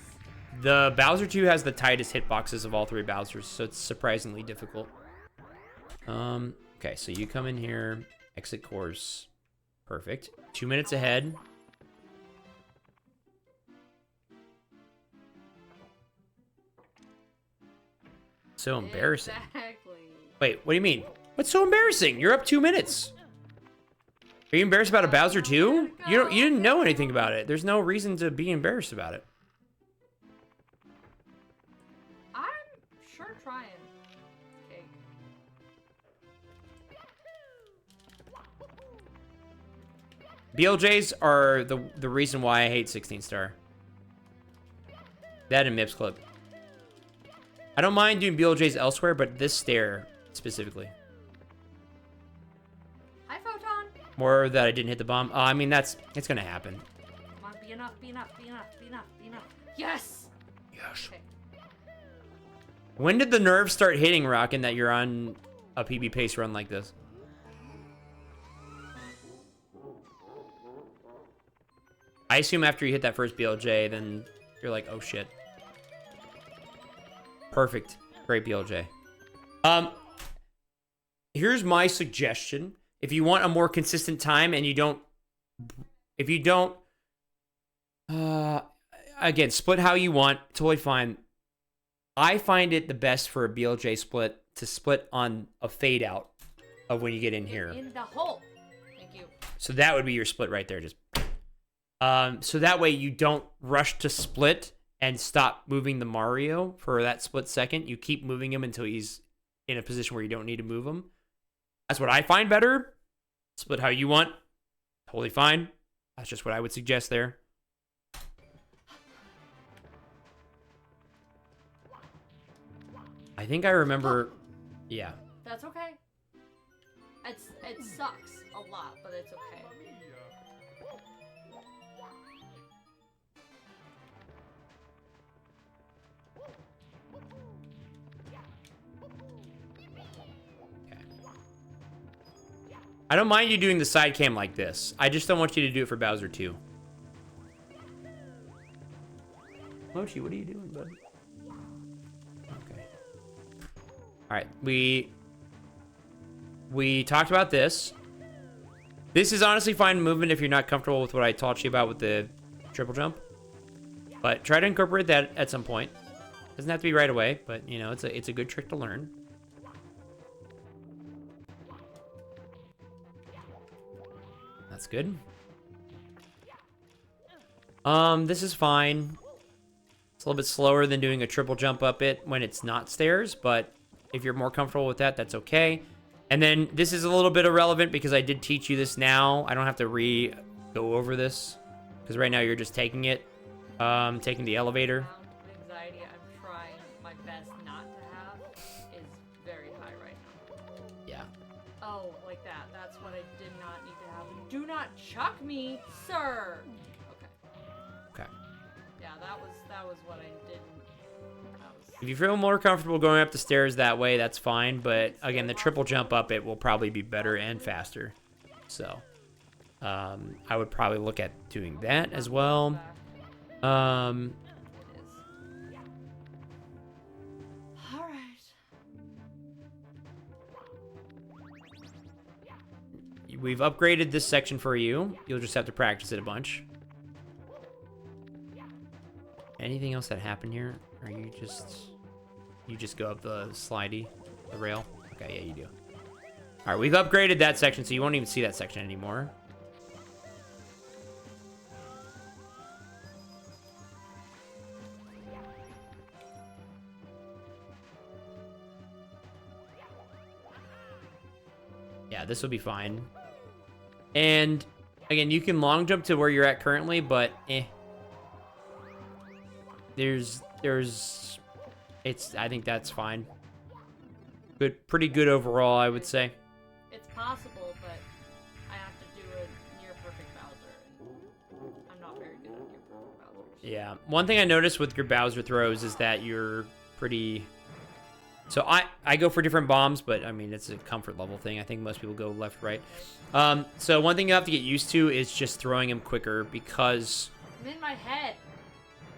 S1: The Bowser 2 has the tightest hitboxes of all 3 Bowsers, so it's surprisingly difficult. Okay, so you come in here, exit course. Perfect. 2 minutes ahead. So embarrassing.
S4: Exactly.
S1: Wait, what do you mean? What's so embarrassing? You're up 2 minutes. Are you embarrassed about a Bowser 2? You didn't know anything about it. There's no reason to be embarrassed about it.
S4: I'm sure trying. Cake.
S1: BLJs are the reason why I hate 16 star. That and Mips Clip. I don't mind doing BLJs elsewhere, but this stair specifically.
S4: Hi, Photon.
S1: More that I didn't hit the bomb. I mean, it's gonna happen.
S4: Come on, be enough, be enough, be enough, be enough, be enough. Yes!
S1: Yes.
S4: Okay.
S1: When did the nerves start hitting, Rockin', that you're on a PB pace run like this? I assume after you hit that first BLJ, then you're like, oh shit. Perfect. Great BLJ. Here's my suggestion. If you want a more consistent time and you don't, again, split how you want, totally fine. I find it the best for a BLJ split to split on a fade out of when you get in here.
S4: In the hole. Thank you.
S1: So that would be your split right there. Just so that way you don't rush to split and stop moving the Mario for that split second. You keep moving him until he's in a position where you don't need to move him. That's what I find better. Split how you want. Totally fine. That's just what I would suggest there. I think I remember. Yeah.
S4: That's okay. It sucks a lot, but it's okay.
S1: I don't mind you doing the side cam like this. I just don't want you to do it for Bowser 2. Mochi, what are you doing, bud? Okay. Alright, we talked about this. This is honestly fine movement if you're not comfortable with what I taught you about with the triple jump. But try to incorporate that at some point. Doesn't have to be right away, but you know, it's a good trick to learn. That's good. This is fine. It's a little bit slower than doing a triple jump up it when it's not stairs, but if you're more comfortable with that, that's okay. And then this is a little bit irrelevant because I did teach you this now. I don't have to go over this because right now you're just taking it, taking the elevator.
S4: The anxiety I'm trying my best not to have is very high right now.
S1: Yeah.
S4: Oh, like that. That's what I did not need to happen. Do not chuck me, sir. Okay.
S1: Okay.
S4: Yeah, that was what I didn't.
S1: If you feel more comfortable going up the stairs that way, that's fine. But again, the triple jump up it will probably be better and faster. So, I would probably look at doing that as well.
S4: All right.
S1: We've upgraded this section for you. You'll just have to practice it a bunch. Anything else that happened here? Or you just go up the slidey, the rail? Okay, yeah, you do. All right, we've upgraded that section, so you won't even see that section anymore. Yeah, this will be fine. And again, you can long jump to where you're at currently, but I think that's fine. Good, pretty good overall, I would say.
S4: It's possible, but I have to do a near perfect Bowser, and I'm not very good at near perfect Bowsers.
S1: Yeah. One thing I noticed with your Bowser throws is that you're pretty... So I go for different bombs, but I mean, it's a comfort level thing. I think most people go left, right. So one thing you have to get used to is just throwing him quicker because...
S4: I'm in my head.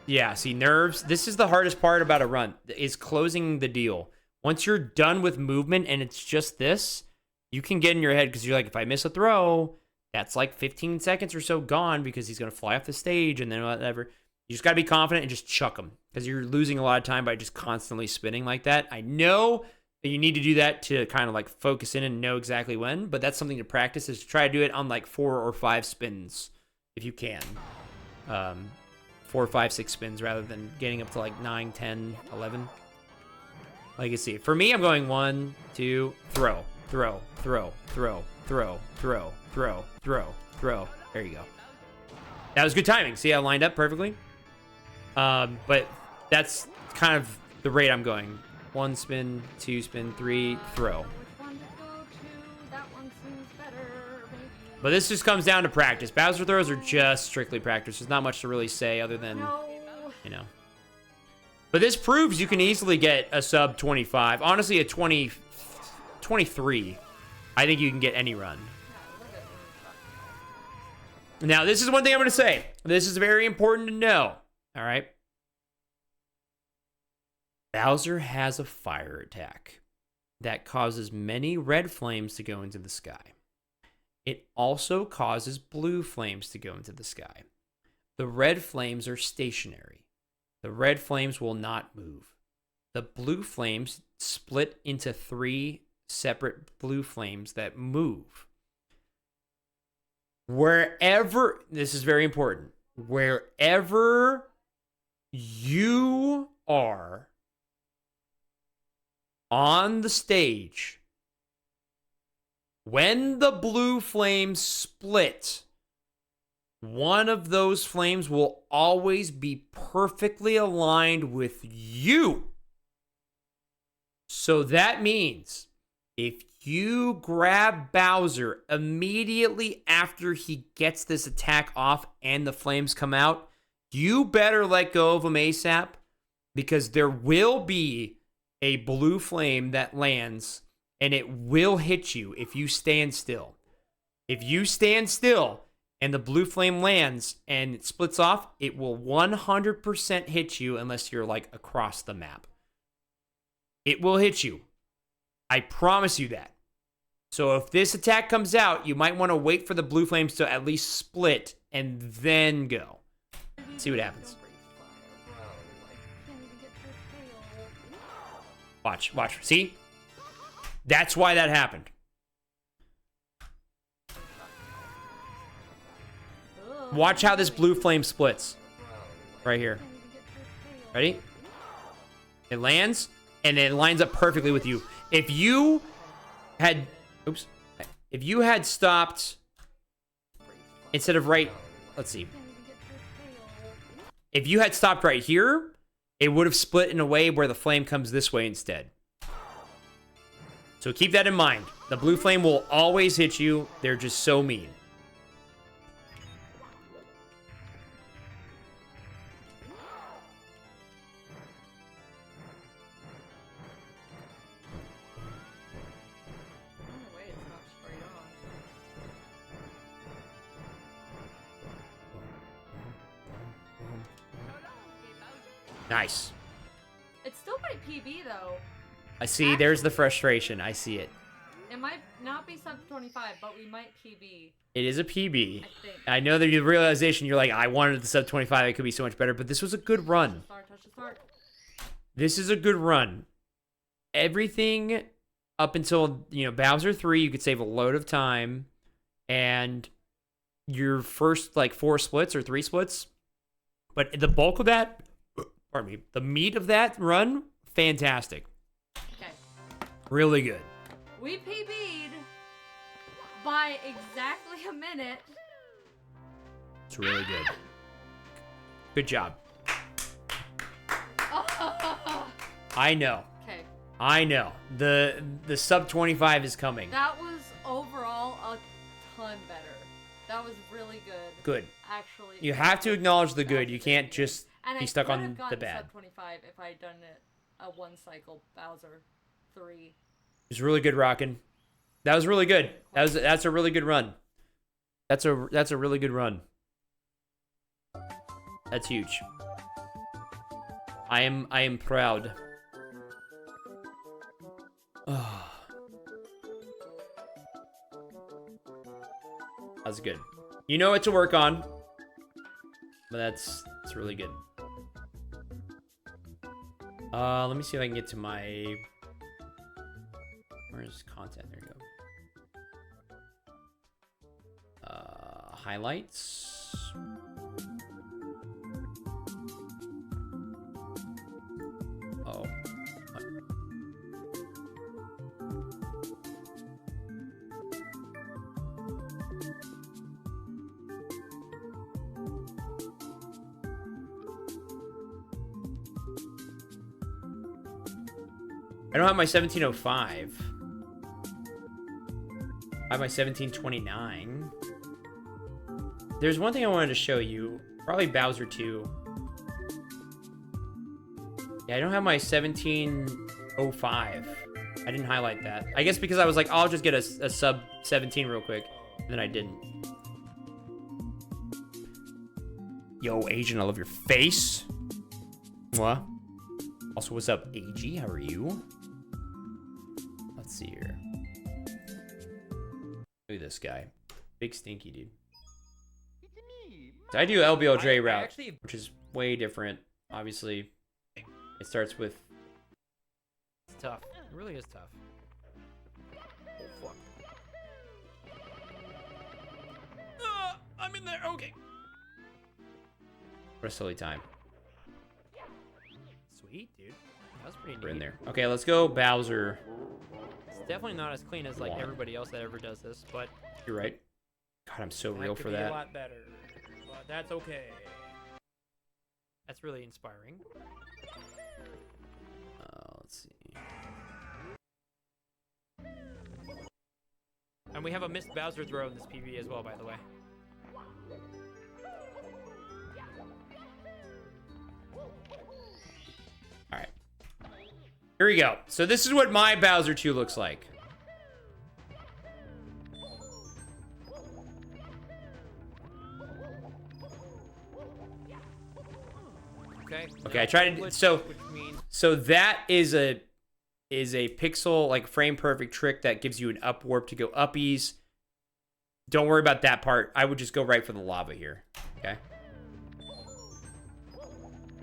S1: Yeah, see, nerves. This is the hardest part about a run, is closing the deal. Once you're done with movement and it's just this, you can get in your head because you're like, if I miss a throw, that's like 15 seconds or so gone because he's going to fly off the stage and then whatever. You just got to be confident and just chuck him because you're losing a lot of time by just constantly spinning like that. I know that you need to do that to kind of like focus in and know exactly when, but that's something to practice, is to try to do it on like 4 or 5 spins if you can. 4, 5, 6 spins rather than getting up to like 9, 10, 11. Like you see, for me, I'm going 1, 2, throw, throw, throw, throw, throw, throw, throw, throw, throw. There you go. That was good timing. See how it lined up perfectly? But that's kind of the rate I'm going. 1 spin, 2 spin, 3, throw.
S4: Which one to go to? That one seems better, maybe.
S1: But this just comes down to practice. Bowser throws are just strictly practice. There's not much to really say other than, you know. But this proves you can easily get a sub 25. Honestly, a 23. I think you can get any run. Now, this is one thing I'm going to say. This is very important to know. All right? Bowser has a fire attack that causes many red flames to go into the sky. It also causes blue flames to go into the sky. The red flames are stationary. The red flames will not move. The blue flames split into 3 separate blue flames that move. Wherever, this is very important, wherever you are on the stage, when the blue flames split, one of those flames will always be perfectly aligned with you. So that means if you grab Bowser immediately after he gets this attack off and the flames come out, you better let go of him ASAP, because there will be a blue flame that lands and it will hit you if you stand still. If you stand still and the blue flame lands and it splits off, it will 100% hit you unless you're like across the map. It will hit you. I promise you that. So if this attack comes out, you might want to wait for the blue flames to at least split and then go. See what happens. Watch, watch. See? That's why that happened. Watch how this blue flame splits. Right here. Ready? It lands, and it lines up perfectly with you. If you had... Oops. If you had stopped... Instead of right... Let's see. If you had stopped right here, it would have split in a way where the flame comes this way instead. So keep that in mind. The blue flame will always hit you. They're just so mean. Nice.
S4: It's still my PB though.
S1: I see. There's the frustration. I see it.
S4: It might not be sub 25, but we might PB.
S1: It is a PB.
S4: I think.
S1: I know that you realization you're like, I wanted the sub 25. It could be so much better, but this was a good run.
S4: Touch the start.
S1: This is a good run. Everything up until, Bowser 3, you could save a load of time, and your first like 4 splits or 3 splits, but the bulk of that, pardon me, the meat of that run, fantastic.
S4: Okay.
S1: Really good.
S4: We PB'd by exactly a minute.
S1: It's really good. Good job. I know.
S4: Okay.
S1: I know. The sub 25 is coming.
S4: That was overall a ton better. That was really good.
S1: Good.
S4: Actually.
S1: You have to acknowledge the good.
S4: That
S1: You
S4: was
S1: can't
S4: really
S1: just
S4: good. And
S1: be
S4: I
S1: stuck
S4: could
S1: on
S4: have gotten
S1: the bad.
S4: sub 25 if I had done it a one cycle Bowser 3.
S1: It was really good, Rockin'. That was really good. That's a really good run. That's a really good run. That's huge. I am proud. Oh. That's good. You know what to work on. But that's really good. Let me see if I can get to my... Where's content? There you go. Highlights. Oh. What? I don't have my 1705. I have my 1729. There's one thing I wanted to show you. Probably Bowser 2. Yeah, I don't have my 1705. I didn't highlight that. I guess because I was like, I'll just get a sub 17 real quick. And then I didn't. Yo, Agent, I love your face. What? Also, what's up, AG? How are you? Let's see here. Look at this guy. Big stinky dude. So I do LBLJ route,
S5: actually,
S1: which is way different. Obviously, it starts with...
S5: It's tough. It really is tough. Oh, fuck. I'm in there. Okay.
S1: What a silly time.
S5: Sweet, dude. That was pretty neat.
S1: We're in there. Okay, let's go Bowser.
S5: It's definitely not as clean as like
S1: Wow.
S5: everybody else that ever does this, but
S1: You're right. God, I'm so
S5: that
S1: real
S5: could
S1: for
S5: be
S1: that.
S5: a lot better. But that's okay. That's really inspiring.
S1: Let's see.
S5: And we have a missed Bowser throw in this PB as well, by the way.
S1: All right. Here we go. So this is what my Bowser 2 looks like.
S5: Okay.
S1: Okay, I tried to...
S5: Which
S1: So
S5: means
S1: that is a pixel, like, frame perfect trick that gives you an up warp to go uppies. Don't worry about that part. I would just go right for the lava here. Okay?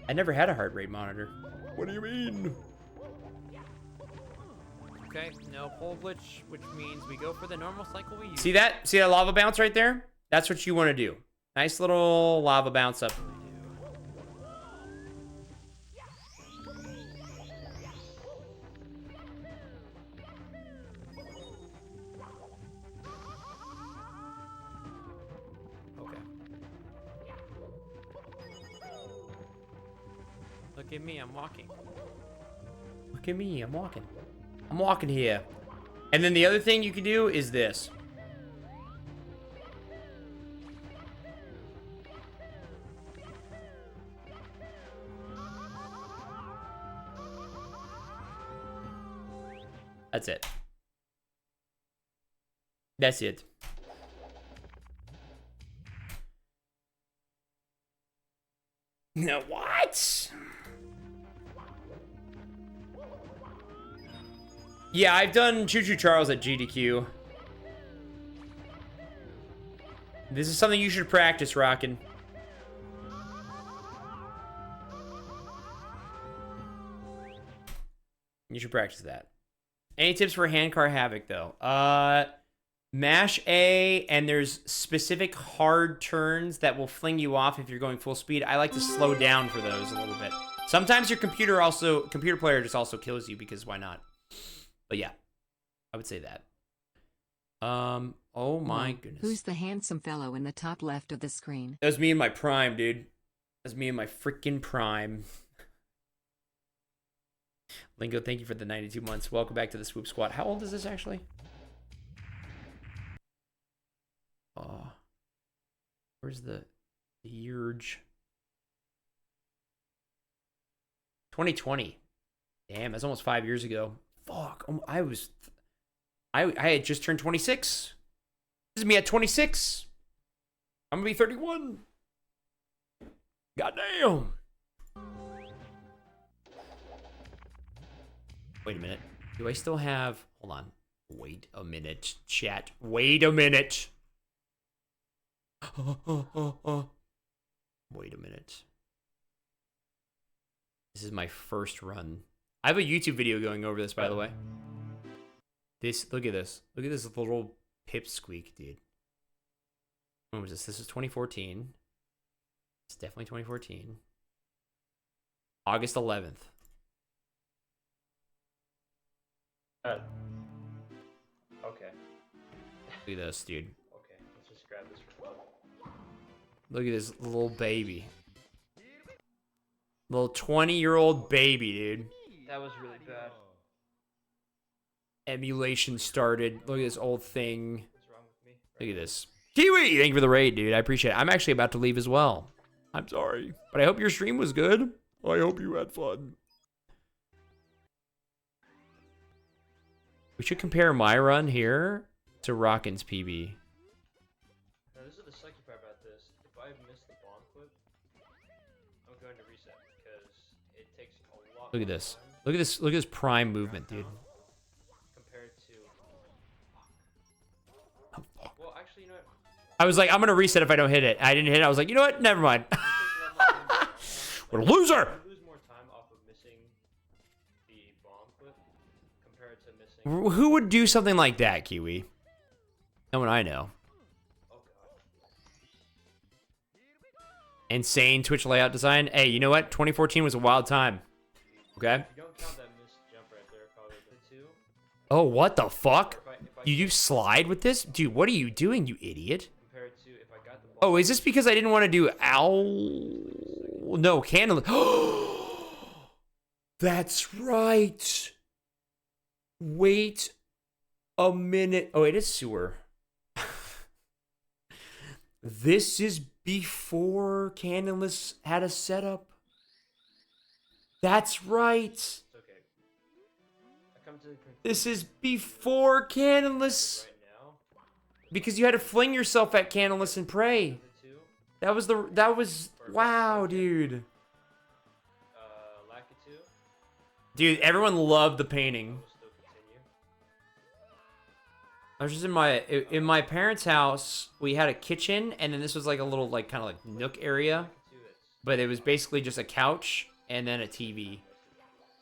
S1: I never had a heart rate monitor. What do you mean?
S5: okay, no pole glitch, which means we go for the normal cycle we use.
S1: See that? See that lava bounce right there? That's what you want to do. Nice little lava bounce up.
S5: Okay. Look at me, I'm walking.
S1: Look at me, I'm walking. I'm walking here. And then the other thing you can do is this. That's it. That's it. No, what? Yeah, I've done Choo Choo Charles at GDQ. This is something you should practice, Rockin'. You should practice that. Any tips for Handcar Havoc, though? Mash A, and there's specific hard turns that will fling you off if you're going full speed. I like to slow down for those a little bit. Sometimes your computer player just also kills you, because why not? But yeah, I would say that. Oh my goodness.
S3: Who's the handsome fellow in the top left of the screen?
S1: That was me in my prime, dude. That's me in my freaking prime. Lingo, thank you for the 92 months. Welcome back to the Swoop Squad. How old is this actually? Oh, Where's the urge? 2020. Damn, that's almost 5 years ago. Fuck. I had just turned 26. This is me at 26. I'm gonna be 31. Goddamn. Wait a minute. Do I still have... Hold on. Wait a minute, chat. Wait a minute. Wait a minute. This is my first run. I have a YouTube video going over this, by the way. Look at this. Look at this little pipsqueak, dude. When was this? This is 2014. It's definitely 2014. August 11th.
S6: Okay.
S1: Look at this, dude.
S6: Okay, let's just grab this for fun.
S1: Look at this little baby. Little 20-year-old baby, dude.
S6: That was really bad.
S1: Emulation started. Look at this old thing.
S6: What's wrong with me?
S1: Look at this. Kiwi! Thank you for the raid, dude. I appreciate it. I'm actually about to leave as well. I'm sorry. But I hope your stream was good. I hope you had fun. We should compare my run here to Rockin's PB.
S6: Now, this is the sucky part about this. If I miss the bomb clip, I'm going to reset because it takes a lot.
S1: Look at this. Look at this. Look at this prime movement, dude.
S6: Compared to.
S1: Oh, fuck.
S6: Well, actually, you know what?
S1: I was like, I'm gonna reset if I don't hit it. I didn't hit it. I was like, you know what? Never mind. What a loser!
S6: I lose more time off of missing the bomb clip compared to missing.
S1: Who would do something like that, Kiwi? No one I know.
S6: Oh god.
S1: Insane Twitch layout design. Hey, you know what? 2014 was a wild time. Okay.
S6: If you don't count that missed jump right there, probably the two.
S1: Oh, what the fuck?
S6: If I
S1: You slide with this? Dude, what are you doing, you idiot?
S6: compared to if I got the bomb.
S1: Oh, is this because I didn't want to do ow? No, candle. That's right. Wait a minute. Oh, it is sewer. This is before Candleless had a setup. That's right.
S6: It's okay. I come to the conclusion
S1: This is before Candleless.
S6: right now.
S1: Because you had to fling yourself at Candleless and pray.
S6: The two.
S1: That was wow, dude.
S6: Lakitu.
S1: Dude, everyone loved the painting.
S6: Will still continue.
S1: I was just in my parents' house. We had a kitchen, and then this was like a little like kind of like nook area,
S6: Lakitu, it's
S1: but it was basically just a couch and then a TV.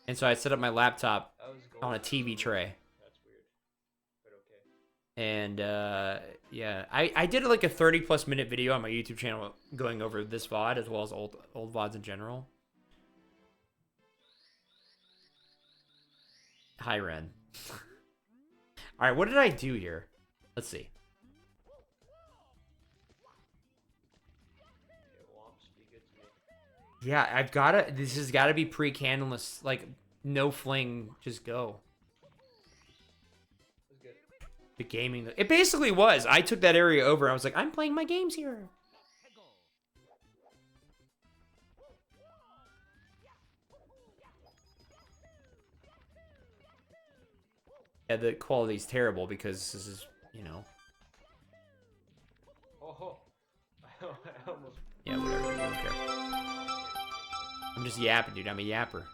S1: And so I set up my laptop
S6: that was
S1: on a
S6: gold.
S1: TV tray.
S6: That's weird, but okay.
S1: And yeah, I did like a 30+ minute video on my YouTube channel going over this VOD as well as old VODs in general. Hi, Ren. All right, what did I do here? Let's see.
S6: Okay, Womps, be good to me.
S1: Yeah, I've gotta. This has got to be pre-Candleless, like no fling, just go.
S6: That's good.
S1: The gaming. It basically was. I took that area over. I was like, I'm playing my games here. Yeah, the quality's terrible because this is, you know.
S6: Oh, I almost.
S1: Yeah, whatever. I don't care. I'm just yapping, dude. I'm a yapper.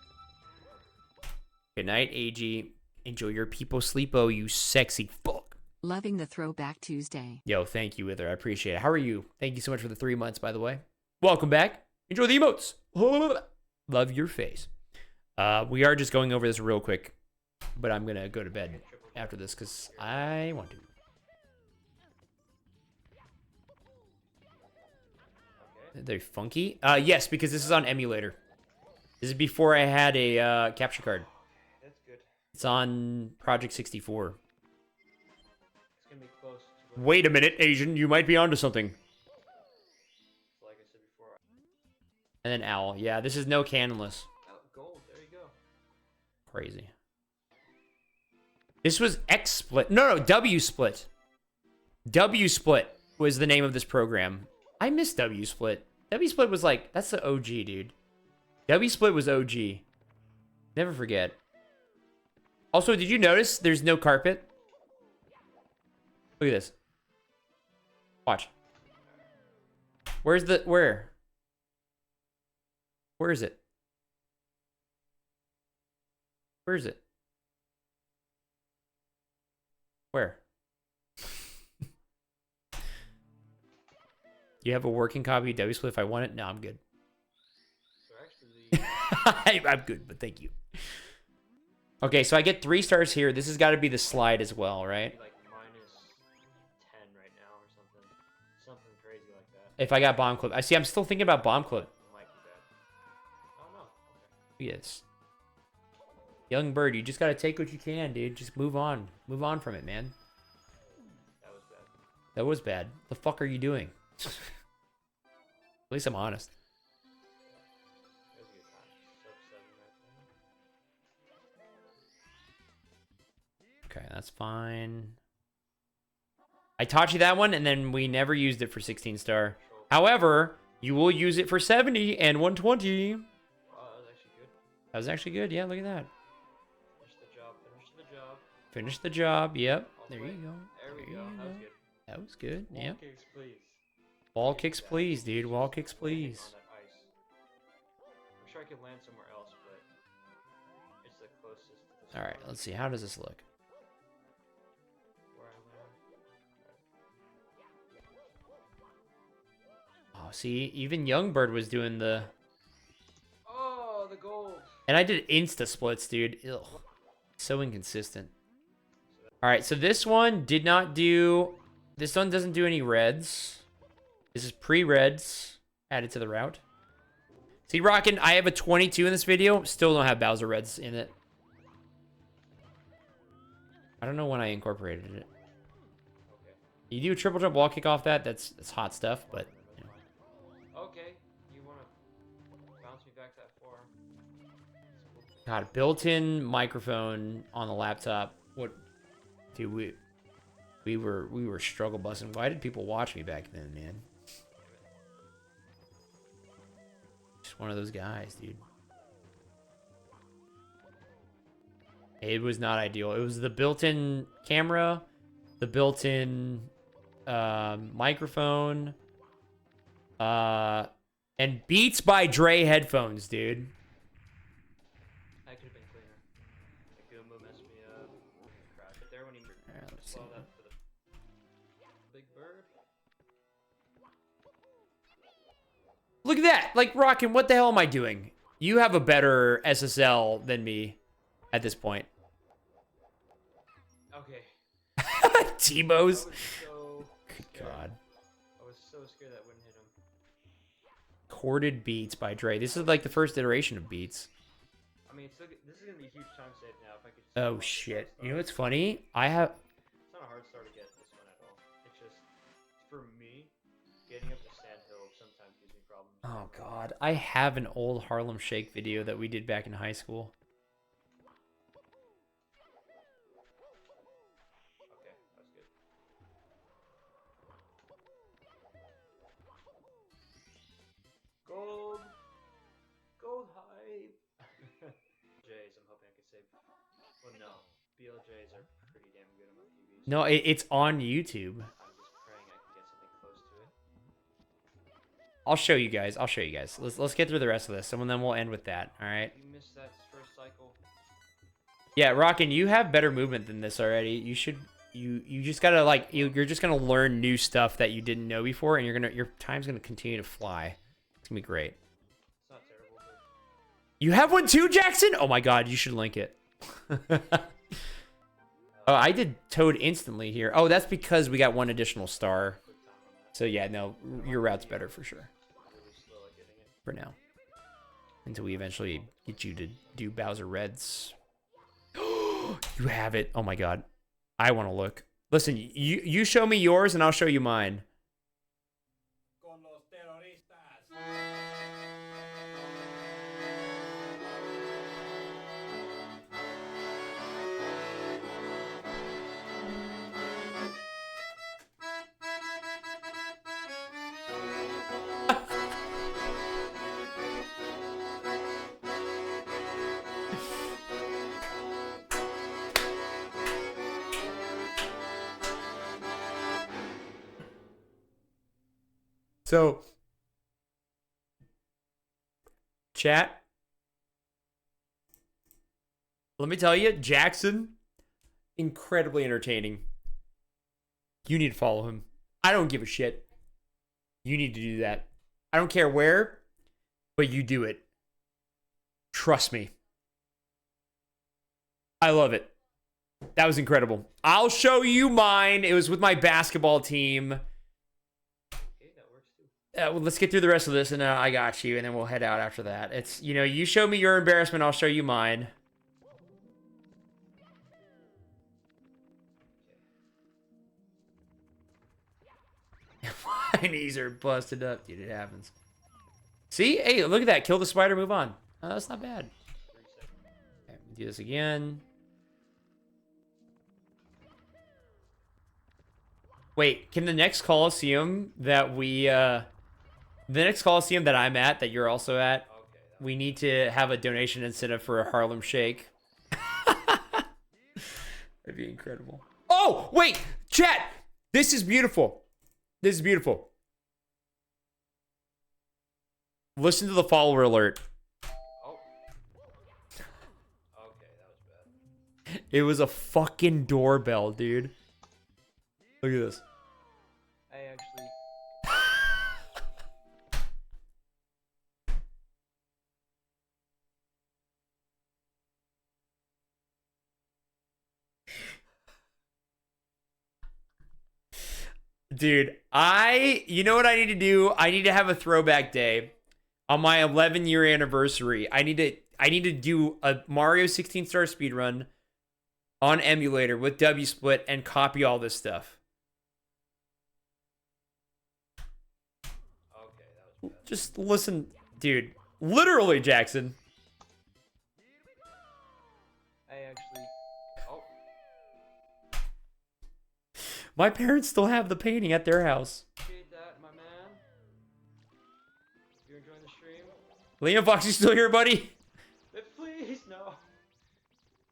S1: Good night, AG. Enjoy your people sleepo, you sexy fuck.
S3: Loving the Throwback Tuesday.
S1: Yo, thank you, Wither. I appreciate it. How are you? Thank you so much for the 3 months, by the way. Welcome back. Enjoy the emotes. Love your face. We are just going over this real quick, but I'm going to go to bed after this because I want to. They're funky? Yes, because this is on emulator. This is before I had a capture card.
S6: That's good.
S1: It's on Project 64.
S6: It's gonna be close to.
S1: Wait a minute, Asian. You might be onto something.
S6: Like I said before.
S1: And then Owl. Yeah, this is no Candleless.
S6: Oh, gold. There you go.
S1: Crazy. This was X Split. No, W Split. W Split was the name of this program. I miss W Split. W Split was like, that's the OG, dude. W Split was OG. Never forget. Also, did you notice there's no carpet? Look at this. Watch. Where's the, where? Where is it? Where is it? Where? You have a working copy of W Split if I want it? No, I'm good.
S6: So actually,
S1: I'm good, but thank you. Okay, so I get 3 stars here. This has got to be the slide as well, right?
S6: like minus 10 right now or something. Something crazy like that.
S1: If I got bomb clip. I see, I'm still thinking about bomb clip.
S6: Might be bad. Oh no. Okay.
S1: Yes. Young bird, you just got to take what you can, dude. Just move on. Move on from it, man.
S6: That was bad.
S1: That was bad. The fuck are you doing? At least I'm honest.
S6: That was a good time. Sub 7 right there.
S1: Okay, that's fine. I taught you that one, and then we never used it for 16 star. However, you will use it for 70 and 120.
S6: Oh, that was actually good.
S1: That was actually good. Yeah, look at that.
S6: Finish the job. Finish the job.
S1: Finish the job. Yep.
S6: All the
S1: There
S6: way.
S1: you go.
S6: There we
S1: There
S6: go.
S1: you
S6: That was
S1: go.
S6: good.
S1: That was good.
S6: Wall
S1: Yep.
S6: kicks, please.
S1: Wall kicks, please, dude. Wall kicks, please.
S6: On that ice. I'm sure I could land somewhere else, but it's the closest to the
S1: All right, let's see. How does this look?
S6: where I land.
S1: Oh, see, even Youngbird was doing the...
S6: Oh, the gold.
S1: And I did insta splits, dude. Ugh. So inconsistent. All right, so this one did not do... This one doesn't do any reds. This is pre-reds added to the route. See, Rockin', I have a 22 in this video. Still don't have Bowser reds in it. I don't know when I incorporated it.
S6: Okay.
S1: You do a triple jump wall kick off that. That's hot stuff, but... You know.
S6: Okay. You want to bounce me back that far?
S1: God, built-in microphone on the laptop. What, dude? We were struggle busting. Why did people watch me back then, man? Just one of those guys, dude. It was not ideal. It was the built-in camera, the built-in microphone, and Beats by Dre headphones, dude.
S6: That could have been cleaner. The Goomba messed me up. Crashed it there when he
S1: Let's see.
S6: swallowed that for the big bird.
S1: Look at that! Like, Rockin', what the hell am I doing? You have a better SSL than me at this point.
S6: Okay.
S1: Tebows.
S6: I was so
S1: Good
S6: scared.
S1: God.
S6: I was so scared that wouldn't hit him.
S1: Corded Beats by Dre. This is like the first iteration of Beats.
S6: I mean, this is gonna be a huge time save now. If I could. Just
S1: Oh shit! You know what's funny? I have.
S6: It's not a hard start to get this one at all. It's just for me, getting up to Sand Hill sometimes gives me problems.
S1: Oh god, I have an old Harlem Shake video that we did back in high school.
S6: Okay, that's good. Gold, gold hype. J's, I'm hoping I can save. Well, no, BLJs are pretty damn good on my TVs.
S1: No, it's on YouTube.
S6: I'm just praying I can get something close to it.
S1: I'll show you guys. I'll show you guys. Let's get through the rest of this, and then we'll end with that. All right.
S6: You missed that first cycle.
S1: Yeah, Rockin', you have better movement than this already. You should. You just gotta like you're just gonna learn new stuff that you didn't know before, and your time's gonna continue to fly. It's gonna be great.
S6: It's not terrible, but
S1: You have one too, Jackson? Oh my god, you should link it. Oh, I did Toad instantly here. Oh, that's because we got one additional star.
S6: quick time on that.
S1: So yeah, no, your route's better for sure.
S6: Really slow at getting it.
S1: For now. Until we eventually get you to do Bowser Reds. You have it. Oh my god. I want to look. Listen, you show me yours and I'll show you mine.
S7: Con los terroristas.
S1: So, chat. Let me tell you, Jackson, incredibly entertaining. You need to follow him. I don't give a shit. You need to do that. I don't care where, but you do it. Trust me. I love it. That was incredible. I'll show you mine. It was with my basketball team.
S6: Okay, that works too.
S1: Well, let's get through the rest of this, and I got you, and then we'll head out after that. It's, you know, you show me your embarrassment, I'll show you mine. My knees are busted up, dude. It happens. See? Hey, look at that. Kill the spider, move on. Oh, that's not bad. Okay, do this again. Wait, can the next Coliseum that the next Coliseum that I'm at, that you're also at, we need to have a donation incentive for a Harlem Shake. That'd be incredible. Oh, wait, chat. This is beautiful. This is beautiful. Listen to the follower alert.
S6: Oh. Okay, that was bad.
S1: It was a fucking doorbell, dude. Look at this.
S6: I actually.
S1: Dude, you know what I need to do? I need to have a throwback day on my 11-year anniversary. I need to do a Mario 16 Star Speedrun on emulator with W-Split and copy all this stuff.
S6: Okay, that was bad.
S1: Just listen, dude. Literally, Jackson.
S6: I actually. Oh.
S1: My parents still have the painting at their house.
S6: Appreciate that, my man. You're enjoying the stream?
S1: Liam Fox, you still here, buddy?
S6: But please, no.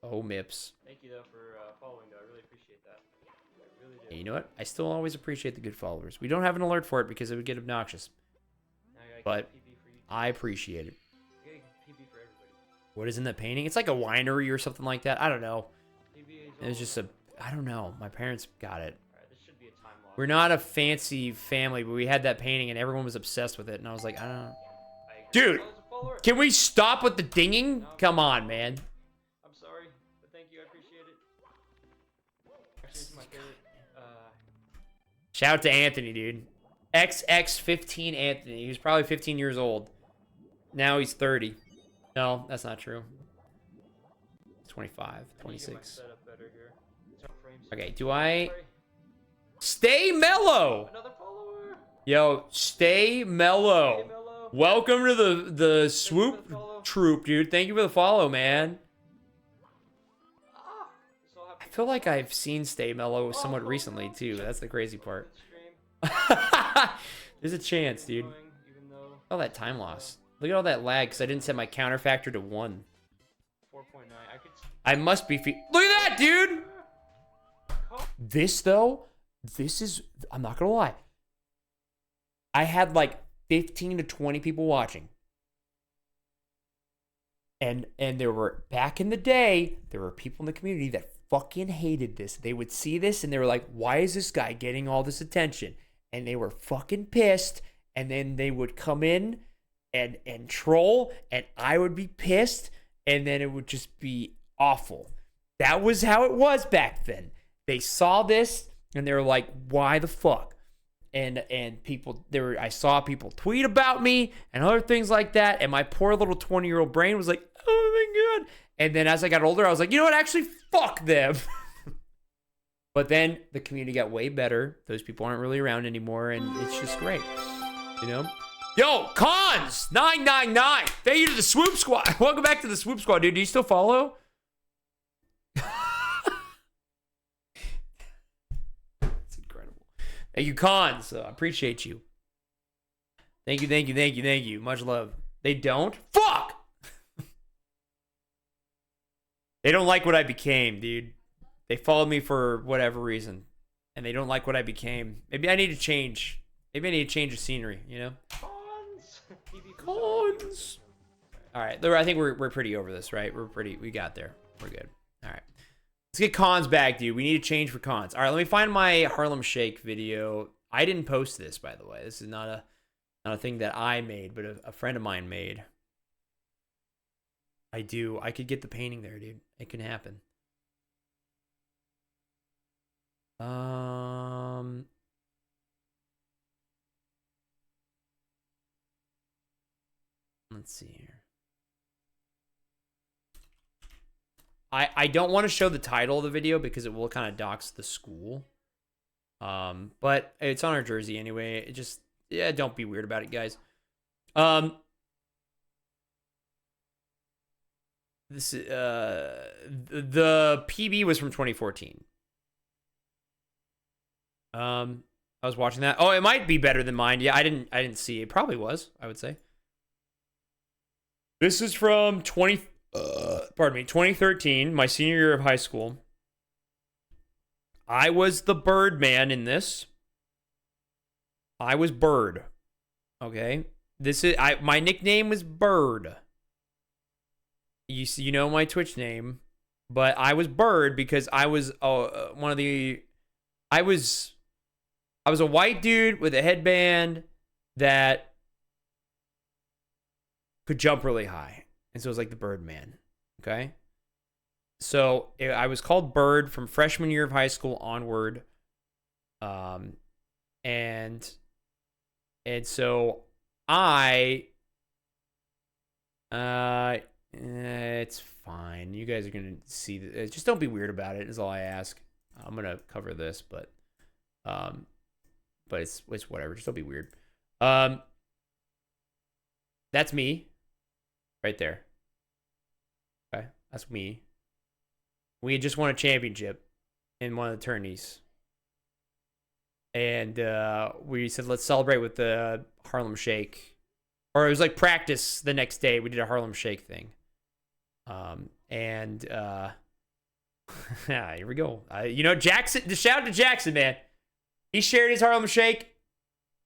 S1: Oh, Mips.
S6: Thank you, though, for following, though. I really appreciate that. I really do.
S1: Hey, you know what? I still always appreciate the good followers. We don't have an alert for it because it would get obnoxious.
S6: Now I gotta
S1: But
S6: get PB for you.
S1: I appreciate it.
S6: I gotta get PB for everybody.
S1: What is in that painting? It's like a winery or something like that. I don't know.
S6: PB is
S1: It was
S6: all-
S1: just I don't know. My parents got it.
S6: Alright, this should be a time lock.
S1: We're not a fancy family, but we had that painting and everyone was obsessed with it. And I was like, I don't know.
S6: I agree.
S1: Dude,
S6: Oh, there's a follower.
S1: can we stop with the dinging? Come on, man.
S6: I'm sorry, but thank you. I appreciate it. Actually, this is my favorite.
S1: Shout out to Anthony, dude. XX15 Anthony. He was probably 15 years old. Now he's 30. No, that's not true. 25,
S6: I need to get my
S1: 26.
S6: setup better here. It's on frames.
S1: Okay, do I...
S6: Sorry.
S1: Stay mellow!
S6: Another follower.
S1: Yo, stay
S6: Hey,
S1: mellow.
S6: Mello.
S1: Welcome to the swoop
S6: follow.
S1: troop, dude. Thank you for the follow, man.
S6: Ah, this all
S1: I
S6: happened
S1: feel like I've seen Stay Mellow somewhat recently, too. That's the crazy part.
S6: the stream.
S1: There's a chance, dude.
S6: Annoying, even though
S1: All that time loss. Look at all that lag because I didn't set my counter factor to 1.
S6: 4.9, I could.
S1: I must be... Look at that, dude! This, though, this is... I'm not going to lie. I had like 15 to 20 people watching. And there were... Back in the day, there were people in the community that fucking hated this. They would see this and they were like, why is this guy getting all this attention? And they were fucking pissed. And then they would come in and troll. And I would be pissed. And then it would just be awful. That was how it was back then. They saw this and they were like, why the fuck? And people I saw people tweet about me and other things like that. And my poor little 20-year-old brain was like, oh my God. And then as I got older, I was like, you know what? Actually, fuck them. But then the community got way better. Those people aren't really around anymore. And it's just great. You know? Yo, Cons 999. Thank you to the Swoop Squad. Welcome back to the Swoop Squad, dude. Do you still follow? It's incredible. Thank you, Cons. I appreciate you. Thank you, thank you, thank you, thank you. Much love. They don't? Fuck! They don't like what I became, dude. They followed me for whatever reason. And they don't like what I became. Maybe I need to change. Maybe I need to change the scenery, you know?
S6: Cons. PB
S1: Cons. All right, I think we're pretty over this, right? We got there. We're good. All right. Let's get cons back, dude. We need to change for cons. All right, let me find my Harlem Shake video. I didn't post this, by the way. This is not a thing that I made, but a friend of mine made. I could get the painting there, dude. It can happen. Let's see here. I don't want to show the title of the video because it will kind of dox the school. But it's on our jersey anyway. It just, yeah, don't be weird about it, guys. This the PB was from 2014. I was watching that. Oh, it might be better than mine. Yeah, I didn't see it. It probably was, I would say. This is from 2013, my senior year of high school. I was the Bird man in this. I was Bird. Okay. My nickname was Bird. You know my Twitch name, but I was Bird because I was I was a white dude with a headband that could jump really high. And so it was like the Birdman. Okay. So I was called Bird from freshman year of high school onward. And so it's fine. You guys are going to see that. Just don't be weird about it is all I ask. I'm going to cover this, but it's whatever. Just don't be weird. That's me right there. Okay. That's me. We had just won a championship in one of the tourneys. And we said, let's celebrate with the Harlem Shake. Or it was like practice the next day. We did a Harlem Shake thing. Yeah, here we go. Jackson, shout out to Jackson, man. He shared his Harlem Shake.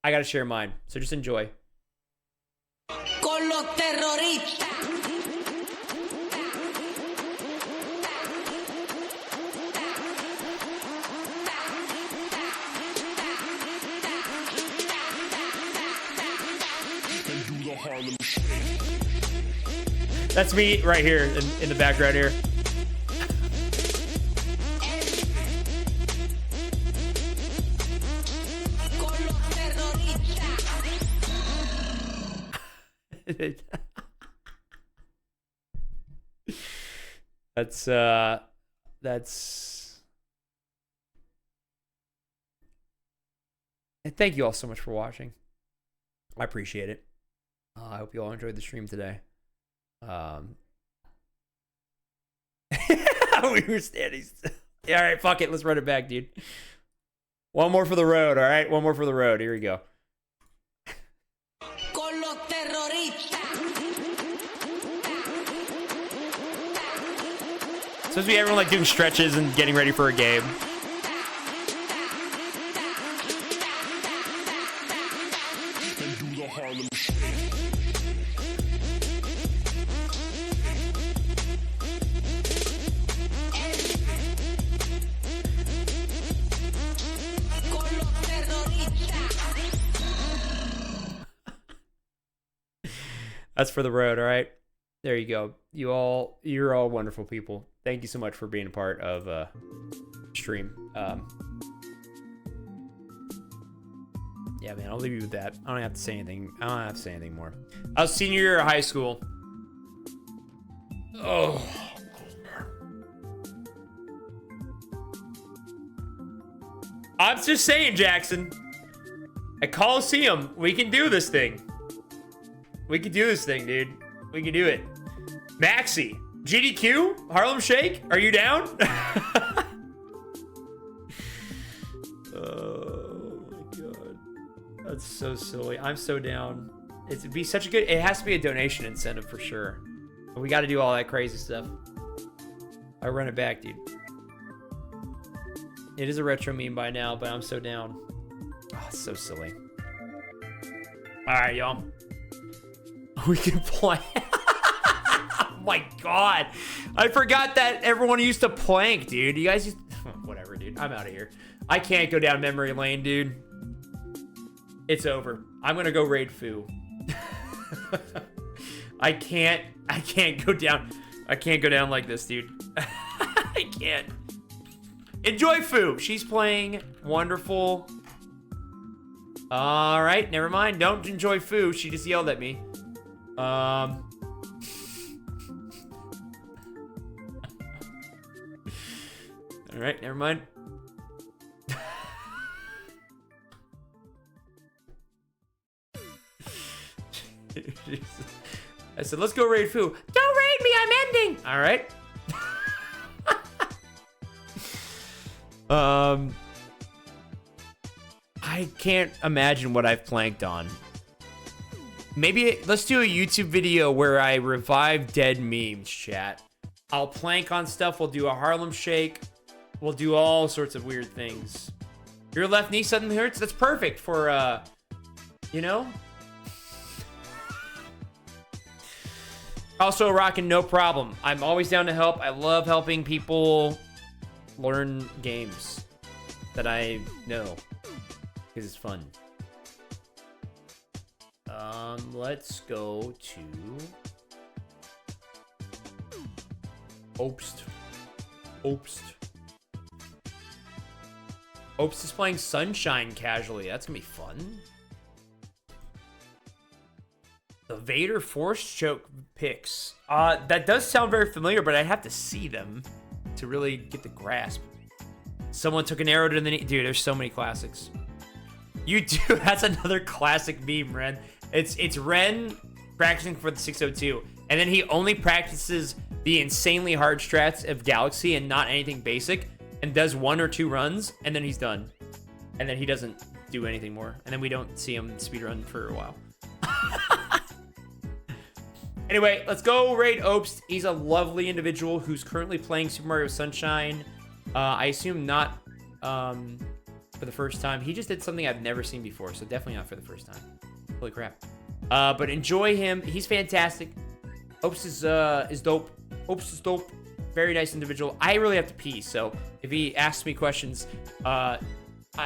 S1: I got to share mine. So just enjoy.
S8: Con los terroristas.
S1: That's me right here in the background here. That's thank you all so much for watching. I appreciate it. I hope you all enjoyed the stream today. We were standing still. Yeah, all right, fuck it. Let's run it back, dude. One more for the road, all right? One more for the road. Here we go.
S8: Con los terroristas.
S1: It's supposed to be everyone like doing stretches and getting ready for a game. That's for the road, all right? There you go. You're all wonderful people. Thank you so much for being a part of stream. Yeah, man, I'll leave you with that. I don't have to say anything. I don't have to say anything more. I was senior year of high school. Oh. I'm just saying, Jackson. At Coliseum, we can do this thing. We can do this thing, dude. We can do it. Maxi, GDQ, Harlem Shake, are you down? Oh my god, that's so silly. I'm so down. It'd be such a good. It has to be a donation incentive for sure. But we got to do all that crazy stuff. I run it back, dude. It is a retro meme by now, but I'm so down. Oh, it's so silly. All right, y'all. We can play. Oh my god. I forgot that everyone used to plank, dude. You guys used whatever, dude. I'm out of here. I can't go down memory lane, dude. It's over. I'm gonna go raid Foo. I can't go down. I can't go down like this, dude. I can't. Enjoy Foo. She's playing wonderful. All right, never mind. Don't enjoy Foo. She just yelled at me. All right, never mind. I said, let's go raid Foo. Don't raid me, I'm ending. All right. I can't imagine what I've planked on. Maybe let's do a YouTube video where I revive dead memes, chat. I'll plank on stuff. We'll do a Harlem Shake. We'll do all sorts of weird things. Your left knee suddenly hurts? That's perfect for, you know? Also, rocking no problem. I'm always down to help. I love helping people learn games that I know because it's fun. Let's go to Obst. Obst is playing Sunshine casually. That's gonna be fun. The Vader Force Choke picks. That does sound very familiar, but I have to see them to really get the grasp. Someone took an arrow to the knee. Dude, there's so many classics. You do. That's another classic meme, Ren. It's Ren practicing for the 602, and then he only practices the insanely hard strats of Galaxy and not anything basic, and does 1 or 2 runs, and then he's done. And then he doesn't do anything more, and then we don't see him speedrun for a while. Anyway, let's go raid Obst. He's a lovely individual who's currently playing Super Mario Sunshine. I assume not for the first time. He just did something I've never seen before, so definitely not for the first time. Holy crap. But enjoy him. He's fantastic. Obst is dope. Obst is dope. Very nice individual. I really have to pee, so if he asks me questions, I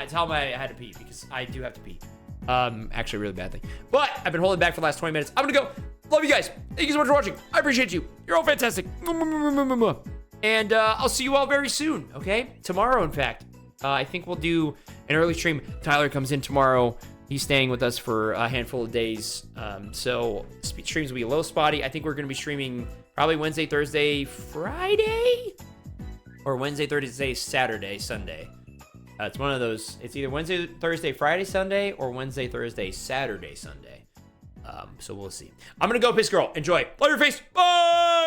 S1: tell him I had to pee because I do have to pee. Actually, really bad thing. But I've been holding back for the last 20 minutes. I'm gonna go. Love you guys. Thank you so much for watching. I appreciate you. You're all fantastic. And I'll see you all very soon, okay? Tomorrow, in fact. I think we'll do an early stream. Tyler comes in tomorrow. He's staying with us for a handful of days. So streams will be a little spotty. I think we're going to be streaming probably Wednesday, Thursday, Friday? Or Wednesday, Thursday, Saturday, Sunday. It's one of those. It's either Wednesday, Thursday, Friday, Sunday, or Wednesday, Thursday, Saturday, Sunday. So we'll see. I'm going to go, Piss Girl. Enjoy. Love your face. Bye!